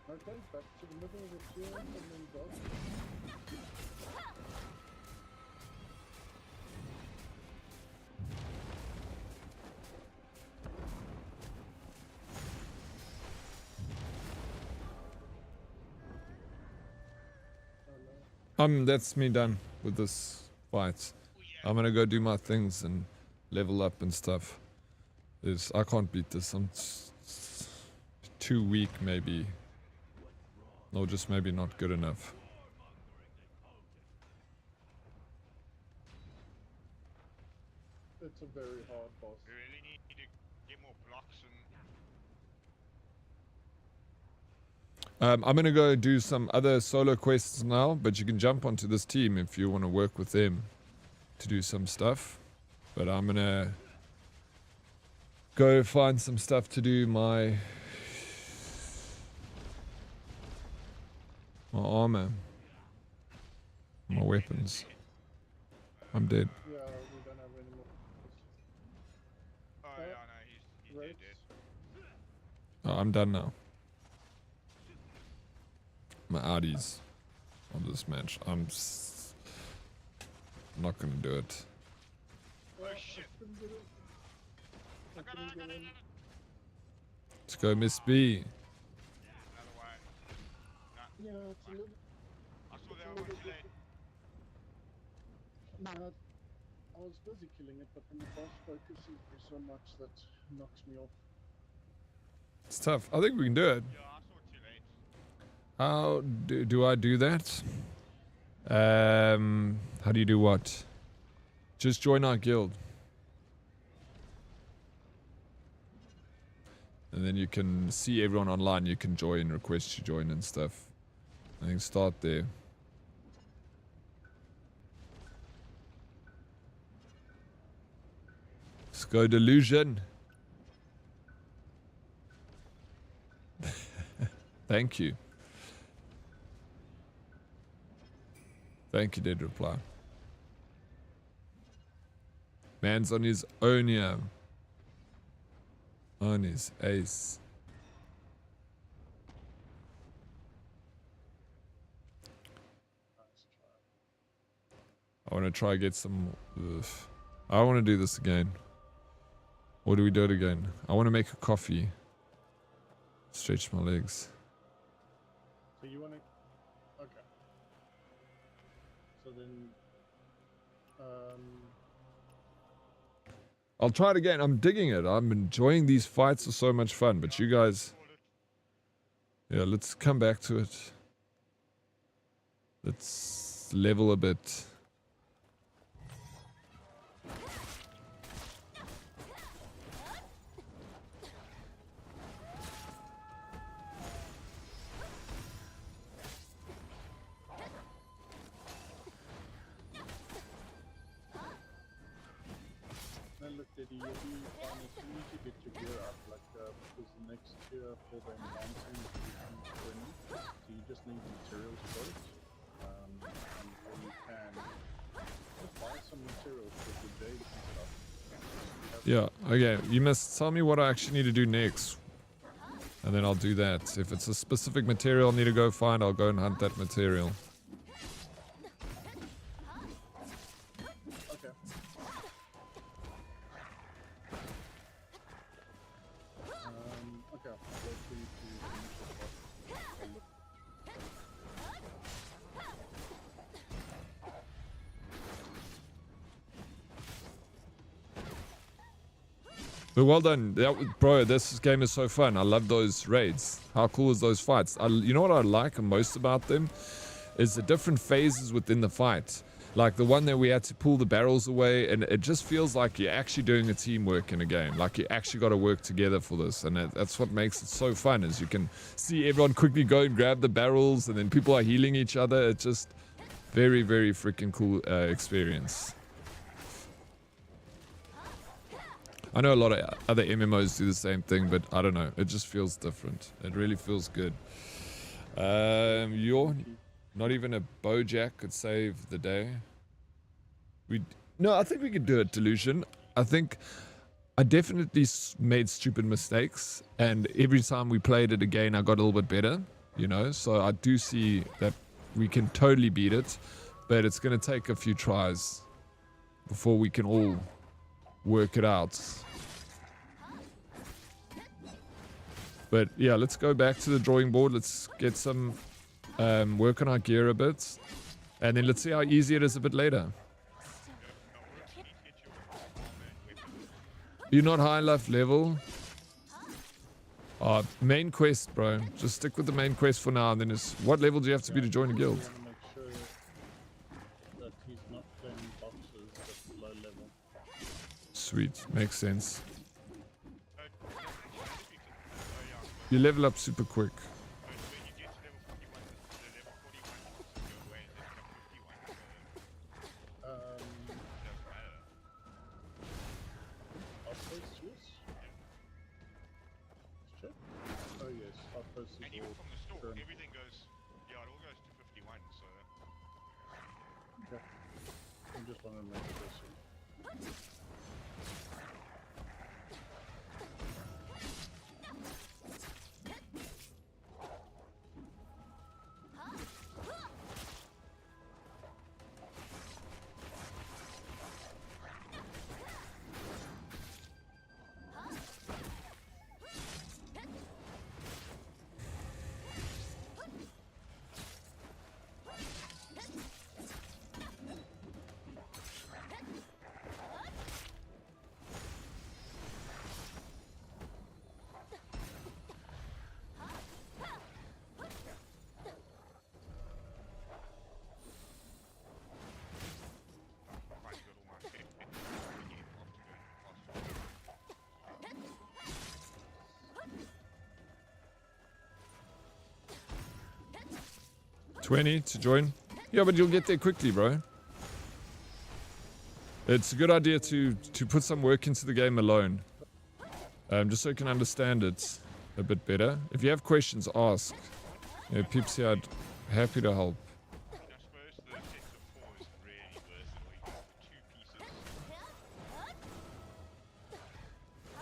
Okay, back to the middle of the field and then dodge. Oh no. That's me done with this fight. I'm gonna go do my things and level up and stuff. I can't beat this. I'm too weak, maybe. Or just maybe not good enough. It's a very hard boss. We really need to get more blocks and I'm gonna go do some other solo quests now, but you can jump onto this team if you want to work with them to do some stuff. But I'm gonna go find some stuff to do my armor, my weapons. I'm dead. Yeah, we don't have any more. oh yeah, no, he's raids. Oh, I'm done now. My outies on this match. I'm not gonna do it. Well, shit. I couldn't get in. I No, couldn't no, get no, in. no, no. Let's go, Miss B. Another one. No, Yeah, it's a little. I saw It's the a other one little too late. Nah, I was busy killing it, but then the boss focuses me so much that knocks me off. It's tough. I think we can do it. Yeah, I saw it too late. How do I do that? How do you do what? Just join our guild. And then you can see everyone online. You can join, request to join and stuff. I think start there. Let's go, Delusion. Thank you. Thank you, Dead Reply. Man's on his own here. On his ace. Nice try. I want to try get some... Ugh. I want to do this again. Or do we do it again? I want to make a coffee. Stretch my legs. So you wanna? Okay. So then, I'll try it again. I'm digging it. I'm enjoying these fights. Are so much fun. But you guys... Yeah, let's come back to it. Let's level a bit. now look, Diddy, you'll be fine as soon as you get your gear up, like, because the next tier for the enhancing becomes 20, so you just need materials first, and when you can, just buy some materials for the jades and stuff. Yeah, okay. You must tell me what I actually need to do next. And then I'll do that. If it's a specific material I need to go find, I'll go and hunt that material. Okay. Okay, I'll wait for you to finish it off. But well done. Bro, this game is so fun. I love those raids. How cool is those fights? You know what I like most about them? Is the different phases within the fight. Like the one that we had to pull the barrels away, and it just feels like you're actually doing a teamwork in a game. Like you actually got to work together for this, and that's what makes it so fun. Is you can see everyone quickly go and grab the barrels, and then people are healing each other. It's just very, very freaking cool experience. I know a lot of other MMOs do the same thing, but I don't know. It just feels different. It really feels good. You're not even a Bojack could save the day. No, I think we could do it, Delusion. I think I definitely made stupid mistakes, and every time we played it again, I got a little bit better, you know? So I do see that we can totally beat it, but it's going to take a few tries before we can all work it out. But yeah, let's go back to the drawing board. Let's get some work on our gear a bit, and then let's see how easy it is a bit later. You're not high enough level. Main quest, bro. Just stick with the main quest for now, and then it's what level do you have to be to join a guild? I want to make sure that he's not playing boxes at low level. Sweet, makes sense. You level up super quick. Outpost Swiss? Sure. Oh yes, outpost is And even all from the store, current. everything goes, yeah, it all goes to 51, so... Okay. I just want to make sure. 20 to join. Yeah, but you'll get there quickly, bro. It's a good idea to put some work into the game alone. Just so you can understand it a bit better. If you have questions, ask. You know, peeps here, I'd happy to help. I suppose the sets of 4 is really worth it. We got the 2 pieces. You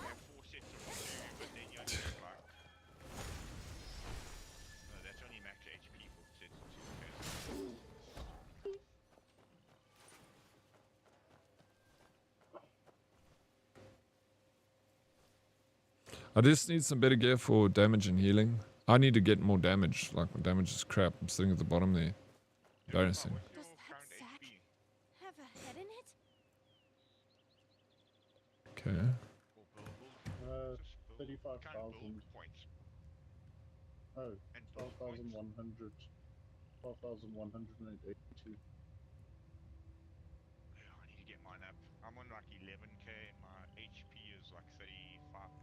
have 4 sets of 2, but then you only get like... No, that's only max HP for sets of 2. Okay. I just need some better gear for damage and healing. I need to get more damage. Like, my damage is crap. I'm sitting at the bottom there. Embarrassing. What's your Does that current sack HP? have a head in it? Okay. For build? Just build. You can't 35,000. build points. Oh, And build points. 12,100. 12,182. Yeah, I need to get mine up. I'm on like 11k and my HP is like 35,700.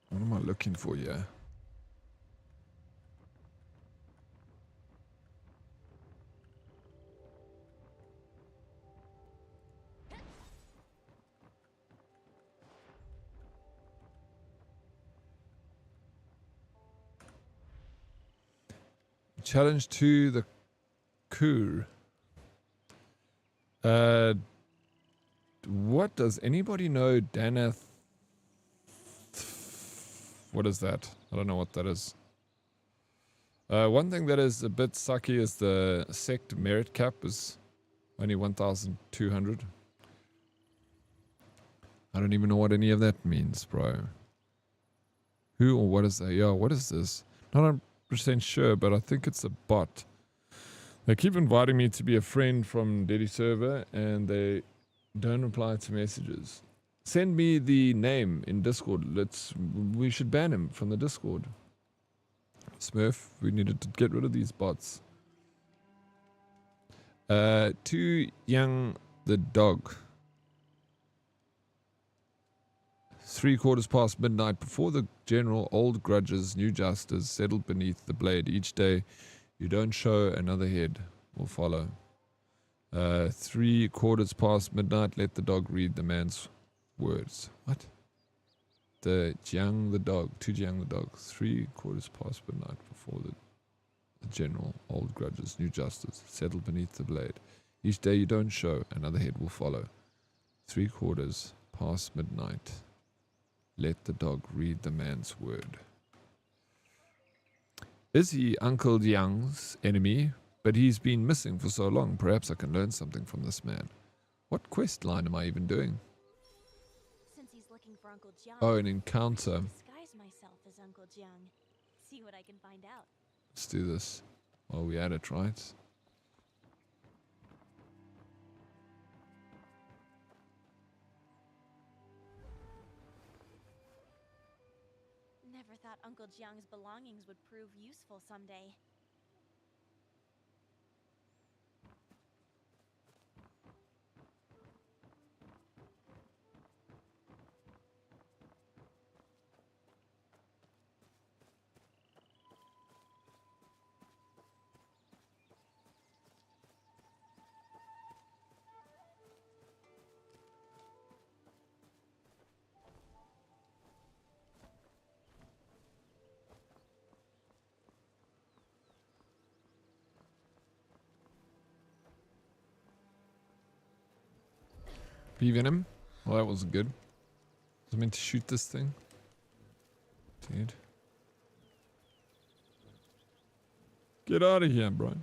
What am I looking for here? Challenge to the Kur. What does anybody know Danath? What is that? I don't know what that is. One thing that is a bit sucky is the sect merit cap is only 1,200. I don't even know what any of that means, bro. Who or what is that? Yeah, what is this? Not 100% sure, but I think it's a bot. They keep inviting me to be a friend from Deddy server, and they don't reply to messages. Send me the name in Discord. We should ban him from the Discord. Smurf, we needed to get rid of these bots. Too Young the dog. 3/4 past midnight, before the general, old grudges, new justice settled beneath the blade. Each day you don't show, another head will follow. 3/4 past midnight, let the dog read the man's words. What? The Jiang the dog, Tu Jiang the dog. 3/4 past midnight, before the general, old grudges, new justice settled beneath the blade. Each day you don't show, another head will follow. 3/4 past midnight. Let the dog read the man's word. Is he Uncle Jiang's enemy? But he's been missing for so long. Perhaps I can learn something from this man. What quest line am I even doing? Since he's looking for Uncle Jiang, Oh, an I encounter. should disguise myself as Uncle Jiang. See what I can find out. Let's do this while we at it, right? Never thought Uncle Jiang's belongings would prove useful someday. Bee venom? Well, that wasn't good. Was I meant to shoot this thing? Dude. Get out of here, bro.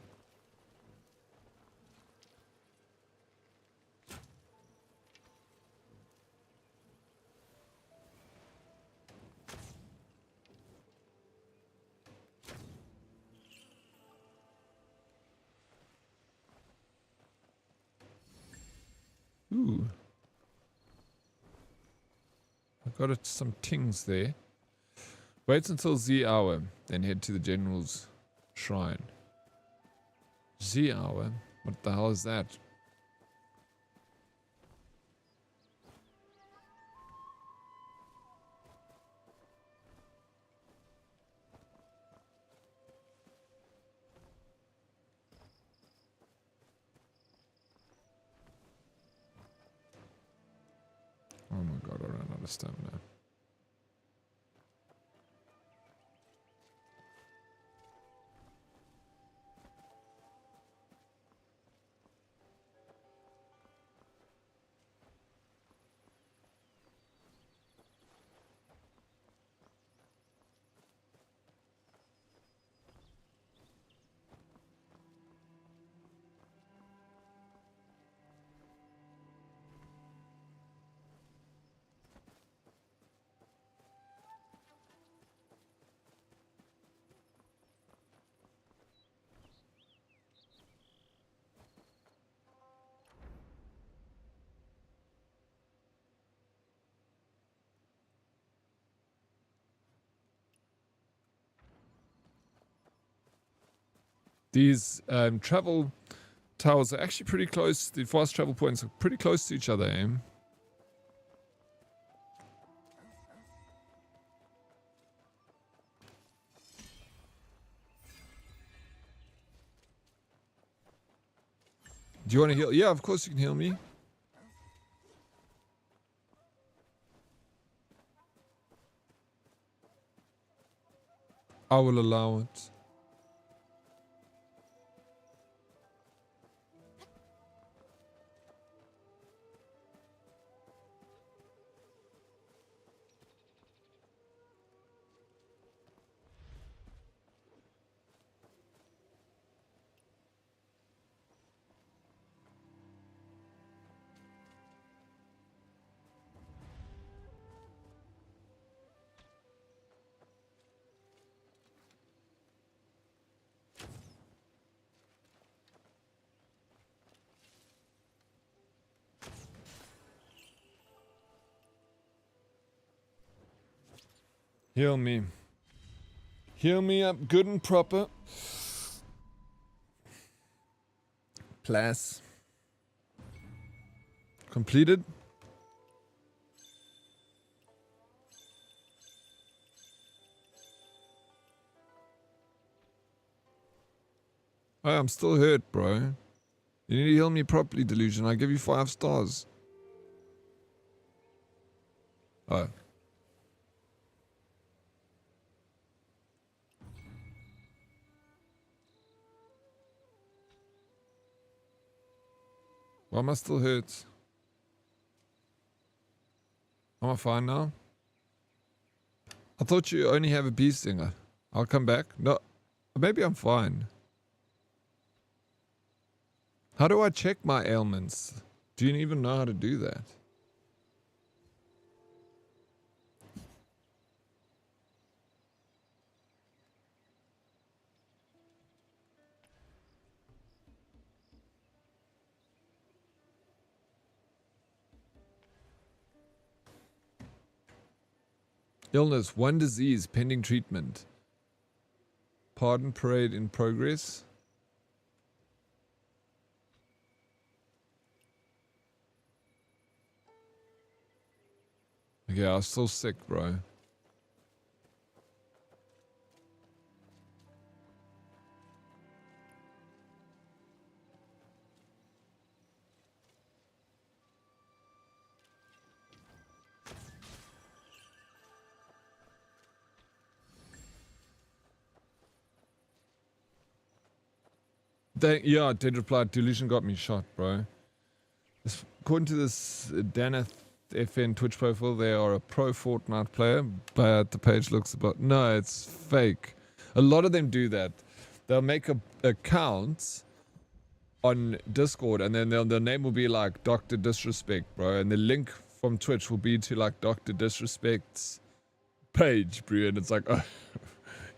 Ooh. I got some tings there. Wait until Z hour, then head to the general's shrine. Z hour? What the hell is that? Oh my god, I don't understand now. These travel towers are actually pretty close. The fast travel points are pretty close to each other, eh? Do you want to heal? Yeah, of course you can heal me. I will allow it. Heal me. Heal me up good and proper. Plus. Completed. Oh, I'm still hurt, bro. You need to heal me properly, Delusion. I give you 5 stars. Oh. Why am I still hurt? Am I fine now? I thought you only have a bee stinger. I'll come back. No, maybe I'm fine. How do I check my ailments? Do you even know how to do that? Illness, 1 disease, pending treatment. Pardon parade in progress. Okay, I was still sick, bro. Yeah, Dead replied, Delusion got me shot, bro. According to this Danath FN Twitch profile, they are a pro Fortnite player, but the page looks about... No, it's fake. A lot of them do that. They'll make a account on Discord, and then their name will be like Dr. Disrespect, bro. And the link from Twitch will be to like Dr. Disrespect's page, bro. And it's like... Oh.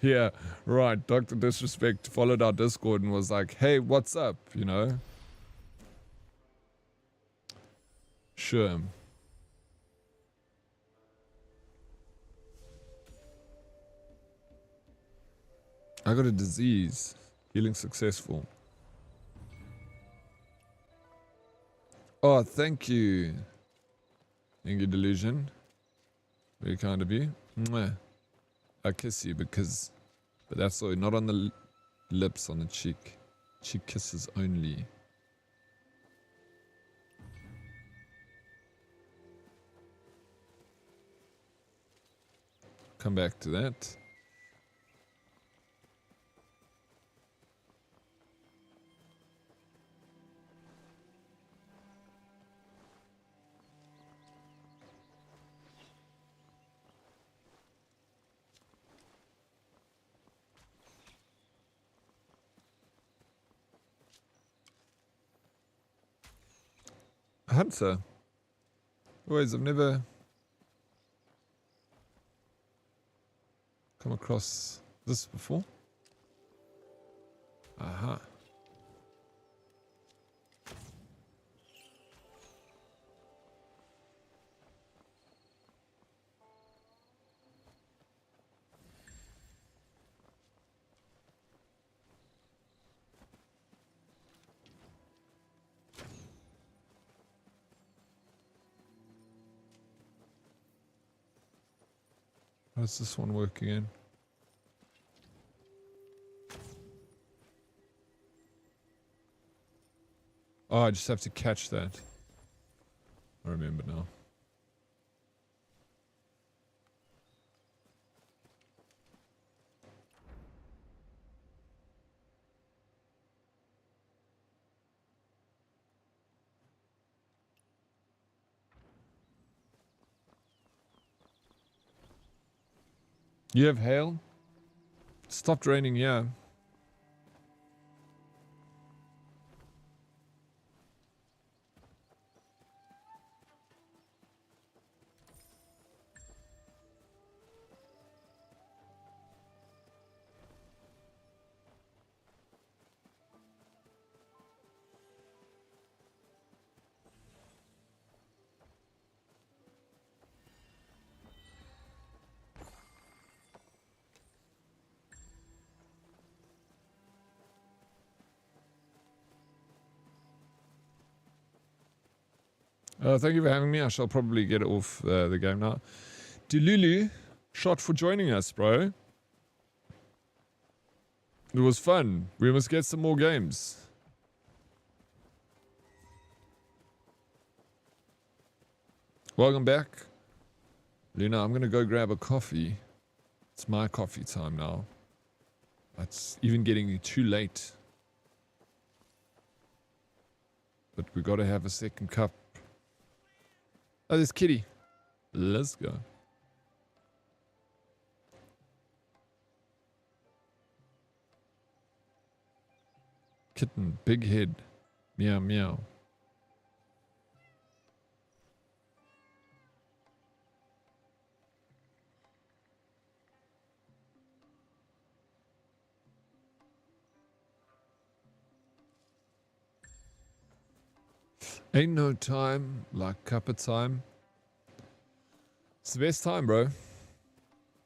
Yeah, right. Dr. Disrespect followed our Discord and was like, hey, what's up? You know? Sure. I got a disease. Healing successful. Oh, thank you. Thank you, Delusion. Very kind of you. Mwah. I kiss you because... But that's all, not on the lips, on the cheek. Cheek kisses only. Come back to that. Hunter. Always, I've never come across this before. Aha. How does this one work again? Oh, I just have to catch that. I remember now. You have hail? Stopped raining, yeah. Thank you for having me. I shall probably get off the game now. Delulu, shot for joining us, bro. It was fun. We must get some more games. Welcome back. Luna, I'm going to go grab a coffee. It's my coffee time now. It's even getting too late. But we got to have a second cup. Oh, there's Kitty. Let's go. Kitten, big head. Meow, meow. Ain't no time like cuppa time. It's the best time, bro.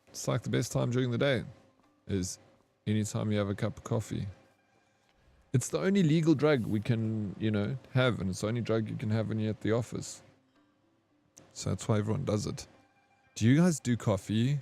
It's like the best time during the day. Is anytime you have a cup of coffee. It's the only legal drug we can, you know, have. And it's the only drug you can have when you're at the office. So that's why everyone does it. Do you guys do coffee?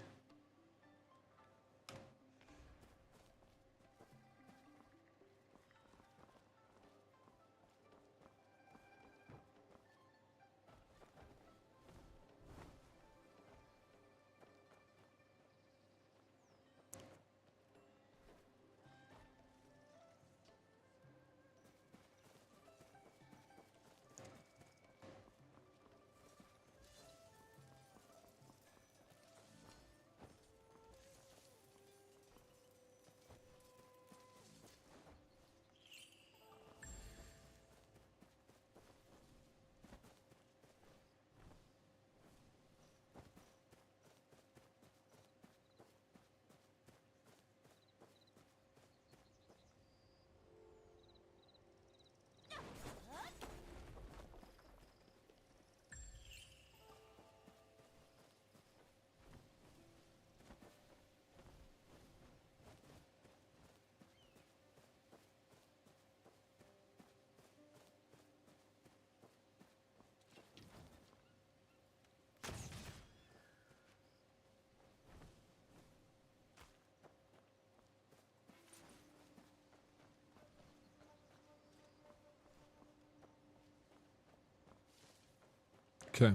Okay.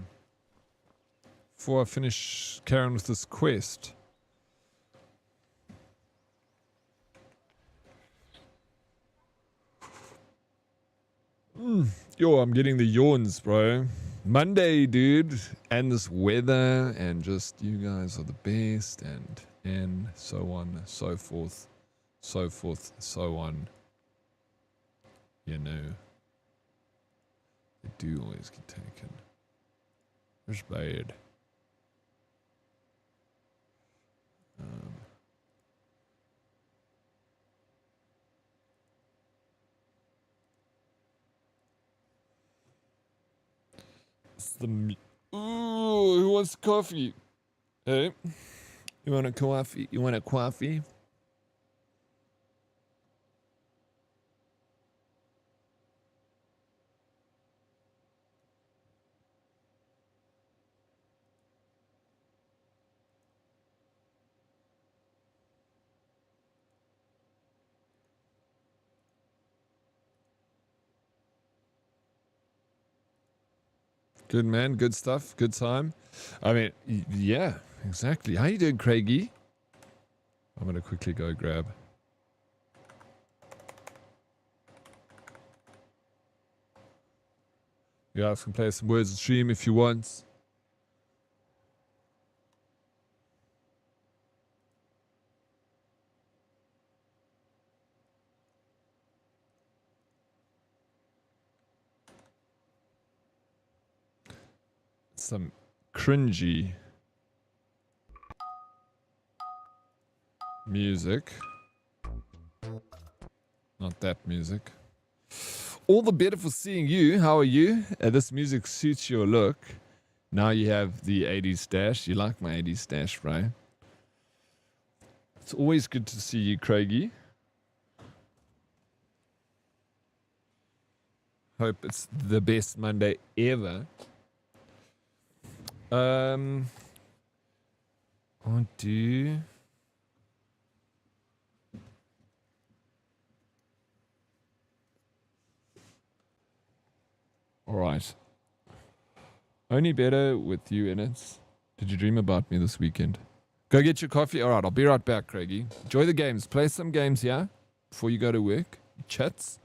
Before I finish carrying with this quest. Yo, I'm getting the yawns, bro. Monday, dude. And this weather, and just you guys are the best, and so on, so forth, so on. You know. They do always get taken. It's bad. It's the ooh, who wants coffee? Hey, you want a coffee? You want a coffee? Good man, good stuff, good time. I mean, yeah, exactly. How you doing, Craigie? I'm gonna quickly go grab. You guys can play some words of stream if you want. Some cringy music. Not that music. All the better for seeing you. How are you? This music suits your look. Now you have the 80s stash. You like my 80s stash, right? It's always good to see you, Craigie. Hope it's the best Monday ever. Oh, do. All right. Only better with you in it. Did you dream about me this weekend? Go get your coffee. All right, I'll be right back, Craigie. Enjoy the games. Play some games, yeah? Before you go to work. Chats.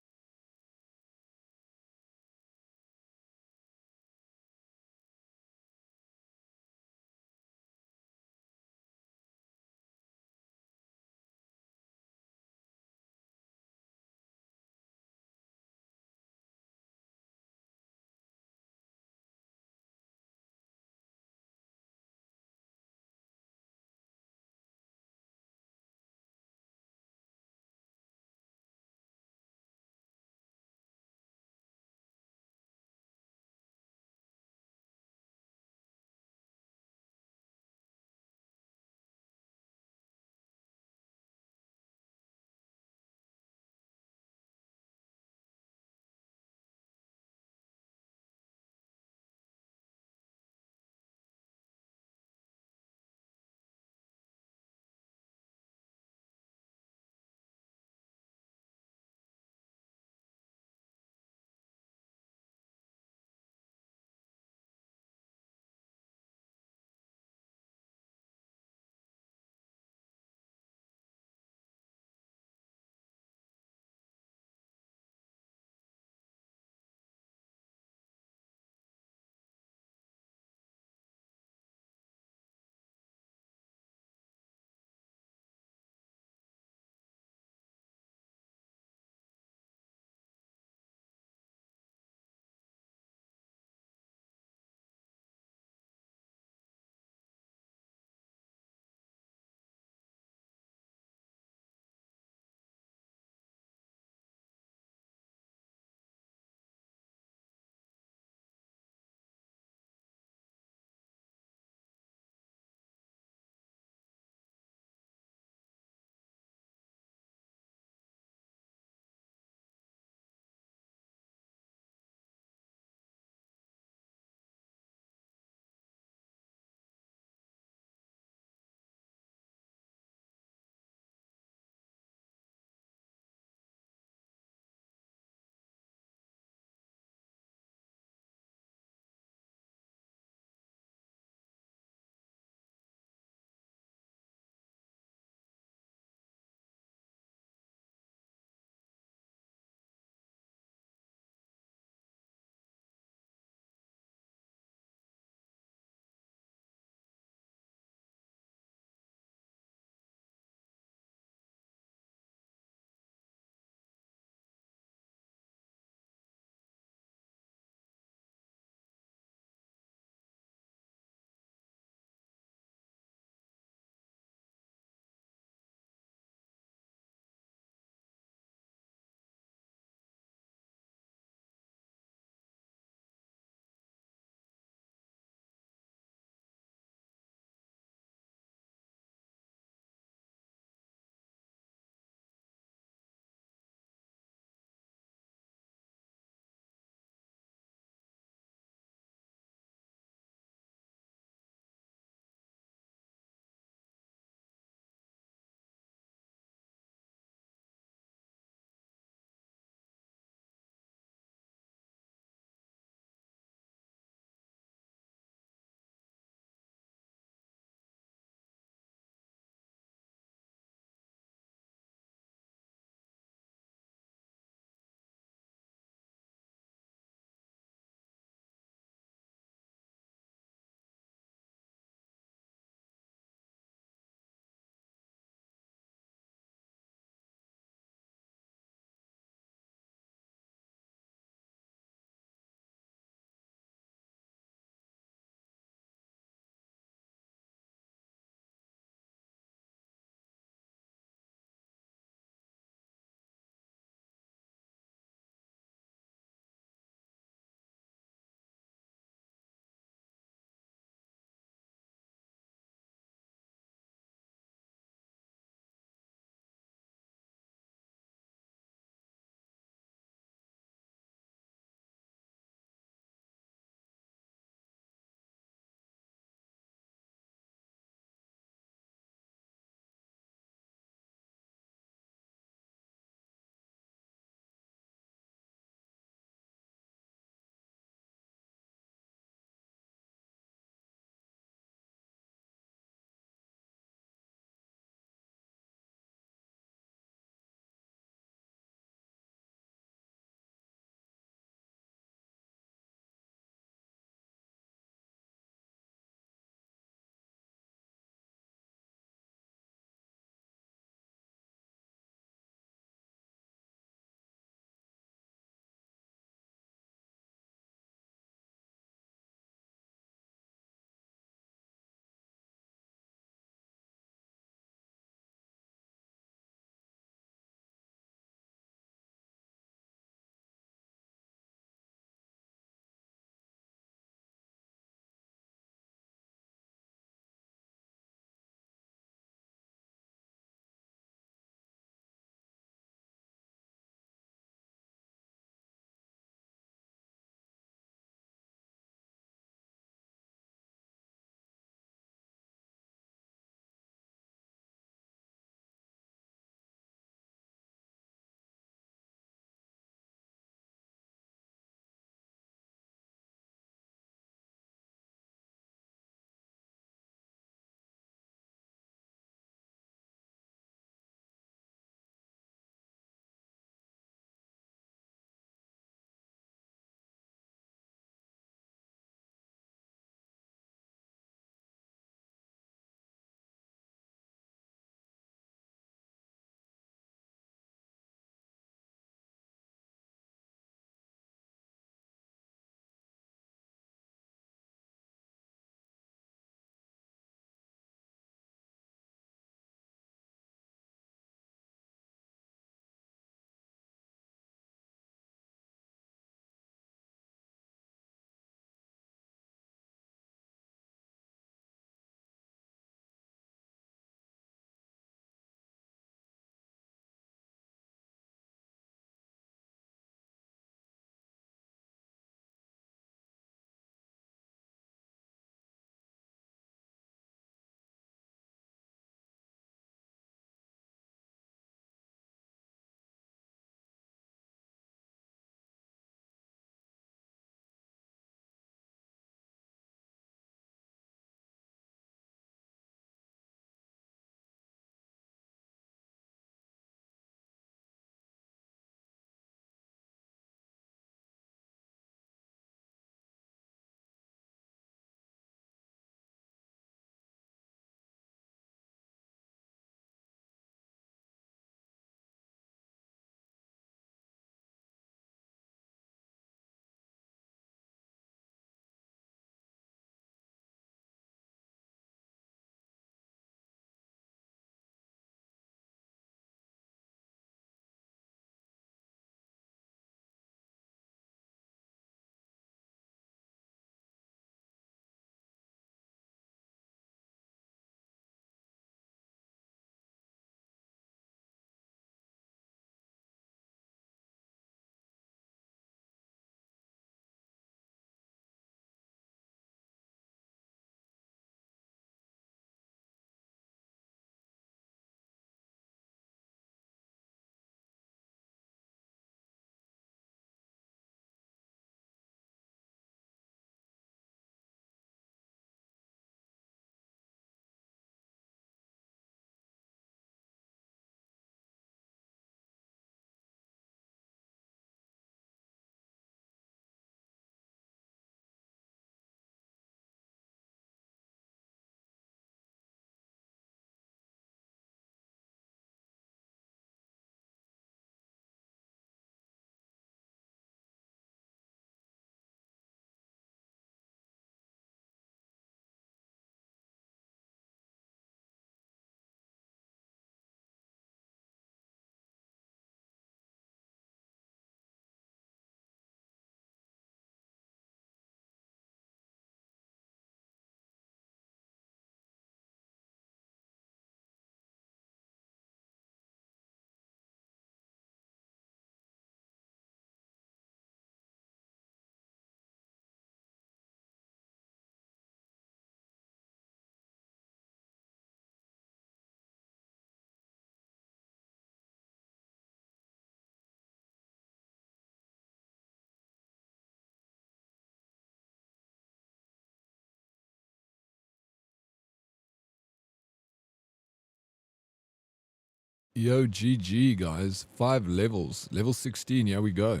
Yo, GG, guys. 5 levels. Level 16, here we go.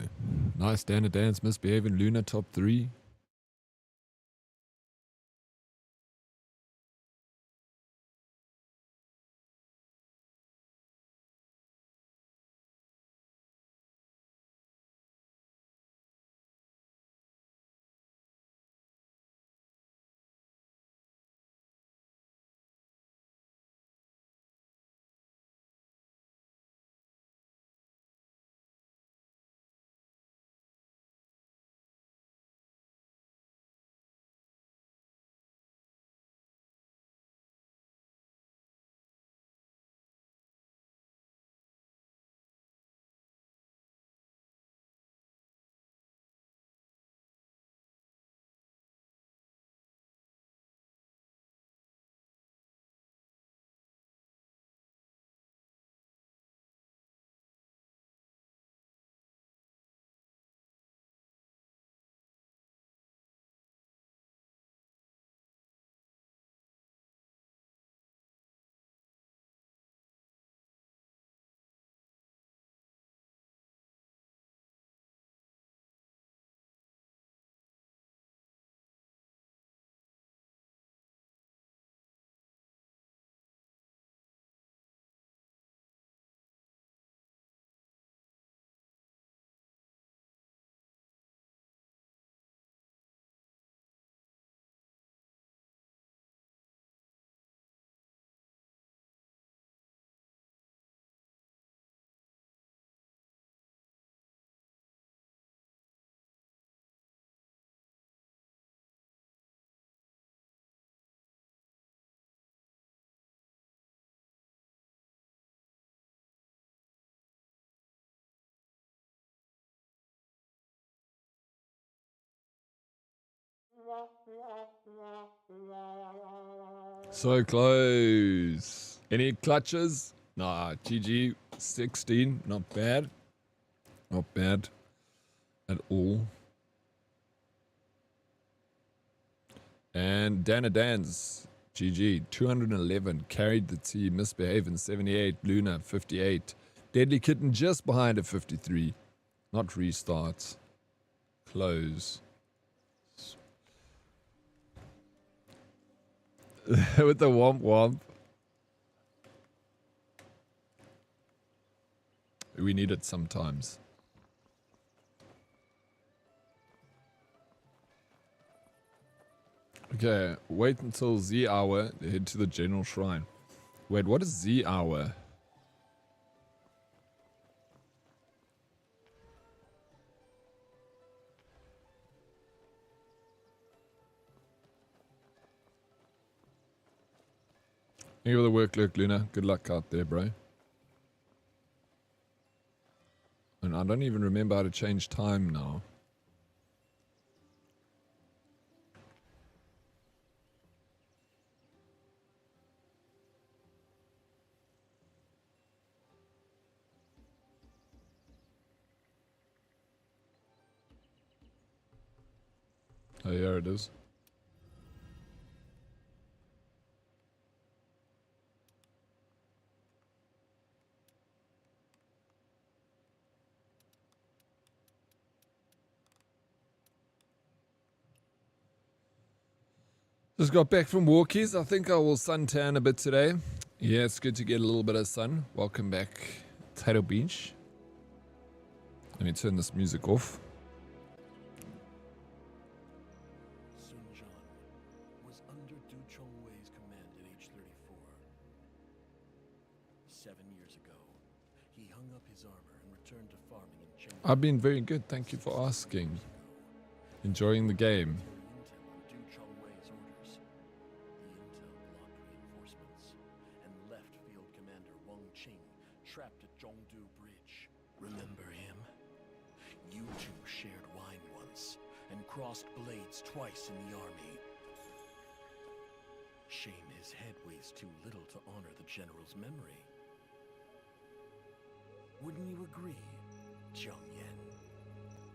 Nice, Dance, Misbehaving, Luna, top 3. So close. Any clutches? Nah, GG 16. Not bad. Not bad at all. And Dance, GG 211. Carried the team. Misbehaving 78. Luna 58. Deadly Kitten just behind at 53. Not restarts. Close. With the womp womp. We need it sometimes. Okay, wait until Z hour to head to the general shrine. Wait, what is Z hour? Thank you for the work, look, Luna. Good luck out there, bro. And I don't even remember how to change time now. Oh, here it is. Just got back from walkies. I think I will suntan a bit today. Yeah, it's good to get a little bit of sun. Welcome back, Title Beach. Let me turn this music off. Sun Jian was under Du Chongwei's command at age 34. 7 years ago, he hung up his armor and returned to farming in Chengdu. I've been very good. Thank you for asking. Enjoying the game. Intel on Du Chongwei's orders. The intel blocked reinforcements and left Field Commander Wang Qing trapped at Zhongdu Bridge. Remember him? You two shared wine once and crossed blades twice in the army. Shame his head weighs too little to honor the general's memory. Wouldn't you agree, Jiang Yan?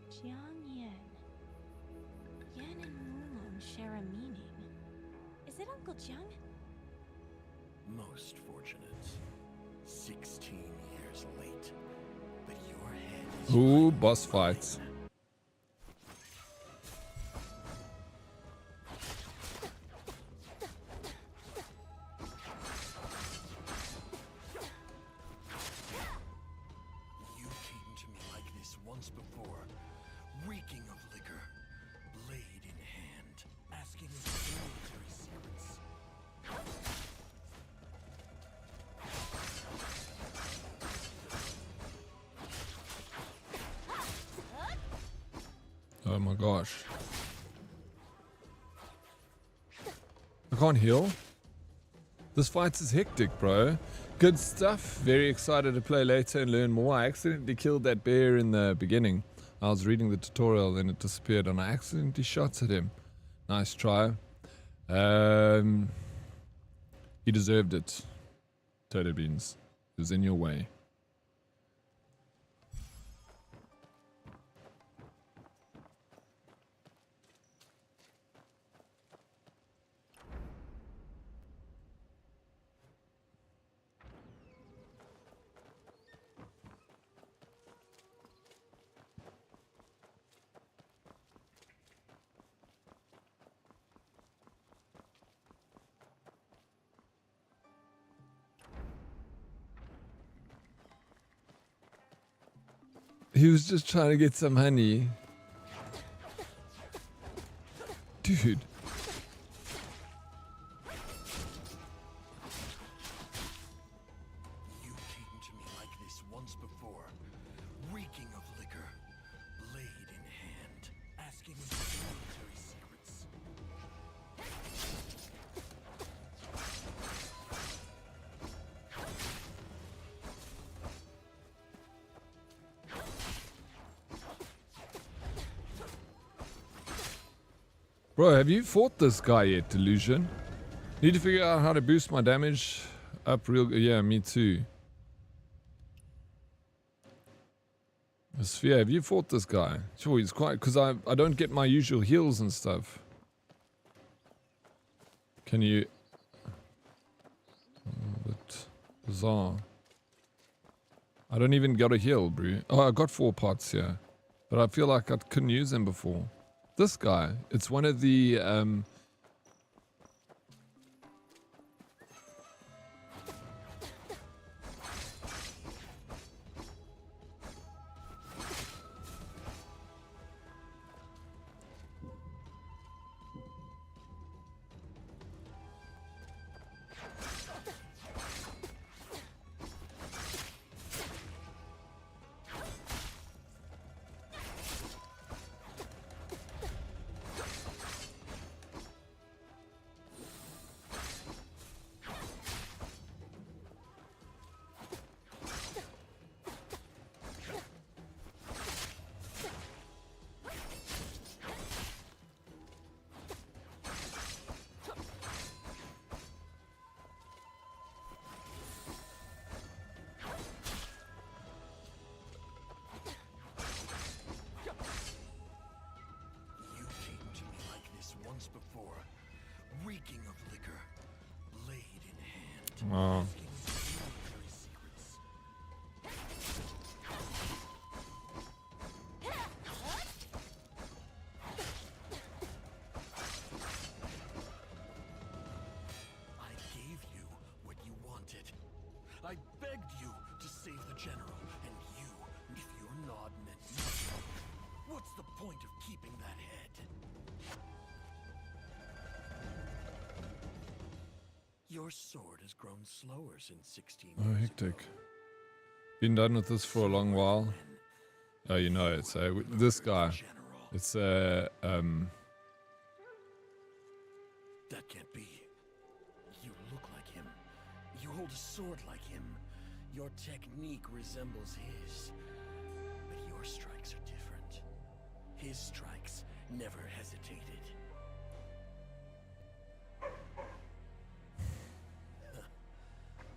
Jiang Yan. Yan and Wulong share a meaning. Is it Uncle Jiang? Most fortunate. 16 years late, but your head is Ooh, right boss in fights. line. You came to me like this once before, reeking of liquor, blade in hand, asking me for military secrets. Oh my gosh. I can't heal. This fight is hectic, bro. Good stuff. Very excited to play later and learn more. I accidentally killed that bear in the beginning. I was reading the tutorial and it disappeared and I accidentally shot at him. Nice try. He deserved it. Toto Beans. It was in your way. He was just trying to get some honey. Dude. You came to me like this once before, reeking of liquor, blade in hand, asking me for military secrets. Bro, have you fought this guy yet, Delusion? Need to figure out how to boost my damage up real... Yeah, me too. Sphere, have you fought this guy? Sure, he's quite... Because I don't get my usual heals and stuff. Can you... A bit bizarre. I don't even got a heal, bro. Oh, I got 4 pots here. But I feel like I couldn't use them before. This guy, it's one of the... once before, reeking of liquor, blade in hand, Oh. asking me for military secrets. I gave you what you wanted. I begged you to save the general, and you, if your nod meant nothing, what's the point of keeping that head? Your sword has grown slower since 16 Oh, years hectic. ago. Been done with this for a long while. Oh, you know, it's this guy. General, It's that can't be. You look like him. You hold a sword like him. Your technique resembles his. But your strikes are different. His strikes never hesitated.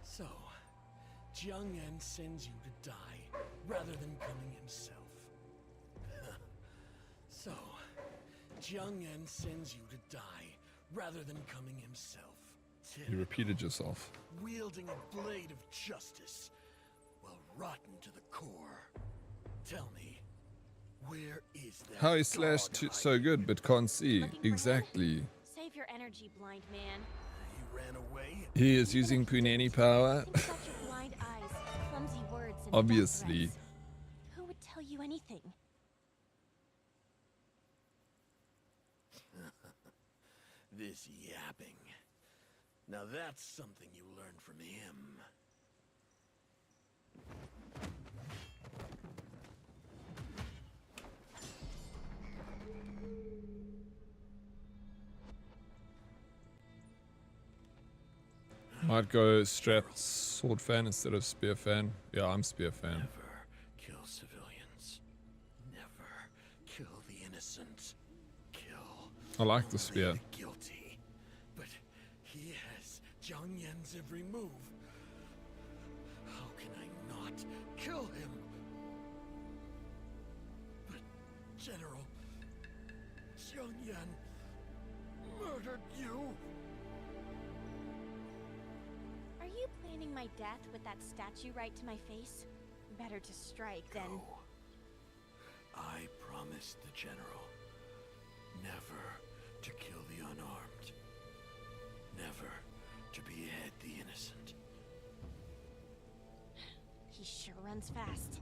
So, Jiang Yan sends you to die rather than coming himself. So, Jiang Yan sends you to die rather than coming himself. You repeated yourself. Wielding a blade of justice, well, rotten to the core. Tell me, where is that? How is Slash so good but can't see? Looking for Exactly. him? Save your energy, blind man. He ran away? He is using Punani power. Think about your blind eyes, clumsy words, and Obviously. death threats. Who would tell you anything? This yapping. Now that's something you learned from him. Might go strat sword fan instead of spear fan. Yeah, I'm spear fan. Never kill civilians. Never kill the innocent. Kill I like the only spear. the guilty. But he has Zhang Yan's every move. How can I not kill him? But General, Zhang Yan murdered you. Are you planning my death with that statue right to my face? Better to strike than... Go. I promised the General never to kill the unarmed. Never to behead the innocent. He sure runs fast.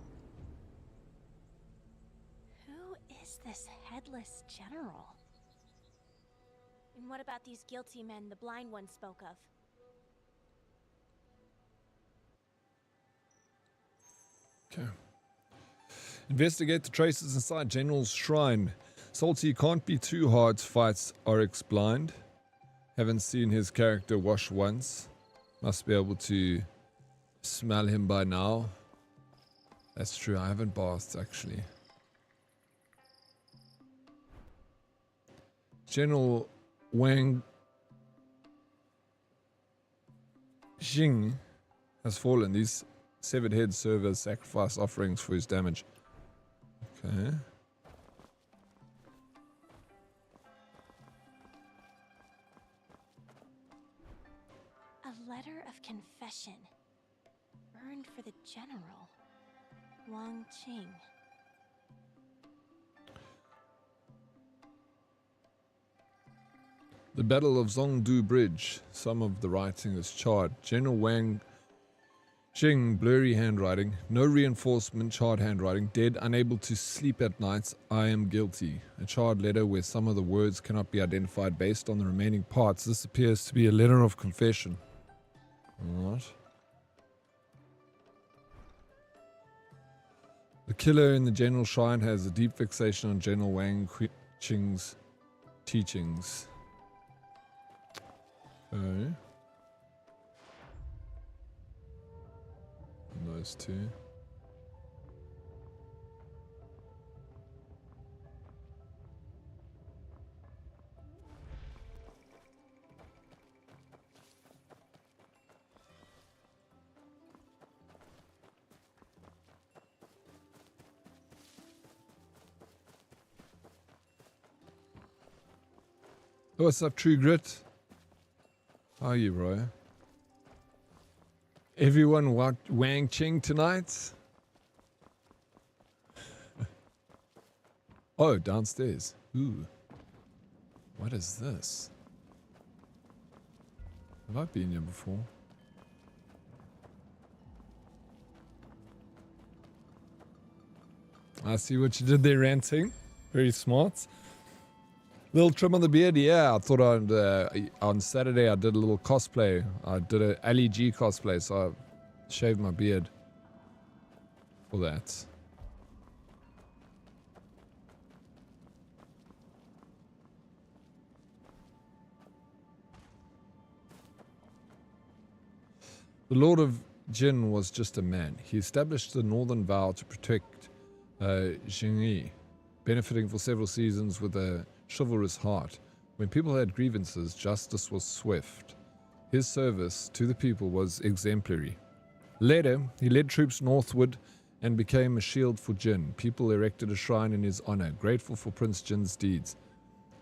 Who is this headless general? And what about these guilty men the blind one spoke of? Okay. Investigate the traces inside General's shrine. Salty can't be too hard to fight Oryx blind. Haven't seen his character wash once. Must be able to smell him by now. That's true, I haven't bathed actually. General Wang Xing has fallen. These severed heads serve as sacrifice offerings for his damage. Okay. A letter of confession. Burned for the general. Wang Qing. The Battle of Zhongdu Bridge. Some of the writing is charred. General Wang Xing, blurry handwriting. No reinforcement, charred handwriting. Dead, unable to sleep at nights. I am guilty. A charred letter where some of the words cannot be identified based on the remaining parts. This appears to be a letter of confession. Alright. The killer in the General Shrine has a deep fixation on General Wang Qing's teachings. Okay. And those two. What's up, True Grit? How are you, bro? Everyone Wang Qing tonight? Oh, downstairs. Ooh. What is this? Have I been here before? I see what you did there, ranting. Very smart. Little trim on the beard, yeah. I thought on Saturday I did a little cosplay. I did a Ali G cosplay, so I shaved my beard for that. The Lord of Jin was just a man. He established the Northern Vow to protect Xingyi, benefiting for several seasons with a chivalrous heart. When people had grievances, justice was swift. His service to the people was exemplary. Later, he led troops northward and became a shield for Jin. People erected a shrine in his honor, grateful for Prince Jin's deeds.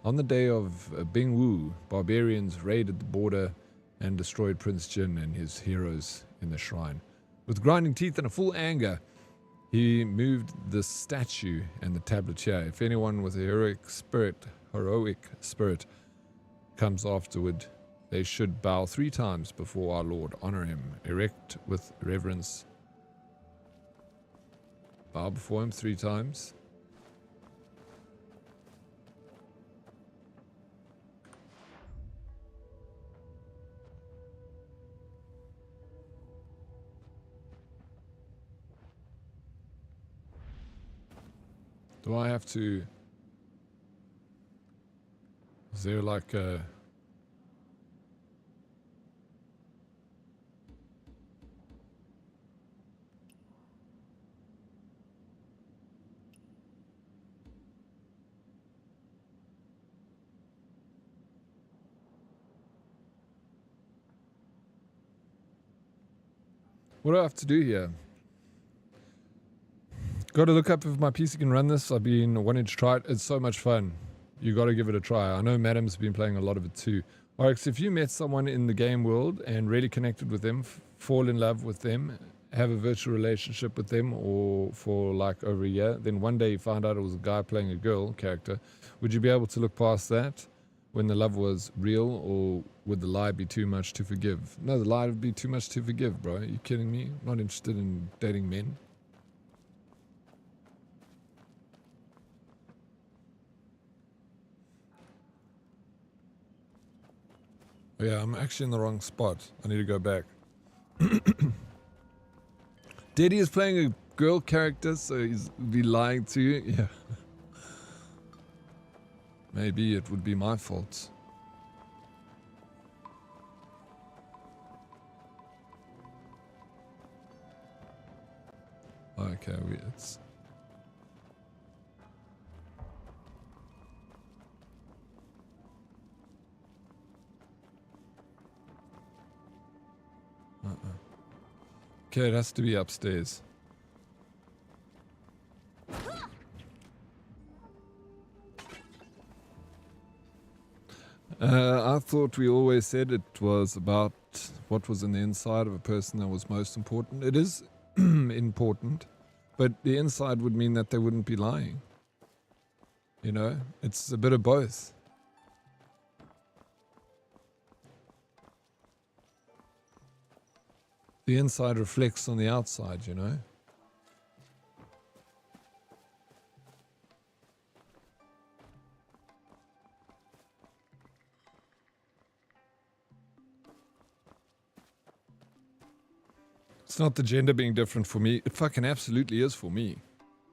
On the day of Bingwu, barbarians raided the border and destroyed Prince Jin and his heroes in the shrine. With grinding teeth and a full anger, he moved the statue and the tablet here. If anyone with a heroic spirit comes afterward, they should bow 3 times before our Lord. Honor him. Erect with reverence. Bow before him 3 times. Do I have to... Is there like a... What do I have to do here? Got to look up if my PC can run this. I've been wanting to try it. It's so much fun. You got to give it a try. I know Madam's been playing a lot of it too. Oryx, if you met someone in the game world and really connected with them, fall in love with them, have a virtual relationship with them or for like over a year, then one day you found out it was a guy playing a girl character, would you be able to look past that when the love was real, or would the lie be too much to forgive? No, the lie would be too much to forgive, bro. Are you kidding me? I'm not interested in dating men. Oh yeah, I'm actually in the wrong spot. I need to go back. Daddy is playing a girl character, so he's be lying to you. Yeah. Maybe it would be my fault. Okay, it's... Okay, it has to be upstairs. I thought we always said it was about what was in the inside of a person that was most important. It is important, but the inside would mean that they wouldn't be lying. You know, it's a bit of both. The inside reflects on the outside, you know? It's not the gender being different for me. It fucking absolutely is for me.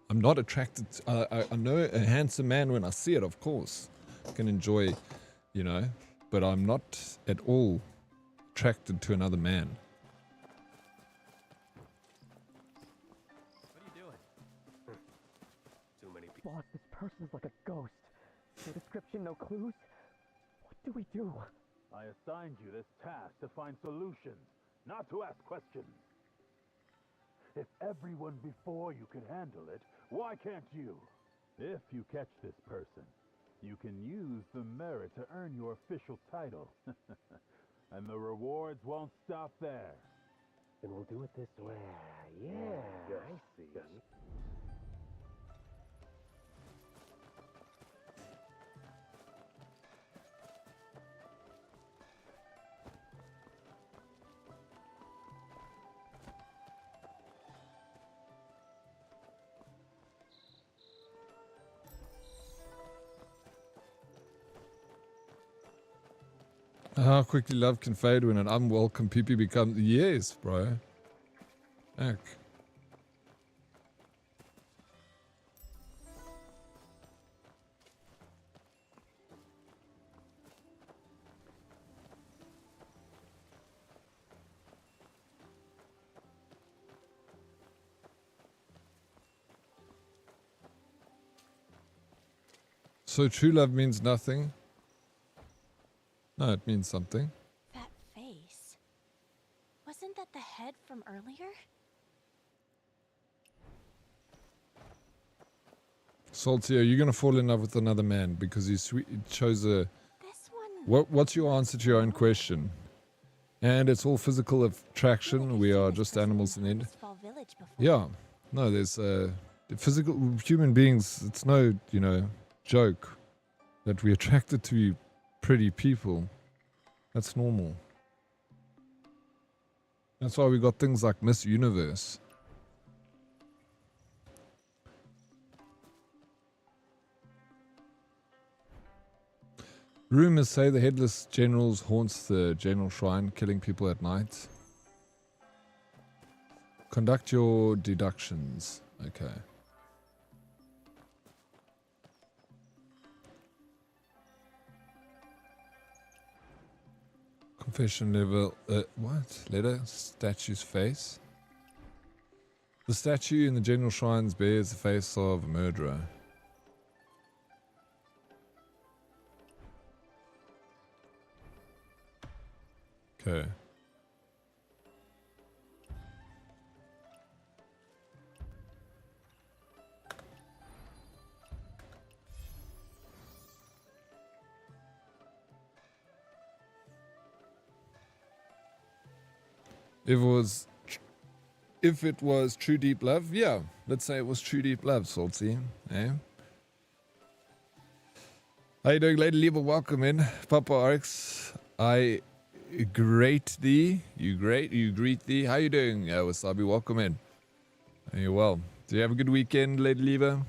I'm not attracted to, I know a handsome man when I see it, of course. I can enjoy, you know, but I'm not at all attracted to another man. Boss, this person's like a ghost. No description, no clues. What do we do? I assigned you this task to find solutions, not to ask questions. If everyone before you could handle it, why can't you? If you catch this person, you can use the merit to earn your official title. And the rewards won't stop there. Then we'll do it this way. Yeah, I see. Yes. How quickly love can fade when an unwelcome peepee becomes... Yes, bro. Heck. So true love means nothing? No, it means something. That face. Wasn't that the head from earlier? Salty, are you gonna fall in love with another man because he chose a... This one. What's your answer to your own question? And it's all physical attraction. We are just animals in the end. Yeah. No, there's physical human beings. It's no, joke that we're attracted to pretty people. That's normal. That's why we got things like Miss Universe. Rumors say the Headless Generals haunts the General Shrine, killing people at night. Conduct your deductions. Okay. Confession level. What? Letter? Statue's face? The statue in the General Shrines bears the face of a murderer. Okay. If it was true deep love, yeah. Let's say it was true deep love, Salty. Eh? How you doing, Lady Lieber? Welcome in. Papa Oryx. I greet thee. You greet thee. How you doing, Wasabi? Welcome in. Are you well? Do you have a good weekend, Lady Lieber?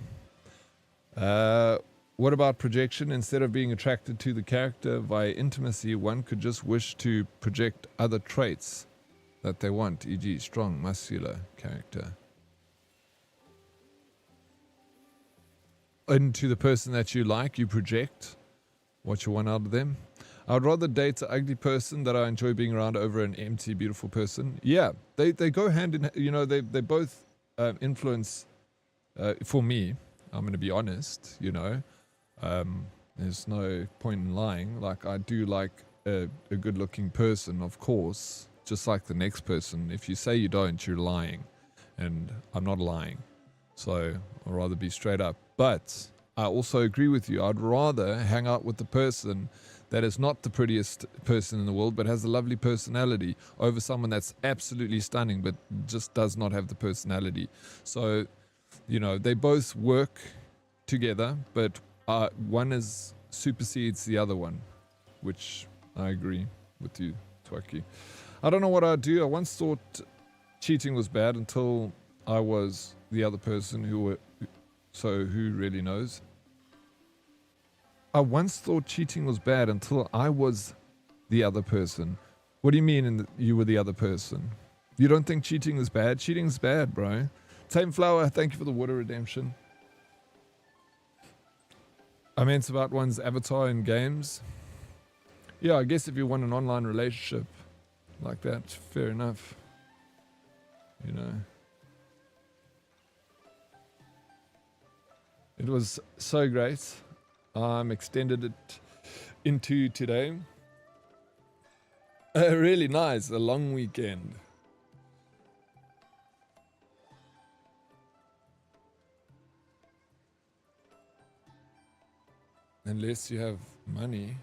What about projection? Instead of being attracted to the character via intimacy, one could just wish to project other traits that they want, e.g. strong, muscular character, into the person that you like. You project what you want out of them. I would rather date an ugly person that I enjoy being around over an empty, beautiful person. Yeah, they go hand in hand. They both influence, for me, I'm going to be honest, there's no point in lying. Like, I do like a good looking person, of course, just like the next person. If you say you don't, you're lying, and I'm not lying. So I'd rather be straight up. But I also agree with you. I'd rather hang out with the person that is not the prettiest person in the world, but has a lovely personality, over someone that's absolutely stunning, but just does not have the personality. So, they both work together, but one supersedes the other one, which I agree with you, Twaki. I don't know what I'd do. I once thought cheating was bad until I was the other person who really knows? I once thought cheating was bad until I was the other person. What do you mean you were the other person? You don't think cheating is bad? Cheating's bad, bro. Tame Flower, thank you for the water redemption. I meant about one's avatar in games. Yeah, I guess if you want an online relationship like that, fair enough. It was so great. Extended it into today. Really nice, a long weekend. Unless you have money.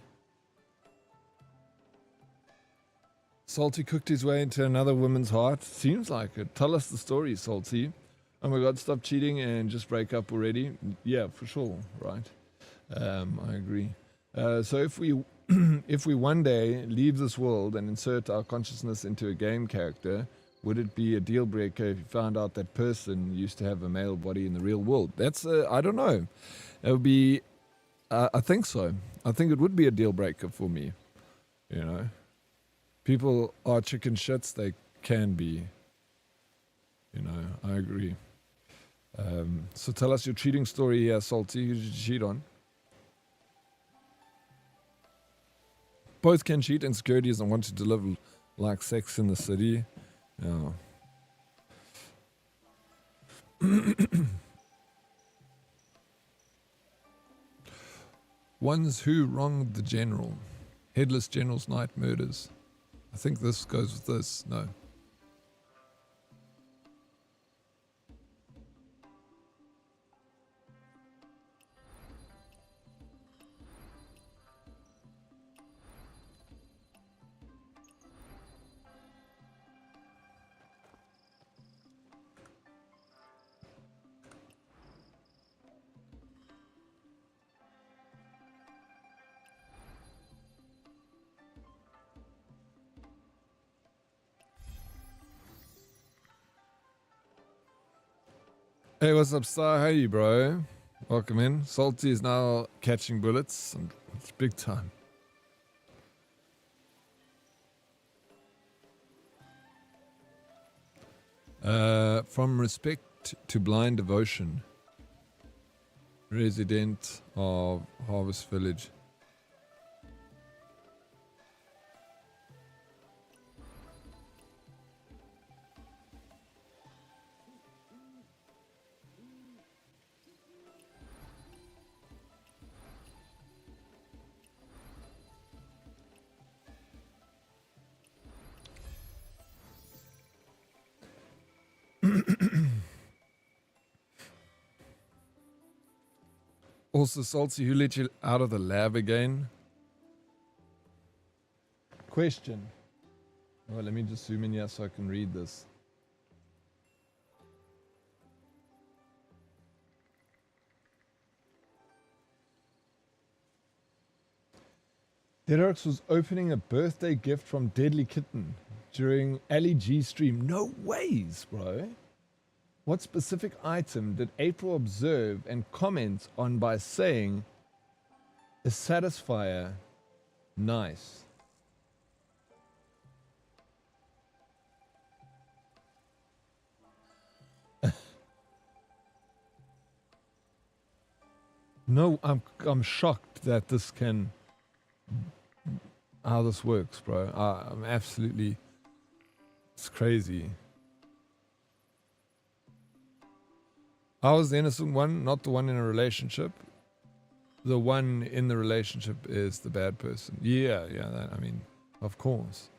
Salty cooked his way into another woman's heart. Seems like it. Tell us the story, Salty. Oh my god, stop cheating and just break up already. Yeah, for sure, right? I agree. So if we if we one day leave this world and insert our consciousness into a game character, would it be a deal breaker if you found out that person used to have a male body in the real world? That's I don't know. It would be. I think so. I think it would be a deal breaker for me. People are chicken shits. They can be. I agree. So tell us your cheating story here, Salty. Who did you cheat on? Both can cheat. Insecurity doesn't want to live like Sex in the City. Yeah. Ones who wronged the general. Headless General's Night Murders. I think this goes with this. No. Hey, what's up, Star? How you, bro? Welcome in. Salty is now catching bullets. And it's big time. From respect to blind devotion. Resident of Harvest Village. Also, Salty, who let you out of the lab again? Question. Oh, let me just zoom in here so I can read this. Dead Oryx was opening a birthday gift from Deadly Kitten during Ali G stream. No ways, bro. What specific item did April observe and comment on by saying, a satisfier, nice? No, I'm shocked that this can, how this works, bro. I'm absolutely, it's crazy. I was the innocent one, not the one in a relationship. The one in the relationship is the bad person. Yeah, that, I mean, of course.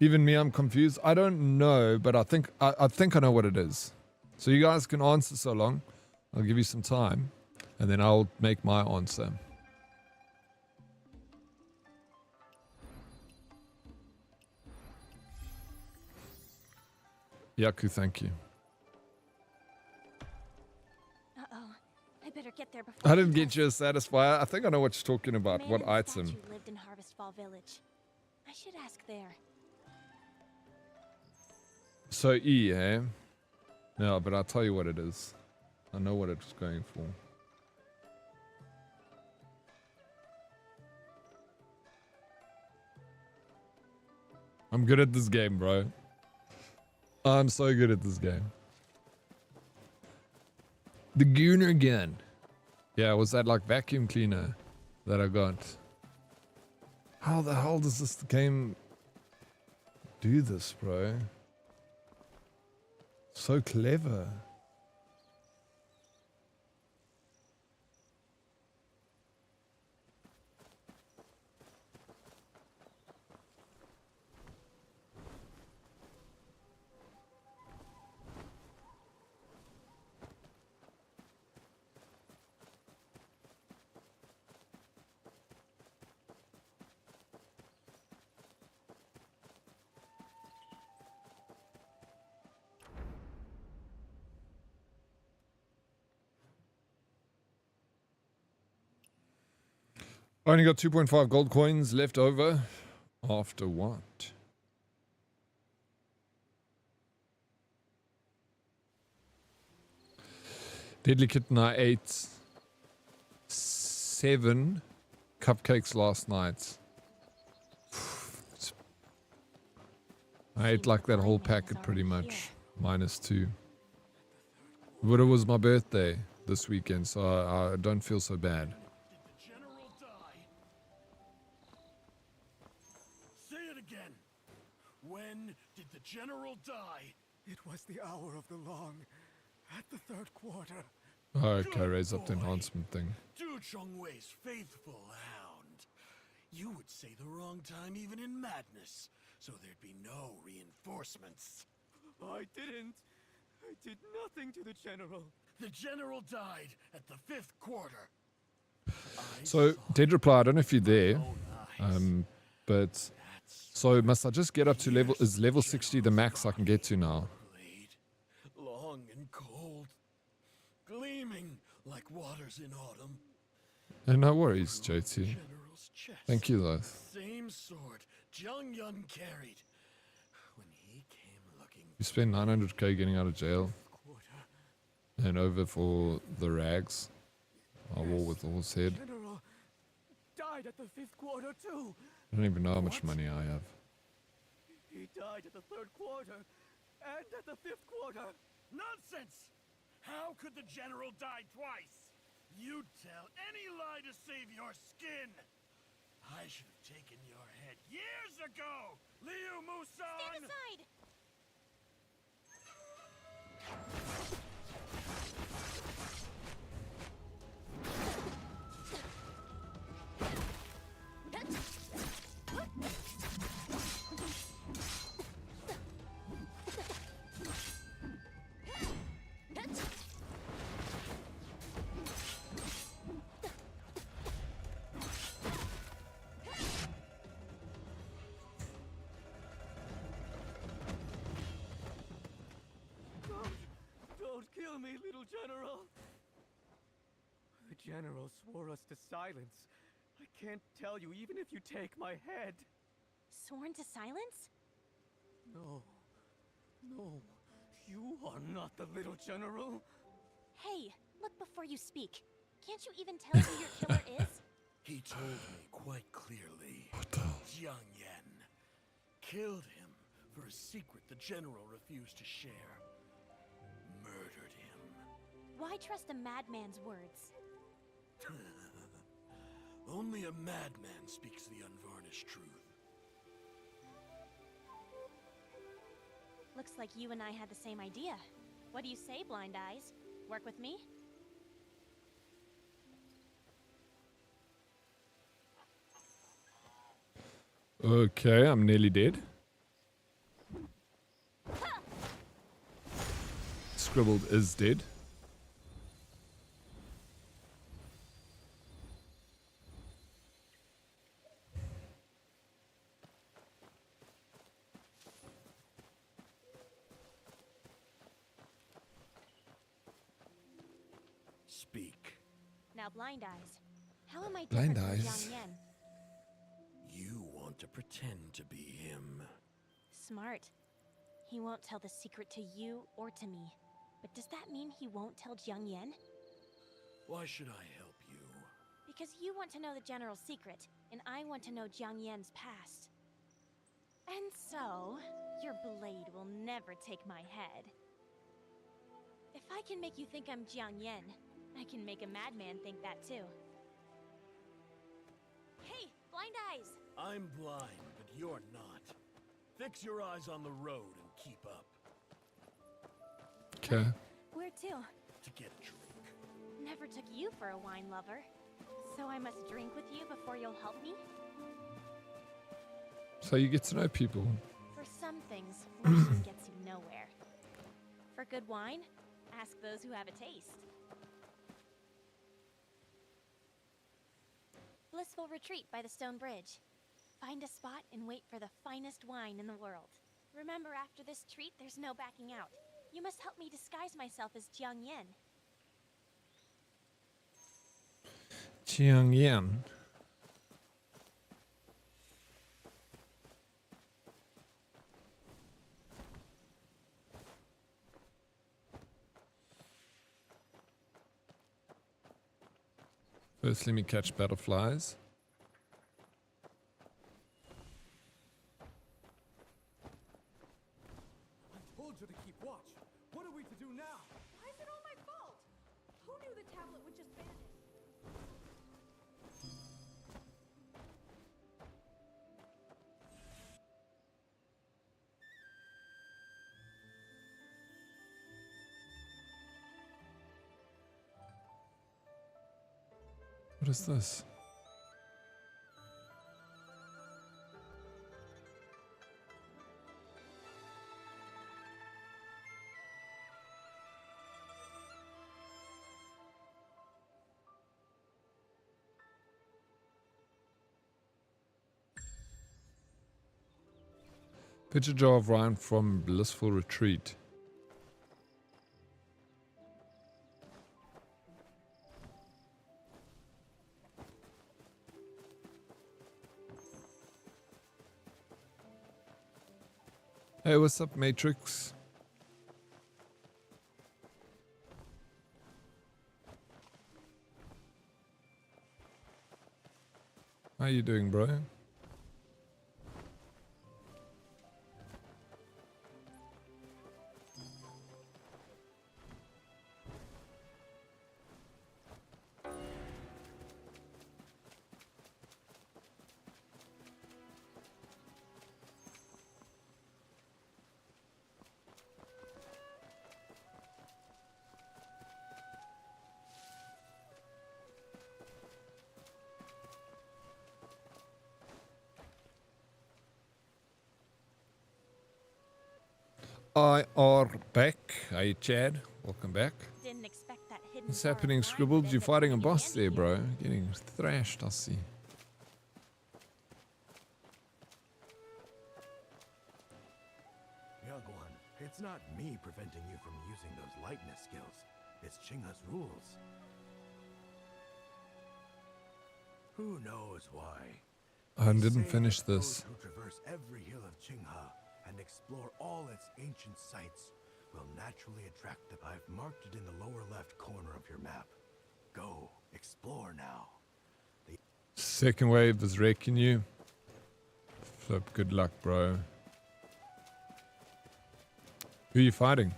Even me, I'm confused. I don't know, but I think I know what it is. So you guys can answer so long. I'll give you some time, and then I'll make my answer. Yaku, thank you. I better get there before I didn't get you a satisfier. I think I know what you're talking about. Man What and item? statue lived in Harvestfall Village. I should ask there. So E, eh? No, but I'll tell you what it is. I know what it's going for. I'm good at this game, bro. I'm so good at this game. The Gooner gun. Yeah, was that like vacuum cleaner that I got? How the hell does this game do this, bro? So clever. Only got 2.5 gold coins left over. After what? Deadly Kitten, I ate 7 cupcakes last night. I ate like that whole packet pretty much. -2. But it was my birthday this weekend, so I don't feel so bad. When did the general die? It was the hour of the long, at the third quarter. Okay, raise up the enhancement thing. Du Chongwei's faithful hound. You would say the wrong time even in madness, so there'd be no reinforcements. I didn't. I did nothing to the general. The general died at the 5th quarter. So, Dead Reply, I don't know if you're there, but so must I just get up to level, is level 60 the max I can get to now? Long and cold, gleaming like waters in autumn. And no worries, JT. Thank you, though. Same sword Jung Yun carried when he came looking. You spent 900k getting out of jail. And over for the rags. A war with the horse head. General died at the 5th quarter too. I don't even know how much money I have. He died at the 3rd quarter and at the 5th quarter. Nonsense! How could the general die twice? You'd tell any lie to save your skin! I should have taken your head years ago! Liu Musan! Stand aside! Don't kill me, little general. The general swore us to silence. I can't tell you even if you take my head. Sworn to silence? No. No. You are not the little general. Hey, look before you speak. Can't you even tell who your killer is? He told me quite clearly. What the hell? Jiang Yan. Killed him for a secret the general refused to share. Murdered him. Why trust a madman's words? Only a madman speaks the unvarnished truth. Looks like you and I had the same idea. What do you say, Blind Eyes? Work with me? Okay, I'm nearly dead. Scribbled is dead. Speak. Now, Blind Eyes. How am I Blind different from Eyes? Jiang Yan? You want to pretend to be him. Smart. He won't tell the secret to you or to me. But does that mean he won't tell Jiang Yan? Why should I help you? Because you want to know the general's secret, and I want to know Jiang Yan's past. And so, your blade will never take my head. If I can make you think I'm Jiang Yan, I can make a madman think that too. Hey, Blind Eyes! I'm blind, but you're not. Fix your eyes on the road and keep up. Okay. Where to? To get a drink. Never took you for a wine lover. So I must drink with you before you'll help me? So you get to know people. For some things, rushing gets you nowhere. For good wine, ask those who have a taste. Blissful retreat by the stone bridge. Find a spot and wait for the finest wine in the world. Remember, after this treat, there's no backing out. You must help me disguise myself as Jiang Yan. Jiang Yan. First, let me catch butterflies. I told you to keep watch. What are we to do now? Why is it all my fault? Who knew the tablet would just vanish? What is this? Picture jar of wine from Blissful Retreat. Hey, what's up, Matrix? you doing, bro? I are back. Hey, Chad. Welcome back. Didn't expect that hidden What's jar of happening, wine Scribbles? to You're end up fighting a coming in boss handy there, here. bro. Getting thrashed, I see. Young one, it's not me preventing you from using those lightness skills. It's Qinghe's rules. Who knows why? I They didn't say finish that this. Those who traverse every hill of Qinghe and explore all its ancient sites will naturally attract the... I've marked it in the lower left corner of your map. Go, explore now. Second wave is wrecking you. Flip, good luck, bro. Who are you fighting?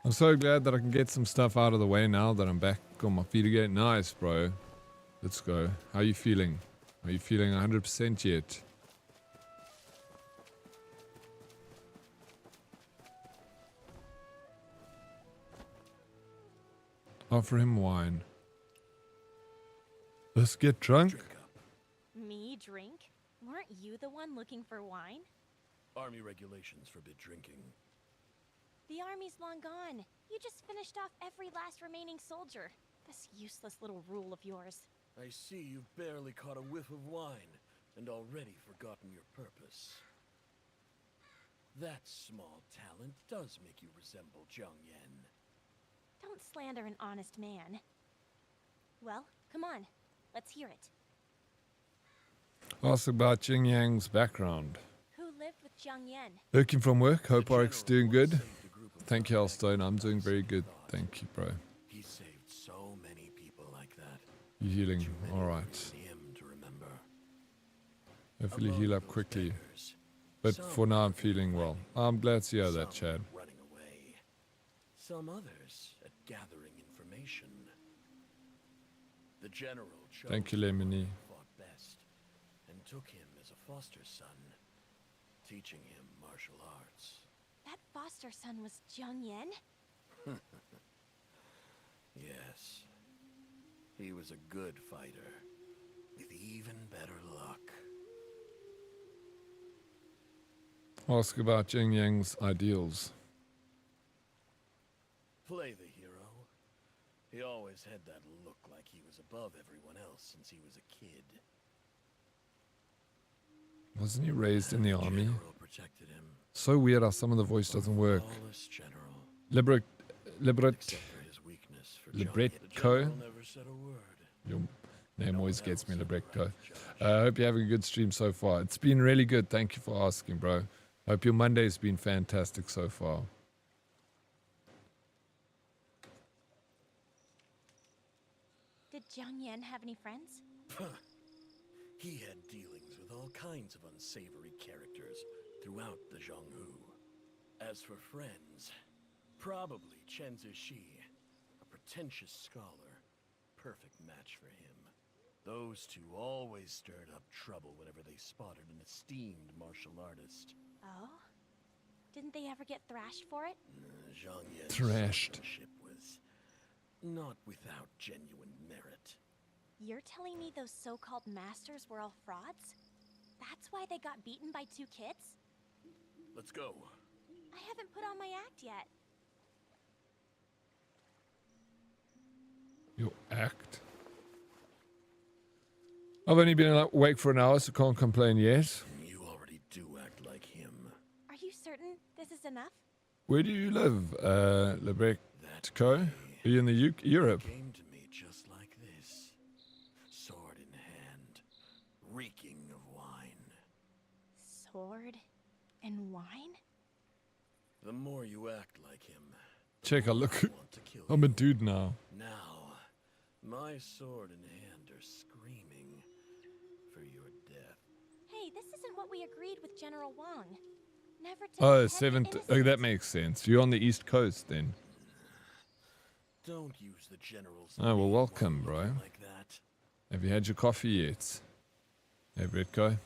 I'm so glad that I can get some stuff out of the way now that I'm back on my feet again. Nice, bro. Let's go. How are you feeling? Are you feeling 100% yet? Offer him wine. Let's get drunk. Drink up. Me drink? Weren't you the one looking for wine? Army regulations forbid drinking. The army's long gone. You just finished off every last remaining soldier. This useless little rule of yours. I see you've barely caught a whiff of wine and already forgotten your purpose. That small talent does make you resemble Jiang Yan. Don't slander an honest man. Well, come on. Let's hear it. Ask about Jing Yang's background. Who lived with Jiang Yan? Working from work. Hope The Oryx general doing once good. saved a group of Thank you, unsuspecting Hellstone. I'm doing very good. thought. Thank you, bro. He saved so many people like that. You healing? Too many Alright. for him to remember. Hopefully Among heal up those quickly. beggars, But some for now I'm were feeling well. fighting, I'm glad to hear that, some Chad. running away, some others at gathering information. The general chose Thank you, the one Lemony. who fought best and took him as a foster son, teaching him martial arts. That foster son was Jiang Yan? Yes, he was a good fighter with even better luck. Ask about Jing Yang's ideals. Play the hero. He always had that look like he was above everyone else since he was a kid. Wasn't he raised in the army? General protected him. So weird how some of the voice doesn't work. Flawless general. Liberate. Except for his weakness for Libretto? Johnny. The general never said a word. Your name No always one gets me, else had the Libretto. right to judge. I hope you're having a good stream so far. It's been really good. Thank you for asking, bro. Hope your Monday's been fantastic so far. Did Jiang Yan have any friends? He had dealings with all kinds of unsavory characters throughout the Zhonghu. As for friends, probably Chen Zixi, a pretentious scholar, perfect match for him. Those two always stirred up trouble whenever they spotted an esteemed martial artist. Oh? Didn't they ever get thrashed for it? Zhang Yan's Thrashed. swordsmanship was not without genuine merit. You're telling me those so-called masters were all frauds? That's why they got beaten by 2 kids? Let's go. I haven't put on my act yet. Your act? I've only been awake for an hour, so can't complain yet. You already do act like him. Are you certain this is enough? Where do you live, That Lebretko? day, Are you in the Europe? came to me just like this, sword in hand, reeking of wine. Sword and wine? The more you act like him, Check, I the more look. I want to kill I'm a you. dude now. Now, my sword in hand are screaming for this isn't what we agreed with General Wang. Never to Oh, protect the 7th. Oh, innocent. that makes sense. You're on the East Coast then. Don't use the general's Oh, well, name welcome, while bro. looking like that. Have you had your coffee yet? Hey, Britko.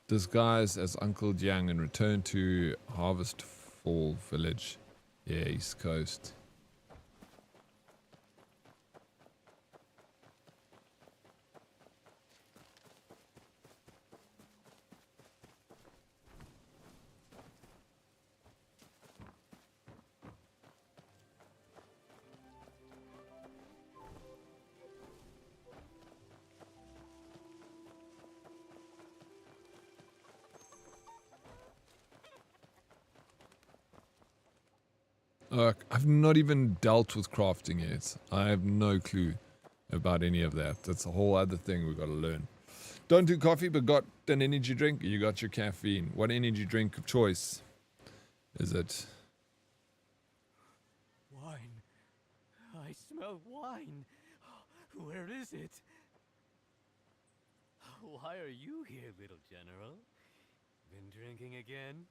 Disguise as Uncle Jiang and return to Harvest Fall Village. Yeah, East Coast. I've not even dealt with crafting yet. I have no clue about any of that. That's a whole other thing we've got to learn. Don't do coffee, but got an energy drink. You got your caffeine. What energy drink of choice is it? Wine. I smell wine. Where is it? Why are you here, little general? Been drinking again?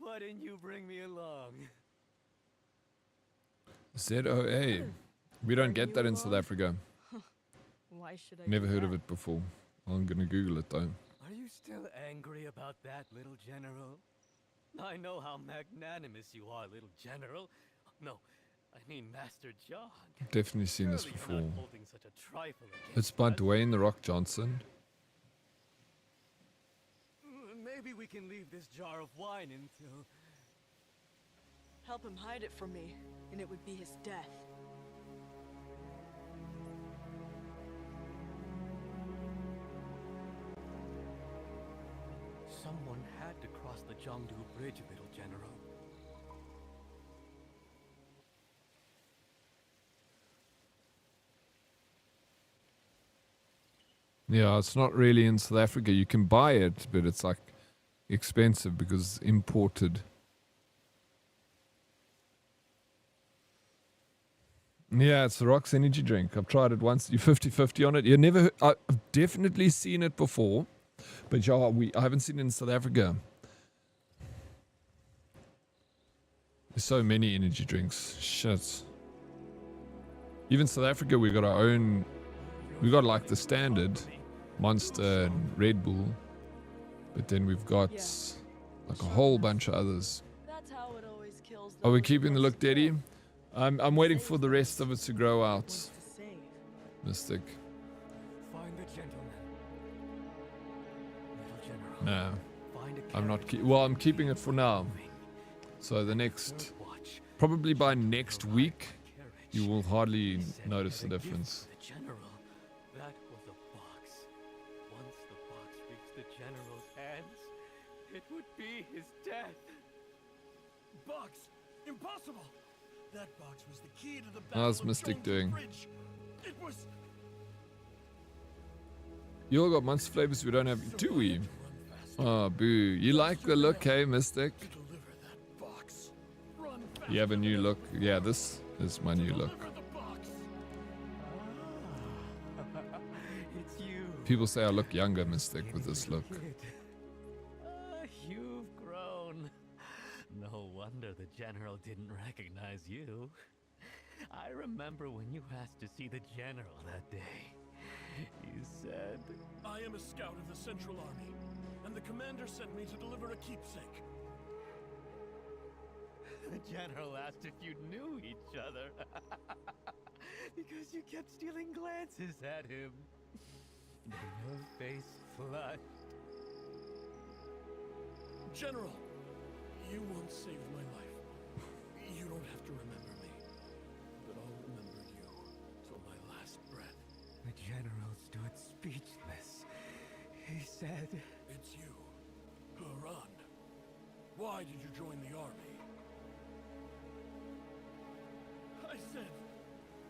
Why didn't you bring me along? ZOA. We don't get that in South Africa. Why should I Never do heard of that? it before. I'm gonna Google it though. Are you still angry about that, little general? I know how magnanimous you are, little general. No, I mean Master John. Definitely seen this Surely you're before. not holding such a trifle It's against by us. Dwayne The Rock Johnson. Maybe we can leave this jar of wine until... Help him hide it from me, and it would be his death. Someone had to cross the Jiangdu Bridge, little general. Yeah, it's not really in South Africa. You can buy it, but it's like expensive because it's imported. Yeah, it's the Rock's energy drink. I've tried it once. You're 50-50 on it. You never. I've definitely seen it before, but yeah, I haven't seen it in South Africa. There's so many energy drinks. Shit. Even South Africa, we got our own. We got like the standard Monster and Red Bull, but then we've got like a whole bunch of others. That's how it always kills Are we those keeping the who look, Daddy? I'm waiting for the rest of it to grow out. wants to save. Mystic. Find the gentleman. Little general. No, Find a I'm not. carriage Well, I'm keeping it for now. So the next, watch. probably by next week, Carriage. you will hardly He said he notice the had a gift difference. for the general. That was a box. Once the box reached the general's hands, it would be his death. Box! Impossible! That box was the key to the How's battle of Mystic Zhongdu doing? Bridge. It was... You all got monster flavors. We don't have. Do we? Oh, boo. You like the look, hey, Mystic? Deliver that box. Run fast. You have a new look. Yeah, this is my new look. Deliver the box. It's you. People say I look younger, Mystic, with this look. Kid. You've grown. No wonder the general didn't recognize you. I remember when you asked to see the general that day. You said... I am a scout of the Central Army, and the commander sent me to deliver a keepsake. The general asked if you knew each other. Because you kept stealing glances at him. Then your face flushed. General, you once saved my life. You don't have to remember me, but I'll remember you till my last breath. The general stood speechless. He said... It's you, Haran. Why did you join the army?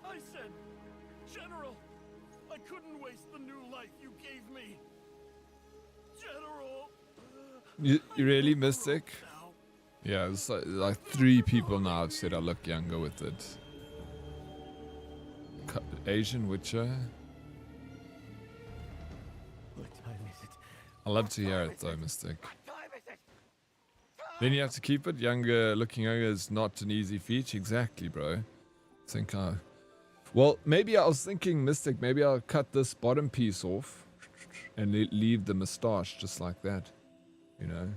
I said, General, I couldn't waste the new life you gave me. General. You really, Mystic? Now, Yeah, it's like 3 people now have said I look younger with it. Asian Witcher. What time is it? I love to hear it though, Mystic. Then you have to keep it. Looking younger is not an easy feat. Exactly, bro. Well, maybe I was thinking, Mystic, maybe I'll cut this bottom piece off and leave the moustache just like that. You know?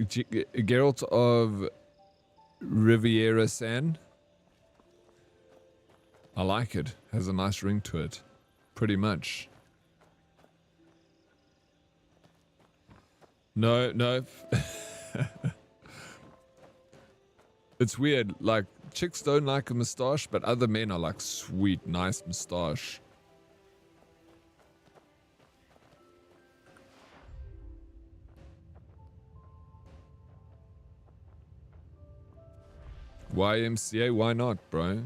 Geralt of Riviera San. I like it. Has a nice ring to it. Pretty much. No. It's weird. Like, chicks don't like a moustache, but other men are like, sweet, nice moustache. YMCA, why not, bro?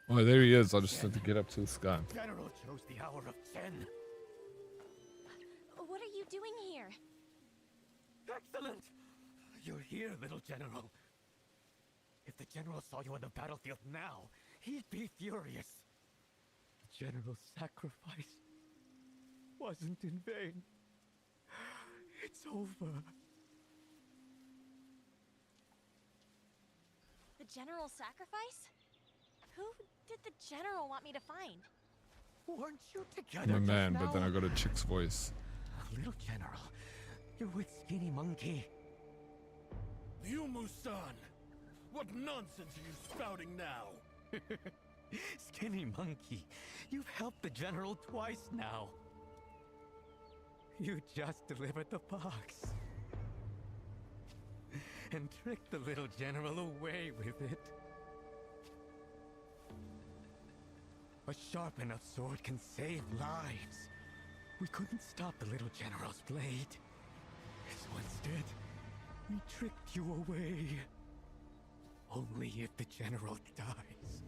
Oh, there he is. I just had to get up to the sky. General chose the hour of 10. What are you doing here? Excellent! You're here, little general. If the general saw you on the battlefield now, he'd be furious. The general's sacrifice wasn't in vain. It's over. The general sacrifice? Who did the general want me to find? Weren't you I'm together a man, just but then now? I got a chick's voice. Little general, you're with Skinny Monkey. You, Musan! What nonsense are you spouting now? Skinny Monkey, you've helped the general twice now. You just delivered the box. And tricked the little general away with it. A sharp enough sword can save lives. We couldn't stop the little general's blade. So instead, we tricked you away. Only if the general dies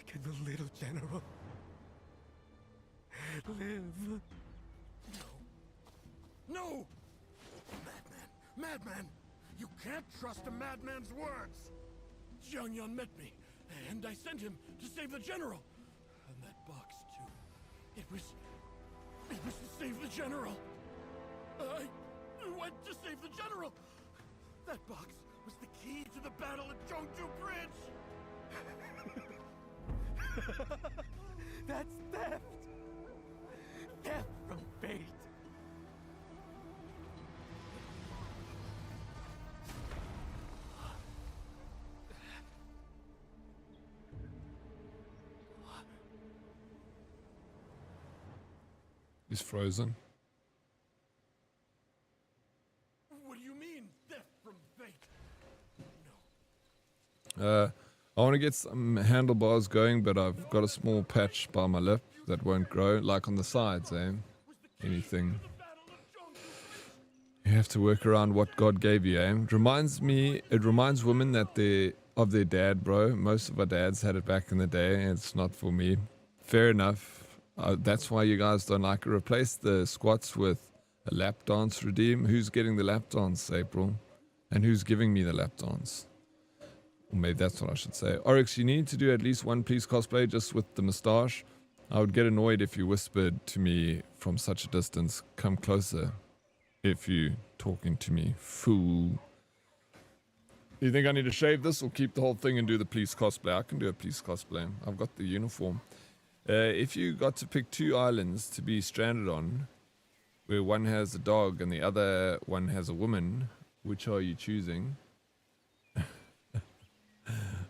can the little general live. No! Madman! You can't trust a madman's words! Jiang Yan met me, and I sent him to save the general. And that box, too. It was to save the general. I went to save the general. That box was the key to the battle at Zhongju Bridge. That's theft! Theft from fate! He's frozen. What do you mean, theft from fate? I want to get some handlebars going, but I've got a small patch by my lip that won't grow, like on the sides, eh? Anything. You have to work around what God gave you, eh? It reminds women that of their dad, bro. Most of our dads had it back in the day, and it's not for me. Fair enough. That's why you guys don't like it. Replace the squats with a lap dance redeem. Who's getting the lap dance, April? And who's giving me the lap dance? Or maybe that's what I should say. Oryx, you need to do at least one police cosplay just with the moustache. I would get annoyed if you whispered to me from such a distance. Come closer if you talking to me, fool. Do you think I need to shave this or keep the whole thing and do the police cosplay? I can do a police cosplay. I've got the uniform. If you got to pick two islands to be stranded on, where one has a dog and the other one has a woman, Which are you choosing?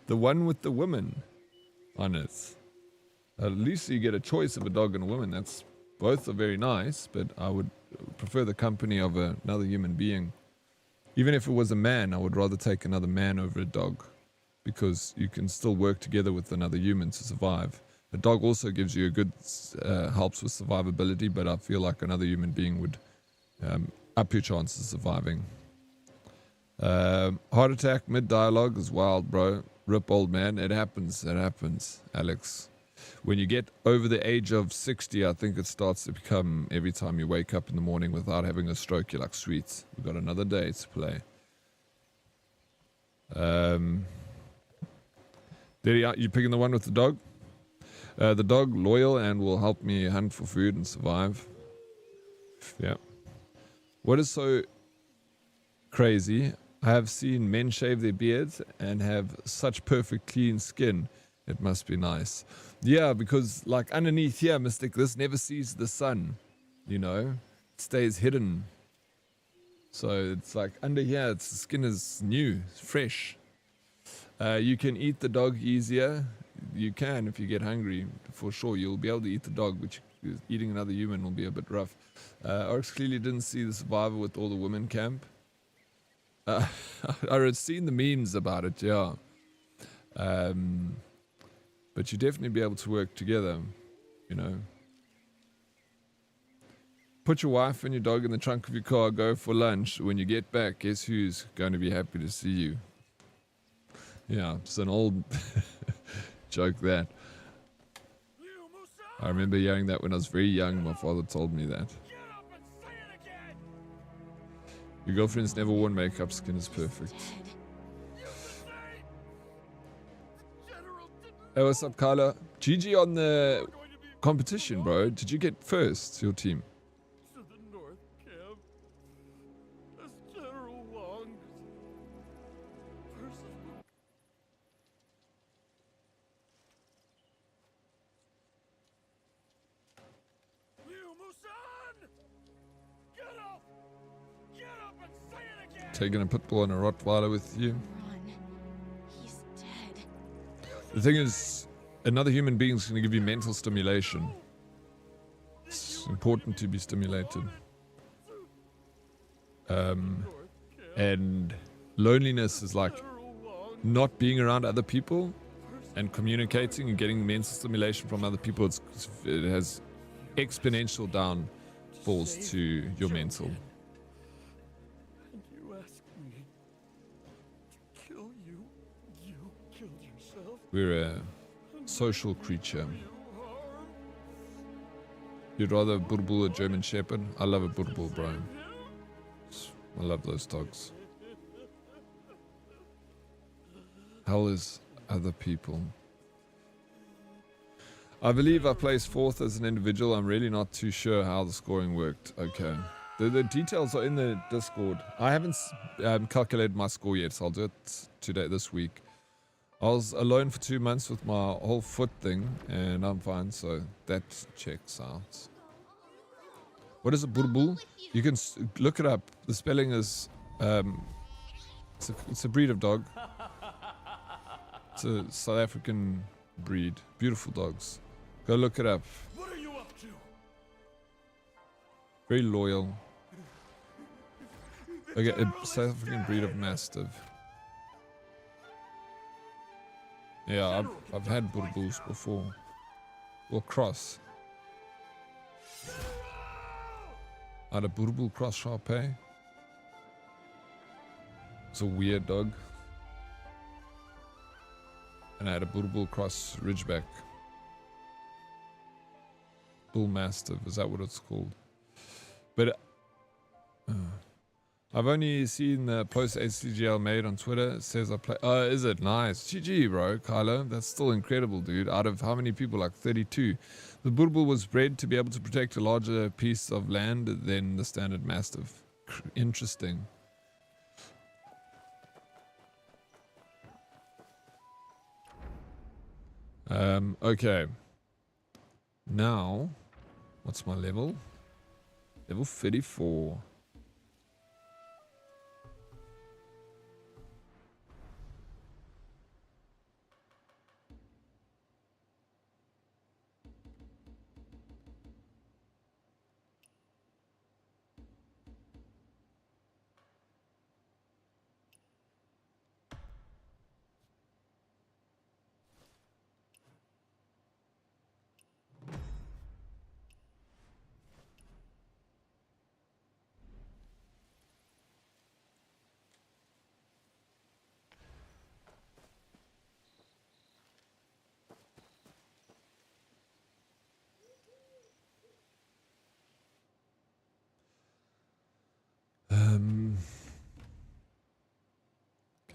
The one with the woman on it. At least you get a choice of a dog and a woman. That's both are very nice, but I would prefer the company of another human being. Even if it was a man, I would rather take another man over a dog, because you can still work together with another human to survive. A dog also gives you a good helps with survivability, but I feel like another human being would up your chances of surviving. Heart attack mid dialogue is wild, bro. Rip, old man. It happens, Alex. When you get over the age of 60, I think it starts to become, every time you wake up in the morning without having a stroke, you're like, sweet, we've got another day to play. There you are. You picking the one with the dog? The dog, loyal and will help me hunt for food and survive. Yeah. What is so crazy, I have seen men shave their beards and have such perfect clean skin. It must be nice. Yeah, because like underneath here, Mystic, this never sees the sun, you know, it stays hidden. So it's like under here, the skin is new, fresh. You can eat the dog easier. You can if you get hungry, for sure. You'll be able to eat the dog, but eating another human will be a bit rough. Oryx clearly didn't see the survivor with all the women camp. I had seen the memes about it, yeah. But you definitely be able to work together, you know. Put your wife and your dog in the trunk of your car, go for lunch. When you get back, guess who's going to be happy to see you? Yeah, it's an old joke that. I remember hearing that when I was very young. My father told me that. Your girlfriend's never worn makeup, skin is perfect. Hey, what's up, Carla? GG on the competition, bro. Did you get first, your team? To the north camp. As General Wong's versus Liu Musan! Get up! Get up and say it again! Taking a pit bull and a Rottweiler with you. He's dead. The thing is, another human being is going to give you mental stimulation. It's important to be stimulated. And loneliness is like not being around other people and communicating and getting mental stimulation from other people. It has exponential downfalls to your mental. And you ask me to kill you. You killed yourself. We're a social creature. You'd rather a Burble or a German Shepherd? I love a Burble, bro. I love those dogs. Hell is other people. I believe I placed 4th as an individual. I'm really not too sure how the scoring worked. Okay. The details are in the Discord. I haven't calculated my score yet, so I'll do it today, this week. I was alone for 2 months with my whole foot thing, and I'm fine, so that checks out. What is a Burble? You can look it up. The spelling is, it's a breed of dog. It's a South African breed. Beautiful dogs. Go look it up. What are you up to? Very loyal. Okay, a South African breed of Mastiff. Yeah, I've had Burbles before. Or cross. I had a Burble cross Sharpei. It's a weird dog. And I had a Burble cross Ridgeback. Bull Mastiff, is that what it's called? But I've only seen the post HCGL made on Twitter. It says I play. Oh, is it? Nice. GG, bro. Kylo. That's still incredible, dude. Out of how many people? Like 32. The Burble was bred to be able to protect a larger piece of land than the standard Mastiff. Interesting. Okay. Now, what's my level? Level 34.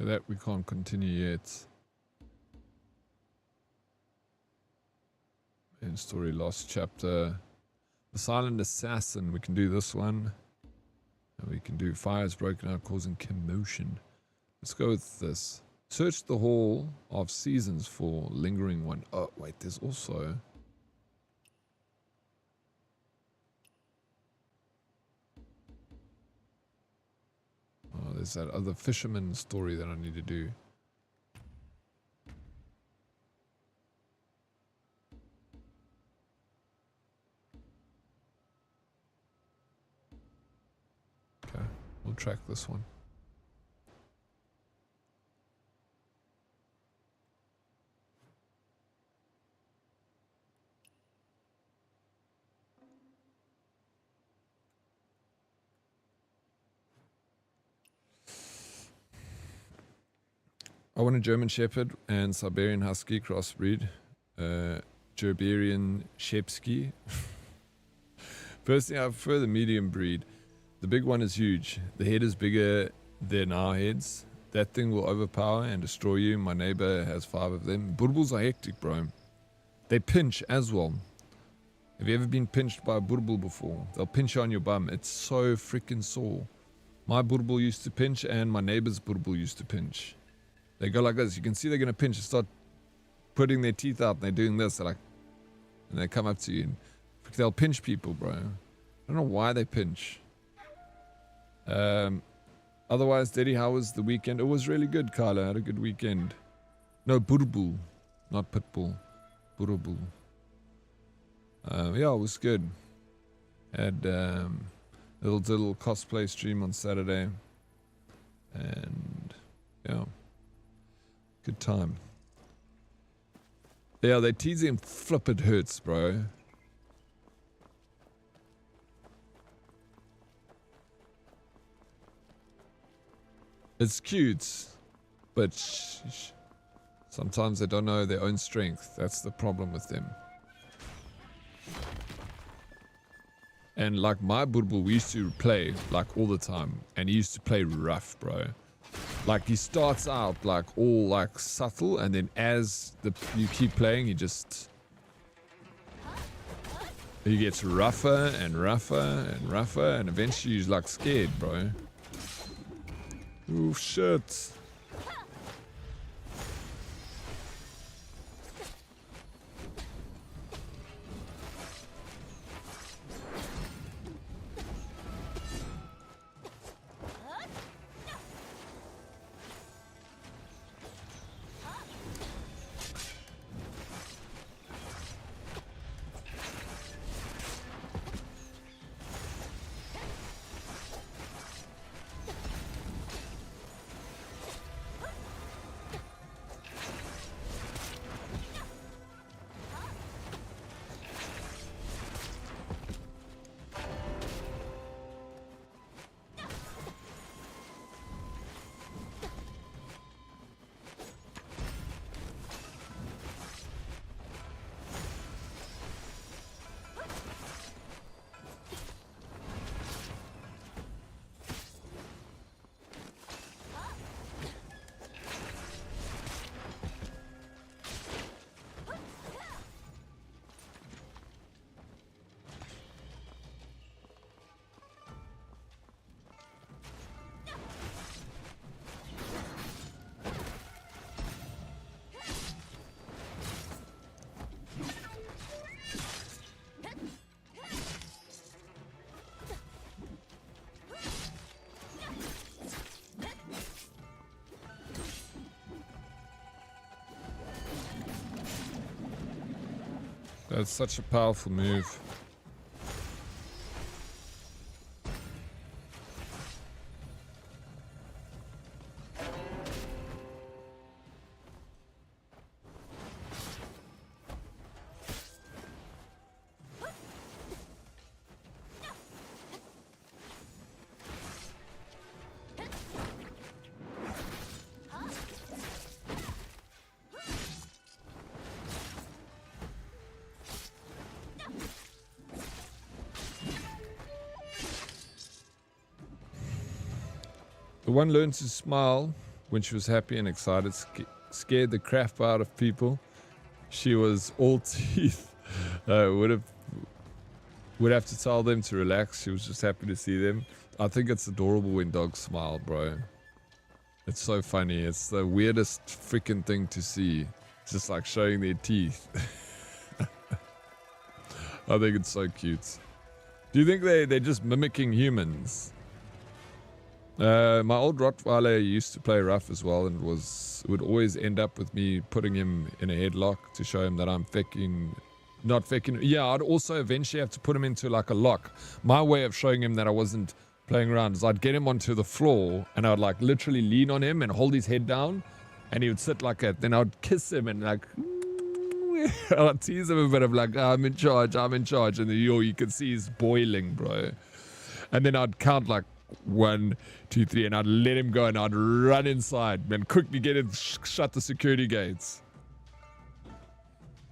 Okay, that we can't continue yet. Main story, lost chapter. The Silent Assassin. We can do this one. And we can do fires broken out causing commotion. Let's go with this. Search the Hall of Seasons for lingering one. Oh, wait, there's also... Oh, there's that other fisherman story that I need to do. Okay, we'll track this one. I want a German Shepherd and Siberian Husky crossbreed. Gerberian Shepsky. Personally, I prefer the medium breed. The big one is huge. The head is bigger than our heads. That thing will overpower and destroy you. My neighbor has 5 of them. Burbles are hectic, bro. They pinch as well. Have you ever been pinched by a burble before? They'll pinch you on your bum. It's so freaking sore. My burble used to pinch and my neighbor's burble used to pinch. They go like this. You can see they're going to pinch and start putting their teeth out. And they're doing this. They're like, and they come up to you. And they'll pinch people, bro. I don't know why they pinch. Otherwise, Daddy, how was the weekend? It was really good, Carla. I had a good weekend. No, Burbu. Not Pitbull. Burbu. Yeah, it was good. Had little cosplay stream on Saturday. And, yeah. Good time. Yeah, they tease him. Flip, it hurts, bro. It's cute, but sometimes they don't know their own strength. That's the problem with them. And like my Burble, we used to play like all the time, and he used to play rough, bro. Like he starts out like all like subtle, and then as you keep playing, he gets rougher and rougher and rougher, and eventually he's like scared, bro. Oh shit. That's such a powerful move. The one learns to smile when she was happy and excited, scared the crap out of people. She was all teeth. Would have to tell them to relax. She was just happy to see them. I think it's adorable when dogs smile, bro. It's so funny. It's the weirdest freaking thing to see. It's just like showing their teeth. I think it's so cute. Do you think they're just mimicking humans? My old Rottweiler used to play rough as well, and would always end up with me putting him in a headlock to show him that I'm not faking. Yeah, I'd also eventually have to put him into like a lock. My way of showing him that I wasn't playing around is I'd get him onto the floor and I'd like literally lean on him and hold his head down, and he would sit like that. Then I'd kiss him and like I'd tease him a bit of like, I'm in charge, and then you could see he's boiling, bro. And then I'd count like 1, 2, 3, and I'd let him go and I'd run inside and quickly get it, shut the security gates.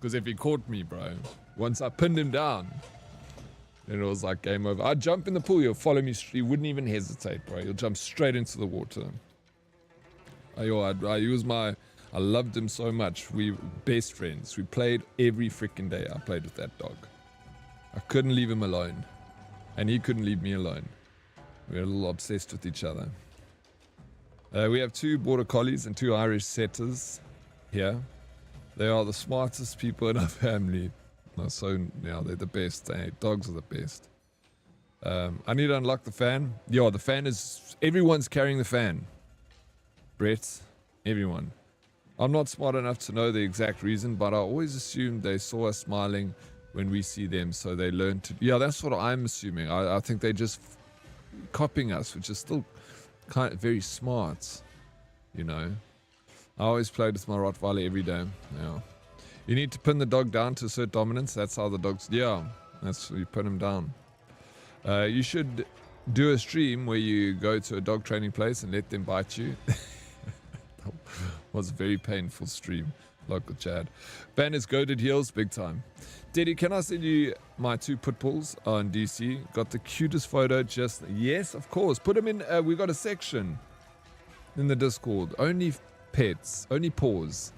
Because if he caught me, bro, once I pinned him down, then it was like game over. I'd jump in the pool, he'll follow me, he wouldn't even hesitate, bro. He'll jump straight into the water. I loved him so much. We were best friends. We played every freaking day. I played with that dog. I couldn't leave him alone. And he couldn't leave me alone. We were a little obsessed with each other. We have 2 border collies and 2 Irish setters here. They are the smartest people in our family. So, yeah, they're the best. Dogs are the best. I need to unlock the fan. Yeah, the fan is... Everyone's carrying the fan. Brett, everyone. I'm not smart enough to know the exact reason, but I always assumed they saw us smiling when we see them, so they learned to... Yeah, that's what I'm assuming. I think they just copying us, which is still kind of very smart, you know. I always played with my Rottweiler every day. Yeah. You need to pin the dog down to assert dominance. That's how the dogs... Yeah, that's you pin him down. You should do a stream where you go to a dog training place and let them bite you. Was a very painful stream. Local Chad. Ban is goated heels big time. Daddy, can I send you my 2 pit bulls on DC? Got the cutest photo just... Yes, of course. Put them in... we got a section in the Discord. Only pets. Only paws.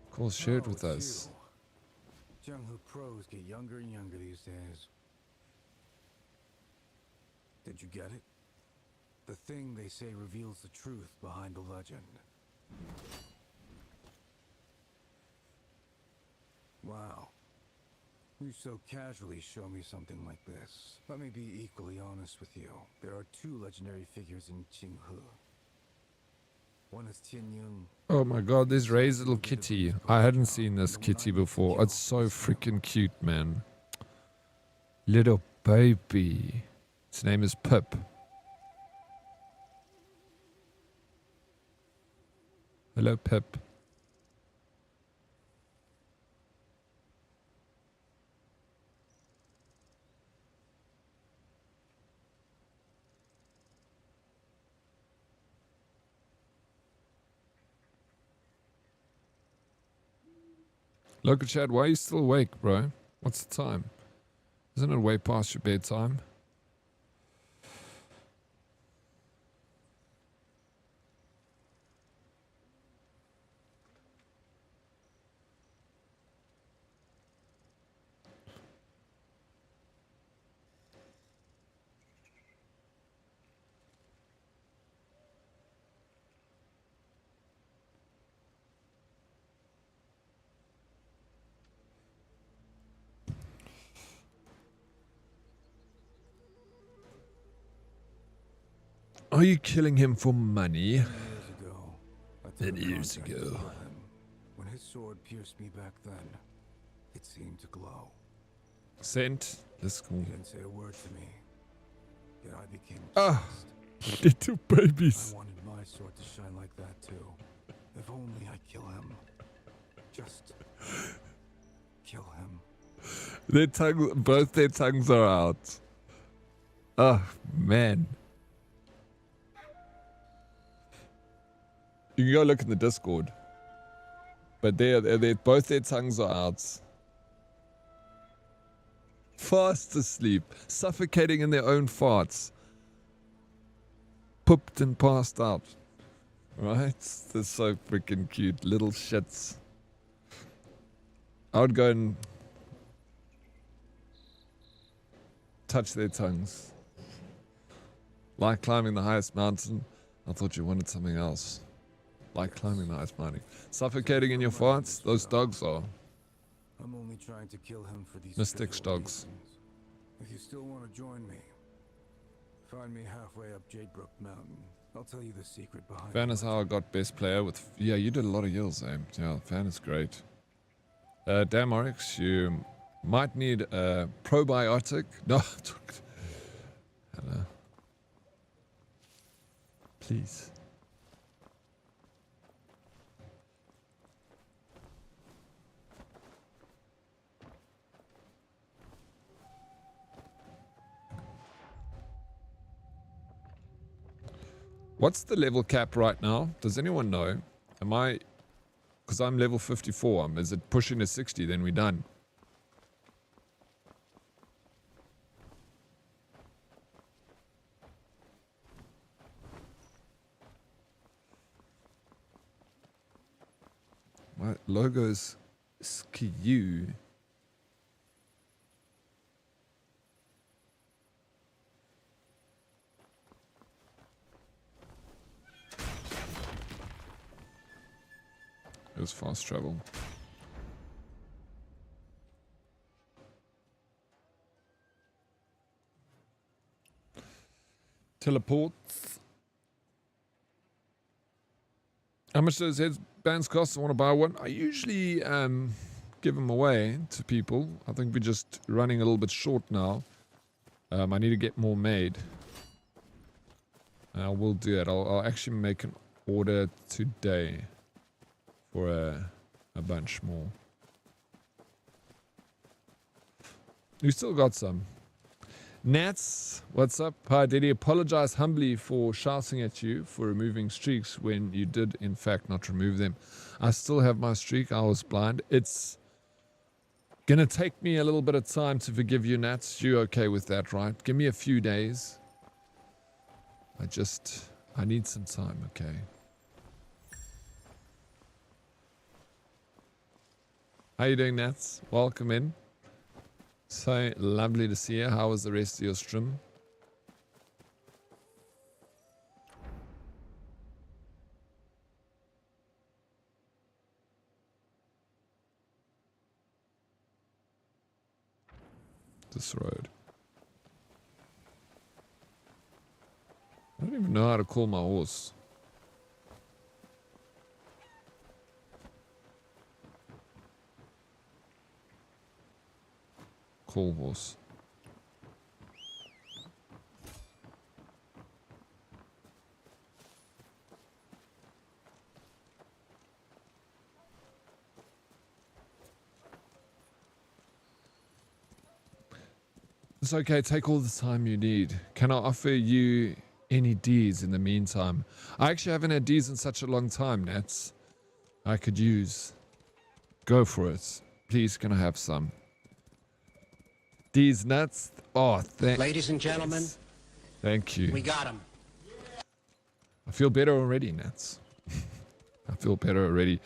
Of course, share it with us. Jianghu pros get younger and younger these days. Did you get it? The thing they say reveals the truth behind the legend. Wow. You so casually show me something like this. Let me be equally honest with you. There are 2 legendary figures in Qinghe. One is Tianying. Oh my god, there's Ray's little kitty. I hadn't seen this kitty before. It's so freaking cute, man. Little baby. Its name is Pip. Hello, Pip. Local Chad, why are you still awake, bro? What's the time? Isn't it way past your bedtime? Are you killing him for money? 10 years ago. When his sword pierced me back then, it seemed to glow. Sent. That's cool. He didn't say a word to me. Yet I became obsessed. Little babies. I wanted my sword to shine like that too. If only I kill him. Just kill him. Both their tongues are out. Oh man. You can go look in the Discord. But they're both their tongues are out. Fast asleep. Suffocating in their own farts. Pooped and passed out. Right? They're so freaking cute. Little shits. I would go and touch their tongues. Like climbing the highest mountain. I thought you wanted something else. Like climbing the highest mountain. Suffocating in your farts? Those dogs are. I'm only trying to kill him for these Mystics trivial dogs. reasons. If you still want to join me, find me halfway up Jadebrook Mountain. I'll tell you the secret behind Fan is how I got best player with... Yeah, you did a lot of heals, eh? Yeah, Fan is great. Dead Oryx, you might need a probiotic. No, hello. Please. What's the level cap right now? Does anyone know? Am I... Because I'm level 54. Is it pushing to 60? Then we're done. My logo's skew. It was fast travel. Teleports. How much does headbands cost? I want to buy one. I usually give them away to people. I think we're just running a little bit short now. I need to get more made. I will do it. I'll actually make an order today for a bunch more. We still got some. Nats, what's up? Hi, Diddy. Apologize humbly for shouting at you for removing streaks when you did, in fact, not remove them. I still have my streak. I was blind. It's gonna take me a little bit of time to forgive you, Nats. You okay with that, right? Give me a few days. I need some time, okay? How you doing, Nats? Welcome in. So lovely to see you. How was the rest of your stream? This road. I don't even know how to call my horse. Call horse. It's okay, take all the time you need. Can I offer you any Ds in the meantime? I actually haven't had Ds in such a long time, Nats. I could use. Go for it. Please, can I have some? D's nuts. Oh, thank. Ladies and gentlemen, thank you. we got him. I feel better already, Nats. I feel better already.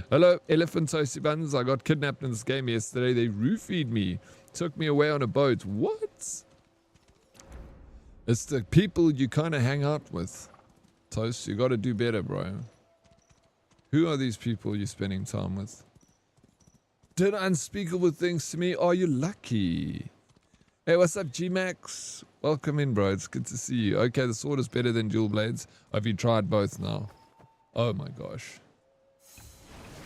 Hello, Elephant Toasty Buns. I got kidnapped in this game yesterday. They roofied me. Took me away on a boat. What? It's the people you kind of hang out with. Toast, you got to do better, bro. Who are these people you're spending time with? Did unspeakable things to me. Are you lucky? Hey, what's up, G-Max? Welcome in, bro. It's good to see you. Okay, the sword is better than dual blades. Have you tried both now? Oh my gosh.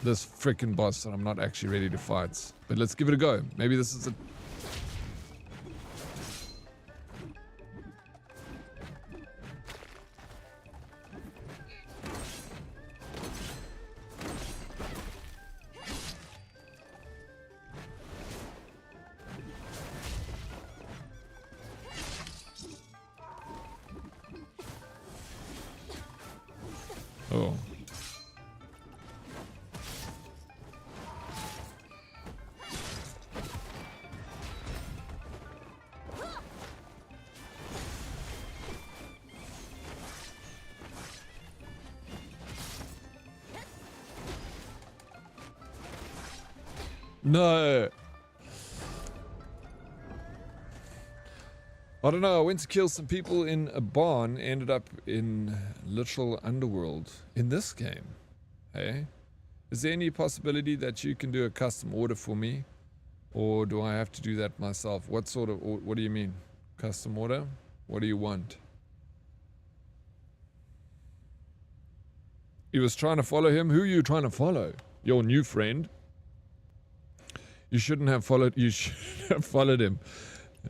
This freaking boss that I'm not actually ready to fight. But let's give it a go. Maybe this is a... Oh. No. I don't know, I went to kill some people in a barn, ended up in literal underworld in this game. Hey? Is there any possibility that you can do a custom order for me? Or do I have to do that myself? What sort of, what do you mean? Custom order? What do you want? He was trying to follow him. Who are you trying to follow? Your new friend? You shouldn't have followed, you should have followed him.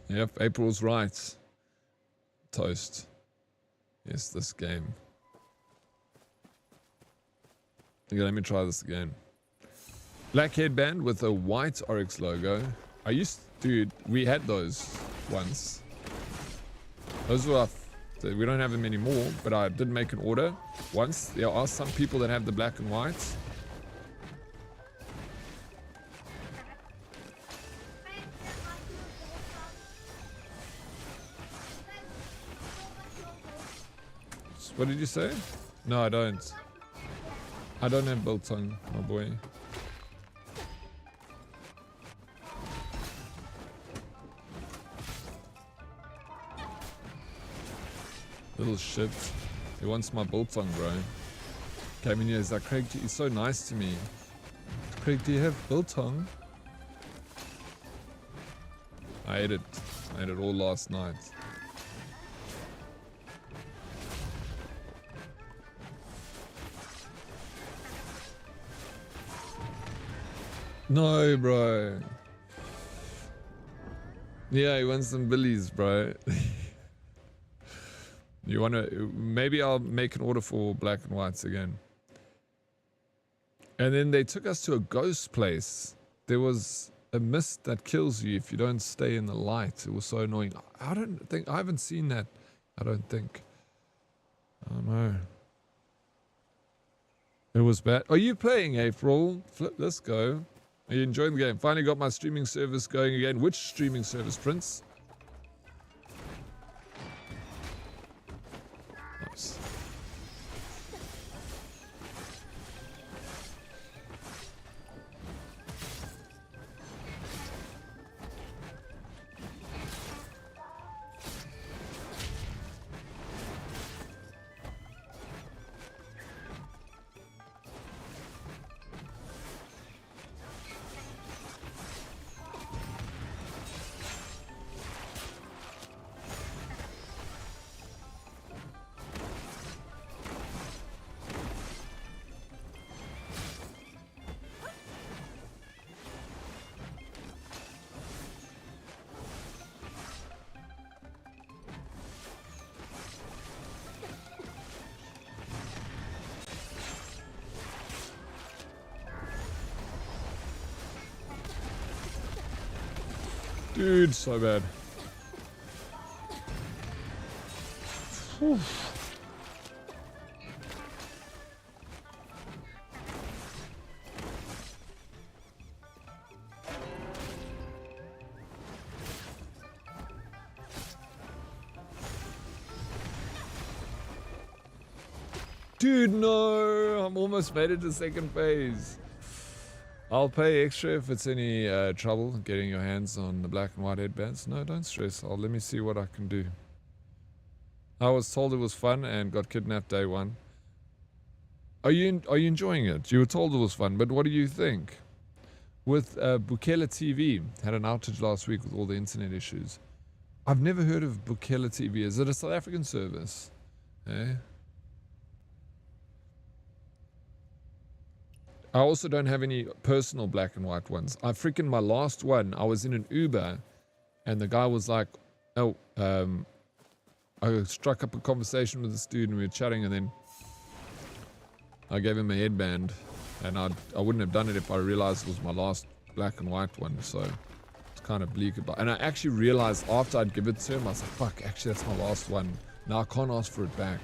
Yep, April's right. Toast. Yes, this game. Okay, let me try this again. Black headband with a white Oryx logo. Dude, we had those once. Those were, we don't have them anymore, but I did make an order once. There are some people that have the black and whites. What did you say? No, I don't. I don't have biltong, my boy. Little shit. He wants my biltong, bro. Came in here, he's like, Craig, he's so nice to me. Craig, do you have biltong? I ate it. I ate it all last night. No, bro. Yeah, he wants some billies, bro. You wanna... Maybe I'll make an order for black and whites again. And then they took us to a ghost place. There was a mist that kills you if you don't stay in the light. It was so annoying. I haven't seen that. I don't think. Oh no. It was bad. Are you playing, April? Let's go. Are you enjoying the game? Finally got my streaming service going again. Which streaming service, Prince? Nice. Dude, so bad. Whew. Dude, no! I'm almost made it to second phase. I'll pay extra if it's any trouble getting your hands on the black and white headbands. No, don't stress. Let me see what I can do. I was told it was fun and got kidnapped day one. Are you enjoying it? You were told it was fun, but what do you think? With Bukela TV, had an outage last week with all the internet issues. I've never heard of Bukela TV. Is it a South African service? Eh? I also don't have any personal black and white ones. My last one, I was in an Uber and the guy was like, oh, I struck up a conversation with this dude and we were chatting and then I gave him a headband and I wouldn't have done it if I realized it was my last black and white one. So it's kind of bleak about. And I actually realized after I'd give it to him, I was like, fuck, actually that's my last one. Now I can't ask for it back.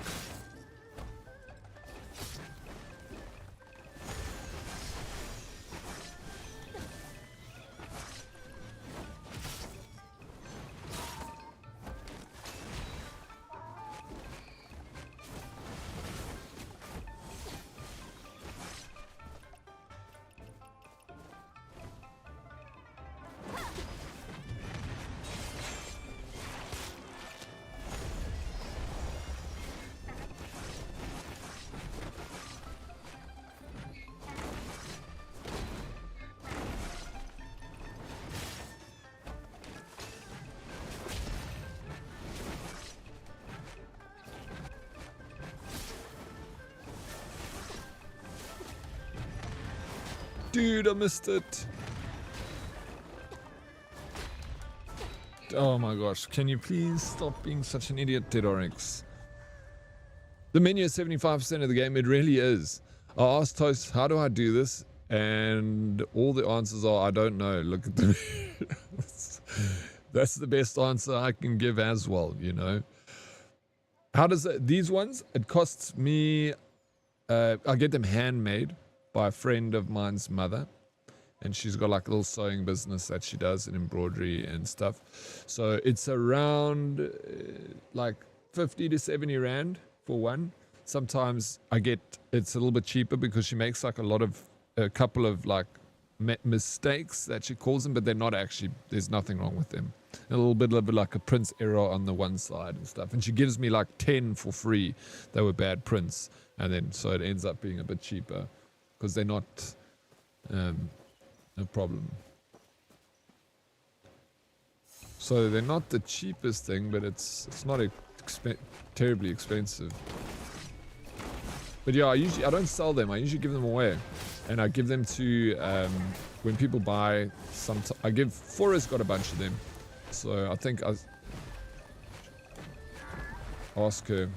Dude, I missed it. Oh my gosh, can you please stop being such an idiot, Dead Oryx? The menu is 75% of the game, it really is. I asked Toast, how do I do this? And all the answers are, I don't know. Look at the That's the best answer I can give as well, you know. How does it, these ones, it costs me, I get them handmade by a friend of mine's mother. And she's got like a little sewing business that she does and embroidery and stuff. So it's around like 50 to 70 Rand for one. Sometimes I get, it's a little bit cheaper because she makes like a couple of like mistakes that she calls them, but they're not actually, there's nothing wrong with them. A little bit of like a prints error on the one side and stuff. And she gives me like 10 for free that were bad prints. And then so it ends up being a bit cheaper because they're not a problem. So they're not the cheapest thing, but it's not terribly expensive. But yeah, I don't sell them. I usually give them away, and I give them to when people buy. I give Fora's got a bunch of them, so I think I ask her.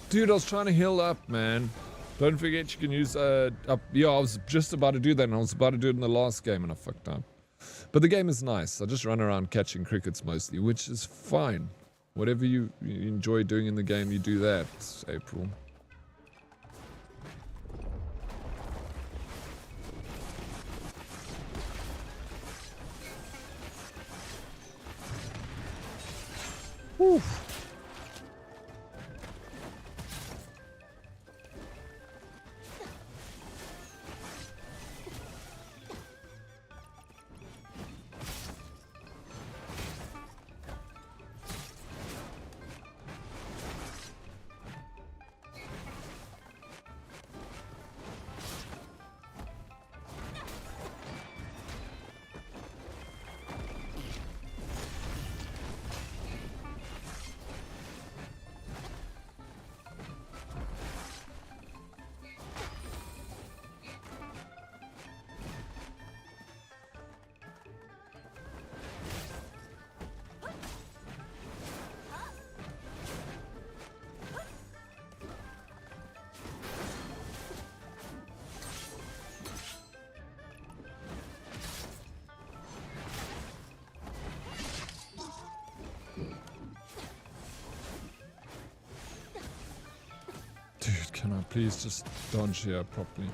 Dude, I was trying to heal up, man. Don't forget you can use up. Yeah, I was just about to do that, and I was about to do it in the last game, and I fucked up. But the game is nice. I just run around catching crickets mostly, which is fine. Whatever you enjoy doing in the game, you do that, April. Oof. Dude, can I please just dodge here properly?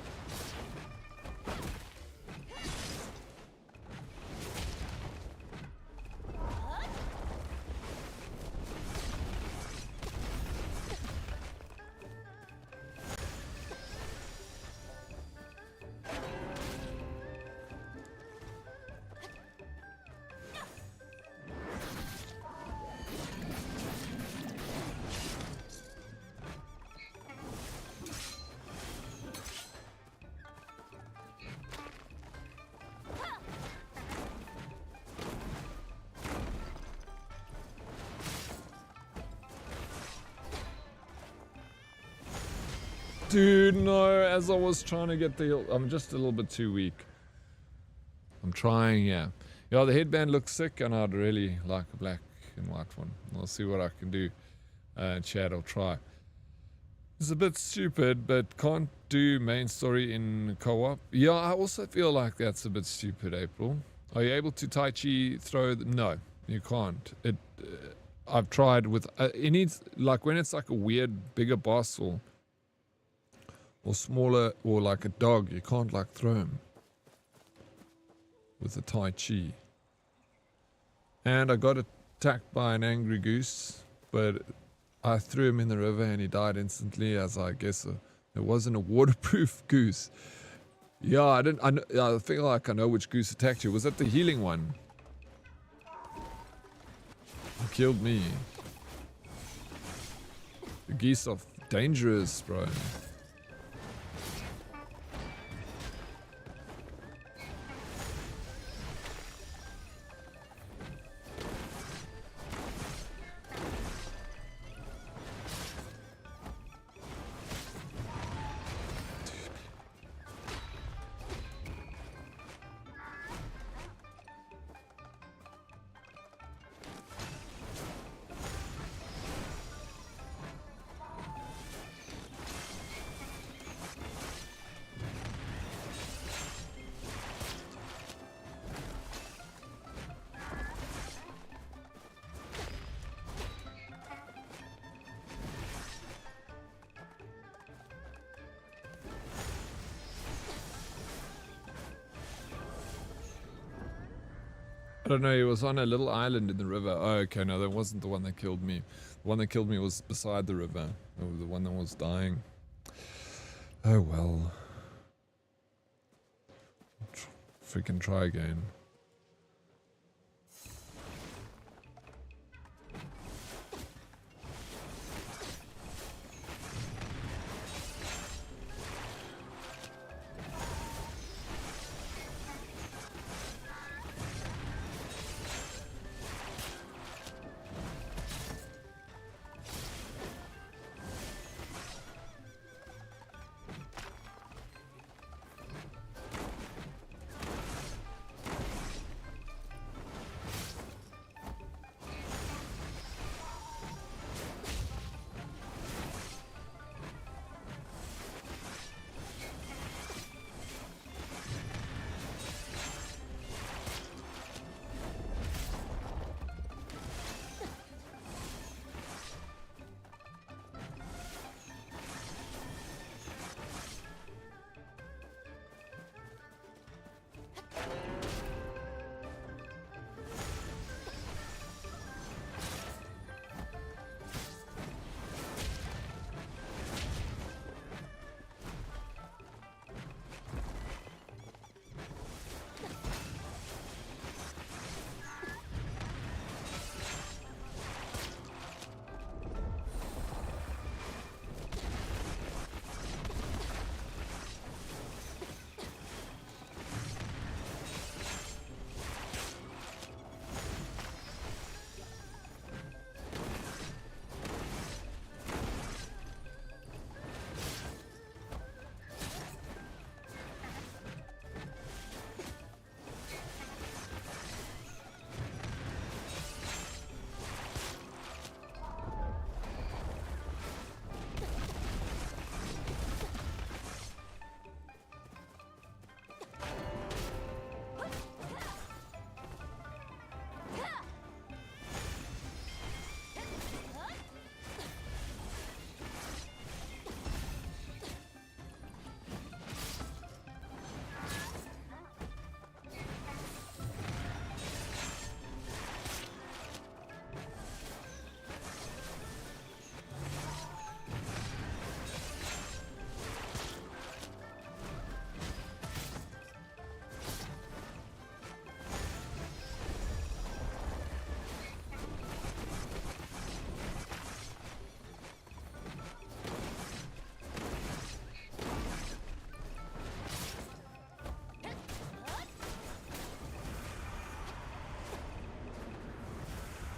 Dude, no, as I was trying to get the heal, I'm just a little bit too weak. I'm trying, yeah. Yeah, the headband looks sick, and I'd really like a black and white one. I'll see what I can do. Chat, I'll try. It's a bit stupid, but can't do main story in co-op. Yeah, I also feel like that's a bit stupid, April. Are you able to Tai Chi throw? No, you can't. I've tried with it needs like when it's like a weird bigger boss or smaller or like a dog, you can't like throw him with the Tai Chi. And I got attacked by an angry goose, but I threw him in the river and he died instantly, as I guess it wasn't a waterproof goose. Yeah, I feel like I know which goose attacked you. Was that the healing one? It killed me. The geese are dangerous, bro. I don't know, he was on a little island in the river. Oh, okay, no, that wasn't the one that killed me. The one that killed me was beside the river. Oh, the one that was dying. Oh, well. Freaking try again.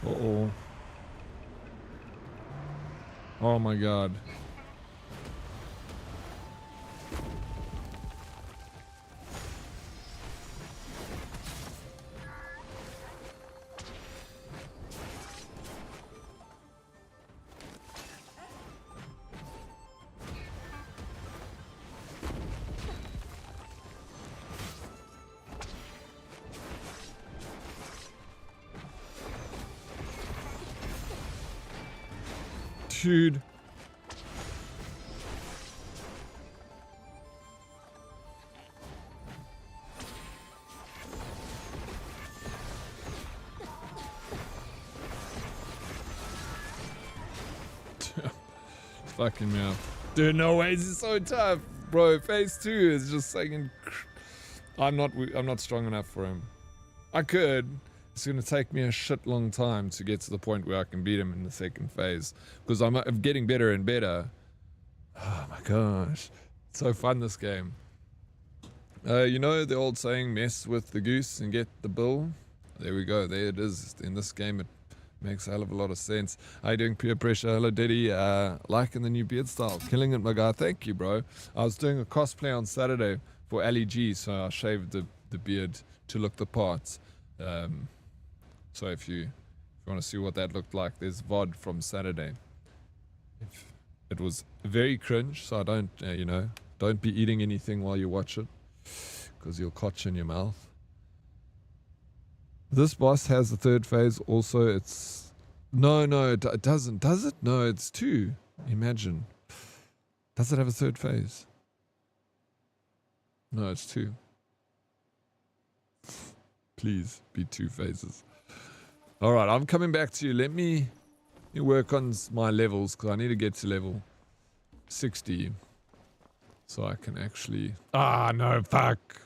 Uh-oh. Oh my god. Dude. Fucking me up. Dude, no way, this is so tough. Bro, phase 2 is just saying I'm not strong enough for him. I could. It's gonna take me a shit long time to get to the point where I can beat him in the second phase. Because I'm getting better and better. Oh my gosh. It's so fun, this game. You know the old saying, mess with the goose and get the bull? There we go, there it is. In this game it makes a hell of a lot of sense. How you doing, Peer Pressure? Hello, Diddy. Liking the new beard style. Killing it, my guy. Thank you, bro. I was doing a cosplay on Saturday for Ali G, so I shaved the beard to look the part. So if you want to see what that looked like, there's VOD from Saturday. It was very cringe, so I don't, don't be eating anything while you watch it, because you'll catch in your mouth. This boss has the third phase also. It's... No, it doesn't. Does it? No, it's 2. Imagine. Does it have a third phase? No, it's 2. Please be 2 phases. Alright, I'm coming back to you. Let me work on my levels, because I need to get to level 60. So I can actually... Ah, no, fuck.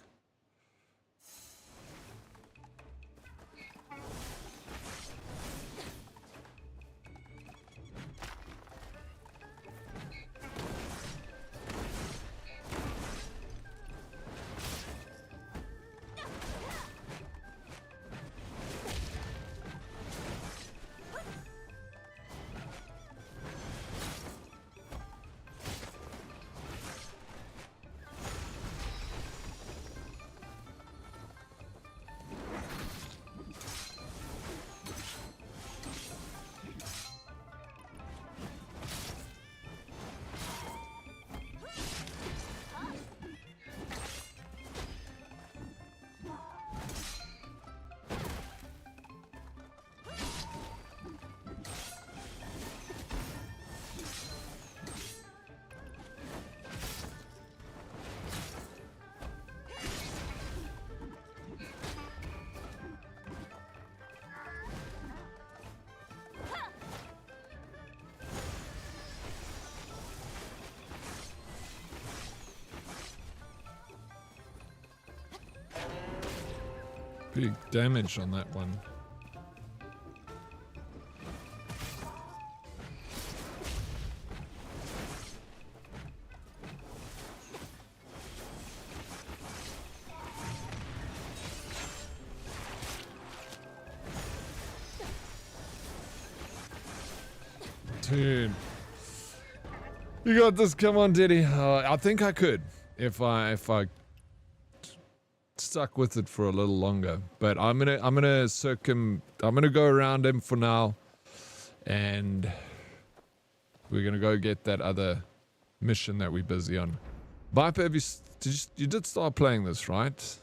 Big damage on that one. Dude. You got this, come on, Diddy. I think I could if I stuck with it for a little longer, but I'm gonna go around him for now, and we're gonna go get that other mission that we're busy on. Viper, you did start playing this, right?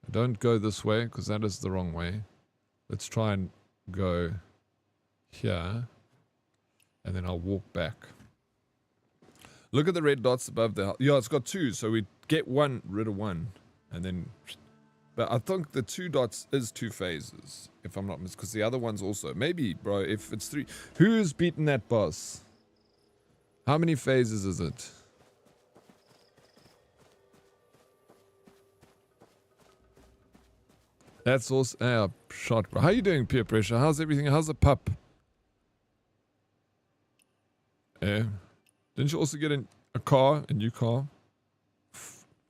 Don't go this way, because that is the wrong way. Let's try and go here, and then I'll walk back. Look at the red dots above the... Yeah, it's got 2, so we get rid of 1. And then, but I think the 2 dots is 2 phases, if I'm not mistaken, because the other one's also, maybe, bro, if it's 3. Who's beaten that boss? How many phases is it? That's also, shot, bro. How you doing, Peer Pressure? How's everything? How's the pup? Didn't you also get a new car?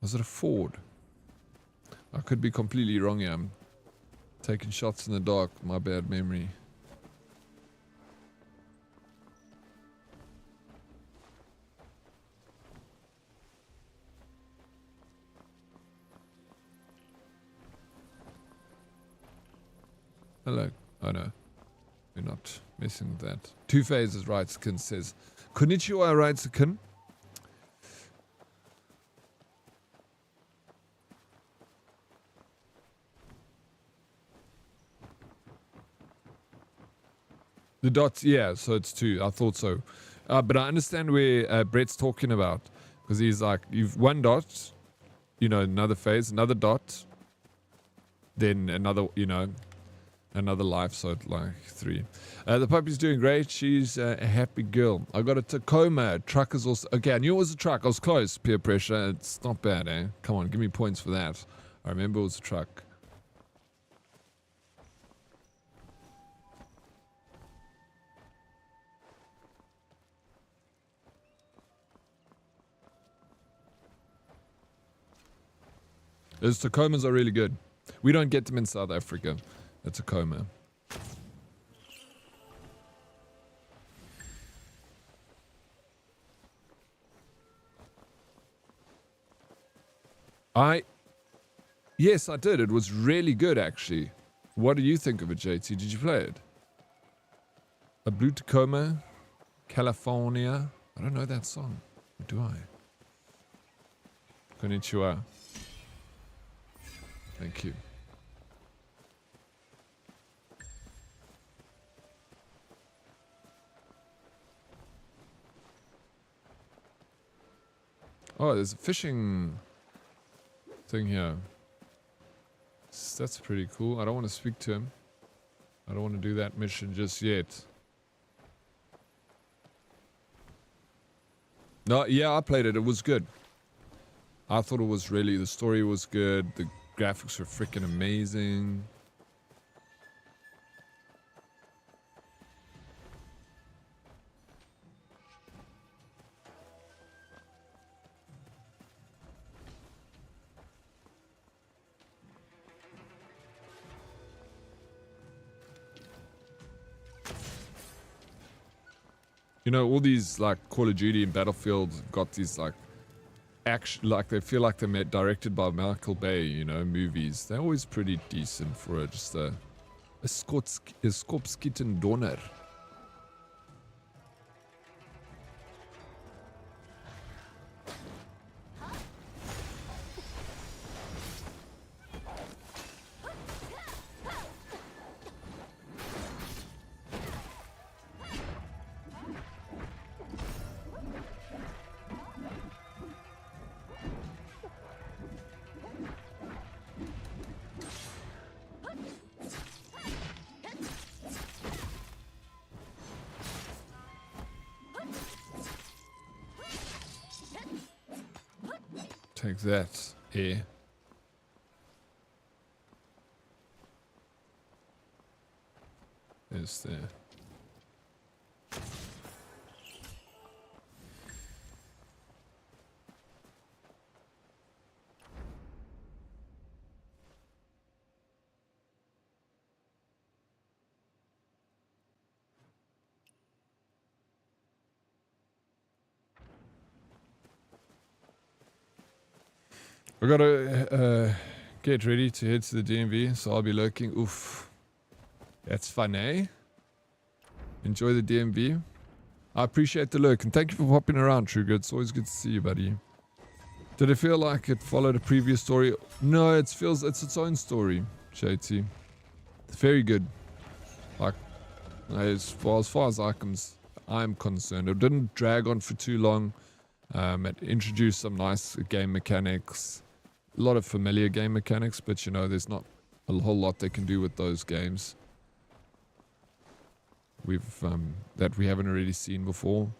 Was it a Ford? I could be completely wrong here. I'm taking shots in the dark. My bad memory. Hello. Oh no. We're not messing with that. 2 phases, Rightskin says. Konnichiwa, Rightskin. The dots, yeah, so it's 2. I thought so. But I understand where Brett's talking about. Because he's like, you've 1 dot, you know, another phase, another dot, then another, you know, another life, so it's like 3. The puppy's doing great. She's a happy girl. I got a Tacoma. Truck is also... Okay, I knew it was a truck. I was close. Peer pressure. It's not bad, eh? Come on, give me points for that. I remember it was a truck. Those Tacomas are really good. We don't get them in South Africa. A Tacoma. Yes, I did. It was really good, actually. What do you think of it, JT? Did you play it? A Blue Tacoma, California. I don't know that song. Or do I? Konnichiwa. Thank you. Oh, there's a fishing thing here. That's pretty cool. I don't want to speak to him. I don't want to do that mission just yet. No, yeah, I played it. It was good. I thought it was really... The story was good. The graphics were freaking amazing. You know, all these like Call of Duty and Battlefield got these like action, like they feel like they're directed by Michael Bay, you know, movies. They're always pretty decent for just a Skopskitten Donner. Take that, eh? Is there? I gotta get ready to head to the DMV, so I'll be lurking. Oof. That's fun, eh? Enjoy the DMV. I appreciate the lurk, and thank you for popping around, True Good. It's always good to see you, buddy. Did it feel like it followed a previous story? No, it's its own story, JT. It's very good. Like, as far as I'm concerned. It didn't drag on for too long. It introduced some nice game mechanics. A lot of familiar game mechanics, but you know, there's not a whole lot they can do with those games. That we haven't already seen before.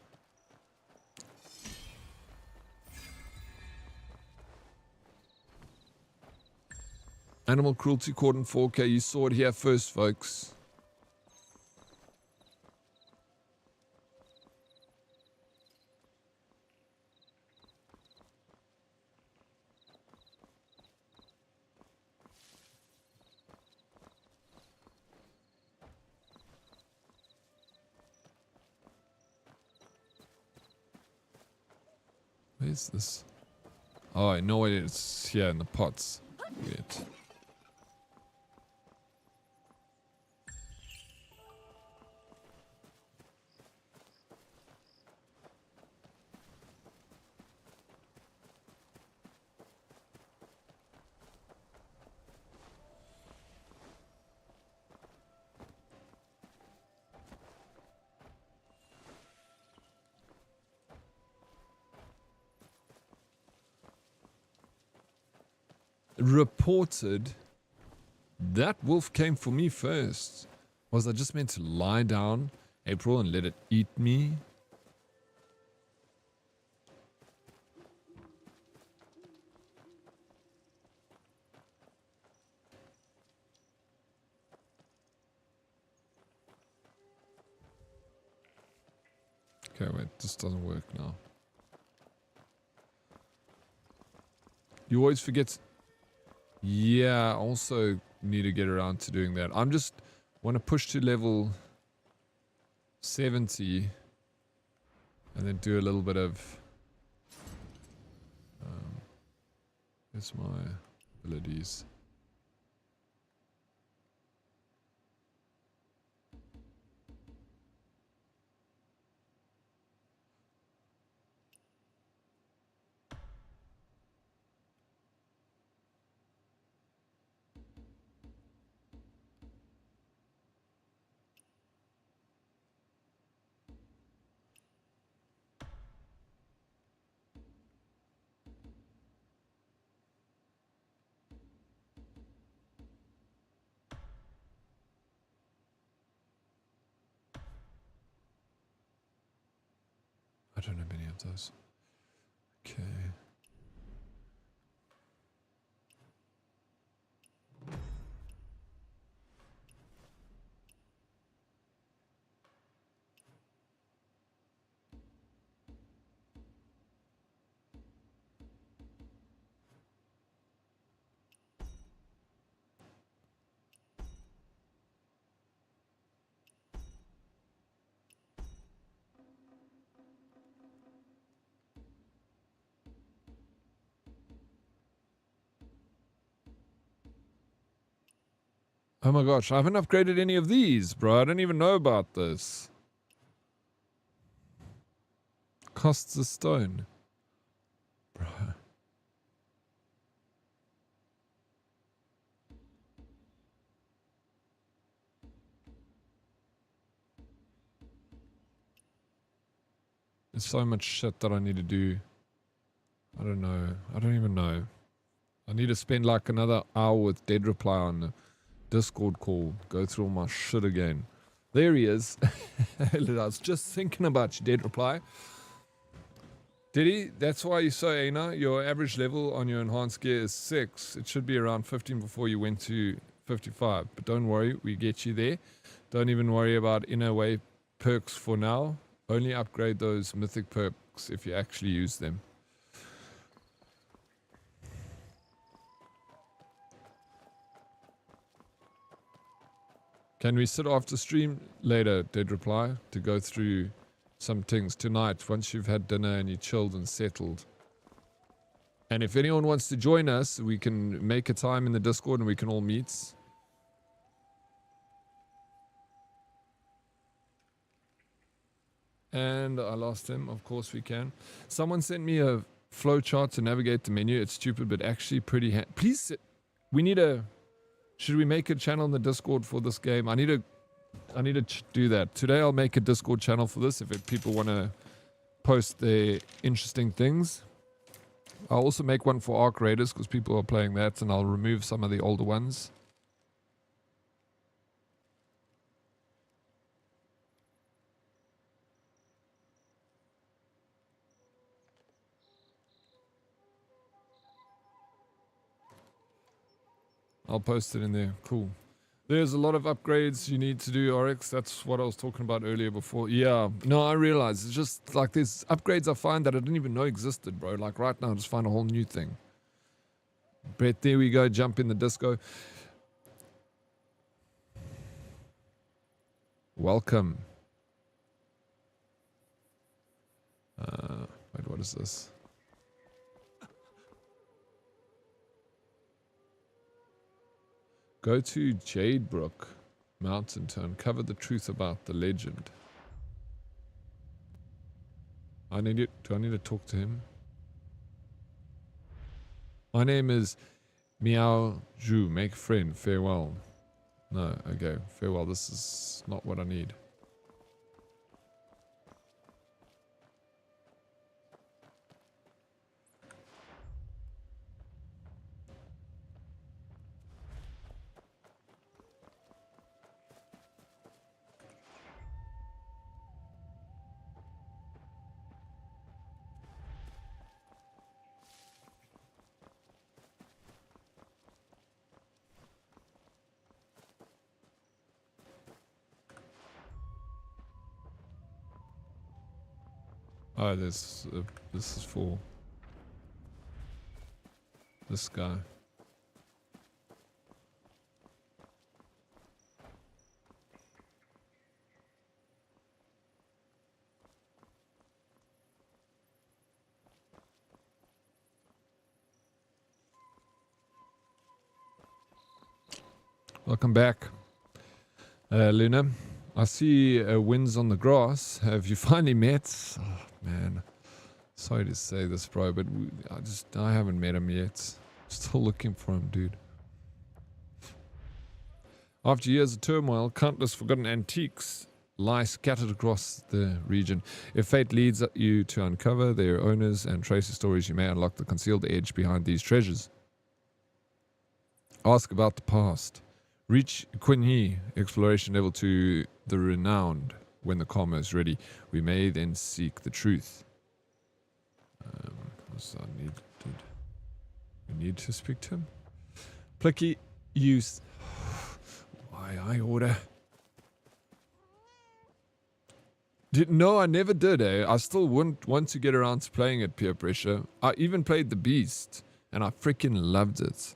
Animal Cruelty Court in 4K. You saw it here first, folks. Where's this? Oh, I know it's here in the pots. Weird. reported that wolf came for me first. Was I just meant to lie down, April, and let it eat me? Okay, wait, this doesn't work now. You always forget. Yeah, I also need to get around to doing that. I'm just want to push to level 70 and then do a little bit of here's my abilities. I don't have any of those. Okay. Oh my gosh, I haven't upgraded any of these, bro. I don't even know about this. Costs a stone. Bro. There's so much shit that I need to do. I don't know. I don't even know. I need to spend like another hour with Dead Reply on the Discord call. Go through all my shit again. There he is. I was just thinking about you, Dead Reply. Did he? That's why you so Aina. Your average level on your enhanced gear is 6. It should be around 15 before you went to 55. But don't worry, we get you there. Don't even worry about inner way perks for now. Only upgrade those mythic perks if you actually use them. Can we sit after stream later, Dead Reply, to go through some things tonight once you've had dinner and you chilled and settled? And if anyone wants to join us, we can make a time in the Discord and we can all meet. And I lost him. Of course we can. Someone sent me a flowchart to navigate the menu. It's stupid, but actually pretty please, we need a... Should we make a channel in the Discord for this game? I need to do that. Today I'll make a Discord channel for this if people want to post their interesting things. I'll also make one for Arc Raiders because people are playing that, and I'll remove some of the older ones. I'll post it in there. Cool. There's a lot of upgrades you need to do, Oryx. That's what I was talking about earlier before. Yeah. No, I realize. It's just like there's upgrades I find that I didn't even know existed, bro. Like right now, I just find a whole new thing. But there we go. Jump in the disco. Welcome. Wait, what is this? Go to Jadebrook Mountain to uncover the truth about the legend. Do I need to talk to him? My name is Miao Zhu. Make a friend. Farewell. No, okay. Farewell. This is not what I need. Oh, this is for this guy. Welcome back, Luna. I see winds on the grass. Have you finally met? Oh, man. Sorry to say this, bro, but I haven't met him yet. Still looking for him, dude. After years of turmoil, countless forgotten antiques lie scattered across the region. If fate leads you to uncover their owners and trace the stories, you may unlock the concealed edge behind these treasures. Ask about the past. Reach Quinhee, exploration level 2, the renowned. When the karma is ready, we may then seek the truth. So we need to speak to him. Plicky, use. Why I order? No, I never did. I still wouldn't want to get around to playing it. Peer pressure. I even played the Beast, and I freaking loved it.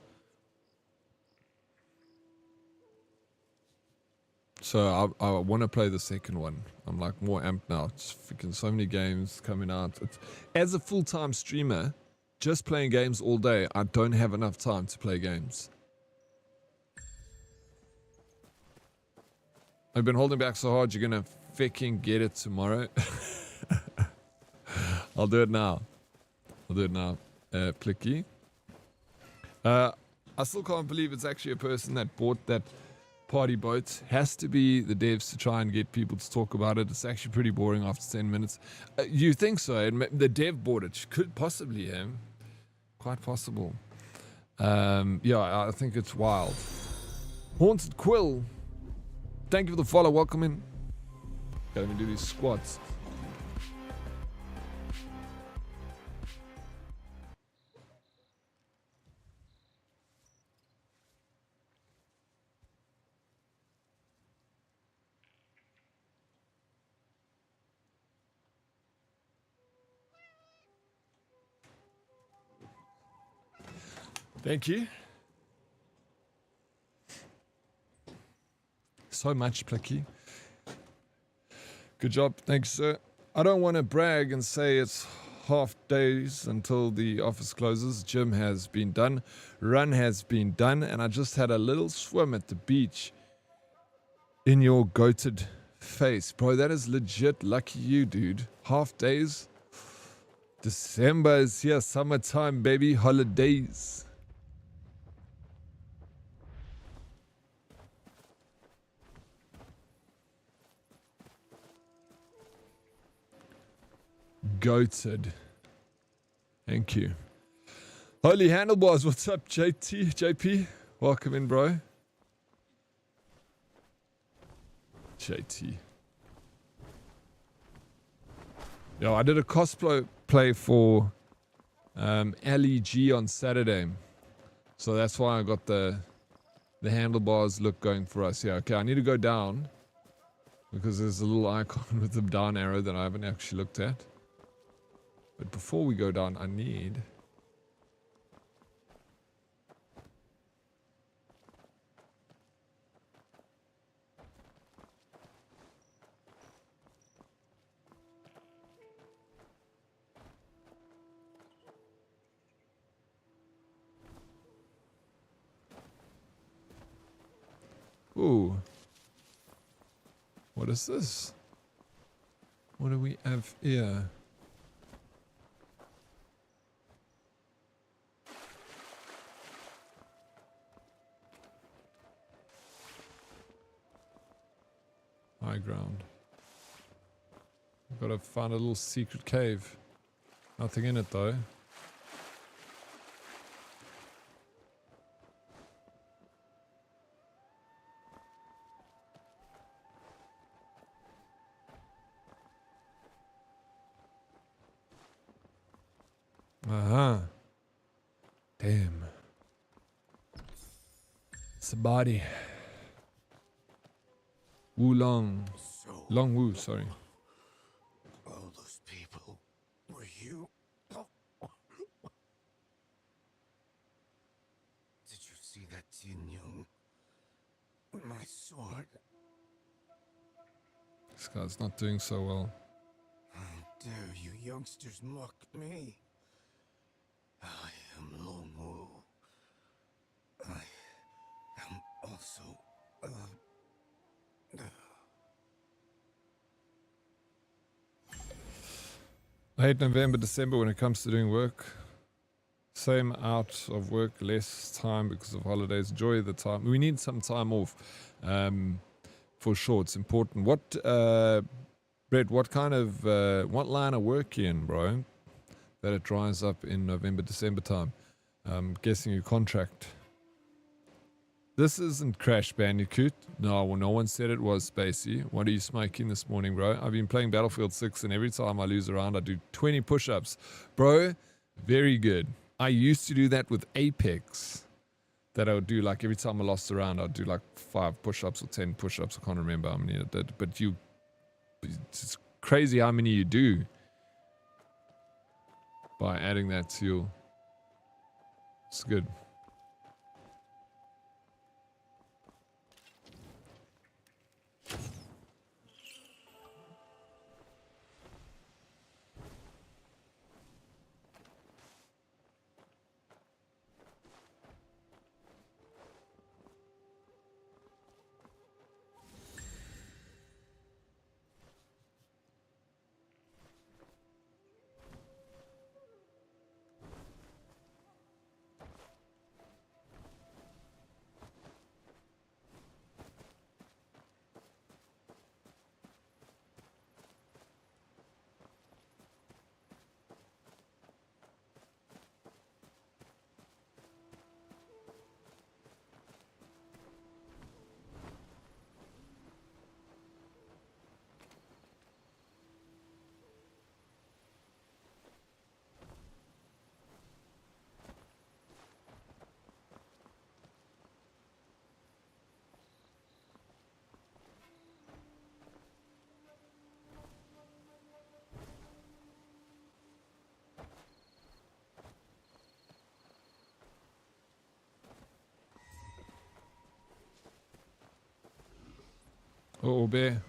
So I want to play the second one. I'm like more amped now. It's freaking so many games coming out. As a full-time streamer, just playing games all day, I don't have enough time to play games. I've been holding back so hard, you're gonna freaking get it tomorrow. I'll do it now. Plicky. I still can't believe it's actually a person that bought that party boat. Has to be the devs to try and get people to talk about it. It's actually pretty boring after 10 minutes. You think so? The dev bought it. Could possibly him. Quite possible. Yeah, I think it's wild. Haunted Quill. Thank you for the follow. Welcome in. Okay, let me do these squats. Thank you. So much, Plicky. Good job. Thanks, sir. I don't want to brag and say it's half days until the office closes. Gym has been done. Run has been done. And I just had a little swim at the beach in your goated face. Bro, that is legit lucky you, dude. Half days. December is here. Summertime, baby. Holidays. Goated. Thank you. Holy handlebars. What's up, JP? Welcome in, bro. JT. Yo, I did a cosplay for LEG on Saturday. So that's why I got the handlebars look going for us. Yeah, okay, I need to go down because there's a little icon with the down arrow that I haven't actually looked at. But before we go down, I need... Ooh. What is this? What do we have here? High ground. I've got to find a little secret cave. Nothing in it though. Aha. Damn. It's a body. Wu Long. Long Wu, sorry. All those people. This guy's not doing so well. How dare you youngsters mock me? I am Long Wu. I am also I hate November, December when it comes to doing work. Same out of work, less time because of holidays. Enjoy the time. We need some time off. For sure, it's important. What, Brett, what kind of, what line of work you in, bro? That it dries up in November, December time. Guessing your contract. This isn't Crash Bandicoot. No, well, no one said it was, Spacey. What are you smoking this morning, bro? I've been playing Battlefield 6 and every time I lose a round, I do 20 push-ups. Bro, very good. I used to do that with Apex. That I would do like every time I lost a round, I'd do like 5 push-ups or 10 push-ups. I can't remember how many I did. But it's crazy how many you do by adding that to your... It's good. Oh, bear.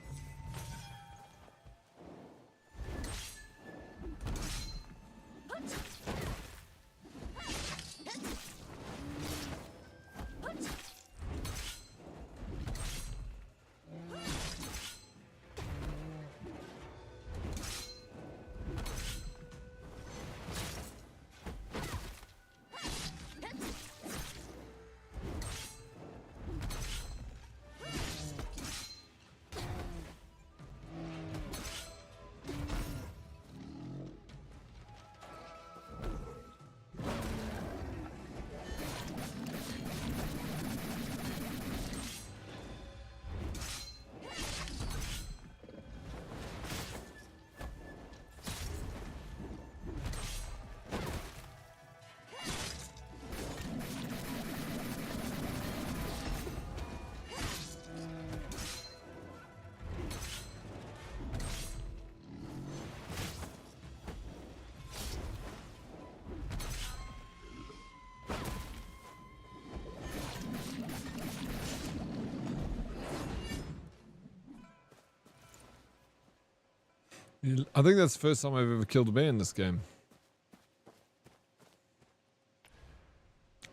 I think that's the first time I've ever killed a bear in this game.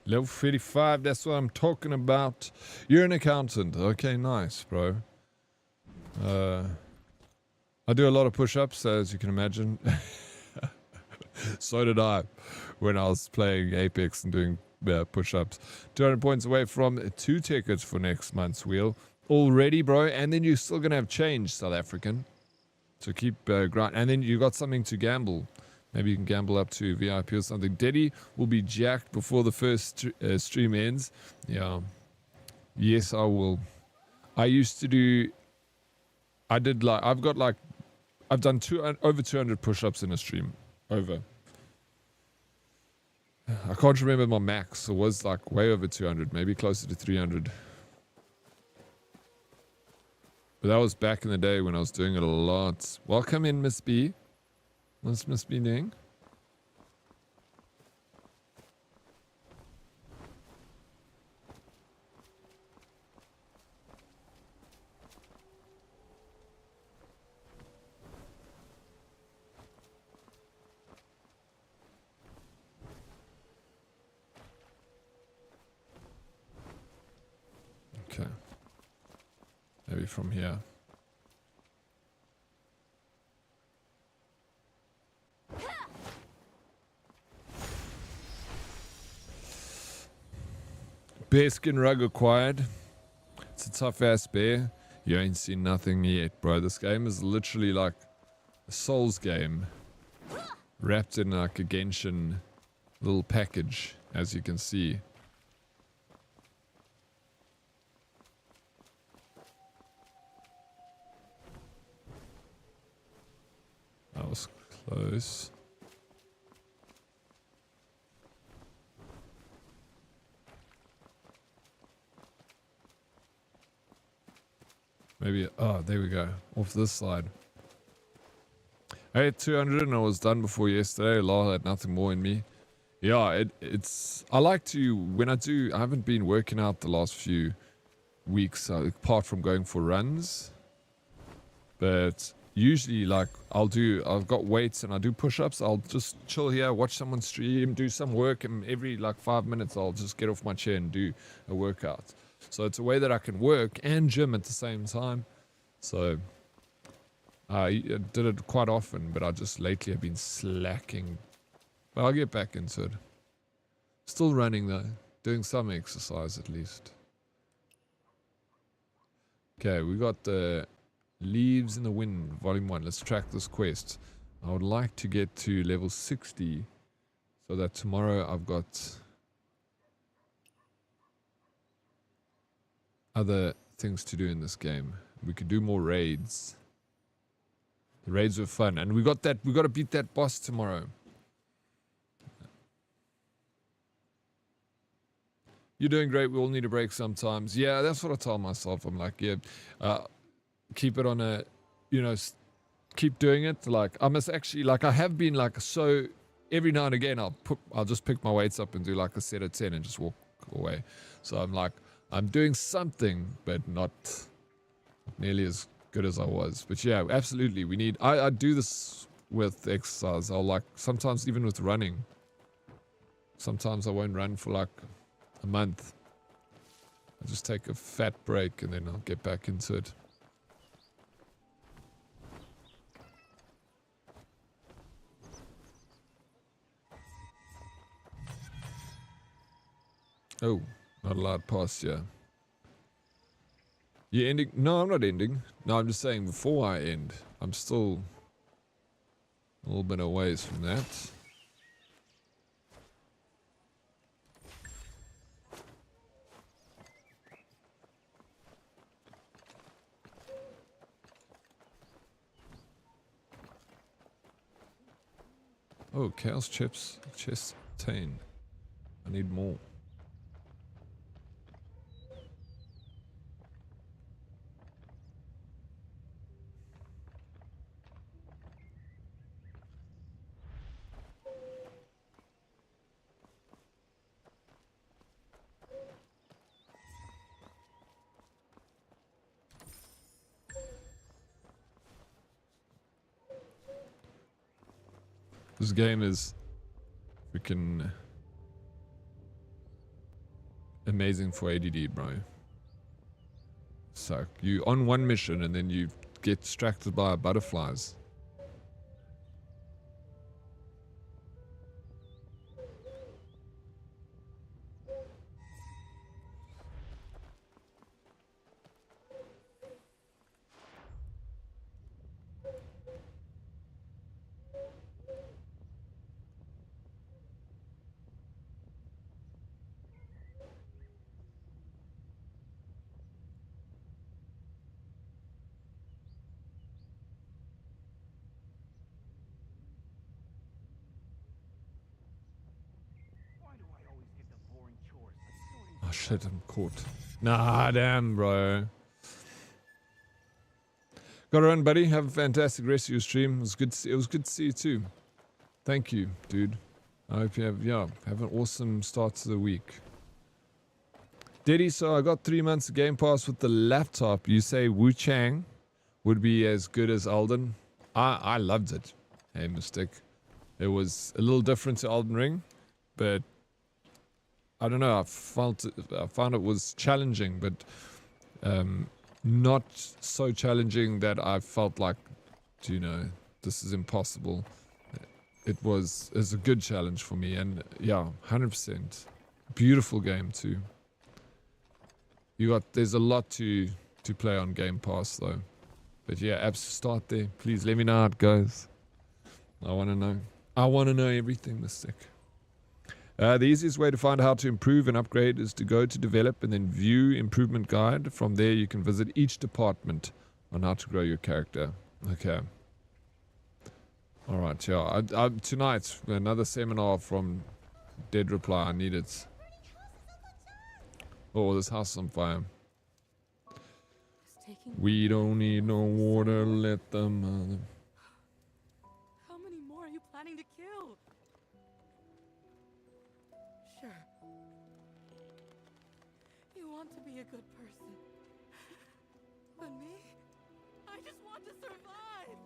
Level 35, that's what I'm talking about. You're an accountant. Okay, nice, bro. I do a lot of push-ups, as you can imagine. So did I when I was playing Apex and doing push-ups. 200 points away from 2 tickets for next month's wheel. Already, bro. And then you're still going to have change, South African. So keep grind. And then you got something to gamble. Maybe you can gamble up to VIP or something. Deddy will be jacked before the first stream ends. Yeah. Yes, I will. I used to do... I've done over 200 push-ups in a stream. Over. I can't remember my max. It was like way over 200. Maybe closer to 300. But that was back in the day when I was doing it a lot. Welcome in, Miss B. What's Miss B doing? from here. Bearskin rug acquired. It's a tough ass bear. You ain't seen nothing yet, bro. This game is literally like a Souls game wrapped in like a Genshin little package, as you can see. That was close. Maybe, oh, there we go. Off this side. I had 200 and I was done before yesterday. Lol, I had nothing more in me. Yeah, it's... I like to, when I do, I haven't been working out the last few weeks, apart from going for runs. But usually, like, I've got weights and I do push-ups. I'll just chill here, watch someone stream, do some work, and every, like, 5 minutes I'll just get off my chair and do a workout. So it's a way that I can work and gym at the same time. So I did it quite often, but I just lately have been slacking. But I'll get back into it. Still running though, doing some exercise at least. Okay, we got the Leaves in the Wind, Volume 1. Let's track this quest. I would like to get to level 60 so that tomorrow I've got other things to do in this game. We could do more raids. The raids were fun, and we got to beat that boss tomorrow. You're doing great. We all need a break sometimes. Yeah, that's what I tell myself. I'm like, yeah, keep it on a, keep doing it. Like, I must actually, like, I have been like, so every now and again I'll just pick my weights up and do like a set of 10 and just walk away. So I'm like, I'm doing something, but not nearly as good as I was. But yeah, absolutely. We need, I do this with exercise. I'll like, sometimes even with running. Sometimes I won't run for like a month. I just take a fat break and then I'll get back into it. Oh. Not allowed past, yeah. You ending? No, I'm not ending. No, I'm just saying before I end. I'm still a little bit a ways from that. Oh, Chaos Chips. Chest 10. I need more. This game is freaking amazing for ADD, bro. So you on one mission and then you get distracted by butterflies. Oh shit, I'm caught. Nah, damn, bro. Gotta run, buddy. Have a fantastic rest of your stream. It was good to see you too. Thank you, dude. I hope you have an awesome start to the week. Diddy, so I got 3 months of Game Pass with the laptop. You say Wu Chang would be as good as Elden? I loved it. Hey, Mystic. It was a little different to Elden Ring, but I don't know. I found it was challenging, but not so challenging that I felt like, you know, this is impossible. It's a good challenge for me, and yeah, 100%. Beautiful game too. There's a lot to play on Game Pass though. But yeah, apps start there. Please let me know how it goes. I want to know. I want to know everything, Mystic. The easiest way to find out how to improve and upgrade is to go to develop and then view improvement guide. From there you can visit each department on how to grow your character. Okay. Alright, yeah. Tonight, another seminar from Dead Reply. I need it. Oh, this house is on fire. We don't need no water, let them... How many more are you planning to kill? Sure. You want to be a good person. But me? I just want to survive!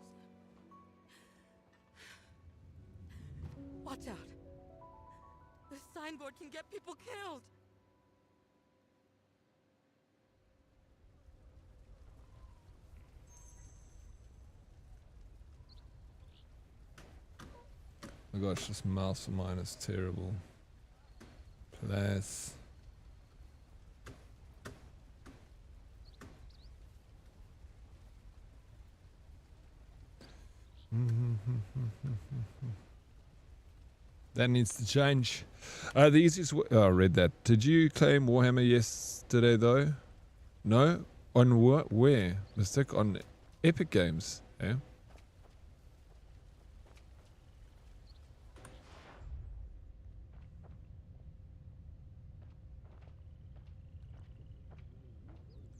Watch out. The signboard can get people killed. Oh my gosh, this mouse of mine is terrible. Plus. That needs to change. The easiest way... Oh, I read that. Did you claim Warhammer yesterday though? No? On what? Where? Mystic? On Epic Games. Yeah?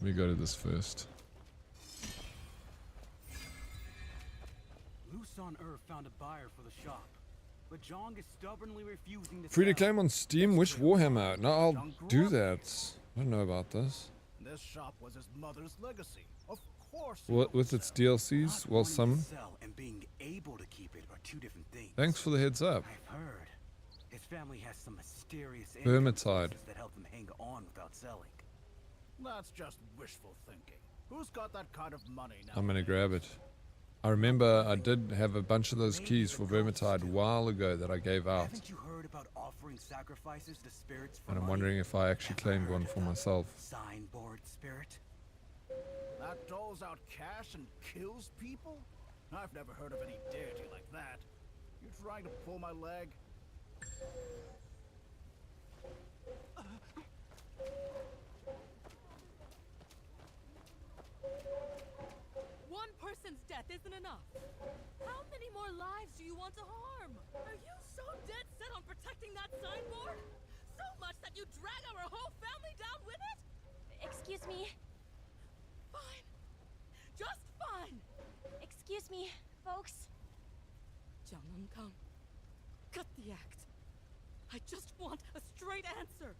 Let me go to this first. Found a buyer for the shop, but Jong is stubbornly refusing to Free to sell. claim on Steam? Which Warhammer? No, I'll do that. I don't know about this. This shop was his mother's legacy. Of course. What with its DLCs? Well, some. Sell and being able to keep it are two different things. Thanks for the heads up. I've heard his family has some mysterious Vermintide. that help them hang on without selling. That's just wishful thinking. Who's got that kind of money now? I'm gonna grab it. I remember I did have a bunch of those keys for Vermintide a while ago that I gave out. Haven't you heard about offering sacrifices to spirits for And I'm money? wondering if I actually claimed one for myself. Signboard spirit? That doles out cash and kills people? I've never heard of any deity like that. You trying to pull my leg? One person's death isn't enough. How many more lives do you want to harm? Are you so dead set on protecting that signboard? So much that you drag our whole family down with it? Excuse me. Fine. Just fine. Excuse me, folks. Jiang Kang, cut the act. I just want a straight answer.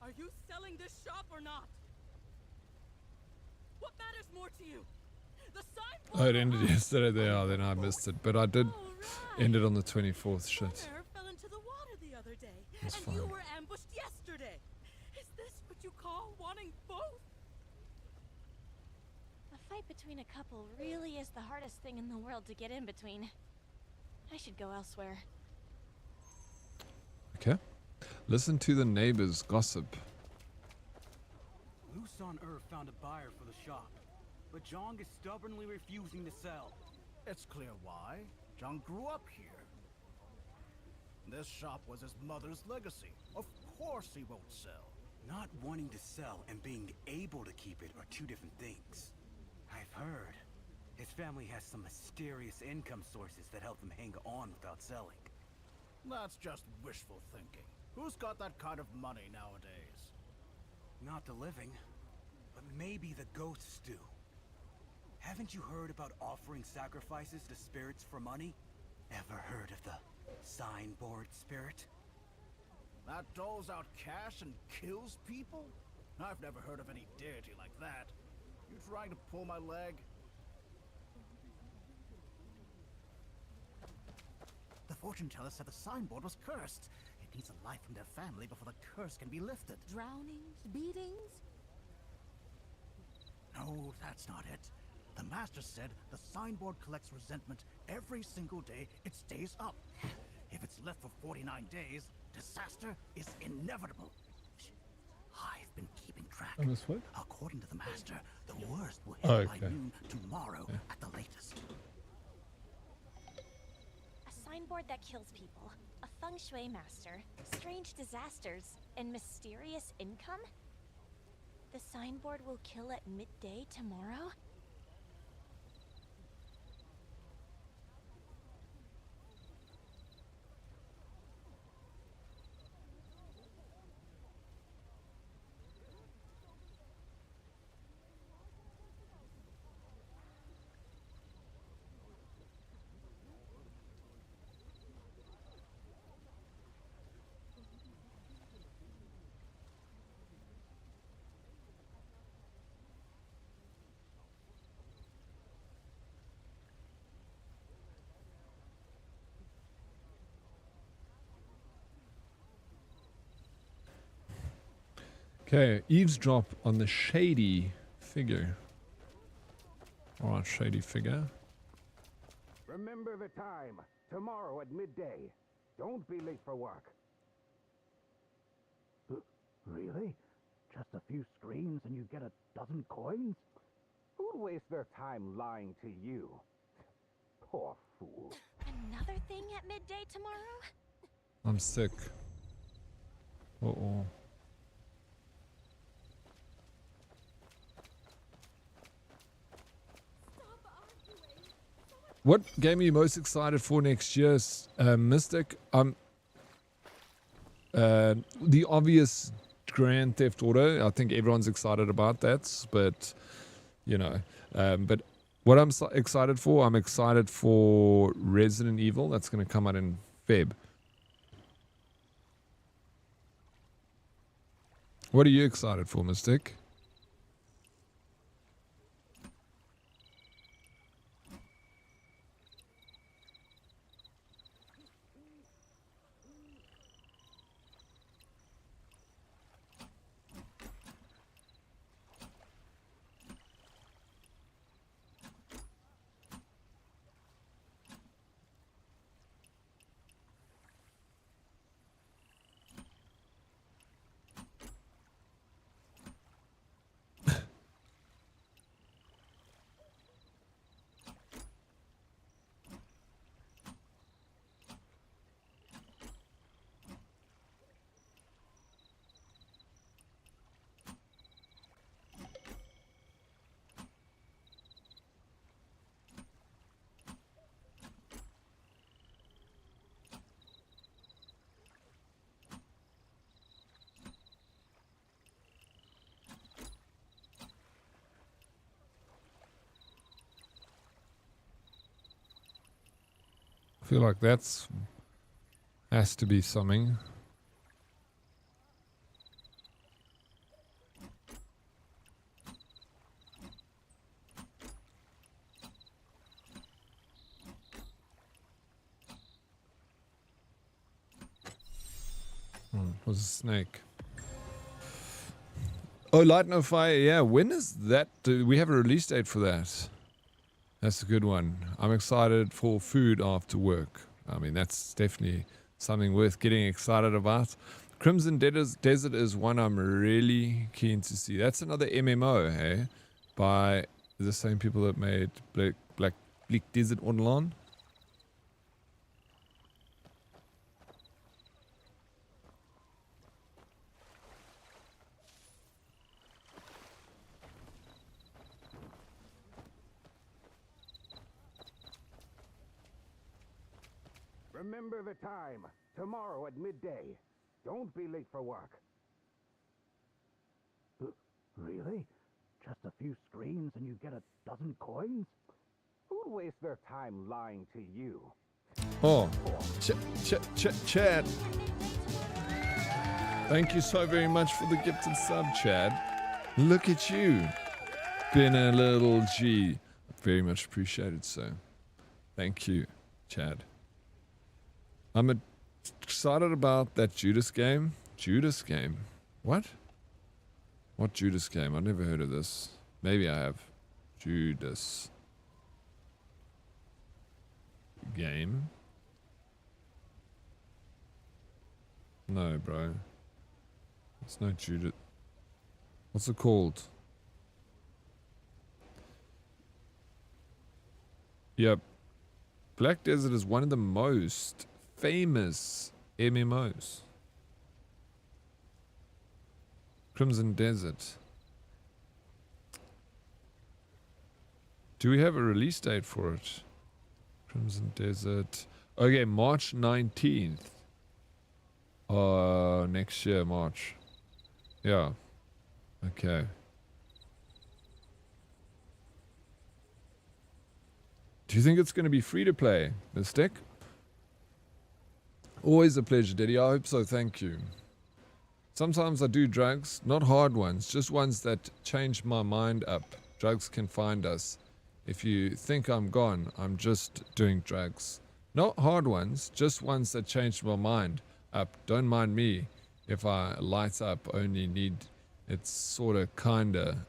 Are you selling this shop or not? What matters more to you? The signboard. Oh, it ended yesterday. Then I missed it. But I did end it on the 24th. Shit. Fire fell into the water the other day, That's and fine. you were ambushed yesterday. Is this what you call wanting both? A fight between a couple really is the hardest thing in the world to get in between. I should go elsewhere. Okay. Listen to the neighbors gossip. Luson found a buyer for the shop, but Jong is stubbornly refusing to sell. It's clear why. John grew up here. This shop was his mother's legacy. Of course he won't sell. Not wanting to sell and being able to keep it are two different things. I've heard his family has some mysterious income sources that help them hang on without selling. That's just wishful thinking. Who's got that kind of money nowadays? Not the living, but maybe the ghosts do. Haven't you heard about offering sacrifices to spirits for money? Ever heard of the signboard spirit? That doles out cash and kills people? I've never heard of any deity like that. You trying to pull my leg? The fortune teller said the signboard was cursed. It needs a life from their family before the curse can be lifted. Drownings, beatings? No, that's not it. The master said the signboard collects resentment every single day it stays up. If it's left for 49 days, disaster is inevitable. I've been keeping track. On this way? According to the master, the worst will hit by noon tomorrow at the latest. A signboard that kills people, a feng shui master, strange disasters, and mysterious income? The signboard will kill at midday tomorrow? Okay, eavesdrop on the shady figure. Alright, shady figure. Remember the time. Tomorrow at midday. Don't be late for work. Really? Just a few screams and you get a dozen coins? Who'd waste their time lying to you? Poor fool. Another thing at midday tomorrow? I'm sick. Uh-oh. What game are you most excited for next year, Mystic? The obvious Grand Theft Auto. I think everyone's excited about that, but you know, but what I'm excited for, I'm excited for Resident Evil. That's going to come out in Feb. What are you excited for, Mystic? I feel like that's has to be something. Was a snake. Oh, Light No Fire. Yeah, when is that? Do we have a release date for that? That's a good one. I'm excited for food after work. I mean, that's definitely something worth getting excited about. Crimson Desert is one I'm really keen to see. That's another MMO, hey? By the same people that made Bleak Desert Online. Remember the time. Tomorrow at midday. Don't be late for work. Really? Just a few screams and you get a dozen coins? Who'd waste their time lying to you? Oh, Chad. Thank you so very much for the gifted sub, Chad. Look at you. Been a little G. Very much appreciated, sir. Thank you, Chad. I'm excited about that Judas game. Judas game? What? What Judas game? I've never heard of this. Maybe I have. Judas. Game. No, bro. It's no Judas. What's it called? Yep. Black Desert is one of the most famous MMOs. Crimson Desert. Do we have a release date for it? Crimson Desert. Okay, March 19th. Next year, March. Yeah. Okay. Do you think it's going to be free to play, Mystic? Always a pleasure, Diddy. I hope so. Thank you. Sometimes I do drugs, not hard ones, just ones that change my mind up. Drugs can find us. If you think I'm gone, I'm just doing drugs. Not hard ones, just ones that change my mind up. Don't mind me if I light up, only need it's sorta kinda.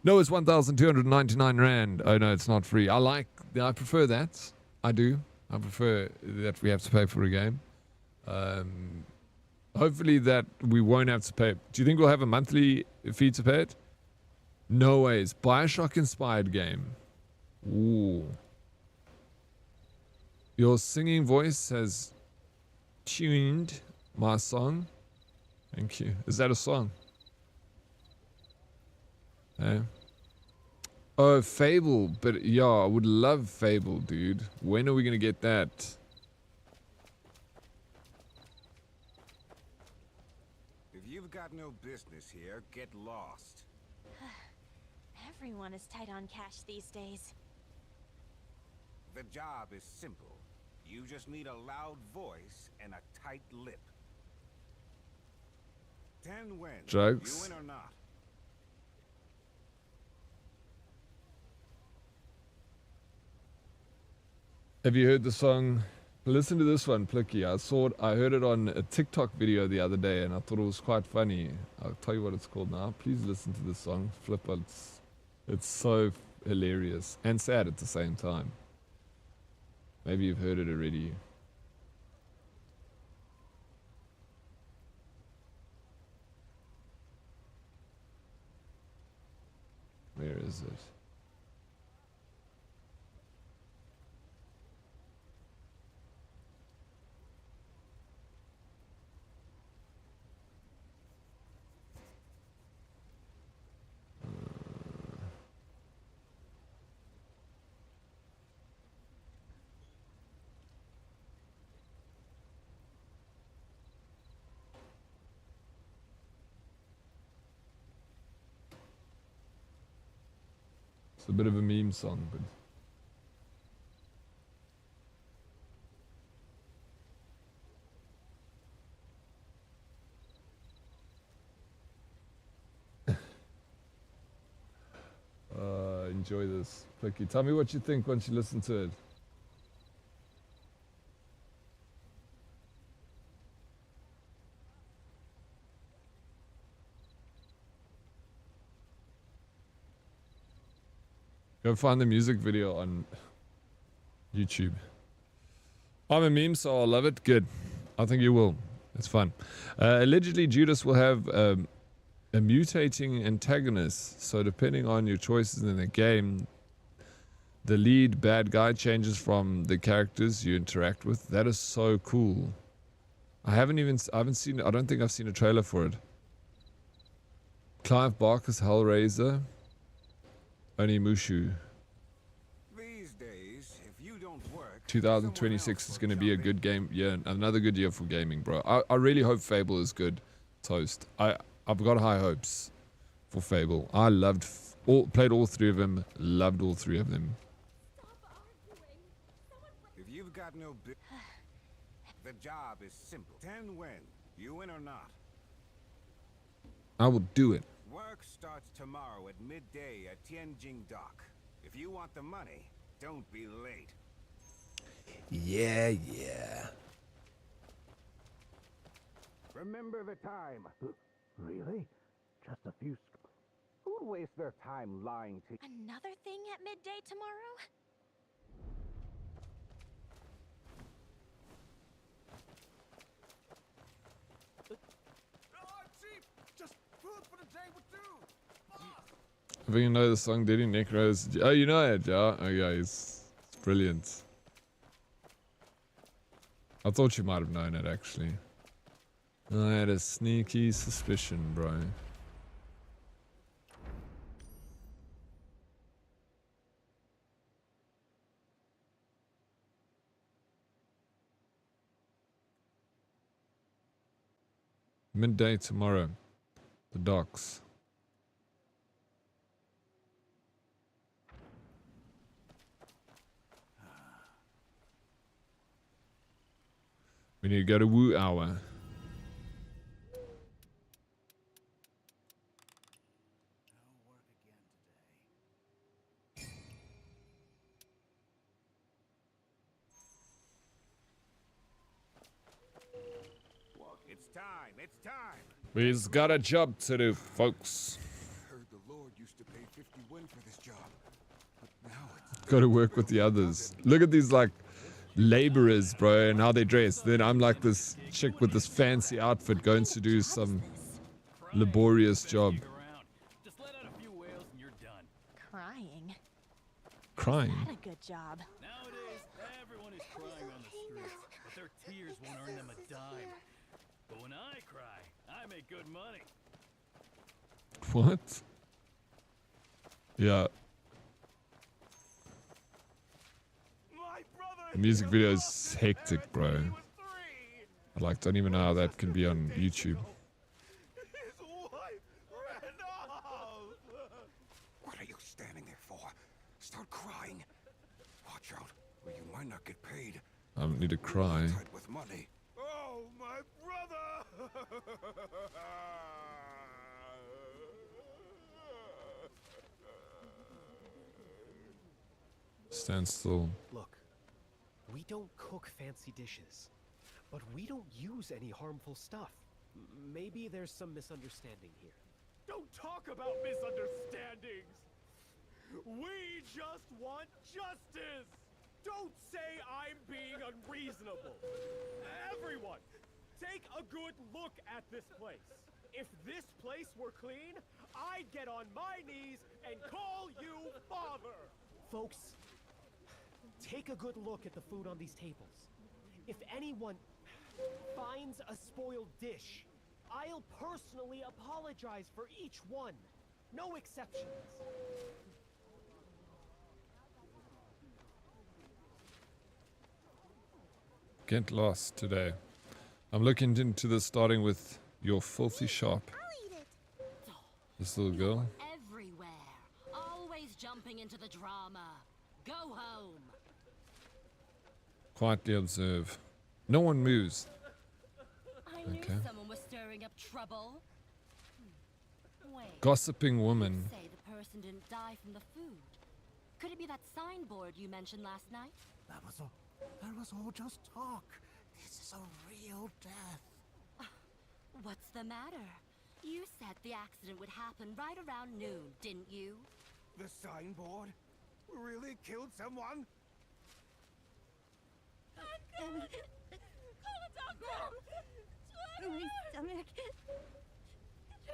No, it's 1,299 Rand. Oh no, it's not free. I prefer that. I do. I prefer that we have to pay for a game. Hopefully that we won't have to pay. Do you think we'll have a monthly fee to pay it? No ways. Bioshock inspired game. Ooh. Your singing voice has tuned my song. Thank you. Is that a song? Hey. Oh, Fable. But yeah, I would love Fable, dude. When are we going to get that? If you've got no business here, get lost. Everyone is tight on cash these days. The job is simple. You just need a loud voice and a tight lip. 10 wins. Drugs. You win or not. Have you heard the song? Listen to this one, Plicky. I heard it on a TikTok video the other day and I thought it was quite funny. I'll tell you what it's called now. Please listen to this song. Flip it. It's so hilarious and sad at the same time. Maybe you've heard it already. Where is it? It's a bit of a meme song, but enjoy this. Plicky, tell me what you think once you listen to it. Go find the music video on YouTube. I'm a meme, so I'll love it. Good. I think you will. It's fun. Allegedly, Judas will have a mutating antagonist. So depending on your choices in the game, the lead bad guy changes from the characters you interact with. That is so cool. I haven't seen, I don't think I've seen a trailer for it. Clive Barker's Hellraiser. Onimushu. These days, if you don't work, 2026 is going to be a good game. Yeah, another good year for gaming, bro. I really hope Fable is good. Toast. I've got high hopes for Fable. I played all three of them. Loved all three of them. If you've got no the job is simple. 10 win. You win or not. I will do it. Work starts tomorrow at midday at Tianjin Dock. If you want the money, don't be late. Yeah. Remember the time. Really? just a few. Who would waste their time lying to? Another thing at midday tomorrow? Just food for the day would do. I think you know the song Diddy Necros. Oh, you know it, yeah? Oh, yeah, it's brilliant. I thought you might have known it, actually. I had a sneaky suspicion, bro. Midday tomorrow. The docks. We need to go to Woo Hour. It's time. It's time. We've got a job to do, folks. Heard the Lord used to pay 50 win for this job, but now it's Got to work with the others. Look at these like laborers, bro, and how they dress. Then I'm like this chick with this fancy outfit going to do some laborious job. Crying. Crying. That a good job. Nowadays, everyone is crying on the streets, but their tears won't earn them a dime. But when I cry, I make good money. What? Yeah. The music video is hectic, bro. I like don't even know how that can be on YouTube. What are you standing there for? Start crying. Watch out, or you might not get paid. I don't need to cry. Tight with money. Oh, my brother! Stand still. Look, we don't cook fancy dishes, but we don't use any harmful stuff. Maybe there's some misunderstanding here. Don't talk about misunderstandings! We just want justice! Don't say I'm being unreasonable! Everyone, take a good look at this place. If this place were clean, I'd get on my knees and call you father! Folks, take a good look at the food on these tables. If anyone finds a spoiled dish, I'll personally apologize for each one. No exceptions. Get lost today. I'm looking into this starting with your filthy shop. This little girl. Everywhere. Always jumping into the drama. Go home. Quietly observe. No one moves. I knew Okay. someone was stirring up trouble. Wait. Gossiping woman. You say the person didn't die from the food. Could it be that signboard you mentioned last night? That was all just talk. This is a real death. What's the matter? You said the accident would happen right around noon, didn't you? The signboard really killed someone? Call a doctor! My stomach. It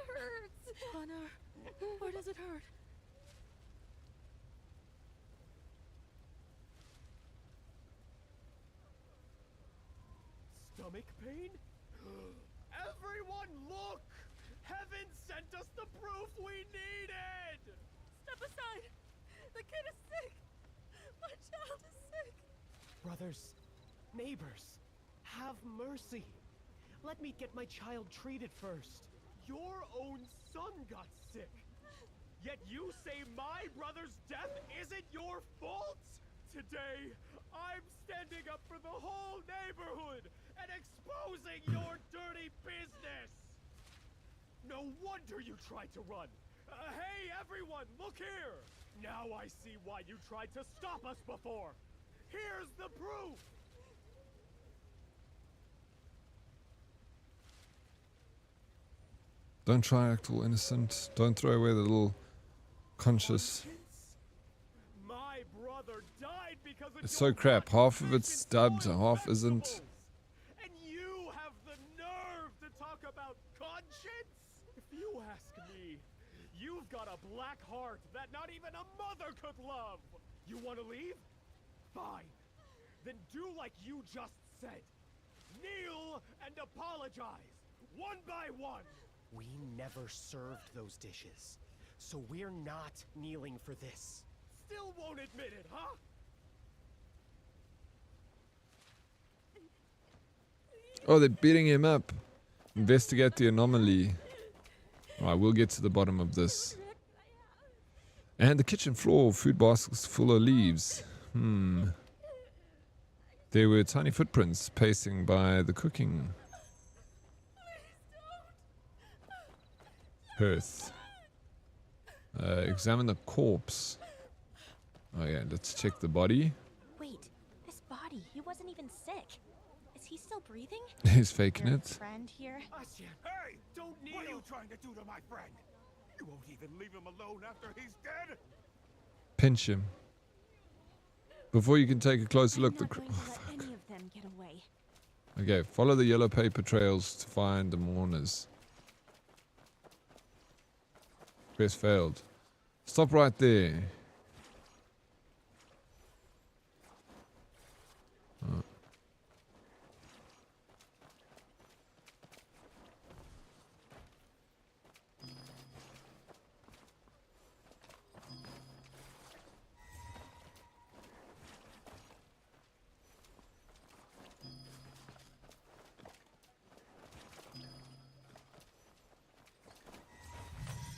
hurts. Connor, where does it hurt? Stomach pain? Everyone look! Heaven sent us the proof we needed! Step aside! The kid is sick! My child is sick! Brothers, neighbors, have mercy. Let me get my child treated first. Your own son got sick! Yet you say my brother's death isn't your fault? Today, I'm standing up for the whole neighborhood and exposing your dirty business! No wonder you tried to run! Hey everyone, look here! Now I see why you tried to stop us before! Here's the proof! Don't try and act all innocent. Don't throw away the little conscious. My brother died because of It's so crap. Half of it's dubbed, half isn't. And you have the nerve to talk about conscience? If you ask me, you've got a black heart that not even a mother could love. You want to leave? Fine. Then do like you just said. Kneel and apologize, one by one. We never served those dishes, so we're not kneeling for this. Still won't admit it, huh? Oh, they're beating him up. Investigate the anomaly. Alright, we'll get to the bottom of this. And the kitchen floor, food baskets full of leaves. There were tiny footprints pacing by the cooking hearth. Examine the corpse. Oh yeah, let's check the body. Wait, this body, he wasn't even sick. Is he still breathing? He's faking Your it. friend here? Hey! Don't kneel! What are you trying to do to my friend? You won't even leave him alone after he's dead? Pinch him. Before you can take a closer look, Not going to let any of them get away. Okay, follow the yellow paper trails to find the mourners. Quest failed. Stop right there. Oh.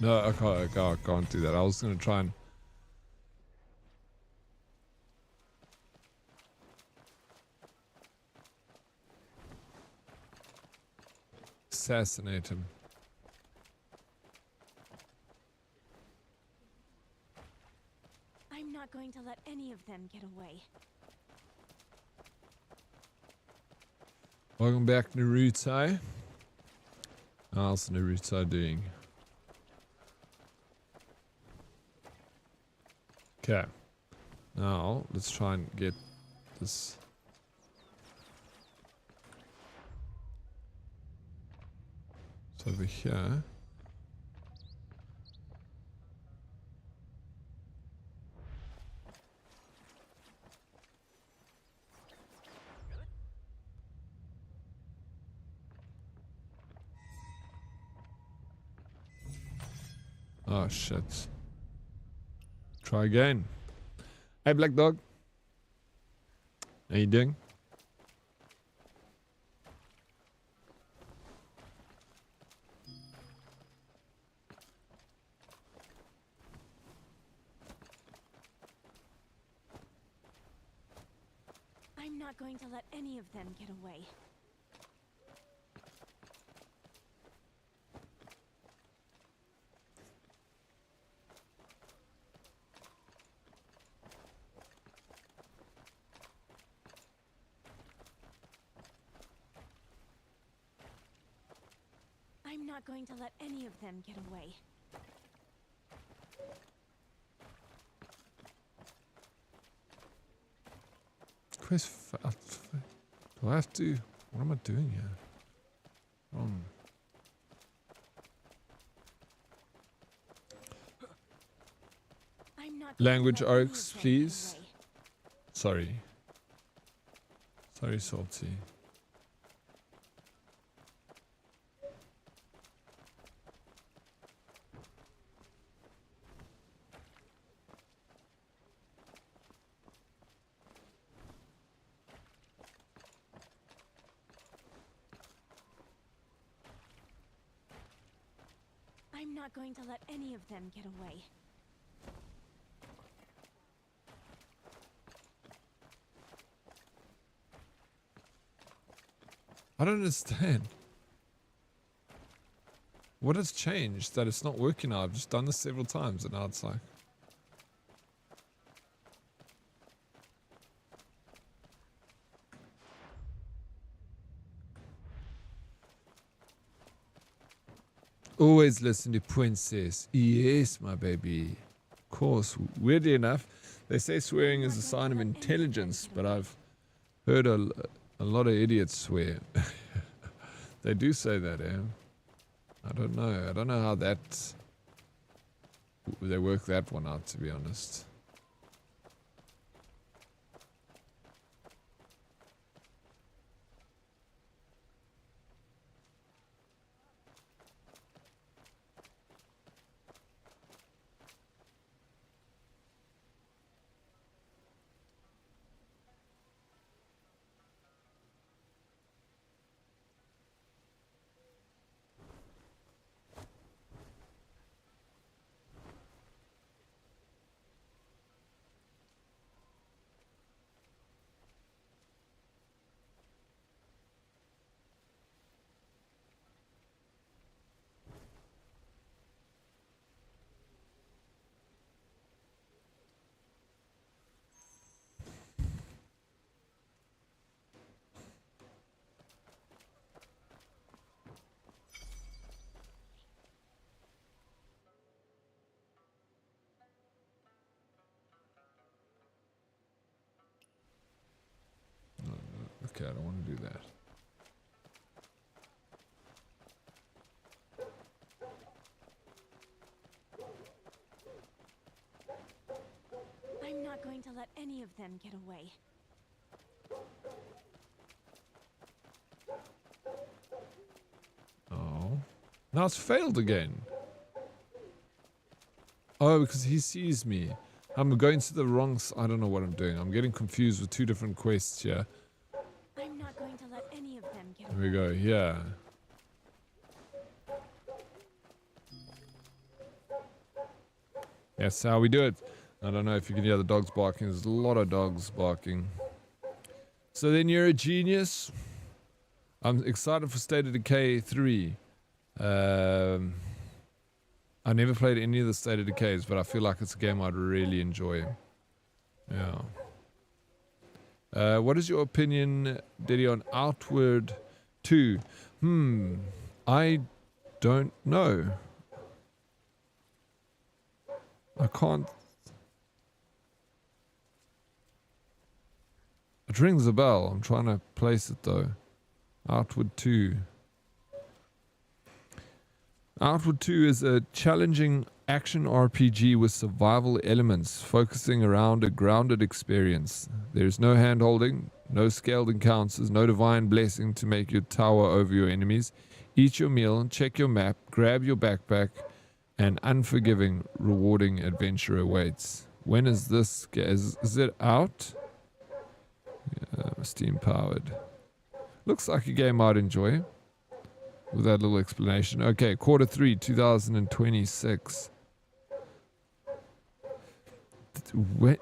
No, I can't do that. I was going to try and... assassinate him. I'm not going to let any of them get away. Welcome back, Naruto. How's Naruto doing? Okay. Now, let's try and get this. It's over here. Oh shit. Try again. Hey Black Dog. How you doing? I'm not going to let any of them get away. I'm not going to let any of them get away. Quest do I have to? What am I doing here? I'm not Language Oryx, please. Sorry. Sorry, Salty. I'm not going to let any of them get away. I don't understand. What has changed that it's not working now? I've just done this several times and now it's like... Always listen to Princess. Yes, my baby. Of course. Weirdly enough, they say swearing is a sign of intelligence, but I've heard a lot of idiots swear. They do say that, eh? I don't know. I don't know how they work that one out, to be honest. Okay, I don't want to do that. I'm not going to let any of them get away. Oh. Now it's failed again. Oh, because he sees me. I'm going to the wrong I don't know what I'm doing. I'm getting confused with two different quests here. I'm not going to let any of them get Here we go, yeah. That's how we do it. I don't know if you can hear the dogs barking. There's a lot of dogs barking. So then you're a genius. I'm excited for State of Decay 3. I never played any of the State of Decays, but I feel like it's a game I'd really enjoy. Yeah. What is your opinion, Diddy, on Outward 2? I don't know. I can't. It rings a bell. I'm trying to place it though. Outward 2. Outward 2 is a challenging action RPG with survival elements, focusing around a grounded experience. There is no hand-holding, no scaled encounters, no divine blessing to make you tower over your enemies. Eat your meal, check your map, grab your backpack, and unforgiving, rewarding adventure awaits. When is this? Is it out? Yeah, Steam-powered. Looks like a game I'd enjoy. With that little explanation. Okay, Q3 2026.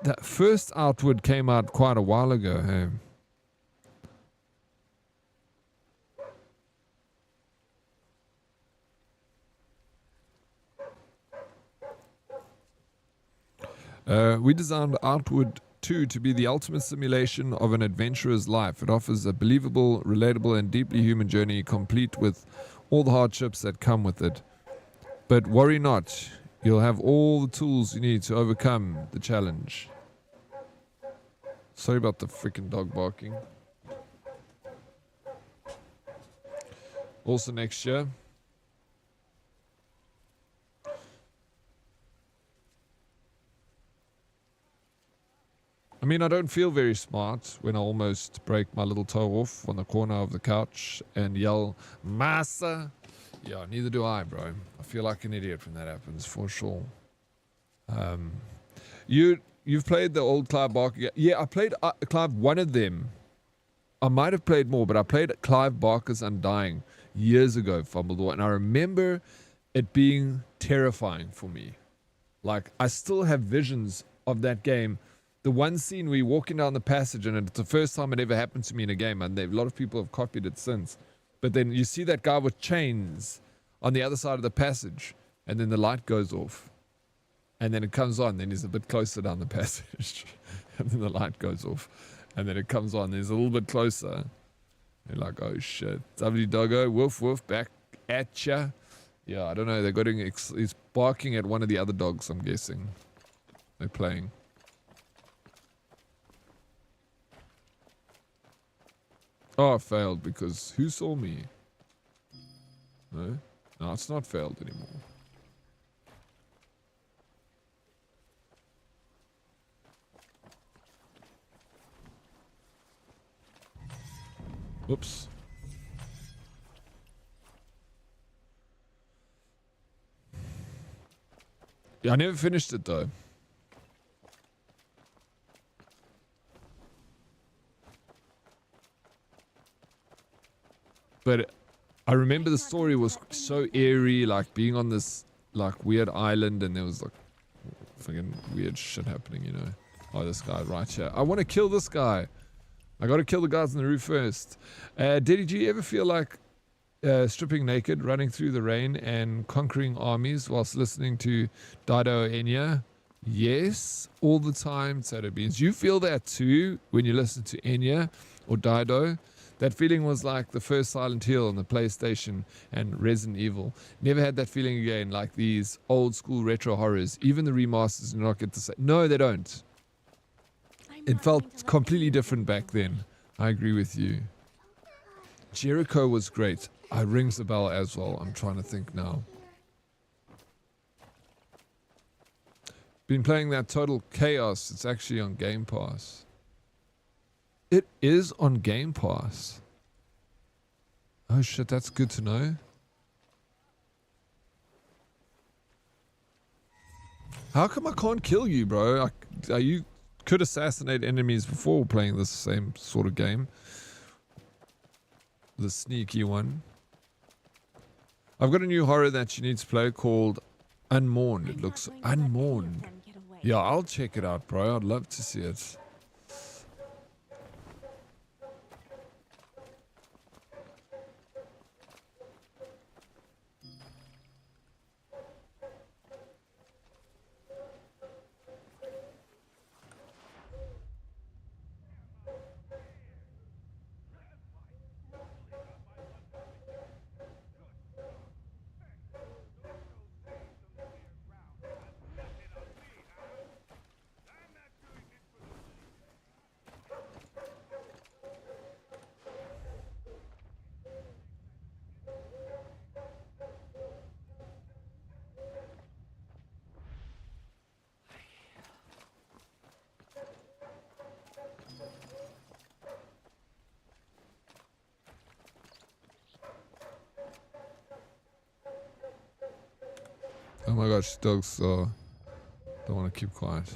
That first Outward came out quite a while ago, hey? We designed Outward 2 to be the ultimate simulation of an adventurer's life. It offers a believable, relatable, and deeply human journey, complete with all the hardships that come with it. But worry not, you'll have all the tools you need to overcome the challenge. Sorry about the freaking dog barking. Also next year. I mean, I don't feel very smart when I almost break my little toe off on the corner of the couch and yell, "Massa!" Yeah, neither do I, bro. I feel like an idiot when that happens, for sure. You've played the old Clive Barker? Yeah, I played Clive, one of them. I might have played more, but I played Clive Barker's Undying years ago, Fumbledore, and I remember it being terrifying for me. Like, I still have visions of that game. The one scene where you're walking down the passage, and it's the first time it ever happened to me in a game, and a lot of people have copied it since. But then you see that guy with chains on the other side of the passage, and then the light goes off. And then it comes on, then he's a bit closer down the passage. And then the light goes off. And then it comes on, there's a little bit closer. You're like, oh shit. W Doggo, woof woof, back at ya. Yeah, I don't know. They're getting he's barking at one of the other dogs, I'm guessing. They're playing. Oh, I failed because who saw me? No? No, it's not failed anymore. Whoops. Yeah, I never finished it though. But I remember the story was so eerie, like being on this like weird island and there was like fucking weird shit happening, you know. Oh, this guy right here. I want to kill this guy. I got to kill the guys on the roof first. Did you ever feel like stripping naked, running through the rain and conquering armies whilst listening to Dido Enya? Yes, all the time, Sato Beans. You feel that too when you listen to Enya or Dido? That feeling was like the first Silent Hill on the PlayStation and Resident Evil. Never had that feeling again, like these old school retro horrors. Even the remasters do not get the same. No, they don't. It felt completely different back then. I agree with you. Jericho was great. It rings a bell as well. I'm trying to think now. Been playing that Total Chaos. It's actually on Game Pass. It is on Game Pass. Oh shit, that's good to know. How come I can't kill you, bro? You could assassinate enemies before playing this same sort of game. The sneaky one. I've got a new horror that you need to play called Unmourned. It looks Unmourned. Yeah, I'll check it out, bro. I'd love to see it. Oh my gosh, dogs don't want to keep quiet.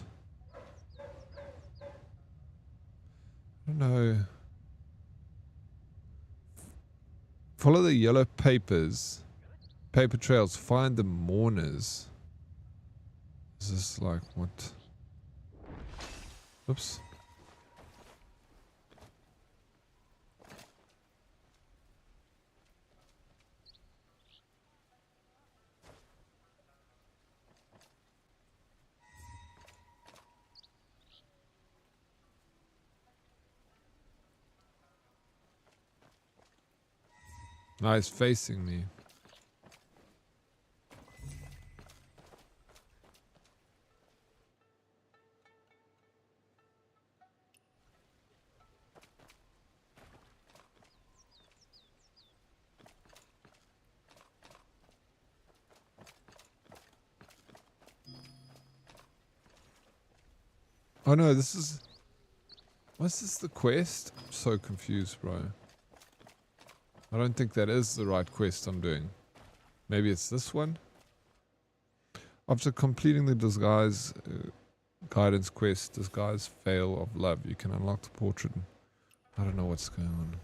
I don't know. Follow the yellow paper trails, find the mourners. Is this like what? Oops. No, he's facing me. Oh no, this is... What's this, the quest? I'm so confused, bro. I don't think that is the right quest I'm doing. Maybe it's this one? After completing the disguise guidance quest, Disguise Veil of Love, you can unlock the portrait. I don't know what's going on.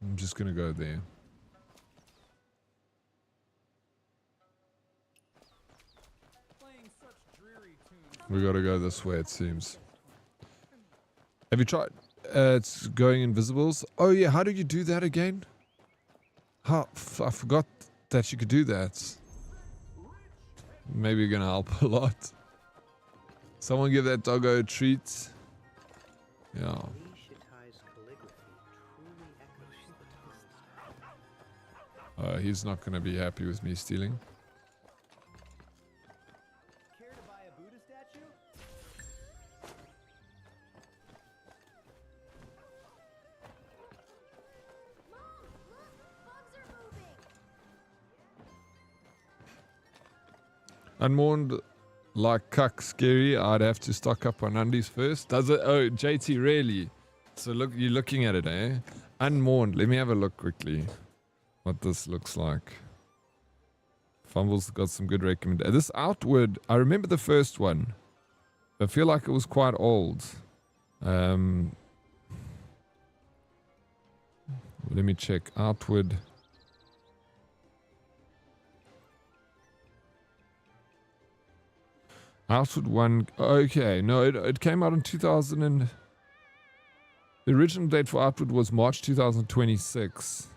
I'm just gonna go there. We gotta go this way, it seems. Have you tried? It's going invisibles. Oh yeah, how do you do that again? I forgot that you could do that. Maybe you're gonna help a lot. Someone give that doggo a treat. Yeah. He's not going to be happy with me stealing. Care to buy a Buddha statue? Unmourned, like cuck scary. I'd have to stock up on undies first. Does it? Oh, JT, really? So look, you're looking at it, eh? Unmourned. Let me have a look quickly. What this looks like. Fumble's got some good recommendations. This Outward, I remember the first one. I feel like it was quite old. Let me check. Outward. Outward 1. Okay, no, it came out in 2000 and... The original date for Outward was March 2026.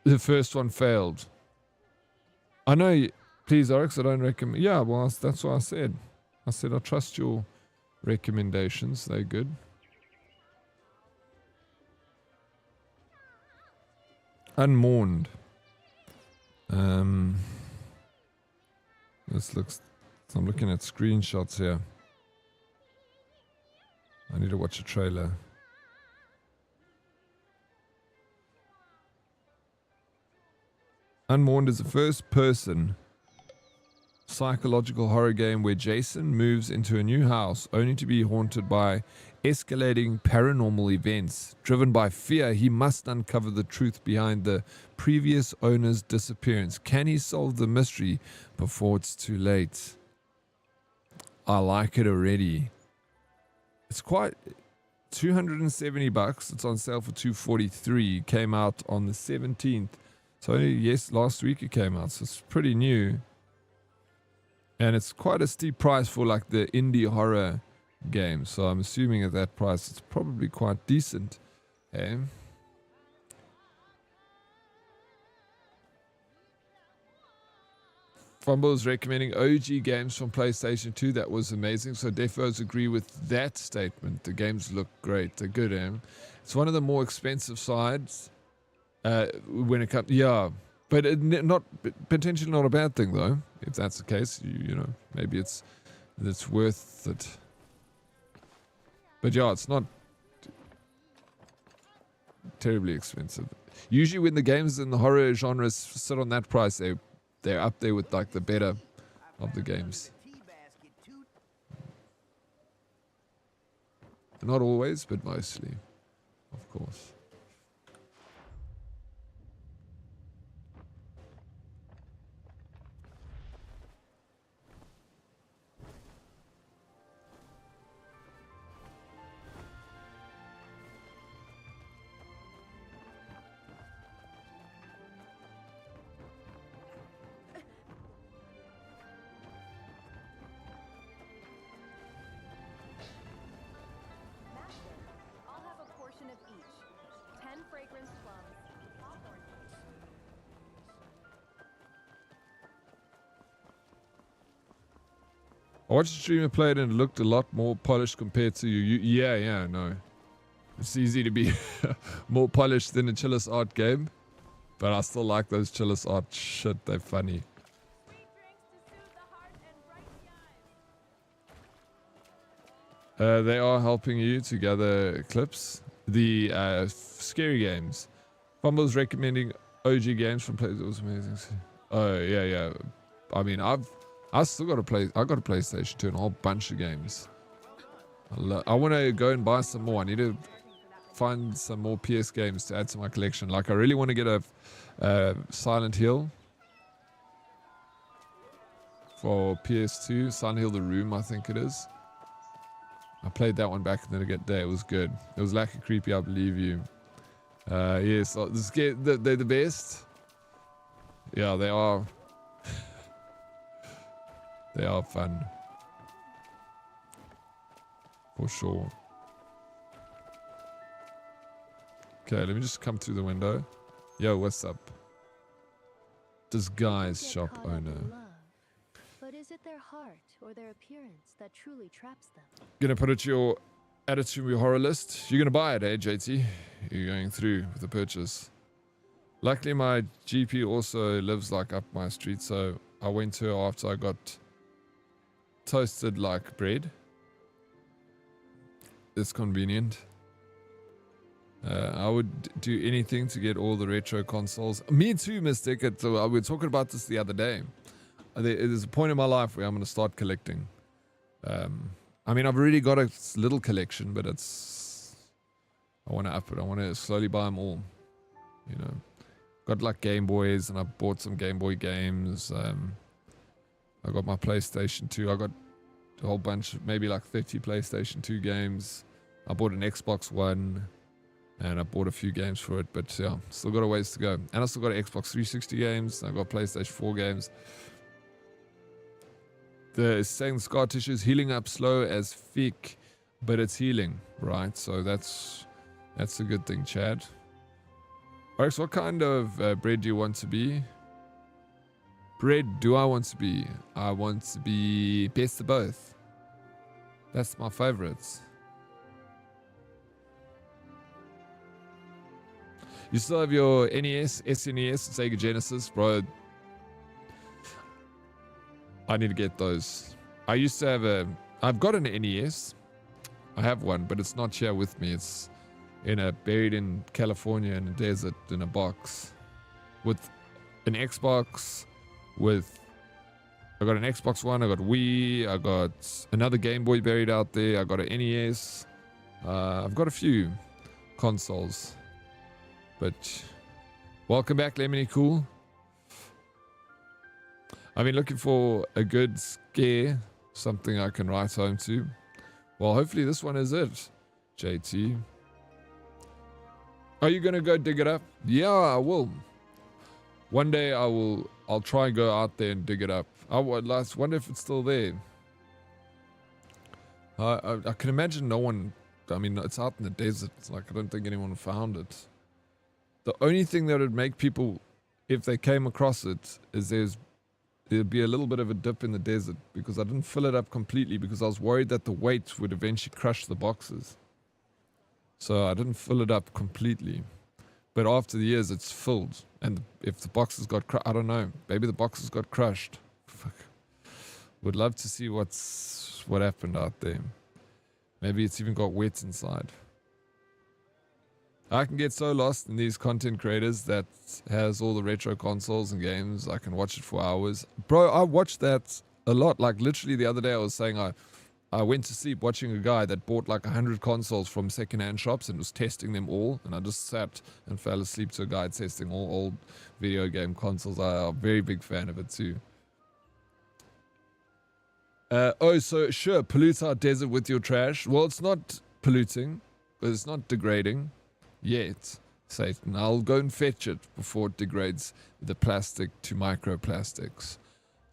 The first one failed. I know, please, Oryx, I don't recommend... Yeah, well, that's what I said. I said I trust your recommendations. They're good. Unmourned. This looks... I'm looking at screenshots here. I need to watch a trailer. Unmourned is the first person psychological horror game where Jason moves into a new house only to be haunted by escalating paranormal events. Driven by fear, he must uncover the truth behind the previous owner's disappearance. Can he solve the mystery before it's too late? I like it already. It's quite... $270. It's on sale for $243. Came out on the 17th. So yes, last week it came out. So it's pretty new. And it's quite a steep price for like the indie horror game. So I'm assuming at that price it's probably quite decent. Okay. Fumble is recommending OG games from PlayStation 2. That was amazing. So defos agree with that statement. The games look great. They're good, eh? It's one of the more expensive sides when it comes... Yeah. But not potentially not a bad thing, though. If that's the case, you know, maybe it's worth it. But yeah, it's not terribly expensive. Usually when the games in the horror genres sit on that price, they're up there with like the better of the games. Not always, but mostly, of course. I watched a streamer play it and it looked a lot more polished compared to you. Yeah, no. It's easy to be more polished than a Chillis Art game. But I still like those Chillis Art shit. They're funny. They are helping you to gather clips. The scary games. Fumble's recommending OG games from Play. It was amazing. Oh, yeah. I mean, I still got a PlayStation 2 and a whole bunch of games. I want to go and buy some more. I need to find some more PS games to add to my collection. Like I really want to get a Silent Hill for PS2. Silent Hill The Room, I think it is. I played that one back in the day. It was good. It was like a creepy, I believe you. Yes, they're the best. Yeah, they are. They are fun. For sure. Okay, let me just come through the window. Yo, what's up? Disguise shop owner. But is it their heart or their appearance that truly traps them? Gonna put it to your add it to your horror list. You're going to buy it, eh, JT? You're going through with the purchase. Luckily, my GP also lives like up my street, so I went to her after I got toasted like bread. It's convenient. I would do anything to get all the retro consoles. Me too, Mystic. We were talking about this the other day. There's a point in my life where I'm going to start collecting. I mean, I've already got a little collection, but I want to up it. I want to slowly buy them all. You know, got like Game Boys, and I bought some Game Boy games. I got my PlayStation 2. I got a whole bunch, maybe like 30 PlayStation 2 games. I bought an Xbox One. And I bought a few games for it, but yeah, still got a ways to go. And I still got Xbox 360 games. I got PlayStation 4 games. It's saying the scar tissue is healing up slow as thick, but it's healing, right? So that's a good thing, Chad. Oryx, what kind of bread do you want to be? Bread do I want to be? I want to be best of both. That's my favorites. You still have your NES, SNES, and Sega Genesis, bro. I need to get those. I used to have I've got an NES. I have one, but it's not here with me. It's buried in California in a desert in a box. With an Xbox, I got an Xbox One, I got Wii, I got another Game Boy buried out there, I got an NES. I've got a few consoles. But welcome back, Lemony Cool. I've been looking for a good scare, something I can write home to. Well, hopefully this one is it, JT. Are you gonna go dig it up? Yeah, I will. One day I'll try and go out there and dig it up. I wonder if it's still there. I can imagine no one. I mean, it's out in the desert. It's like I don't think anyone found it. The only thing that would make people, if they came across it, is there'd be a little bit of a dip in the desert, because I didn't fill it up completely because I was worried that the weight would eventually crush the boxes. So I didn't fill it up completely. But after the years, it's filled. And if the boxes got crushed, I don't know. Maybe the boxes got crushed. Fuck. Would love to see what happened out there. Maybe it's even got wet inside. I can get so lost in these content creators that has all the retro consoles and games. I can watch it for hours. Bro, I watched that a lot. Like literally the other day I was saying I went to sleep watching a guy that bought like 100 consoles from secondhand shops and was testing them all. And I just sat and fell asleep to a guy testing all old video game consoles. I'm a very big fan of it too. So sure, pollute our desert with your trash. Well, it's not polluting, but it's not degrading. Yet, Satan. I'll go and fetch it before it degrades the plastic to microplastics.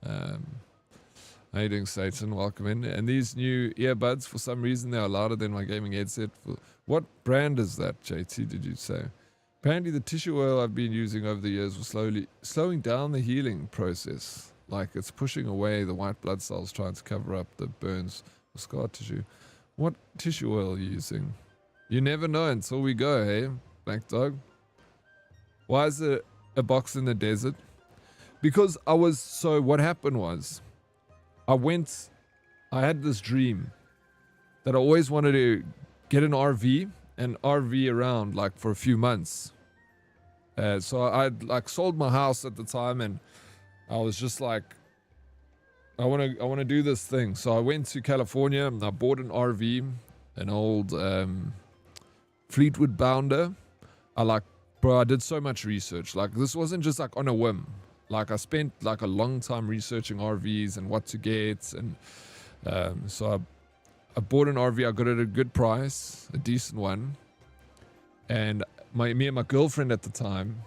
How you doing, Satan? Welcome in. And these new earbuds, for some reason, they are louder than my gaming headset. What brand is that, JT, did you say? Apparently, the tissue oil I've been using over the years was slowing down the healing process. Like it's pushing away the white blood cells, trying to cover up the burns or scar tissue. What tissue oil are you using? You never know until we go, hey, Black Dog? Why is there a box in the desert? Because what happened was, I had this dream that I always wanted to get an RV and RV around like for a few months. So I'd like sold my house at the time and I was just like, I want to do this thing. So I went to California and I bought an RV, an old Fleetwood Bounder. I did so much research. Like this wasn't just like on a whim. Like I spent like a long time researching RVs and what to get, and so I bought an RV. I got it at a good price, a decent one. And me and my girlfriend at the time,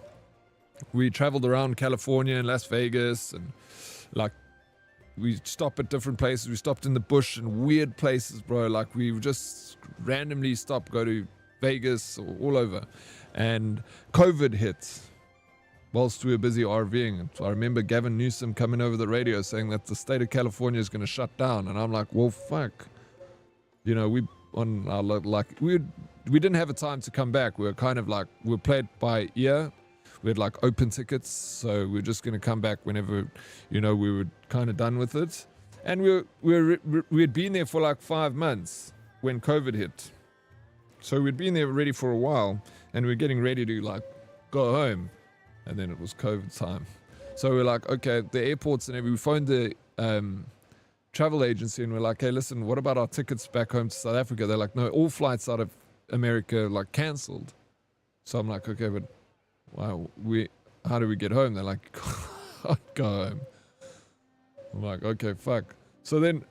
we traveled around California and Las Vegas, and like we stopped at different places. We stopped in the bush and weird places, bro. Like we just randomly stopped, go to Vegas or all over, and COVID hit whilst we were busy RVing. So I remember Gavin Newsom coming over the radio saying that the state of California is going to shut down, and I'm like, well, fuck, you know, on our like we didn't have a time to come back. We were kind of like we played by ear. We had like open tickets, so we were just gonna come back whenever, we were kind of done with it. And we had been there for like 5 months when COVID hit, so we'd been there already for a while, and we were getting ready to like go home, and then it was COVID time. So we're like, okay, the airports and everything. We phoned the travel agency, and we're like, hey, listen, what about our tickets back home to South Africa? They're like, no, all flights out of America like cancelled. So I'm like, okay, but wow, how do we get home? They're like, can't go home. I'm like, okay, fuck. So then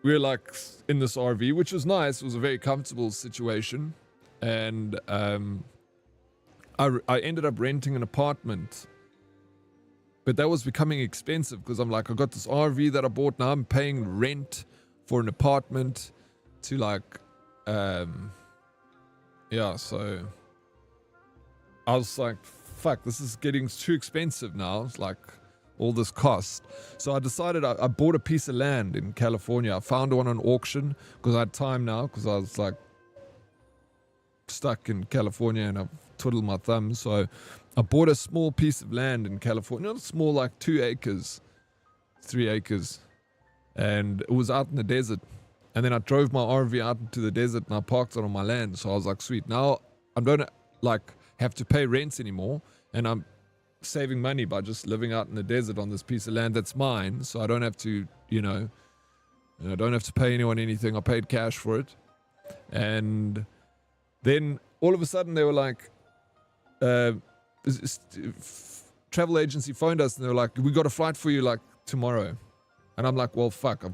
we were like in this RV, which was nice. It was a very comfortable situation. And I ended up renting an apartment. But that was becoming expensive because I'm like, I got this RV that I bought. Now I'm paying rent for an apartment to like, so I was like, fuck, this is getting too expensive now. It's like all this cost. So I decided I bought a piece of land in California. I found one on auction because I had time now because I was like stuck in California and I've twiddled my thumbs. So I bought a small piece of land in California, not small, like 2 acres, 3 acres. And it was out in the desert. And then I drove my RV out into the desert and I parked it on my land. So I was like, sweet, now I don't like have to pay rent anymore. And I'm saving money by just living out in the desert on this piece of land that's mine. So I don't have to, I don't have to pay anyone anything. I paid cash for it. And then all of a sudden they were like, travel agency phoned us and they were like, we got a flight for you like tomorrow. And I'm like, well, fuck,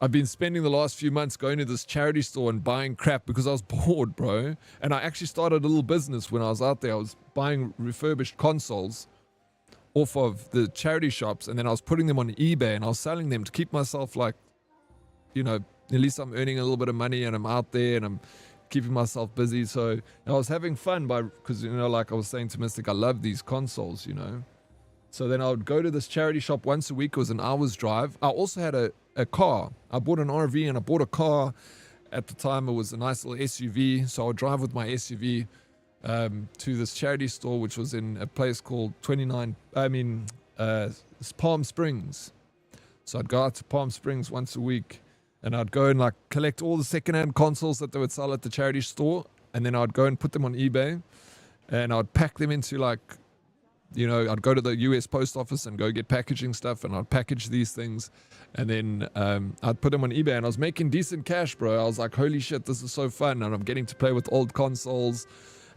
I've been spending the last few months going to this charity store and buying crap because I was bored, bro. And I actually started a little business when I was out there. I was buying refurbished consoles off of the charity shops, and then I was putting them on eBay and I was selling them to keep myself like, at least I'm earning a little bit of money and I'm out there and I'm keeping myself busy. So I was having fun because, like I was saying to Mystic, I love these consoles, So then I would go to this charity shop once a week. It was an hour's drive. I also had a car. I bought an RV and I bought a car. At the time, it was a nice little SUV. So I would drive with my SUV to this charity store, which was in a place called Palm Springs. So I'd go out to Palm Springs once a week and I'd go and like collect all the secondhand consoles that they would sell at the charity store. And then I'd go and put them on eBay and I'd pack them into like, I'd go to the US post office and go get packaging stuff and I'd package these things and then I'd put them on eBay and I was making decent cash, bro. I was like, holy shit, this is so fun. And I'm getting to play with old consoles.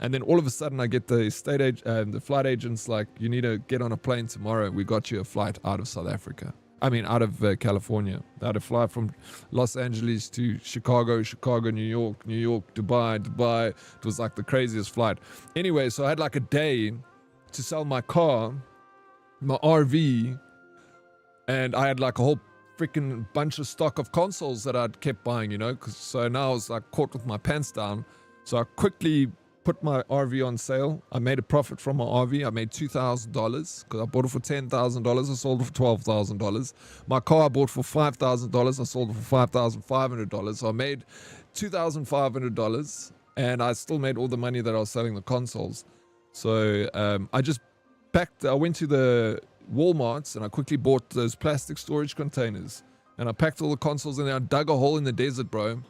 And then all of a sudden I get the flight agents like, you need to get on a plane tomorrow. We got you a flight out of South Africa. Out of California. I had a flight from Los Angeles to Chicago, New York, Dubai. It was like the craziest flight. Anyway, so I had like a day to sell my car, my RV, and I had like a whole freaking bunch of stock of consoles that I'd kept buying, so now I was like caught with my pants down. So I quickly put my RV on sale. I made a profit from my RV. I made $2,000 because I bought it for $10,000. I sold it for $12,000. My car I bought for $5,000. I sold it for $5,500. So I made $2,500 and I still made all the money that I was selling the consoles. So I went to the Walmarts and I quickly bought those plastic storage containers and I packed all the consoles in there. I dug a hole in the desert, bro,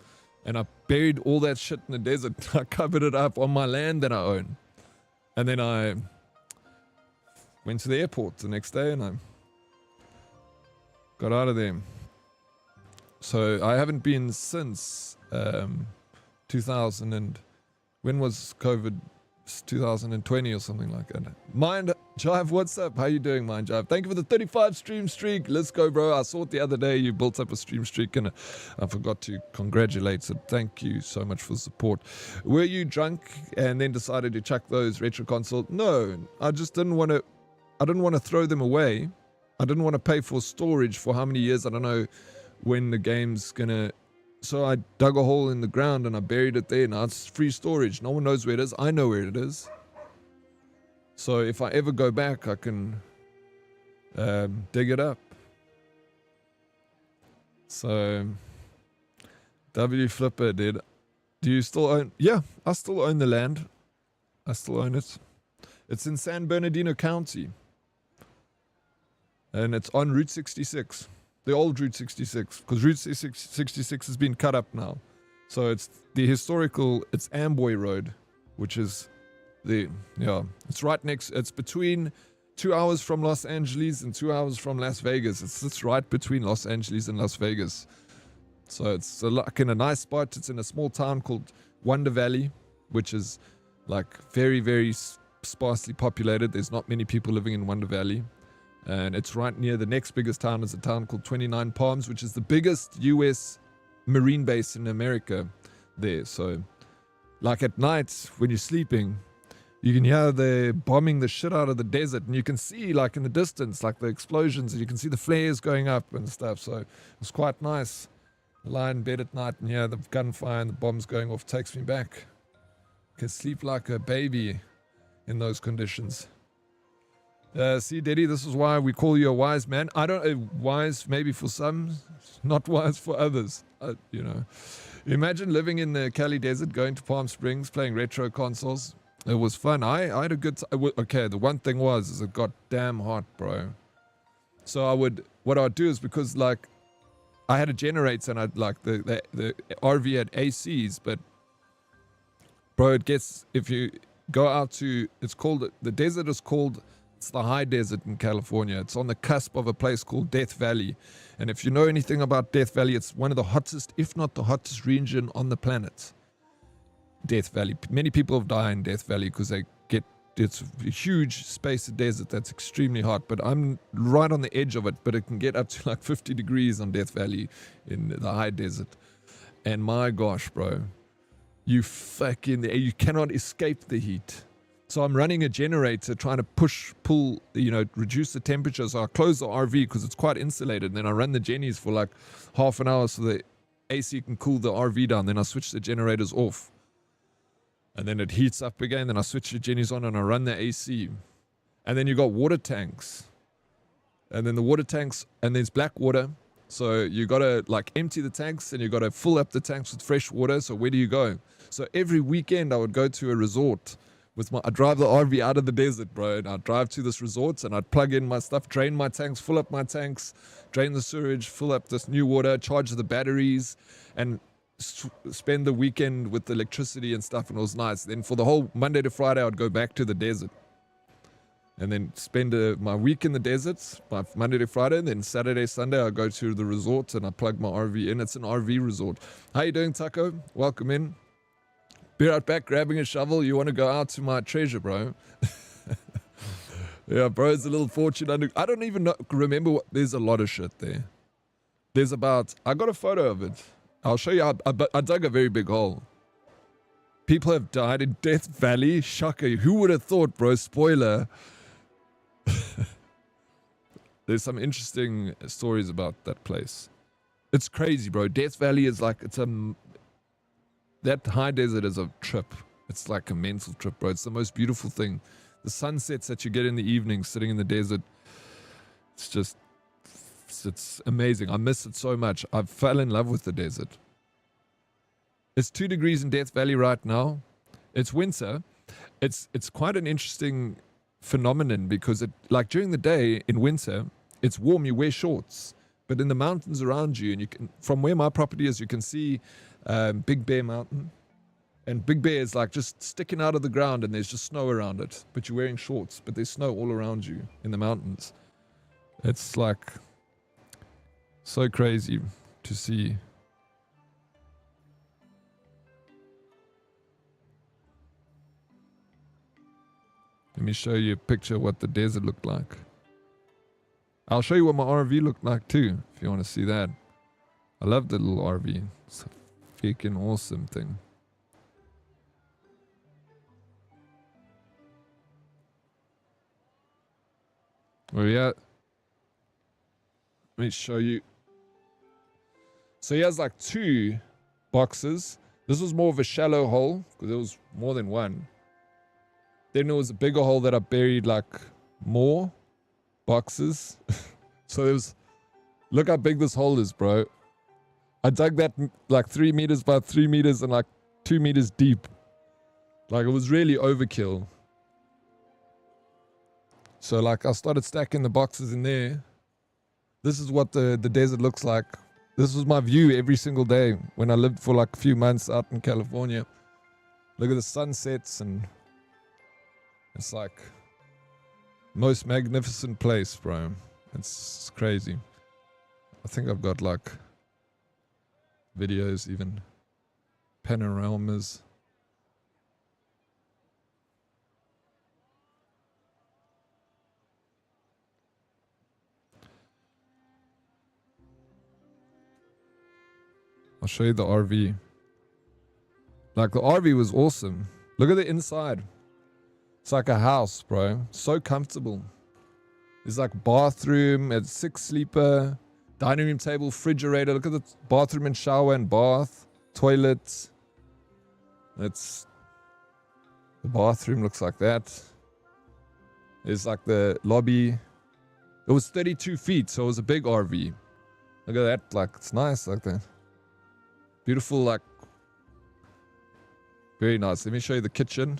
and I buried all that shit in the desert. I covered it up on my land that I own. And then I went to the airport the next day and I got out of there. So I haven't been since 2000 and when was COVID? 2020 or something like that. Mind Jive, what's up? How you doing, Mind Jive? Thank you for the 35 stream streak. Let's go, bro. I saw it the other day. You built up a stream streak and I forgot to congratulate. So thank you so much for the support. Were you drunk and then decided to chuck those retro consoles? No, I just didn't want to throw them away. I didn't want to pay for storage for how many years. I don't know when the game's gonna. So I dug a hole in the ground and I buried it there. Now it's free storage. No one knows where it is. I know where it is. So if I ever go back, I can dig it up. So W Flipper, dude. Do you still own? Yeah, I still own the land. I still own it. It's in San Bernardino County. And it's on Route 66. The old Route 66. Because Route 66 has been cut up now. So it's the historical, it's Amboy Road. Which is it's right next, it's between 2 hours from Los Angeles and 2 hours from Las Vegas. It sits right between Los Angeles and Las Vegas. So it's like in a nice spot. It's in a small town called Wonder Valley, which is like very, very sparsely populated. There's not many people living in Wonder Valley. And it's right near the next biggest town is a town called 29 Palms, which is the biggest US Marine base in America there. So like at night when you're sleeping, you can hear the bombing the shit out of the desert, and you can see like in the distance, like the explosions, and you can see the flares going up and stuff. So it's quite nice. Lie in bed at night and hear the gunfire and the bombs going off. Takes me back. Can sleep like a baby in those conditions. See, Daddy, this is why we call you a wise man. I don't wise maybe for some, not wise for others. You know, imagine living in the Cali Desert, going to Palm Springs, playing retro consoles. It was fun. I had a good time. Okay, the one thing is it got damn hot, bro. So what I'd do is, because like I had a generator and I'd like the RV had ACs, but bro, it gets, if you go out to, it's called, the desert is called, it's the high desert in California. It's on the cusp of a place called Death Valley. And if you know anything about Death Valley, it's one of the hottest, if not the hottest region on the planet. Death Valley. Many people have died in Death Valley because it's a huge space of desert that's extremely hot, but I'm right on the edge of it, but it can get up to like 50 degrees on Death Valley in the high desert. And my gosh, bro, you cannot escape the heat. So I'm running a generator trying to pull, reduce the temperature. So I close the RV because it's quite insulated, and then I run the Jennies for like half an hour so the AC can cool the RV down. Then I switch the generators off. And then it heats up again. Then I switch the Jennies on and I run the AC. And then you got water tanks. And then the water tanks, and there's black water. So you got to like empty the tanks and you got to fill up the tanks with fresh water. So where do you go? So every weekend I would go to a resort I'd drive the RV out of the desert, bro. And I'd drive to this resort and I'd plug in my stuff, drain my tanks, fill up my tanks, drain the sewage, fill up this new water, charge the batteries, and spend the weekend with the electricity and stuff. And it was nice. Then for the whole Monday to Friday, I'd go back to the desert and then spend my week in the desert, my Monday to Friday. And then Saturday, Sunday, I go to the resort and I plug my RV in. It's an RV resort. How you doing, Taco? Welcome in. Be right back, grabbing a shovel. You want to go out to my treasure, bro? Yeah, bro, it's a little fortune under. I don't even remember there's a lot of shit there. I got a photo of it. I'll show you. I dug a very big hole. People have died in Death Valley. Shocker. Who would have thought, bro? Spoiler. There's some interesting stories about that place. It's crazy, bro. Death Valley is like, that high desert is a trip. It's like a mental trip, bro. It's the most beautiful thing. The sunsets that you get in the evening sitting in the desert. It's amazing. I miss it so much. I fell in love with the desert. It's 2 degrees in Death Valley right now. It's winter. It's quite an interesting phenomenon because during the day in winter, it's warm. You wear shorts. But in the mountains around you, and from where my property is, you can see Big Bear Mountain, and Big Bear is like just sticking out of the ground and there's just snow around it, but you're wearing shorts, but there's snow all around you in the mountains. It's like so crazy to see. Let me show you a picture of what the desert looked like. I'll show you what my RV looked like too, if you want to see that. I love the little RV. It's a freaking awesome thing. Oh yeah. Let me show you. So he has like 2 boxes. This was more of a shallow hole because there was more than one. Then there was a bigger hole that I buried like more boxes. So it was, look how big this hole is, bro. I dug that like 3 meters by 3 meters and like 2 meters deep. Like it was really overkill. So like I started stacking the boxes in there. This is what the desert looks like. This was my view every single day when I lived for like a few months out in California. Look at the sunsets, and it's like most magnificent place, bro. It's crazy. I think I've got like videos, even panoramas. I'll show you the RV. Like the RV was awesome. Look at the inside. It's like a house, bro. So comfortable. There's like bathroom, it's 6-sleeper, dining room table, refrigerator. Look at the bathroom and shower and bath, toilet. It's the bathroom looks like that. There's like the lobby. It was 32 feet, so it was a big RV. Look at that, like it's nice like that. Beautiful, like very nice. Let me show you the kitchen.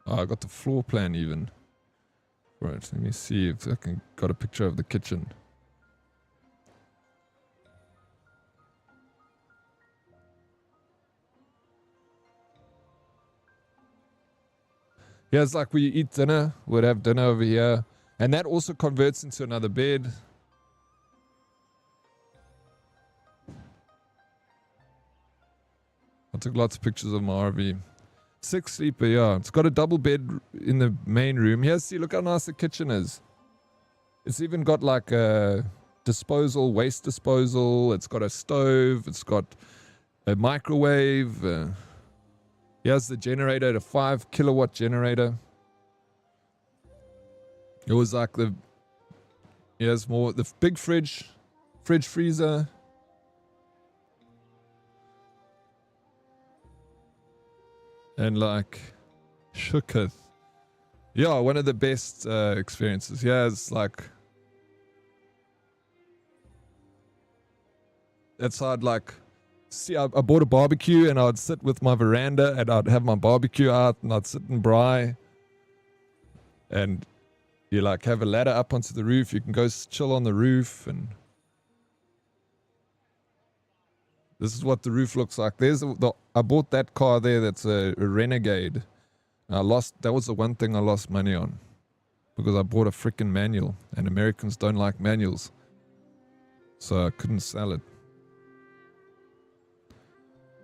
Oh, I got the floor plan even. Right, let me see if I can got a picture of the kitchen. Yeah, it's like we eat dinner. We'd have dinner over here. And that also converts into another bed. I took lots of pictures of my RV. 6-sleeper, yeah. It's got a double bed in the main room. Here, see, look how nice the kitchen is. It's even got like a disposal, waste disposal. It's got a stove. It's got a microwave. Here's the generator, a 5 kilowatt generator. It was like the, here's more, the big fridge freezer. And like Shooketh. Yeah, one of the best experiences. Yeah, it's like that's how I'd like see I bought a barbecue and I'd sit with my veranda and I'd have my barbecue out and I'd sit and braai. And you like have a ladder up onto the roof, you can go chill on the roof, and this is what the roof looks like. There's I bought that car there. That's a Renegade. I lost. That was the one thing I lost money on, because I bought a freaking manual, and Americans don't like manuals, so I couldn't sell it.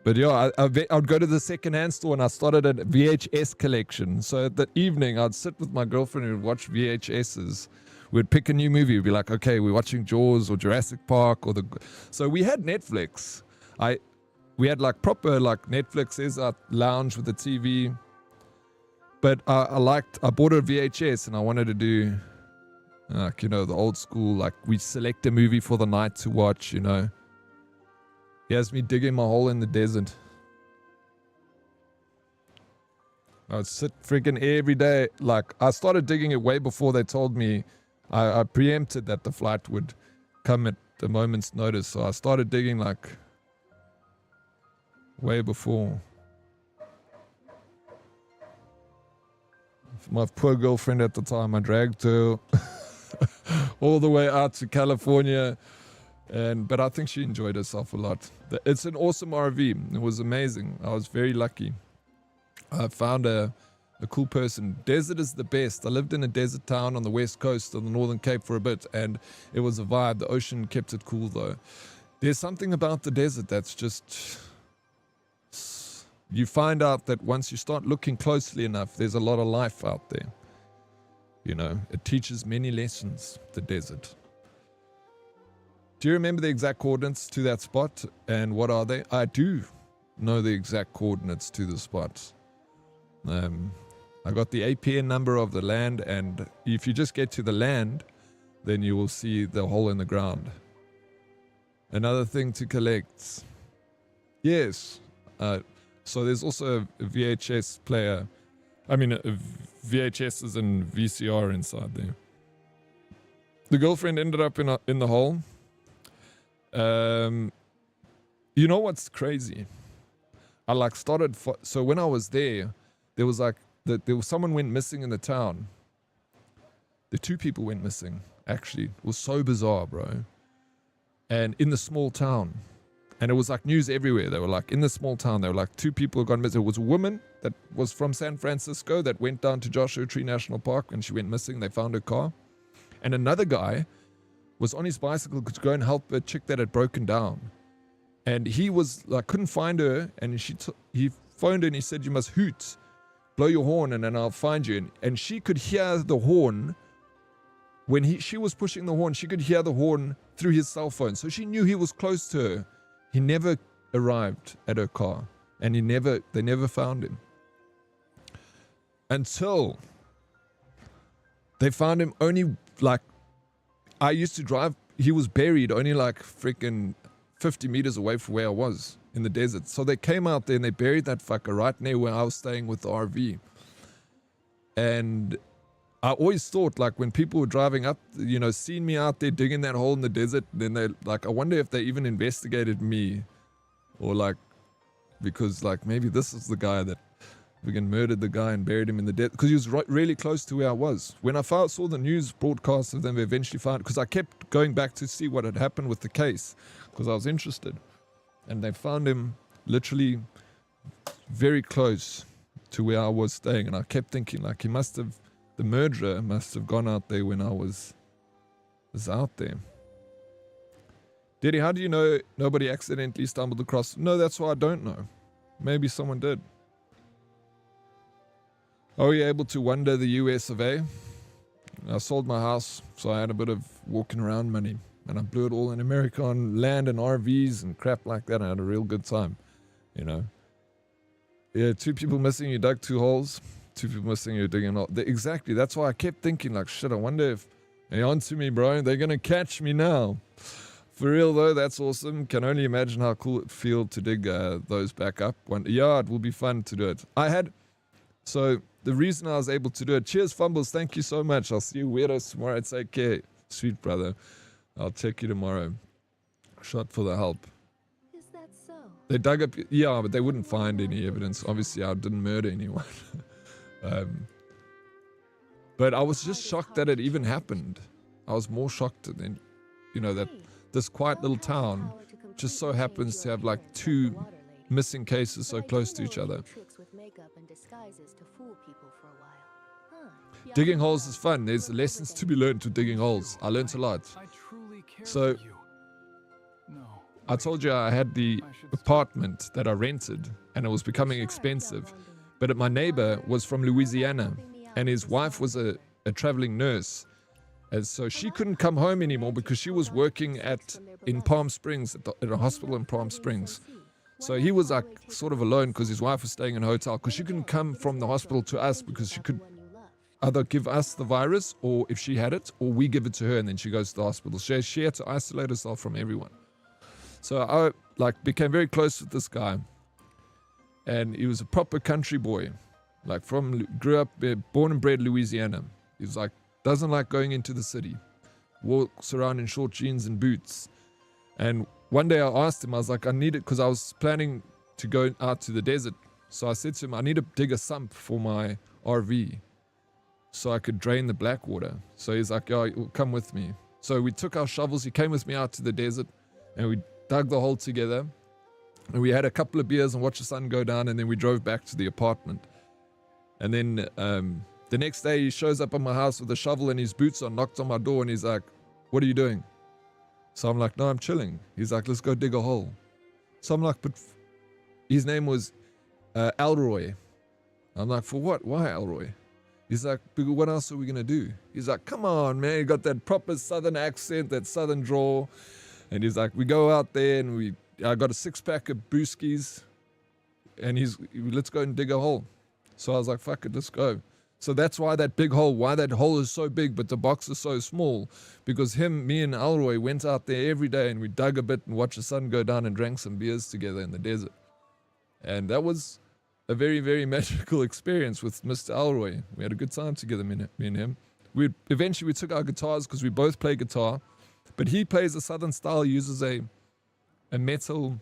But yeah, I'd go to the second-hand store and I started a VHS collection. So at the evening, I'd sit with my girlfriend and we'd watch VHSs. We'd pick a new movie. We'd be like, okay, we're watching Jaws or Jurassic Park or the. So we had Netflix. We had like proper like Netflix. There's our lounge with the TV. But I bought a VHS and I wanted to do, like, you know, the old school, like we select a movie for the night to watch, you know. Here's me digging my hole in the desert. I would sit freaking every day. Like, I started digging it way before they told me. I preempted that the flight would come at a moment's notice. So I started digging like way before. My poor girlfriend at the time, I dragged her all the way out to California. But I think she enjoyed herself a lot. It's an awesome RV. It was amazing. I was very lucky. I found a cool person. Desert is the best. I lived in a desert town on the west coast of the Northern Cape for a bit, and it was a vibe. The ocean kept it cool, though. There's something about the desert that's just... You find out that once you start looking closely enough, there's a lot of life out there. You know, it teaches many lessons, the desert. Do you remember the exact coordinates to that spot? And what are they? I do know the exact coordinates to the spot. I got the APN number of the land, and if you just get to the land, then you will see the hole in the ground. Another thing to collect. Yes. So there's also a VHS player. I mean, VHSs and VCR inside there. the girlfriend ended up in the hole. You know what's crazy? I like started. So when I was there was like there was someone went missing in the town. The 2 people went missing. Actually, it was so bizarre, bro. And in the small town, and it was like news everywhere. They were like in the small town. They were like 2 people gone missing. It was a woman that was from San Francisco that went down to Joshua Tree National Park and she went missing. They found her car, and another guy was on his bicycle to go and help a chick that had broken down. And he was like, couldn't find her. And he phoned her and he said, you must hoot, blow your horn, and then I'll find you. And she could hear the horn. When she was pushing the horn, she could hear the horn through his cell phone. So she knew he was close to her. He never arrived at her car. And they never found him. Until they found him only like, I used to drive, he was buried only like freaking 50 meters away from where I was in the desert. So they came out there and they buried that fucker right near where I was staying with the RV. And I always thought, like, when people were driving up, you know, seeing me out there digging that hole in the desert, then they, like, I wonder if they even investigated me. Or, like, because, like, maybe this is the guy that freaking murdered the guy and buried him in the desert. Because he was really close to where I was. When I saw the news broadcast of them, they eventually found, because I kept going back to see what had happened with the case, because I was interested. And they found him literally very close to where I was staying. And I kept thinking, like, the murderer must have gone out there when I was out there. Diddy, how do you know nobody accidentally stumbled across? No, that's why I don't know. Maybe someone did. Are we able to wander the US of A? I sold my house, so I had a bit of walking around money. And I blew it all in America on land and RVs and crap like that. I had a real good time, you know. Yeah, 2 people missing, you dug 2 holes. 2 people missing, you're digging a hole. Exactly, that's why I kept thinking, like, shit, I wonder if they're onto me, bro. They're going to catch me now. For real, though, that's awesome. Can only imagine how cool it feels to dig those back up. Yeah, it will be fun to do it. So the reason I was able to do it, cheers, Fumbles, thank you so much. I'll see you weirdos tomorrow. It's okay, sweet brother. I'll check you tomorrow. Shot for the help. Is that so? They dug up, yeah, but they wouldn't find any evidence. Obviously, I didn't murder anyone. But I was just shocked that it even happened. I was more shocked than, you know, that this quiet little town just so happens to have like 2 missing cases so close to each other. Digging holes is fun. There's lessons to be learned to digging holes. I learned a lot. So I told you I had the apartment that I rented and it was becoming expensive. But my neighbor was from Louisiana and his wife was a traveling nurse. And so she couldn't come home anymore because she was working in Palm Springs, at a hospital in Palm Springs. So he was like sort of alone because his wife was staying in a hotel because she couldn't come from the hospital to us because she could either give us the virus or if she had it, or we give it to her and then she goes to the hospital. She had to isolate herself from everyone. So I like became very close with this guy. And he was a proper country boy, like grew up, born and bred Louisiana. He was like, doesn't like going into the city, walks around in short jeans and boots. And one day I asked him, I was like, I need it because I was planning to go out to the desert. So I said to him, I need to dig a sump for my RV so I could drain the black water. So he's like, yeah, come with me. So we took our shovels. He came with me out to the desert and we dug the hole together. And we had a couple of beers and watched the sun go down, and then we drove back to the apartment. And then the next day he shows up at my house with a shovel and his boots on, knocked on my door, and he's like, what are you doing? So I'm like, no, I'm chilling. He's like, let's go dig a hole. So I'm like, but his name was Elroy. I'm like, for what? Why Elroy? He's like, what else are we going to do? He's like, come on, man. You got that proper southern accent, that southern drawl. And he's like, we go out there and I got a 6-pack of brewskis and let's go and dig a hole. So I was like, fuck it, let's go. So that's why that hole is so big, but the box is so small, because me and Elroy went out there every day and we dug a bit and watched the sun go down and drank some beers together in the desert. And that was a very, very magical experience with Mr. Elroy. We had a good time together, me and him. eventually we took our guitars because we both play guitar, but he plays a southern style, uses a metal,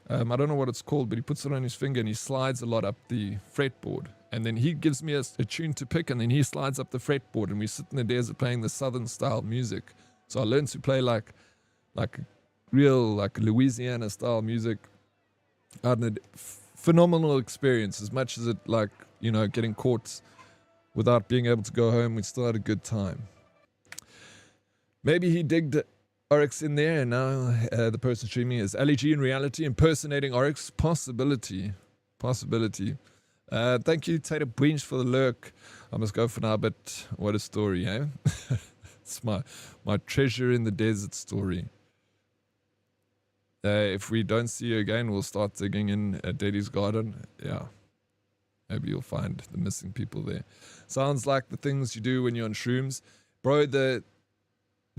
I don't know what it's called, but he puts it on his finger and he slides a lot up the fretboard. And then he gives me a tune to pick, and then he slides up the fretboard, and we sit in the desert playing the southern style music. So I learned to play like real like Louisiana style music. I had a phenomenal experience. As much as it like, you know, getting caught without being able to go home, we still had a good time. Maybe he digged Oryx in there, and now the person streaming is LEG in reality impersonating Oryx. Possibility. Thank you, Tater Breach, for the lurk. I must go for now, but what a story, eh? It's my treasure in the desert story. If we don't see you again, we'll start digging in at Daddy's garden. Yeah. Maybe you'll find the missing people there. Sounds like the things you do when you're on shrooms. Bro, the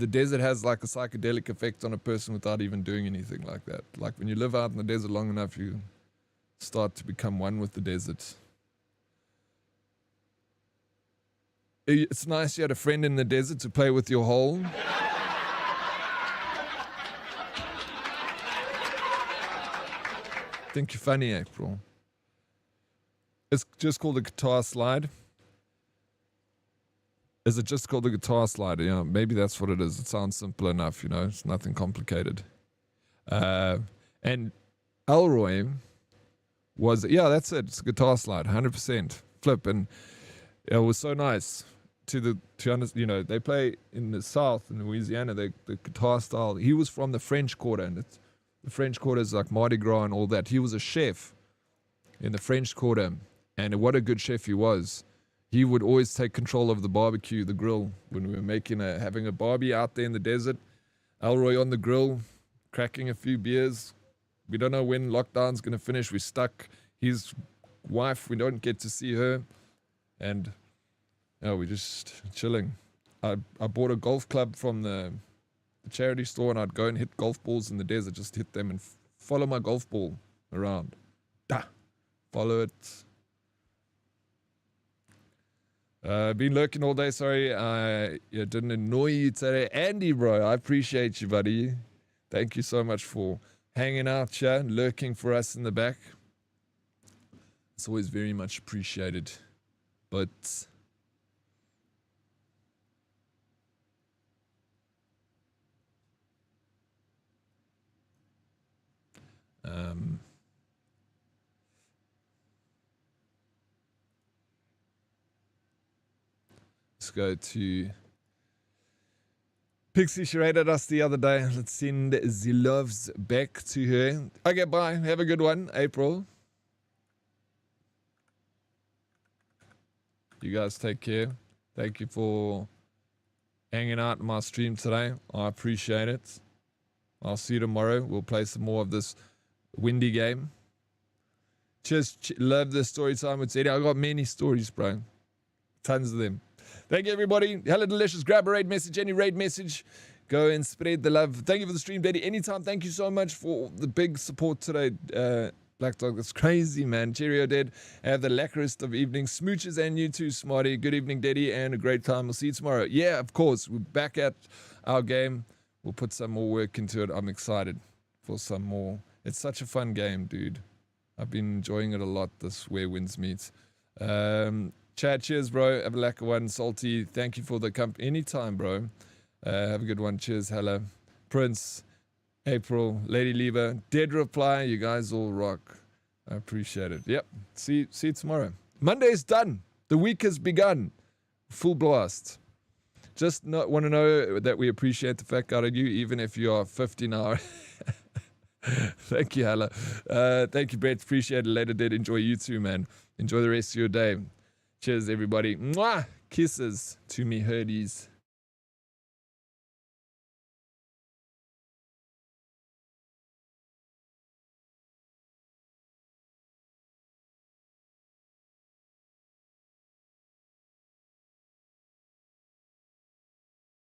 desert has like a psychedelic effect on a person without even doing anything like that. Like when you live out in the desert long enough, you start to become one with the desert. It's nice you had a friend in the desert to play with your hole. Think you're funny, April. It's just called a guitar slide. Is it just called a guitar slide? Yeah, maybe that's what it is. It sounds simple enough, you know. It's nothing complicated. And Elroy was, yeah, that's it. It's a guitar slide, 100% flip, and it was so nice to understand. You know, they play in the South in Louisiana. The guitar style. He was from the French Quarter, and the French Quarter is like Mardi Gras and all that. He was a chef in the French Quarter, and what a good chef he was. He would always take control of the barbecue, the grill, when we were having a barbie out there in the desert. Elroy on the grill, cracking a few beers. We don't know when lockdown's going to finish. We're stuck. His wife, we don't get to see her. And we're just chilling. I bought a golf club from the charity store, and I'd go and hit golf balls in the desert, just hit them and follow my golf ball around. Follow it. Been lurking all day. Sorry, I didn't annoy you today. Andy, bro, I appreciate you, buddy. Thank you so much for hanging out here, lurking for us in the back. It's always very much appreciated. But let's go to Pixie. She rated us the other day. Let's send the loves back to her. Okay, bye. Have a good one, April. You guys take care. Thank you for hanging out in my stream today. I appreciate it. I'll see you tomorrow. We'll play some more of this windy game. Just love the story time with Eddie. I got many stories, bro. Tons of them. Thank you, everybody. Hello, delicious. Grab a raid message, any raid message. Go and spread the love. Thank you for the stream, Daddy. Anytime. Thank you so much for the big support today. Black Dog, that's crazy, man. Cheerio, Dad. Have the lacquerest of evenings. Smooches and you too, Smarty. Good evening, Daddy, and a great time. We'll see you tomorrow. Yeah, of course. We're back at our game. We'll put some more work into it. I'm excited for some more. It's such a fun game, dude. I've been enjoying it a lot, this Where Winds Meet. Chad, cheers, bro. Have a lacquer one. Salty, thank you for the company. Anytime, bro. Have a good one. Cheers. Hello. Prince, April, Lady Lieber, Dead Reply. You guys all rock. I appreciate it. Yep. See you tomorrow. Monday's done. The week has begun. Full blast. Just want to know that we appreciate the fact out of you, even if you are 50 now. Thank you, Hala. Thank you, Brett. Appreciate it. Later, Dead. Enjoy you too, man. Enjoy the rest of your day. Cheers, everybody. Mwah! Kisses to me, herdies.